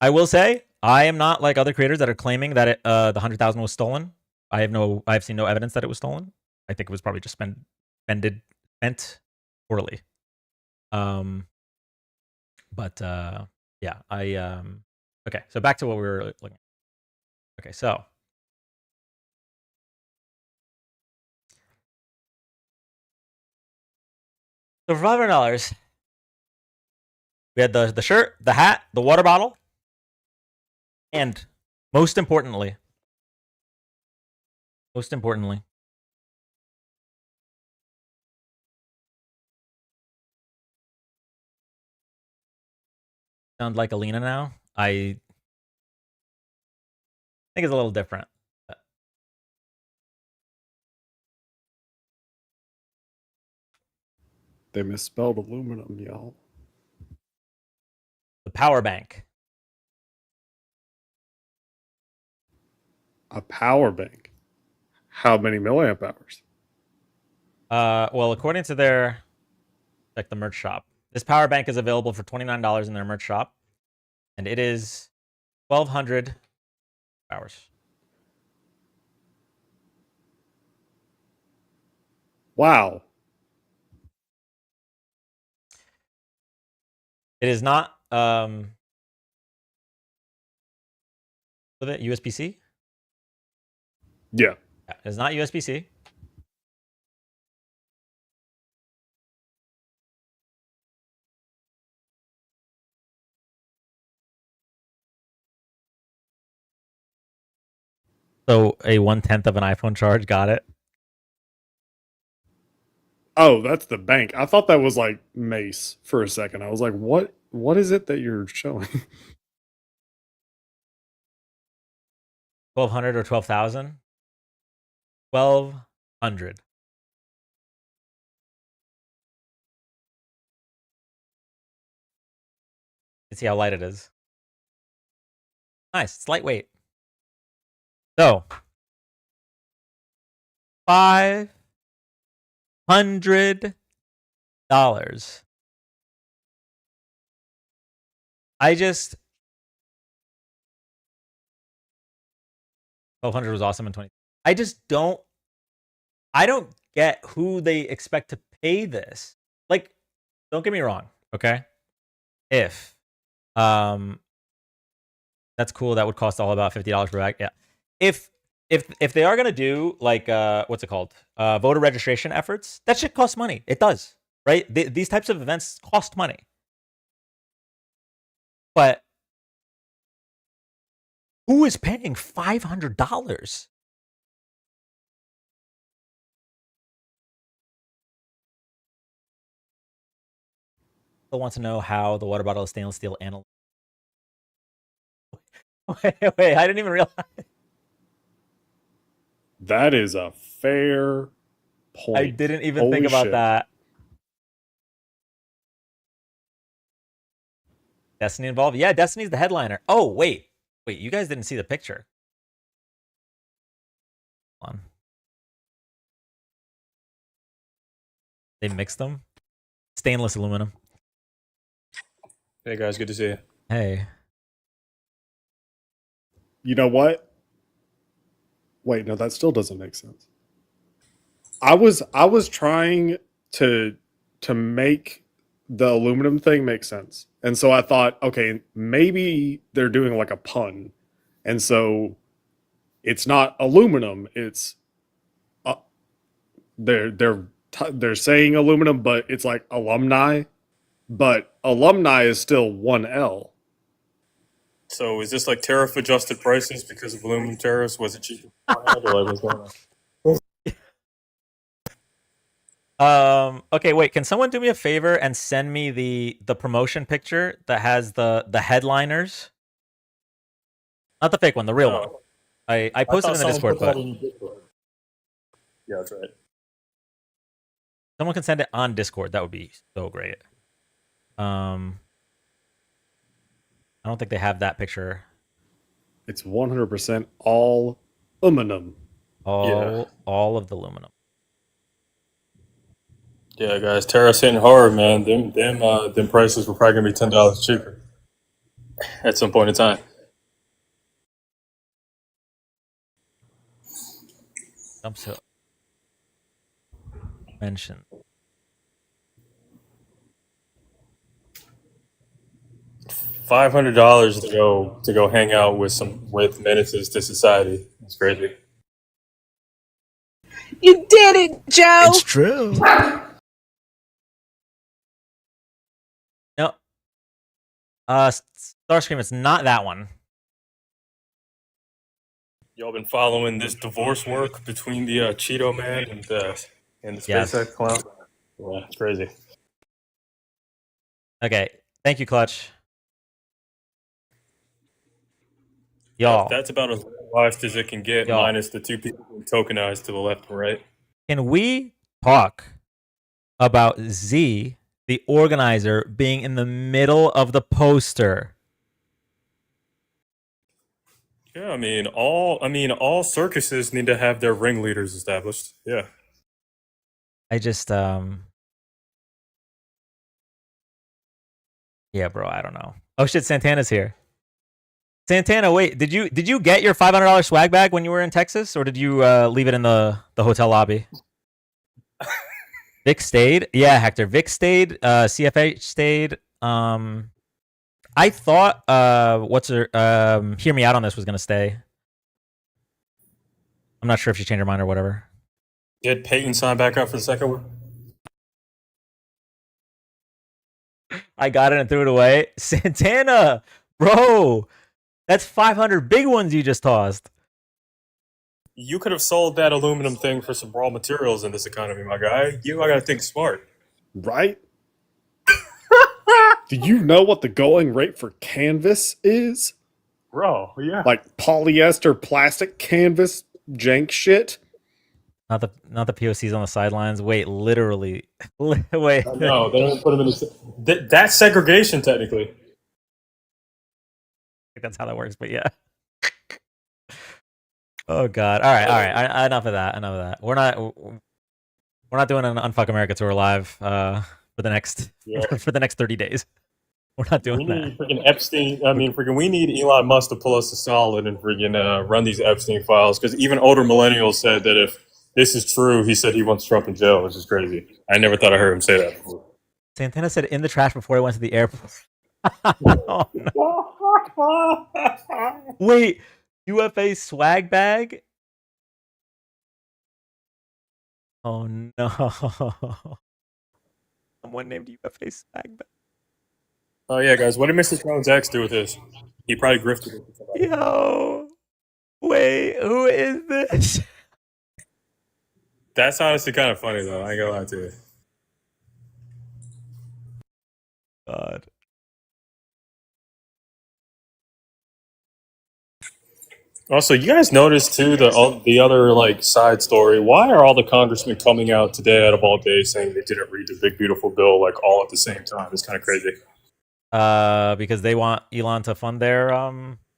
I will say I am not like other creators that are claiming that the 100,000 was stolen. I've seen no evidence that it was stolen. I think it was probably just spent poorly. But yeah, okay. So back to what we were looking at. Okay, so for $500, we had the shirt, the hat, the water bottle, and most importantly, sound like Alina now. I think it's a little different. They misspelled aluminum, y'all. The power bank. A power bank. How many milliamp hours? Well, according to their like the merch shop, this power bank is available for $29 in their merch shop, and it is 1,200 hours. Wow. It is not with it USB-C. Yeah. It is not USB-C. So a 1/10 of an iPhone charge. Got it. Oh, that's the bank. I thought that was like mace for a second. I was like, what is it that you're showing? 1,200 or 12,000? 1,200. You see how light it is. Nice. It's lightweight. So $500. I just 1,200 was awesome in 20. I don't get who they expect to pay this. Like, don't get me wrong, okay? If that's cool, that would cost all about $50 per bag. Yeah. If they are gonna do like what's it called? Voter registration efforts, that shit costs money. It does, right? These types of events cost money. But who is paying $500? I want to know how the water bottle is stainless steel analog. Wait, I didn't even realize. That is a fair point. I didn't even Holy think about shit. that. Destiny involved? Yeah, Destiny's the headliner. Oh, wait, you guys didn't see the picture. Hold on. They mixed them. Stainless aluminum. Hey guys, good to see you. Hey. You know what? Wait, no, that still doesn't make sense. I was trying to make the aluminum thing make sense. And so I thought, okay, maybe they're doing like a pun. And so it's not aluminum, it's they're saying aluminum, but it's like alumni, but alumni is still one L. So is this like tariff adjusted prices because of aluminum tariffs? Was it cheaper beforehand, or like what's going on? Okay, wait, can someone do me a favor and send me the promotion picture that has the headliners? Not the fake one, the real one. I posted in the Discord, but yeah, that's right. Someone can send it on Discord. That would be so great. I don't think they have that picture. It's 100% all aluminum. All of the aluminum. Yeah, guys, tariffs hitting hard, man. Them prices were probably gonna be $10 cheaper at some point in time. I'm so mention. $500 to go hang out with menaces to society. It's crazy. You did it, Joe. It's true. No. Starscream, it's not that one. Y'all been following this divorce work between the Cheeto man and the Yes. SpaceX clown? Yeah, it's crazy. Okay, thank you, Clutch. Y'all. That's about as realized as it can get, Y'all. minus the two people being tokenized to the left and right. Can we talk about Z, the organizer, being in the middle of the poster. Yeah, all circuses need to have their ringleaders established. Yeah. I just yeah, bro, I don't know. Oh shit, Santana's here. Santana, wait, did you get your $500 swag bag when you were in Texas, or did you leave it in the hotel lobby? Vic stayed? Yeah, Hector. Vic stayed, CFH stayed. I thought Hear Me Out on This was gonna stay. I'm not sure if she changed her mind or whatever. Did Peyton sign back up for the second one? I got it and threw it away. Santana, bro, that's 500 big ones you just tossed. You could have sold that aluminum thing for some raw materials in this economy, my guy. I gotta think smart. Right? Do you know what the going rate for canvas is? Bro, yeah. Like polyester plastic canvas jank shit? Not the POCs on the sidelines. Wait, literally. Wait. No, they don't put them in the... That's segregation, technically. I think that's how that works, but yeah. Oh god. All right. Enough of that. We're not doing an Unfuck America tour live for the next 30 days. We're not doing that. We need freaking Epstein. We need Elon Musk to pull us to solid and freaking run these Epstein files. Because even older millennials said that if this is true, he said he wants Trump in jail, which is crazy. I never thought I heard him say that before. Santana said in the trash before he went to the airport. Oh, no. Wait, UFA swag bag? Oh no. Someone named UFA swag bag. Oh yeah, guys. What did Mr. Jones' ex do with this? He probably grifted it. Yo. Wait, who is this? That's honestly kind of funny though. I ain't gonna lie to you. God. Also, you guys noticed too the other like side story. Why are all the congressmen coming out today out of all days saying they didn't read the big beautiful bill like all at the same time? It's kind of crazy. Because they want Elon to fund their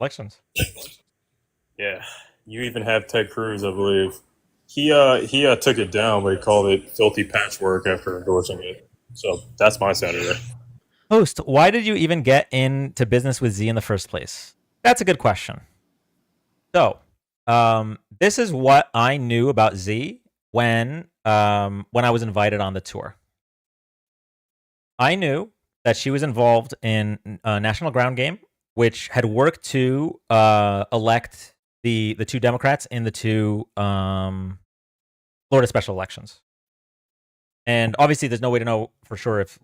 elections. Yeah, you even have Ted Cruz, I believe. He took it down, but he called it filthy patchwork after endorsing it. So that's my side of it. Host, why did you even get into business with Z in the first place? That's a good question. So, this is what I knew about Z when I was invited on the tour. I knew that she was involved in a National Ground Game, which had worked to elect the two Democrats in the two Florida special elections. And obviously, there's no way to know for sure if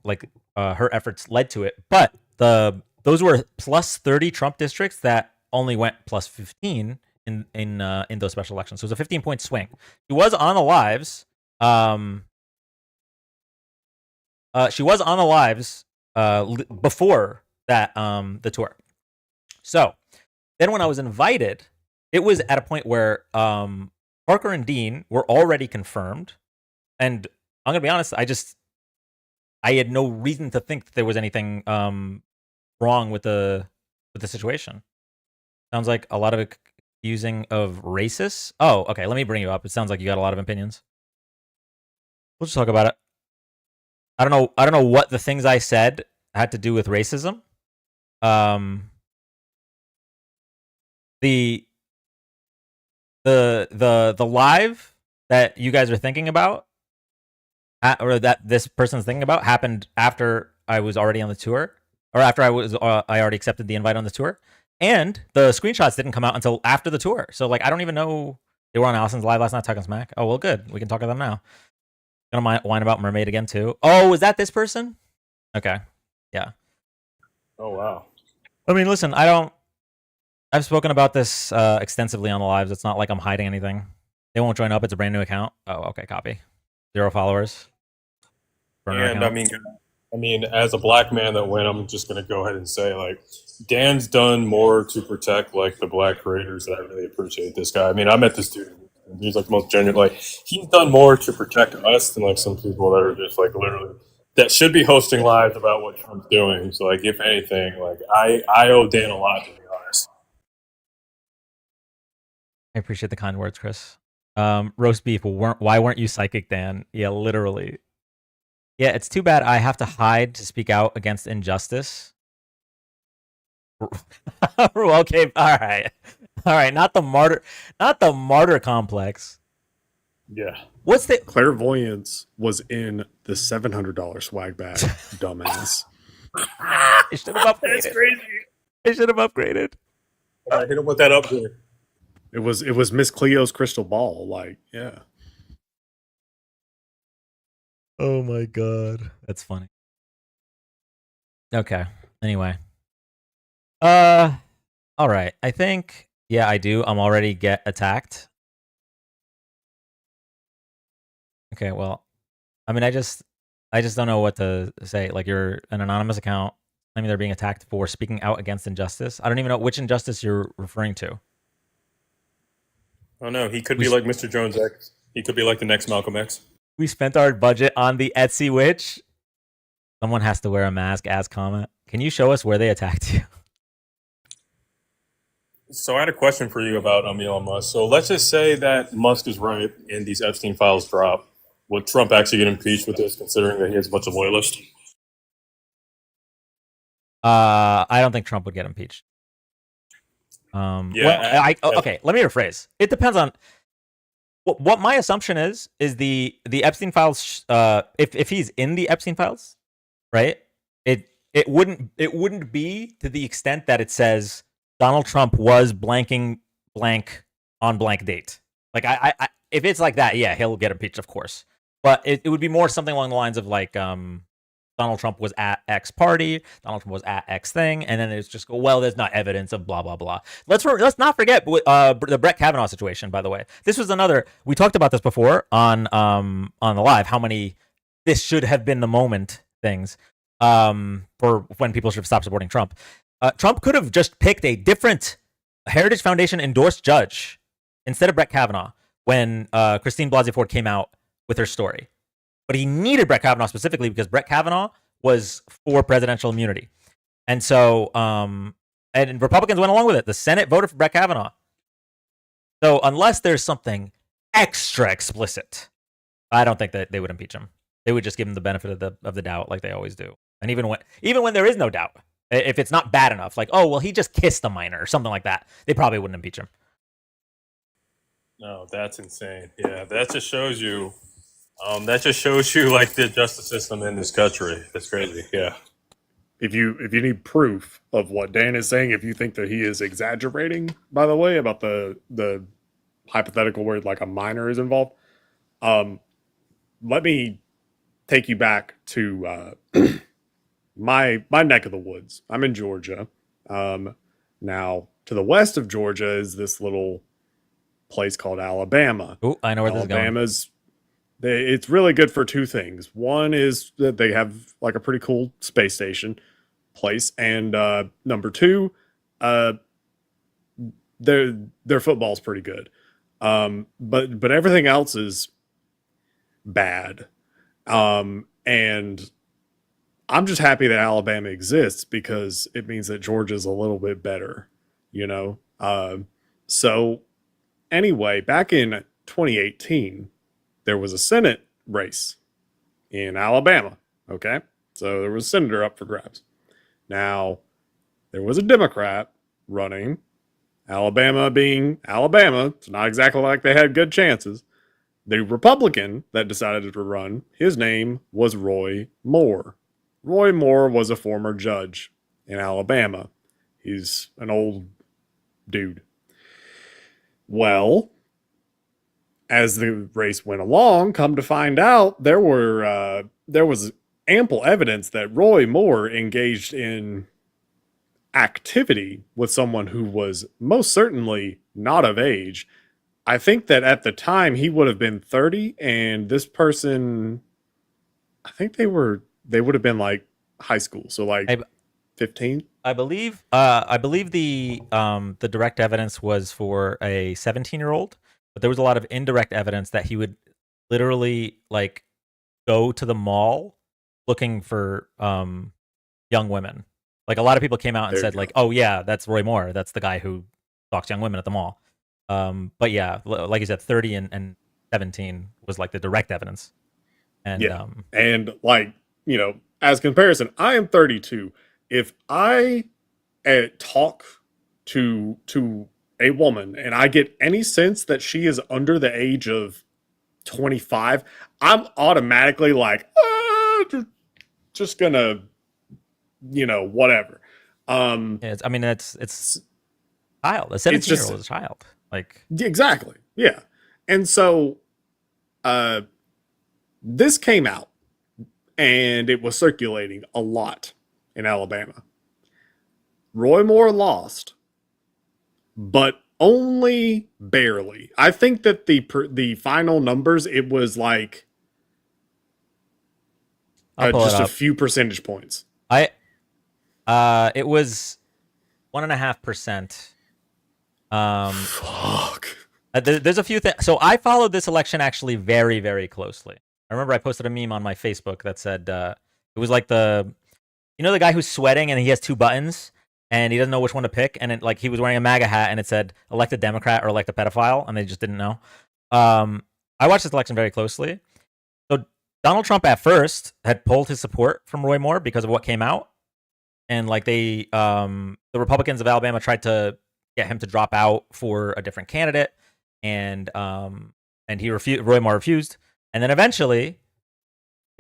her efforts led to it. But those were plus 30 Trump districts that only went plus 15 in those special elections. So it was a 15-point swing. She was on the lives. She was on the lives before that the tour. So then when I was invited, it was at a point where Parker and Dean were already confirmed, and I'm gonna be honest, I had no reason to think that there was anything wrong with the situation. Sounds like a lot of accusing of racists. Oh, okay. Let me bring you up. It sounds like you got a lot of opinions. We'll just talk about it. I don't know what the things I said had to do with racism. The live that you guys are thinking about, or that this person's thinking about, happened after I was already on the tour, or after I already accepted the invite on the tour, and the screenshots didn't come out until after the tour. So I don't even know they were on Allison's live last night talking smack. Oh well, good. We can talk to them now. Gonna whine about Mermaid again too. Oh, was that this person? Okay, yeah. Oh wow. I mean, listen, I've spoken about this extensively on the lives. It's not like I'm hiding anything. They won't join up. It's a brand new account. Oh, okay, copy. 0 followers. Burner And account. I mean, as a black man that went, I'm just gonna go ahead and say Dan's done more to protect the black creators that I really appreciate this guy. I mean, I met this dude He's like the most genuine. Like he's done more to protect us than like some people that are just like literally that should be hosting lives about what Trump's doing. So like, if anything, like I owe Dan a lot, to be honest. I appreciate the kind words, Chris. Roast beef. Why weren't you psychic, Dan? Yeah, literally. Yeah, it's too bad I have to hide to speak out against injustice. Okay, all right. Not the martyr complex. Yeah. What's the clairvoyance was in the $700 swag bag, dumbass. It should have upgraded. That's crazy. It should have upgraded. Hit him with that upgrade. It was Miss Cleo's crystal ball. Like, yeah. Oh my god, that's funny. Okay. Anyway. All right. I think I do. I'm already get attacked. Okay, well, I mean, I just don't know what to say. Like, you're an anonymous account. I mean, they're being attacked for speaking out against injustice. I don't even know which injustice you're referring to. Oh no, he could be like Mr. Jones X. He could be like the next Malcolm X. We spent our budget on the Etsy witch. Someone has to wear a mask as comment. Can you show us where they attacked you? So I had a question for you about Elon Musk. So let's just say that Musk is right and these Epstein files drop. Would Trump actually get impeached with this, considering that he has a bunch of loyalists? I don't think Trump would get impeached. Okay, let me rephrase. It depends on what my assumption is the Epstein files. If he's in the Epstein files, right? It wouldn't be to the extent that it says Donald Trump was blanking blank on blank date. Like I if it's like that, yeah, he'll get impeached, of course. But it would be more something along the lines of like Donald Trump was at X party, Donald Trump was at X thing, and then it's just go, well, there's not evidence of blah blah blah. Let's not forget the Brett Kavanaugh situation. By the way, this was another. We talked about this before on the live. How many this should have been the moment things for when people should stop supporting Trump. Trump could have just picked a different Heritage Foundation endorsed judge instead of Brett Kavanaugh when Christine Blasey Ford came out with her story. But he needed Brett Kavanaugh specifically because Brett Kavanaugh was for presidential immunity. And so, and Republicans went along with it. The Senate voted for Brett Kavanaugh. So unless there's something extra explicit, I don't think that they would impeach him. They would just give him the benefit of the doubt like they always do. And even when there is no doubt, if it's not bad enough, like, oh, well, he just kissed a minor or something like that, they probably wouldn't impeach him. No, that's insane. Yeah, that just shows you like the justice system in this country. That's crazy. Yeah. If you need proof of what Dan is saying, if you think that he is exaggerating, by the way, about the hypothetical where like a minor is involved, let me take you back to my neck of the woods. I'm in Georgia. Now to the west of Georgia is this little place called Alabama. Oh, I know where this is going. Alabama's it's really good for two things. One is that they have like a pretty cool space station place, and number two, their football's pretty good. But everything else is bad. And I'm just happy that Alabama exists because it means that Georgia's a little bit better, you know? So anyway, back in 2018, there was a Senate race in Alabama. Okay. So there was a senator up for grabs. Now, there was a Democrat running, Alabama being Alabama. It's not exactly like they had good chances. The Republican that decided to run, his name was Roy Moore. Roy Moore was a former judge in Alabama. He's an old dude. Well, as the race went along, come to find out, there was ample evidence that Roy Moore engaged in activity with someone who was most certainly not of age. I think that at the time he would have been 30, and this person, I think they would have been like high school, so like 15. I believe the direct evidence was for a 17-year-old, but there was a lot of indirect evidence that he would literally like go to the mall looking for young women. Like a lot of people came out and said like, "Oh yeah, that's Roy Moore. That's the guy who stalks young women at the mall." But yeah, like you said, 30 and 17 was like the direct evidence. And and like, you know, as comparison, I am 32. If I talk to a woman and I get any sense that she is under the age of 25, I'm automatically like, just gonna, you know, whatever. I mean, it's child. A 17-year-old is a child. Like exactly, yeah. And so, this came out, and it was circulating a lot in Alabama. Roy Moore lost, but only barely. I think that the final numbers, it was like just a few percentage points. It was 1.5%. Fuck. There's a few things. So I followed this election actually very, very closely. I remember I posted a meme on my Facebook that said it was like the guy who's sweating and he has 2 buttons and he doesn't know which one to pick, and it, like he was wearing a MAGA hat and it said elect a Democrat or elect a pedophile, and they just didn't know. I watched this election very closely. So Donald Trump at first had pulled his support from Roy Moore because of what came out, and like the Republicans of Alabama tried to get him to drop out for a different candidate, and he refused. Roy Moore refused. And then eventually,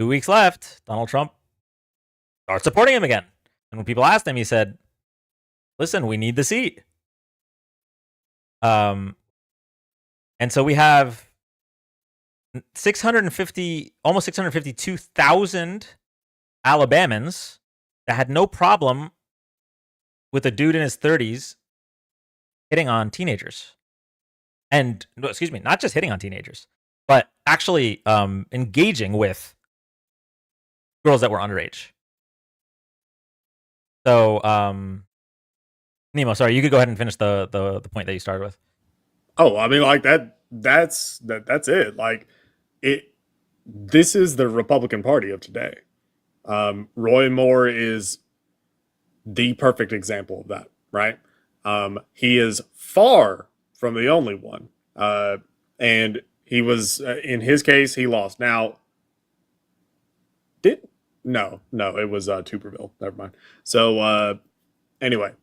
2 weeks left, Donald Trump starts supporting him again. And when people asked him, he said, "Listen, we need the seat." And so we have almost 652,000 Alabamans that had no problem with a dude in his 30s hitting on teenagers. And, excuse me, not just hitting on teenagers, but actually engaging with girls that were underage. So, Nemo, sorry, you could go ahead and finish the point that you started with. Oh, I mean, like that's it. Like this is the Republican Party of today. Roy Moore is the perfect example of that, right? He is far from the only one. And he was, in his case, he lost. Now, no, it was Tuberville. Never mind. So, anyway,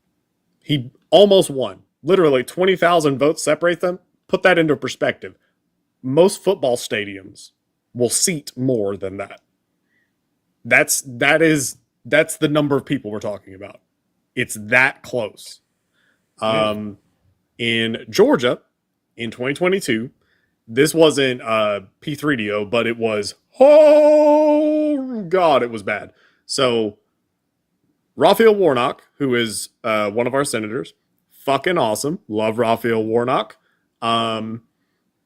he almost won. Literally 20,000 votes separate them. Put that into perspective. Most football stadiums will seat more than that. That's the number of people we're talking about. It's that close. In Georgia, in 2022, this wasn't P3DO, but it was, oh God, it was bad. So Raphael Warnock, who is one of our senators, fucking awesome. Love Raphael Warnock.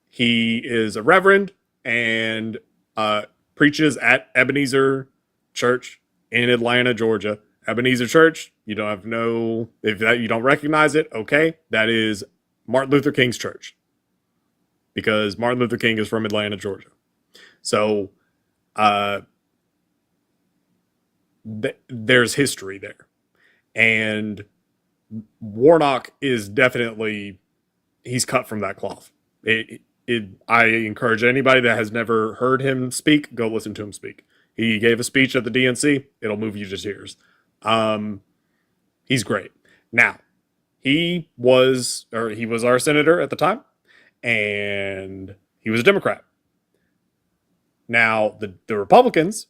He is a reverend and preaches at Ebenezer Church in Atlanta, Georgia. Ebenezer Church, you don't have no, if that you don't recognize it, okay, that is Martin Luther King's church, because Martin Luther King is from Atlanta, Georgia. So there's history there, and Warnock is definitely, he's cut from that cloth. I encourage anybody that has never heard him speak, go listen to him speak. He gave a speech at the DNC. It'll move you to tears. He's great. Now, he was our senator at the time, and he was a Democrat. Now, the Republicans,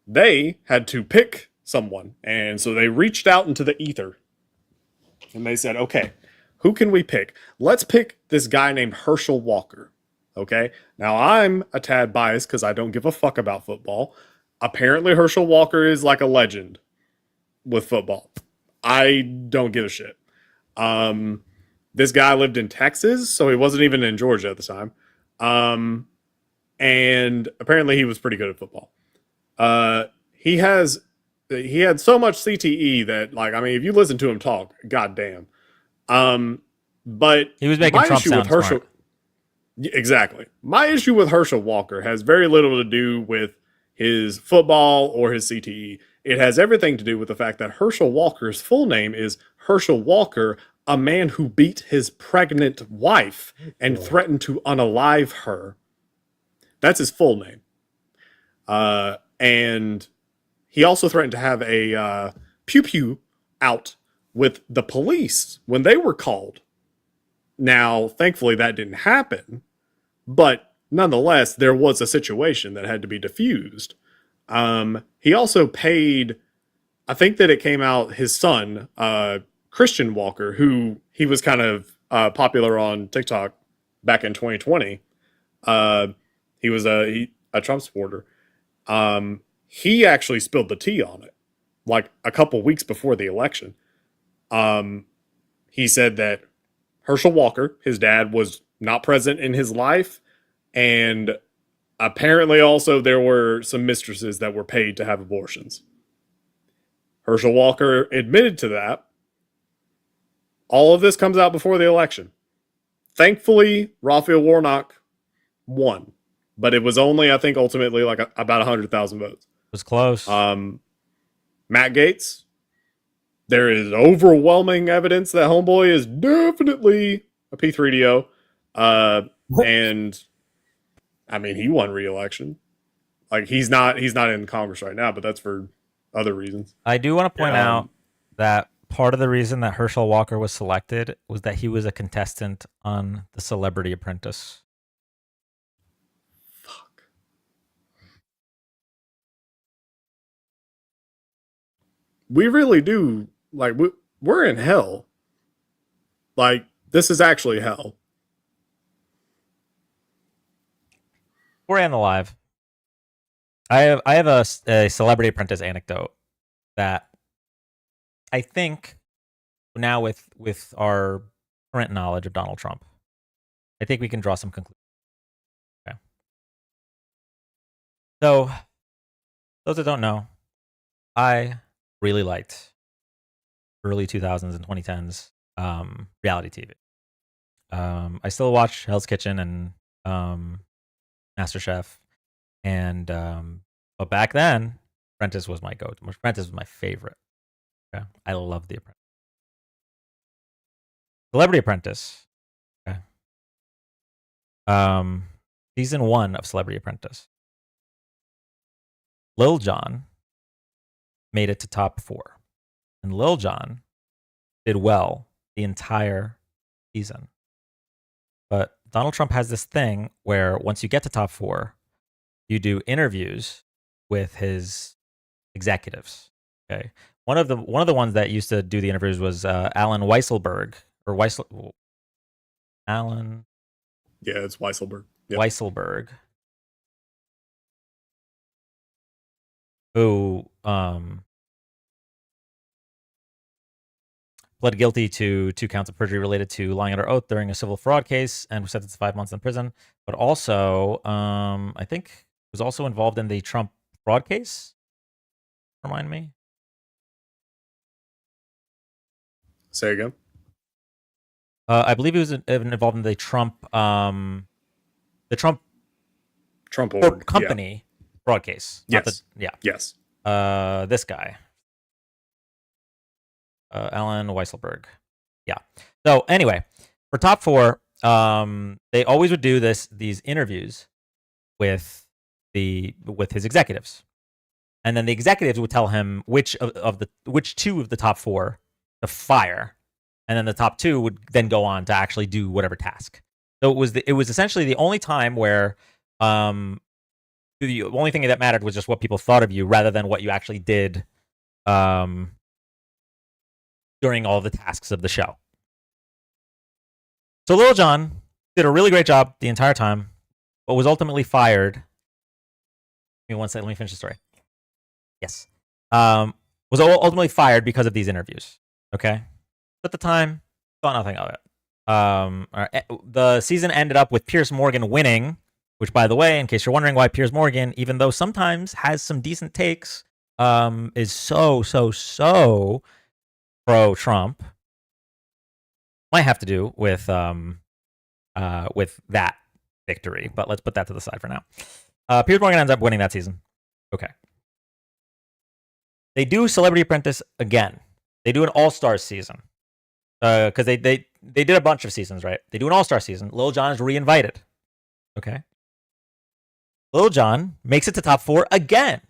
they had to pick someone, and so they reached out into the ether, and they said, okay, who can we pick? Let's pick this guy named Herschel Walker. Okay? Now, I'm a tad biased because I don't give a fuck about football. Apparently, Herschel Walker is like a legend with football. I don't give a shit. This guy lived in Texas, so he wasn't even in Georgia at the time. And apparently he was pretty good at football. He had so much CTE that, like, I mean, if you listen to him talk, goddamn. But he was making Trump sound smart. Exactly. My issue with Herschel Walker has very little to do with his football or his CTE. It has everything to do with the fact that Herschel Walker's full name is Herschel Walker, a man who beat his pregnant wife and threatened to unalive her. That's his full name. And he also threatened to have a pew-pew out with the police when they were called. Now, thankfully, that didn't happen. But nonetheless, there was a situation that had to be diffused. He also paid, I think that it came out, his son, Christian Walker, who he was kind of popular on TikTok back in 2020. He was a Trump supporter. He actually spilled the tea on it, like a couple weeks before the election. He said that Herschel Walker, his dad, was not present in his life, and apparently also there were some mistresses that were paid to have abortions. Herschel Walker admitted to that. All of this comes out before the election. Thankfully, Raphael Warnock won, but it was only, I think, ultimately like about 100,000 votes. It was close. Matt Gaetz, there is overwhelming evidence that homeboy is definitely a P3DO. And I mean, he won re-election. Like he's not in Congress right now, but that's for other reasons. I do want to point out that part of the reason that Herschel Walker was selected was that he was a contestant on The Celebrity Apprentice. We really do, like, we're in hell. Like, this is actually hell. We're in the live. I have a Celebrity Apprentice anecdote that I think now with our current knowledge of Donald Trump, I think we can draw some conclusions. Okay. So, those that don't know, I really liked early 2000s and 2010s reality TV. I still watch Hell's Kitchen and MasterChef, and but back then, Apprentice was my go-to. Apprentice was my favorite. Okay? I love The Apprentice. Celebrity Apprentice. Okay. Season 1 of Celebrity Apprentice. Lil Jon made it to top 4. And Lil Jon did well the entire season. But Donald Trump has this thing where once you get to top 4, you do interviews with his executives. Okay. One of the ones that used to do the interviews was Alan Weisselberg or Alan. Yeah, it's Weisselberg. Yep. Weisselberg, who pled guilty to 2 counts of perjury related to lying under oath during a civil fraud case and was sentenced to 5 months in prison. But also, I think was also involved in the Trump fraud case. Remind me. Say again. I believe he was involved in the Trump company fraud case. Yes. Yes. This guy. Alan Weisselberg. Yeah. So anyway, for top 4, they always would do these interviews with his executives, and then the executives would tell him which 2 of the top 4 to fire, and then the top 2 would then go on to actually do whatever task. So it was essentially the only time where the only thing that mattered was just what people thought of you, rather than what you actually did during all the tasks of the show. So Lil Jon did a really great job the entire time, but was ultimately fired. Give me one second, let me finish the story. Yes. Was ultimately fired because of these interviews. Okay? At the time, thought nothing of it. The season ended up with Piers Morgan winning, which, by the way, in case you're wondering why Piers Morgan, even though sometimes has some decent takes, is so pro-Trump, might have to do with that victory, but let's put that to the side for now. Piers Morgan ends up winning that season. Okay. They do Celebrity Apprentice again. They do an All-Stars season. Because they did a bunch of seasons, right? They do an All-Star season. Lil Jon is reinvited. Okay. Lil Jon makes it to top 4 again.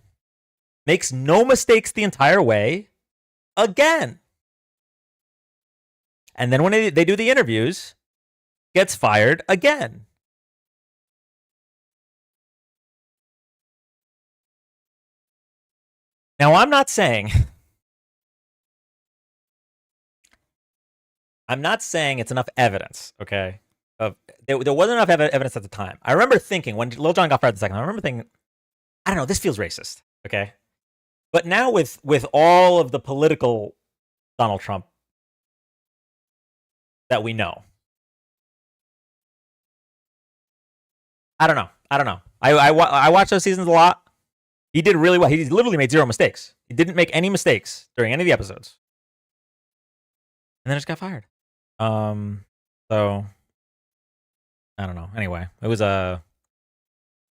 Makes no mistakes the entire way again. And then when they do the interviews, gets fired again. Now, I'm not saying it's enough evidence, okay? There wasn't enough evidence at the time. I remember thinking, when Lil Jon got fired the second time, I remember thinking, I don't know, this feels racist, okay? But now with all of the political Donald Trump that we know, I don't know. I watched those seasons a lot. He did really well. He literally made 0 mistakes. He didn't make any mistakes during any of the episodes. And then just got fired. So I don't know. Anyway, it was a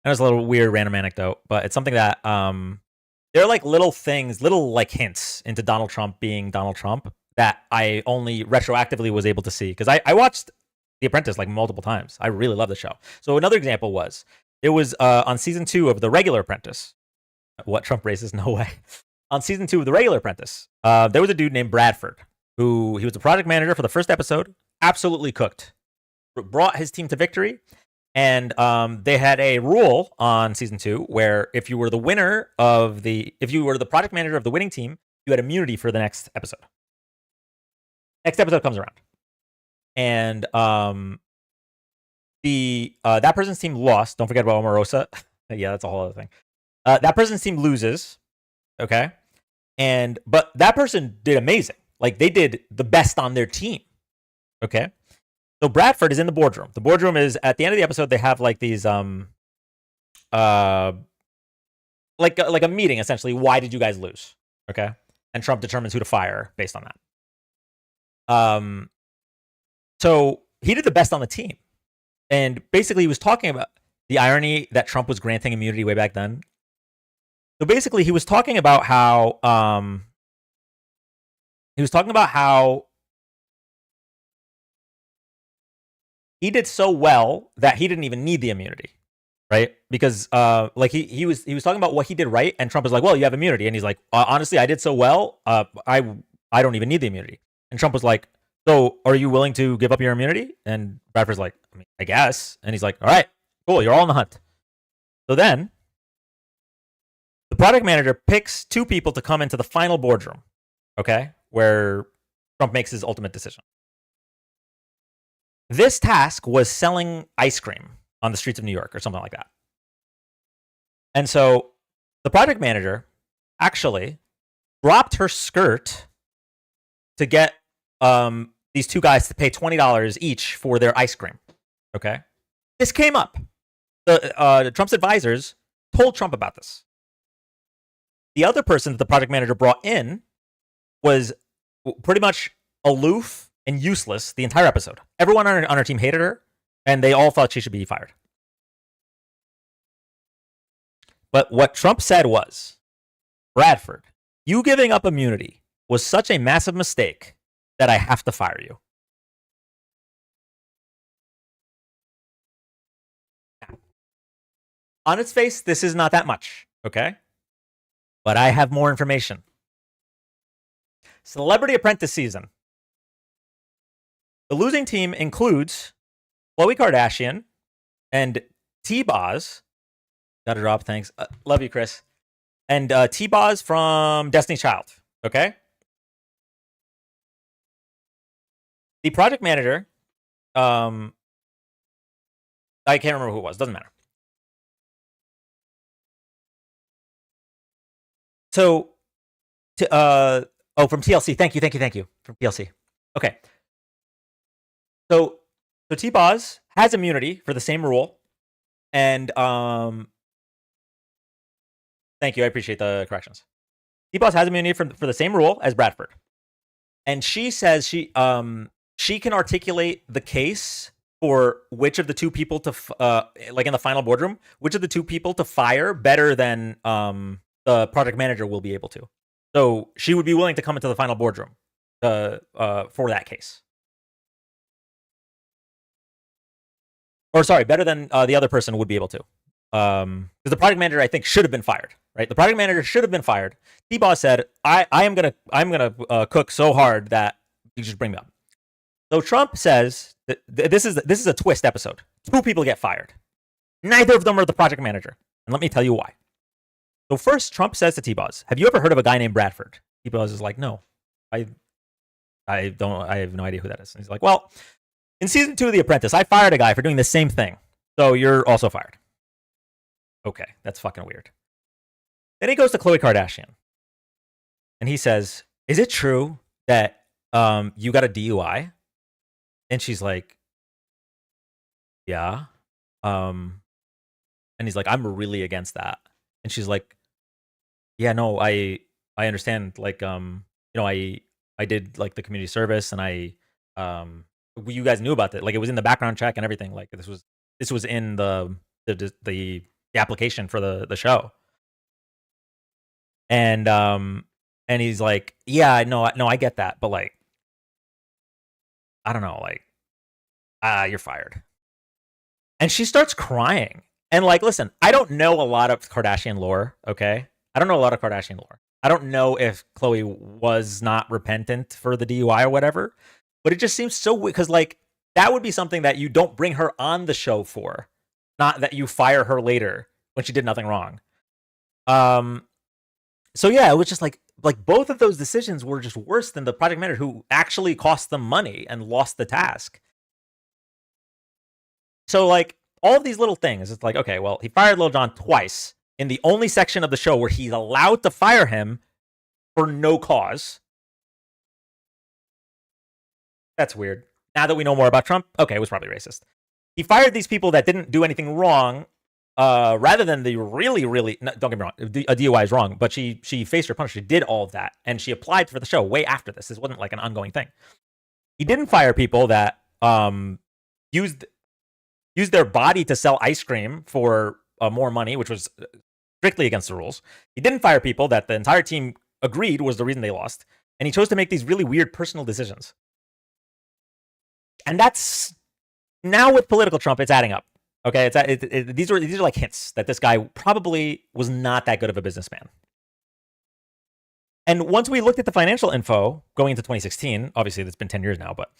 little weird random anecdote, but it's something that there are like little things, little like hints into Donald Trump being Donald Trump that I only retroactively was able to see because I watched The Apprentice like multiple times. I really love the show. So another example was it was on season 2 of The Regular Apprentice. What, Trump racist? No way. On season 2 of The Regular Apprentice, there was a dude named Bradford who he was the project manager for the first episode. Absolutely cooked. Brought his team to victory. And they had a rule on season 2 where if you were the project manager of the winning team, you had immunity for the next episode. Next episode comes around. And that person's team lost. Don't forget about Omarosa. Yeah, that's a whole other thing. That person's team loses, okay? But that person did amazing. Like, they did the best on their team, okay? So Bradford is in the boardroom. The boardroom is, at the end of the episode, they have, like, these, like a meeting, essentially. Why did you guys lose, okay? And Trump determines who to fire based on that. So he did the best on the team. And basically, he was talking about the irony that Trump was granting immunity way back then. So basically, he was talking about how he did so well that he didn't even need the immunity, right? Because like he was talking about what he did right, and Trump was like, "Well, you have immunity," and he's like, "Honestly, I did so well, I don't even need the immunity." And Trump was like, "So, are you willing to give up your immunity?" And Bradford's like, I guess. And he's like, "All right, cool, you're all in the hunt." So then the product manager picks 2 people to come into the final boardroom, okay, where Trump makes his ultimate decision. This task was selling ice cream on the streets of New York or something like that. And so the project manager actually dropped her skirt to get these 2 guys to pay $20 each for their ice cream, okay? This came up. Trump's advisors told Trump about this. The other person that the project manager brought in was pretty much aloof and useless the entire episode. Everyone on her team hated her, and they all thought she should be fired. But what Trump said was, Bradford, you giving up immunity was such a massive mistake that I have to fire you. On its face, this is not that much, okay? But I have more information. Celebrity Apprentice season. The losing team includes Khloe Kardashian and T-Boz. Got a drop, thanks. Love you, Chris. And T-Boz from Destiny's Child, okay? The project manager, I can't remember who it was. Doesn't matter. So, from TLC. Thank you. From TLC. Okay. So T-Boz has immunity for the same rule. And, thank you. I appreciate the corrections. T-Boz has immunity for the same rule as Bradford. And she says she can articulate the case for which of the two people to like in the final boardroom, which of the two people to fire better than the project manager will be able to. So she would be willing to come into the final boardroom for that case. Or sorry, better than the other person would be able to. Because the project manager, I think, should have been fired. Right, the project manager should have been fired. T-Boss said, I'm gonna cook so hard that you just bring me up." So Trump says that this is a twist episode. Two people get fired. Neither of them are the project manager, and let me tell you why. So first, Trump says to T-Boss, "Have you ever heard of a guy named Bradford?" T-Boss is like, "No, I have no idea who that is." And he's like, "Well, in season 2 of The Apprentice, I fired a guy for doing the same thing, so you're also fired." Okay, that's fucking weird. Then he goes to Khloe Kardashian, and he says, "Is it true that you got a DUI?" And she's like, "Yeah." And he's like, "I'm really against that." And she's like, "Yeah, no, I understand. Like, I did like the community service, and you guys knew about it. Like, it was in the background check and everything. Like, this was in the application for the show." And he's like, "Yeah, no, I get that, but like, I don't know, like, you're fired." And she starts crying. And like, listen, I don't know a lot of Kardashian lore, okay? I don't know a lot of Kardashian lore. I don't know if Khloe was not repentant for the DUI or whatever, but it just seems so weird because like that would be something that you don't bring her on the show for, not that you fire her later when she did nothing wrong. So yeah, it was just like both of those decisions were just worse than the project manager who actually cost them money and lost the task. So like all of these little things, it's like, okay, well, he fired Lil Jon twice in the only section of the show where he's allowed to fire him for no cause. That's weird. Now that we know more about Trump, okay, it was probably racist. He fired these people that didn't do anything wrong, rather than the really, no, don't get me wrong, a DUI is wrong, but she faced her punishment. She did all of that, and she applied for the show way after this. This wasn't like an ongoing thing. He didn't fire people that used their body to sell ice cream for more money, which was strictly against the rules. He didn't fire people that the entire team agreed was the reason they lost, and he chose to make these really weird personal decisions. And that's now with political Trump, it's adding up. Okay, these are like hints that this guy probably was not that good of a businessman. And once we looked at the financial info going into 2016, obviously that's been 10 years now, but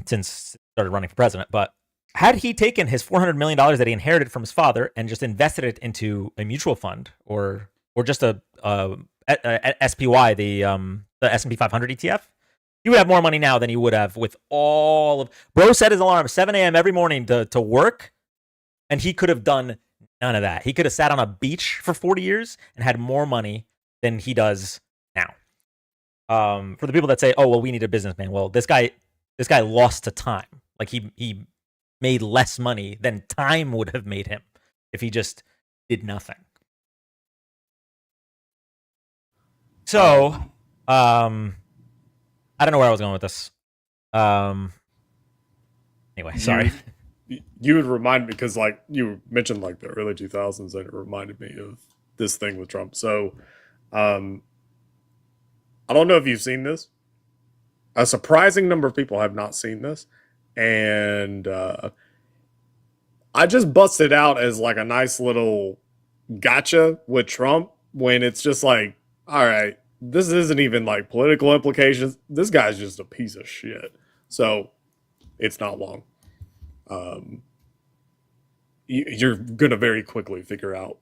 since he started running for president, but had he taken his $400 million that he inherited from his father and just invested it into a mutual fund or just a SPY, the S&P 500 ETF, he would have more money now than he would have with all of... Bro set his alarm 7 a.m. every morning to work, and he could have done none of that. He could have sat on a beach for 40 years and had more money than he does now. For the people that say, "Oh, well, we need a businessman," well, this guy lost to time. Like he made less money than time would have made him if he just did nothing. So, I don't know where I was going with this. Anyway, sorry. You would remind me, because like you mentioned like the early 2000s, and it reminded me of this thing with Trump. So, I don't know if you've seen this. A surprising number of people have not seen this. And I just busted out as like a nice little gotcha with Trump, when it's just like, all right, this isn't even like political implications. This guy's just a piece of shit. So it's not long. You're going to very quickly figure out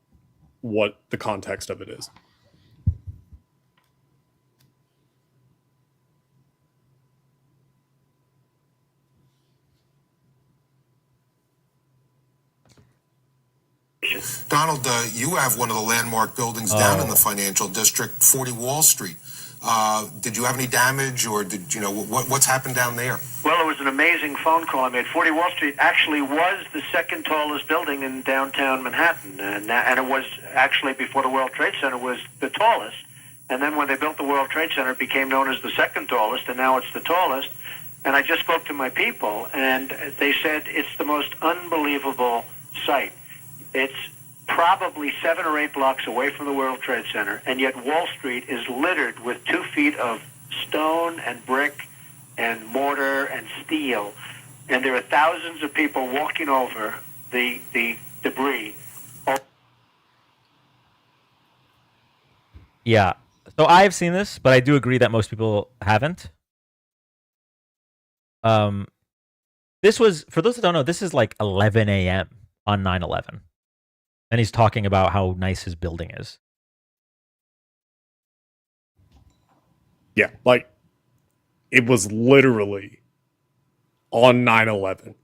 what the context of it is. Donald, you have one of the landmark buildings down in the financial district, 40 Wall Street. Did you have any damage, or did you know what's happened down there? Well, it was an amazing phone call I made. 40 Wall Street actually was the second tallest building in downtown Manhattan, and it was actually, before the World Trade Center, was the tallest. And then when they built the World Trade Center, it became known as the second tallest, and now it's the tallest. And I just spoke to my people, and they said it's the most unbelievable sight. It's probably 7 or 8 blocks away from the World Trade Center, and yet Wall Street is littered with 2 feet of stone and brick and mortar and steel. And there are thousands of people walking over the debris. Yeah. So I've seen this, but I do agree that most people haven't. This was, for those that don't know, this is like 11 a.m. on 9/11. And he's talking about how nice his building is. Yeah, like it was literally on 9/11.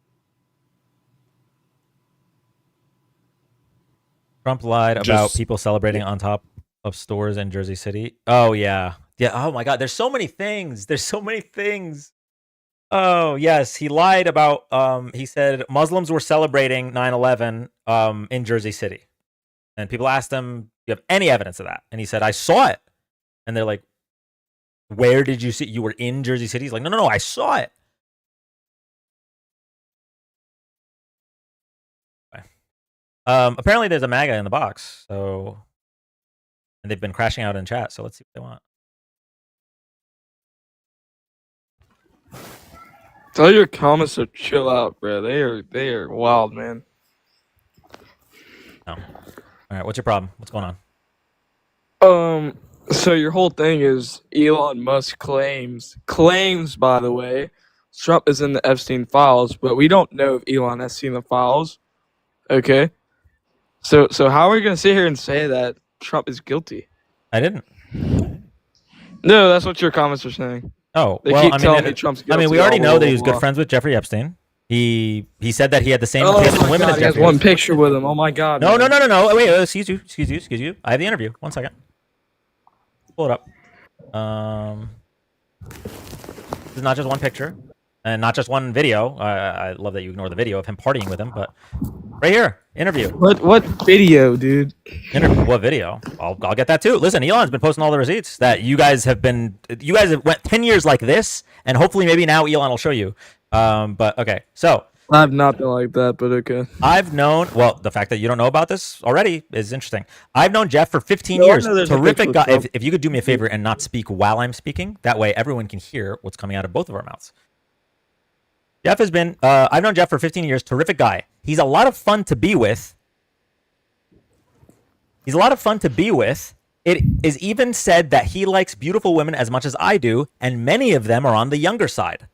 Trump lied about people celebrating on top of stores in Jersey City. Oh, yeah. Yeah. Oh, my God. There's so many things. There's so many things. Oh, yes. He lied about, he said Muslims were celebrating 9/11 in Jersey City. And people asked him, do you have any evidence of that? And he said, I saw it. And they're like, where did you see? You were in Jersey City? He's like, no, I saw it. Okay. Apparently there's a MAGA in the box. So, and they've been crashing out in chat. So let's see what they want. Tell your comments to chill out, bro. They are wild, man. No. All right, what's your problem? What's going on? So your whole thing is Elon Musk claims, by the way, Trump is in the Epstein files, but we don't know if Elon has seen the files. Okay? So how are we gonna sit here and say that Trump is guilty? I didn't. No, that's what your comments are saying. Oh, they well, keep telling me Trump's guilty. I mean, we already know that he was good friends with Jeffrey Epstein. He said that he had the same taste in women as He has Jeffrey. one picture with him. Oh my God. No. Man. Wait, excuse you. I have the interview. 1 second. Pull it up. This is not just one picture and not just one video. I love that you ignore the video of him partying with him, but right here, interview. What video, dude? Interview. What video? I'll get that too. Listen, Elon's been posting all the receipts that you guys have went 10 years like this, and hopefully maybe now Elon will show you. But okay, so I've not been like that, but okay. I've known, well, the fact that you don't know about this already is interesting. I've known Jeff for 15 years. Terrific guy. If you could do me a favor and not speak while I'm speaking, that way everyone can hear what's coming out of both of our mouths. Jeff has been, I've known Jeff for 15 years. Terrific guy. He's a lot of fun to be with. It is even said that he likes beautiful women as much as I do, and many of them are on the younger side.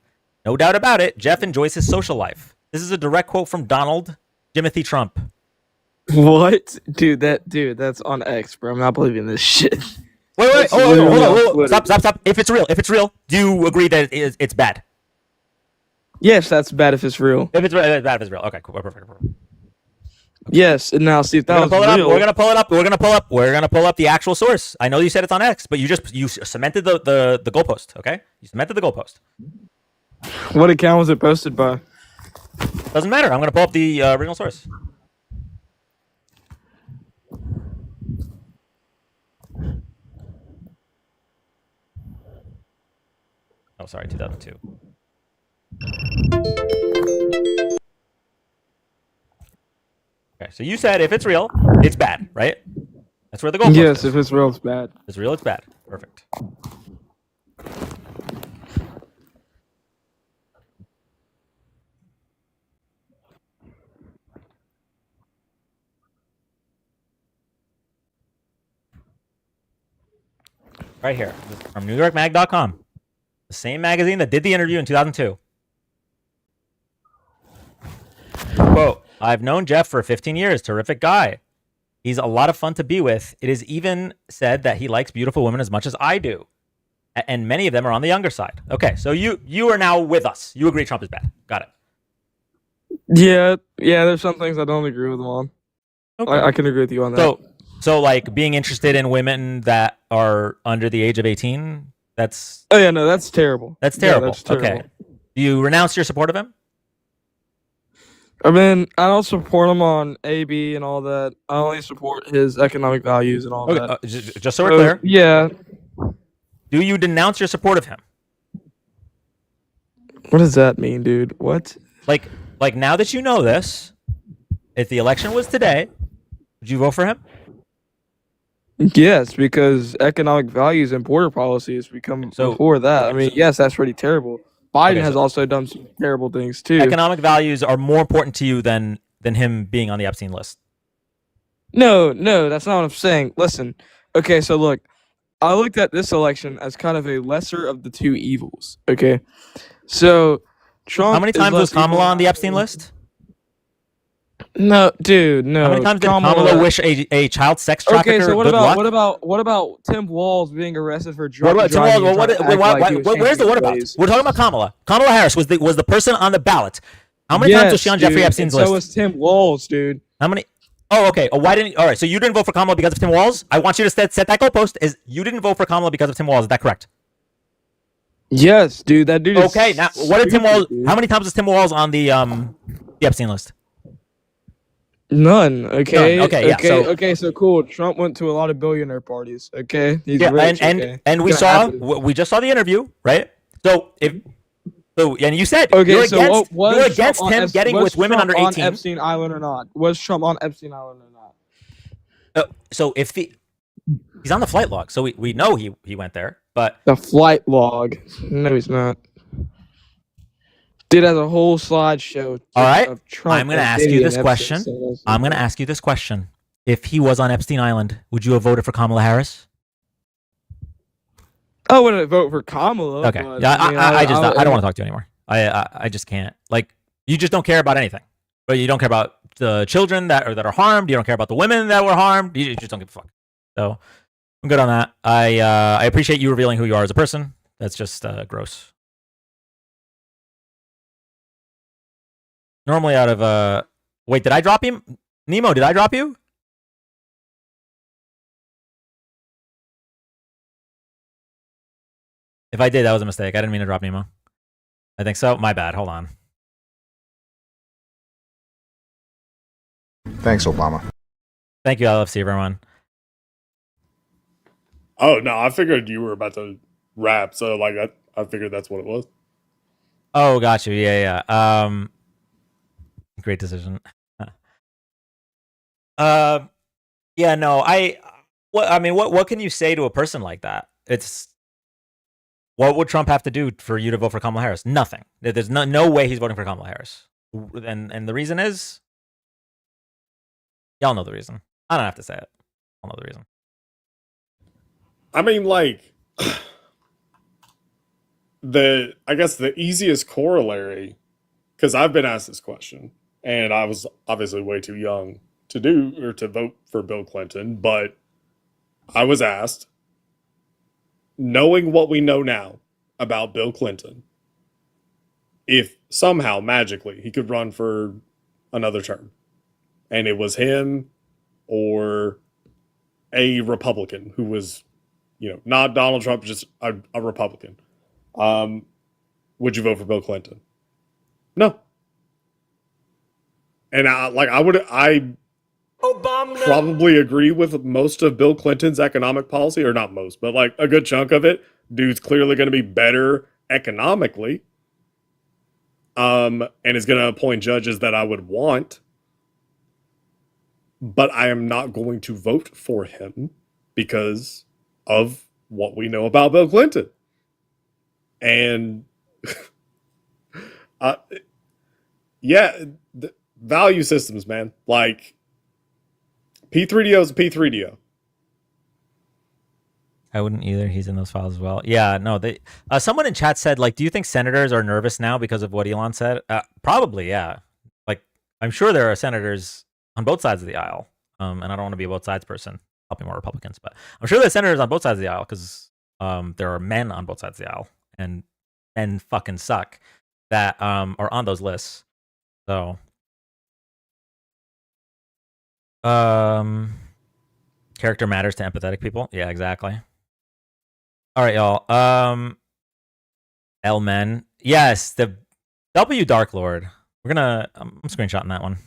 No doubt about it, Jeff enjoys his social life. This is a direct quote from Donald Jimothy Trump. What? Dude, that's on X, bro. I'm not believing this shit. Wait. Hold on. Stop. If it's real, do you agree that it's bad? Yes, that's bad if it's real. If it's bad if it's real. Okay, cool. Perfect. Yes, and now see if that was real. We're gonna pull up the actual source. I know you said it's on X, but you cemented the goalpost. Okay, you cemented the goalpost. What account was it posted by? Doesn't matter. I'm gonna pull up the original source. Oh, sorry, 2002. Okay, so you said if it's real, it's bad, right? That's where the goalpost is. Yes, if it's real, it's bad. If it's real, it's bad. Perfect. Right here, from NewYorkMag.com. The same magazine that did the interview in 2002. Quote, I've known Jeff for 15 years. Terrific guy. He's a lot of fun to be with. It is even said that he likes beautiful women as much as I do. And many of them are on the younger side. Okay, so you are now with us. You agree Trump is bad. Got it. Yeah, there's some things I don't agree with him on. Okay. I can agree with you on that. So like being interested in women that are under the age of 18, that's... Oh yeah, no, that's terrible. That's terrible. Yeah, that's terrible. Okay. Do you renounce your support of him? I mean, I don't support him on AB and all that. I only support his economic values and all that. Just so we're clear. Yeah. Do you denounce your support of him? What does that mean, dude? What? Like now that you know this, if the election was today, would you vote for him? Yes, because economic values and border policies become So- before that. I okay, mean, so- yes, that's pretty terrible. Biden Okay, has so- also done some terrible things too. Economic values are more important to you than him being on the Epstein list. No, that's not what I'm saying. Listen, okay, so look, I looked at this election as kind of a lesser of the two evils. Okay, so Trump. How many is times was less evil Kamala on the than- Epstein list? No, dude, no. How many times did Kamala wish a child sex trafficker Okay, so what good about luck? what about Tim Walz being arrested for What drunk about Tim driving? Walz? and trying to act like he was Where's the changing what about? ways? We're talking about Kamala. Kamala Harris was the person on the ballot. How many times was she on Jeffrey dude, Epstein's and list? So was Tim Walz, dude. How many? Oh, okay. Oh, why didn't? All right. So you didn't vote for Kamala because of Tim Walz. I want you to set that goalpost. Is you didn't vote for Kamala because of Tim Walz? Is that correct? Yes, dude. That dude is Okay. Now, what did Tim Walz? stupid, dude. How many times was Tim Walz on the Epstein list? None. Okay. None, okay, yeah, so- Okay. So cool. Trump went to a lot of billionaire parties. Okay. He's Yeah, rich. and okay? and we It's gonna saw happen. we just saw the interview, right? So and you said Okay, you're so against, was you're Trump against on him Ep- getting was with women Trump under on 18. Epstein Island or not? Was Trump on Epstein Island or not? So if he's on the flight log, so we know he went there, but The flight log. No, he's not. Dude has a whole slideshow. all right. Of Trump I'm going to and ask Diddy you and this Epstein, question. so that's- I'm going to ask you this question. If he was on Epstein Island, would you have voted for Kamala Harris? I wouldn't vote for Kamala. Okay. But, Yeah, I mean, I just I don't want to talk to you anymore. I just can't. Like, you just don't care about anything. But you don't care about the children that are harmed. You don't care about the women that were harmed. You just don't give a fuck. So I'm good on that. I appreciate you revealing who you are as a person. That's just gross. Normally out of wait, did I drop him? Nemo, did I drop you? If I did, that was a mistake. I didn't mean to drop Nemo. I think so. My bad. Hold on. Thanks, Obama. Thank you, LFC, everyone. Oh no, I figured you were about to rap, so like I figured that's what it was. Oh, got you. Yeah. Great decision. Yeah, no, what can you say to a person like that? It's what would Trump have to do for you to vote for Kamala Harris? Nothing. There's no way he's voting for Kamala Harris. And the reason is, y'all know the reason. I don't have to say it. Y'all know the reason. I mean, like I guess the easiest corollary, because I've been asked this question, and I was obviously way too young to vote for Bill Clinton, but I was asked, knowing what we know now about Bill Clinton, if somehow magically he could run for another term, and it was him or a Republican who was, not Donald Trump, just a Republican, would you vote for Bill Clinton? No. And I probably agree with most of Bill Clinton's economic policy, or not most, but like a good chunk of it. Dude's clearly going to be better economically, and is going to appoint judges that I would want, but I am not going to vote for him because of what we know about Bill Clinton. And value systems, man. Like, P3DO is a P3DO. I wouldn't either. He's in those files as well. Yeah, no. Someone in chat said, like, do you think senators are nervous now because of what Elon said? Probably, yeah. Like, I'm sure there are senators on both sides of the aisle. And I don't want to be a both sides person, helping more Republicans, but I'm sure there are senators on both sides of the aisle because there are men on both sides of the aisle, and men fucking suck that are on those lists. So, character matters to empathetic people. Yeah, exactly. All right, y'all. L-Men. Yes, the W Dark Lord. I'm screenshotting that one.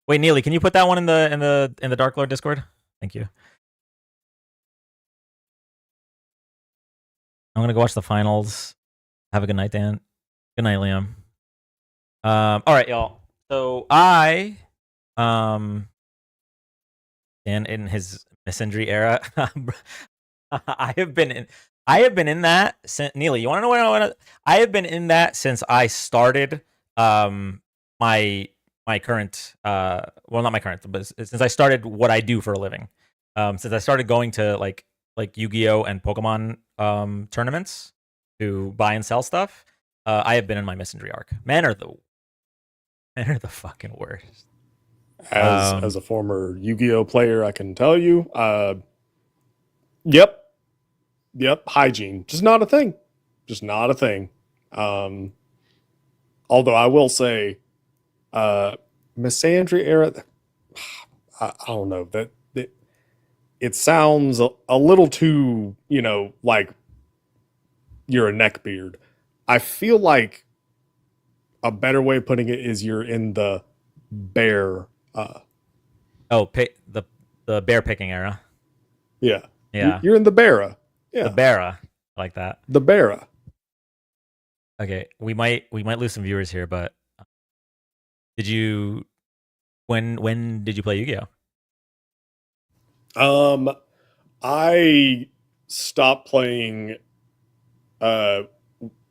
Wait, Neely, can you put that one in the Dark Lord Discord? Thank you. I'm gonna go watch the finals. Have a good night, Dan. Good night, Liam. All right, y'all. So I and in his misandry era, I have been in that since Neely. You want to know what I have been in that since I started my current well, not my current, but since I started what I do for a living. Since I started going to like Yu-Gi-Oh and Pokemon tournaments to buy and sell stuff, I have been in my misandry arc. Men are the fucking worst. As a former Yu-Gi-Oh player, I can tell you, yep, hygiene just not a thing, although I will say, misandry era, I don't know that it sounds a little too, like you're a neckbeard. I feel like a better way of putting it is you're in the bear. The bear picking era. Yeah. Yeah. You're in the beara. Yeah. The beara. I like that. The beara. Okay. We might lose some viewers here, but when did you play Yu-Gi-Oh? I stopped playing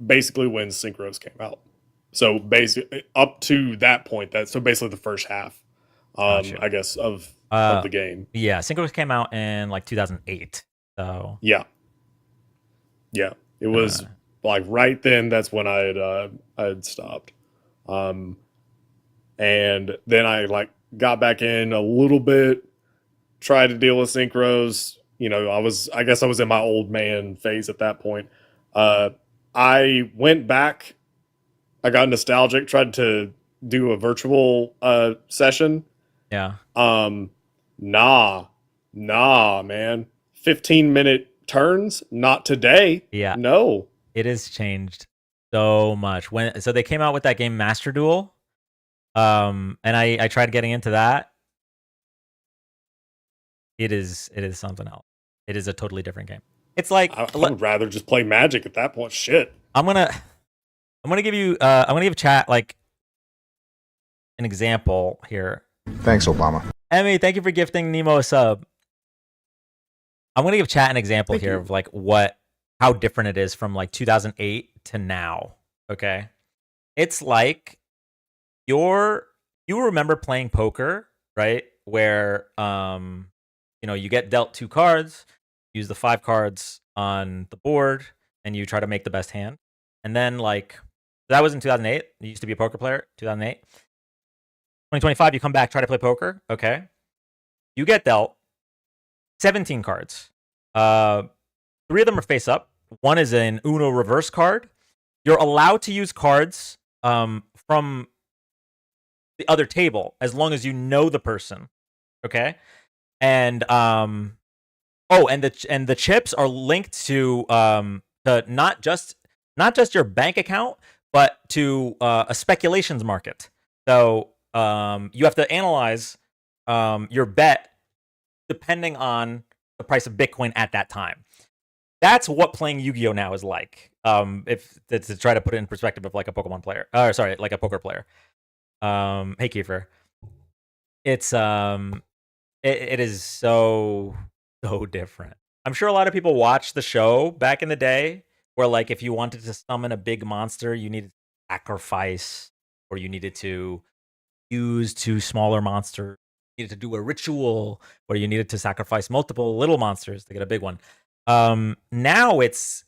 basically when Synchros came out. So basically up to that point, so basically the first half, I guess, of the game. Yeah, Synchros came out in like 2008. So yeah, it was like right then. That's when I had stopped, and then I like got back in a little bit, tried to deal with Synchros. I guess I was in my old man phase at that point. I went back. I got nostalgic, tried to do a virtual session. Yeah. Nah, man. 15-minute turns? Not today. Yeah. No. It has changed so much. So they came out with that game Master Duel. And I tried getting into that. It is something else. It is a totally different game. It's like I would rather just play Magic at that point. Shit. I'm gonna give chat like an example here. Thanks, Obama. Emmy, thank you for gifting Nemo a sub. I'm gonna give chat an example here of like how different it is from like 2008 to now. Okay, it's like you remember playing poker, right? Where you get dealt 2 cards, use the 5 cards on the board, and you try to make the best hand. And then like that was in 2008. You used to be a poker player, 2008. 2025, you come back, try to play poker. Okay. You get dealt 17 cards. 3 of them are face up. 1 is an Uno reverse card. You're allowed to use cards from the other table as long as you know the person. Okay. And and the chips are linked to not just your bank account, but to a speculations market. So you have to analyze your bet depending on the price of Bitcoin at that time. That's what playing Yu-Gi-Oh now is like. If to try to put it in perspective of like a Pokemon player, like a poker player. Hey Kiefer, it's it is so different. I'm sure a lot of people watched the show back in the day, where like if you wanted to summon a big monster, you needed to sacrifice, or you needed to use 2 smaller monsters. You needed to do a ritual, or you needed to sacrifice multiple little monsters to get a big one. Now it's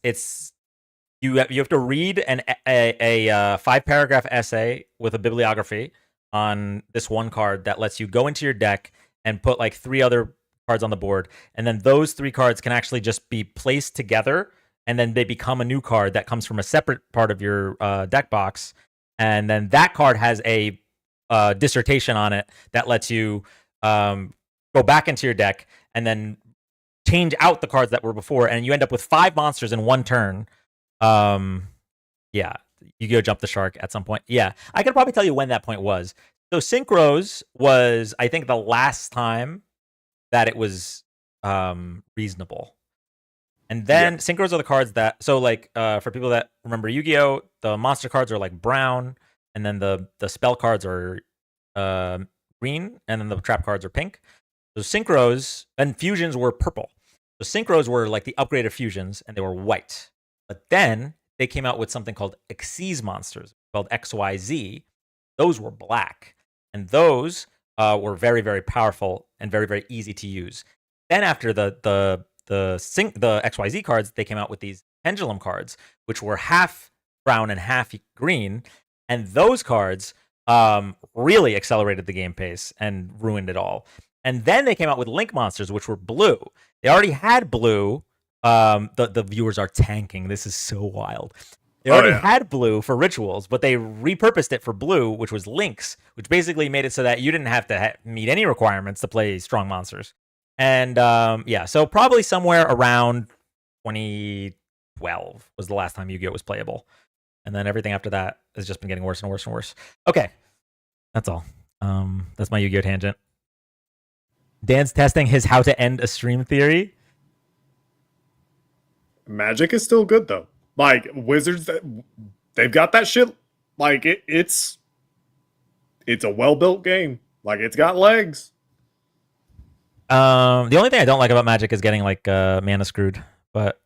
you have to read a 5-paragraph essay with a bibliography on this one card that lets you go into your deck and put like 3 other cards on the board, and then those 3 cards can actually just be placed together, and then they become a new card that comes from a separate part of your deck box, and then that card has a dissertation on it that lets you go back into your deck and then change out the cards that were before, and you end up with 5 monsters in 1 turn. Yeah, you go jump the shark at some point. Yeah, I could probably tell you when that point was. So Synchros was, I think, the last time that it was reasonable. And then synchros are the cards that, so like for people that remember Yu-Gi-Oh, the monster cards are like brown, and then the spell cards are green, and then the trap cards are pink. So synchros and fusions were purple. So synchros were like the upgraded fusions, and they were white. But then they came out with something called Xyz monsters, called XYZ. Those were black, and those were very, very powerful and very, very easy to use. Then after the XYZ cards, they came out with these pendulum cards, which were half brown and half green, and those cards really accelerated the game pace and ruined it all. And then they came out with Link monsters, which were blue. They already had blue. The viewers are tanking. This is so wild. They already had blue for rituals, but they repurposed it for blue, which was Links, which basically made it so that you didn't have to meet any requirements to play strong monsters. And yeah, so probably somewhere around 2012 was the last time Yu-Gi-Oh was playable. And then everything after that has just been getting worse and worse and worse. Okay, that's all. That's my Yu-Gi-Oh tangent. Dan's testing his how to end a stream theory. Magic is still good though. Like Wizards, they've got that shit. Like it's a well-built game. Like it's got legs. The only thing I don't like about Magic is getting like mana screwed, but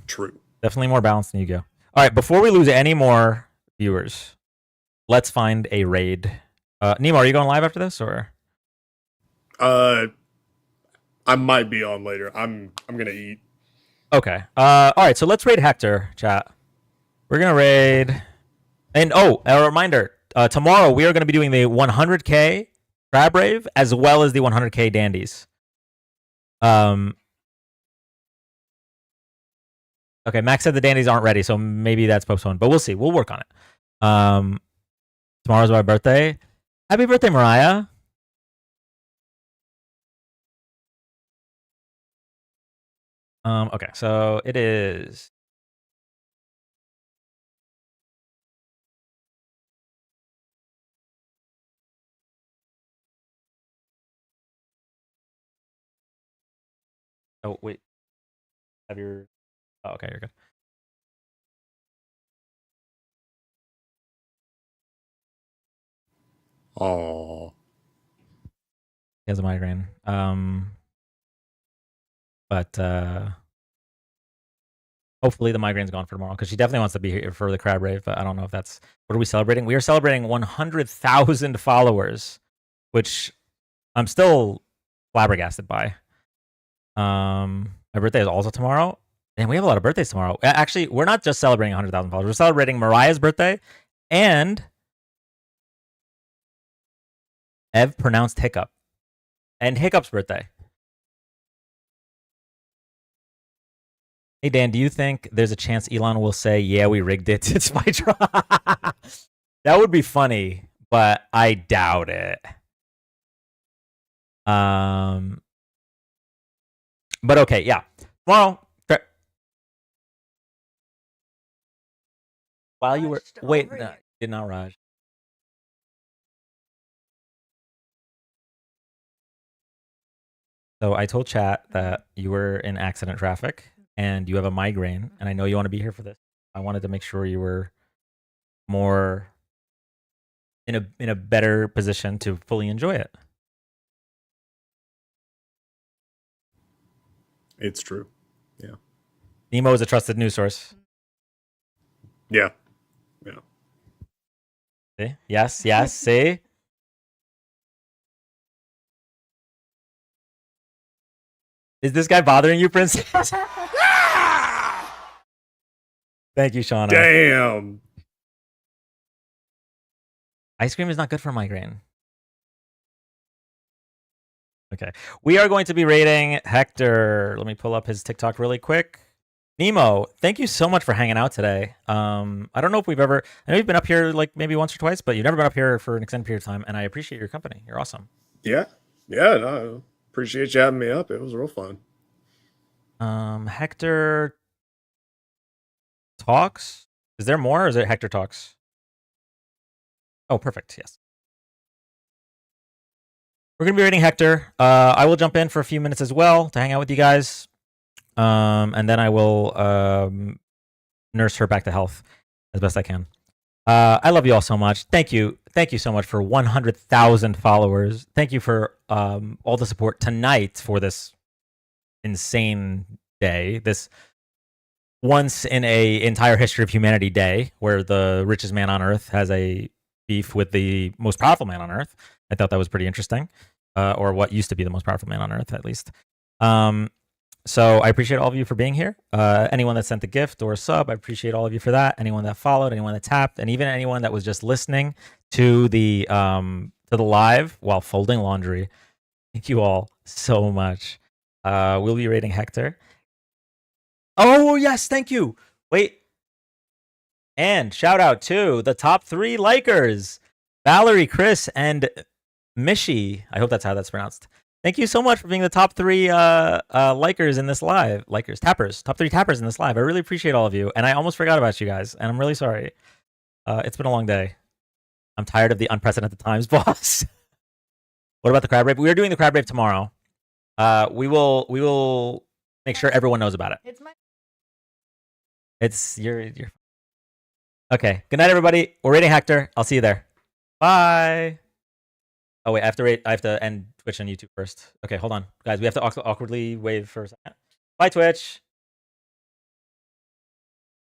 true. Definitely more balanced than Yu-Gi-Oh. All right, before we lose any more viewers, let's find a raid. Nemo, are you going live after this or? I might be on later. I'm gonna eat. Okay. All right. So let's raid Hector, chat. We're gonna raid, and a reminder: tomorrow we are going to be doing the 100K Crab Rave as well as the 100K Dandies. Okay. Max said the Dandies aren't ready, so maybe that's postponed, but we'll see. We'll work on it. Tomorrow's my birthday. Happy birthday, Mariah. Okay, so it is. Oh, wait. Have your. Oh, okay, you're good. Oh. He has a migraine. But hopefully the migraine's gone for tomorrow because she definitely wants to be here for the Crab Rave. But I don't know if that's what are we celebrating? We are celebrating 100,000 followers, which I'm still flabbergasted by. My birthday is also tomorrow, and we have a lot of birthdays tomorrow. Actually, we're not just celebrating 100,000 followers. We're celebrating Mariah's birthday and Ev pronounced Hiccup and Hiccup's birthday. Hey, Dan, do you think there's a chance Elon will say, yeah, we rigged it to Spytron? That would be funny, but I doubt it. But okay, yeah. Tomorrow, while you were... Wait, no, did not Raj. So I told chat that you were in accident traffic. And you have a migraine, and I know you want to be here for this. I wanted to make sure you were more in a better position to fully enjoy it. It's true. Yeah. Nemo is a trusted news source. Yeah. Yeah. See? Yes, yes, see? Is this guy bothering you, Princess? Thank you, Shauna. Damn. Ice cream is not good for migraine. Okay. We are going to be rating Hector. Let me pull up his TikTok really quick. Nemo, thank you so much for hanging out today. I don't know if we've ever... I know you've been up here like maybe once or twice, but you've never been up here for an extended period of time, and I appreciate your company. You're awesome. Yeah. Yeah, no, appreciate you having me up. It was real fun. Hector Talks? Is there more, or is it Hector Talks? Oh, perfect. Yes. We're going to be rating Hector. I will jump in for a few minutes as well to hang out with you guys. and then I will nurse her back to health as best I can. I love you all so much. Thank you so much for 100,000 followers. Thank you for all the support tonight for this insane day. This once in a entire history of humanity day, where the richest man on earth has a beef with the most powerful man on earth. I thought that was pretty interesting, or what used to be the most powerful man on earth, at least. So I appreciate all of you for being here. Anyone that sent a gift or a sub, I appreciate all of you for that. Anyone that followed, anyone that tapped, and even anyone that was just listening to the live while folding laundry. Thank you all so much. We'll be rating Hector. Oh yes, thank you. Wait. And shout out to the top 3 likers, Valerie, Chris, and Mishi. I hope that's how that's pronounced. Thank you so much for being the top 3 likers in this live. Tappers. Top 3 tappers in this live. I really appreciate all of you. And I almost forgot about you guys. And I'm really sorry. It's been a long day. I'm tired of the unprecedented times, boss. What about the crab rave? We are doing the crab rave tomorrow. We will make sure everyone knows about it. It's your okay. Good night, everybody. We're rating Hector. I'll see you there. Bye. Oh wait, I have to end Twitch and YouTube first. Okay, hold on, guys. We have to awkwardly wave for a second. Bye, Twitch.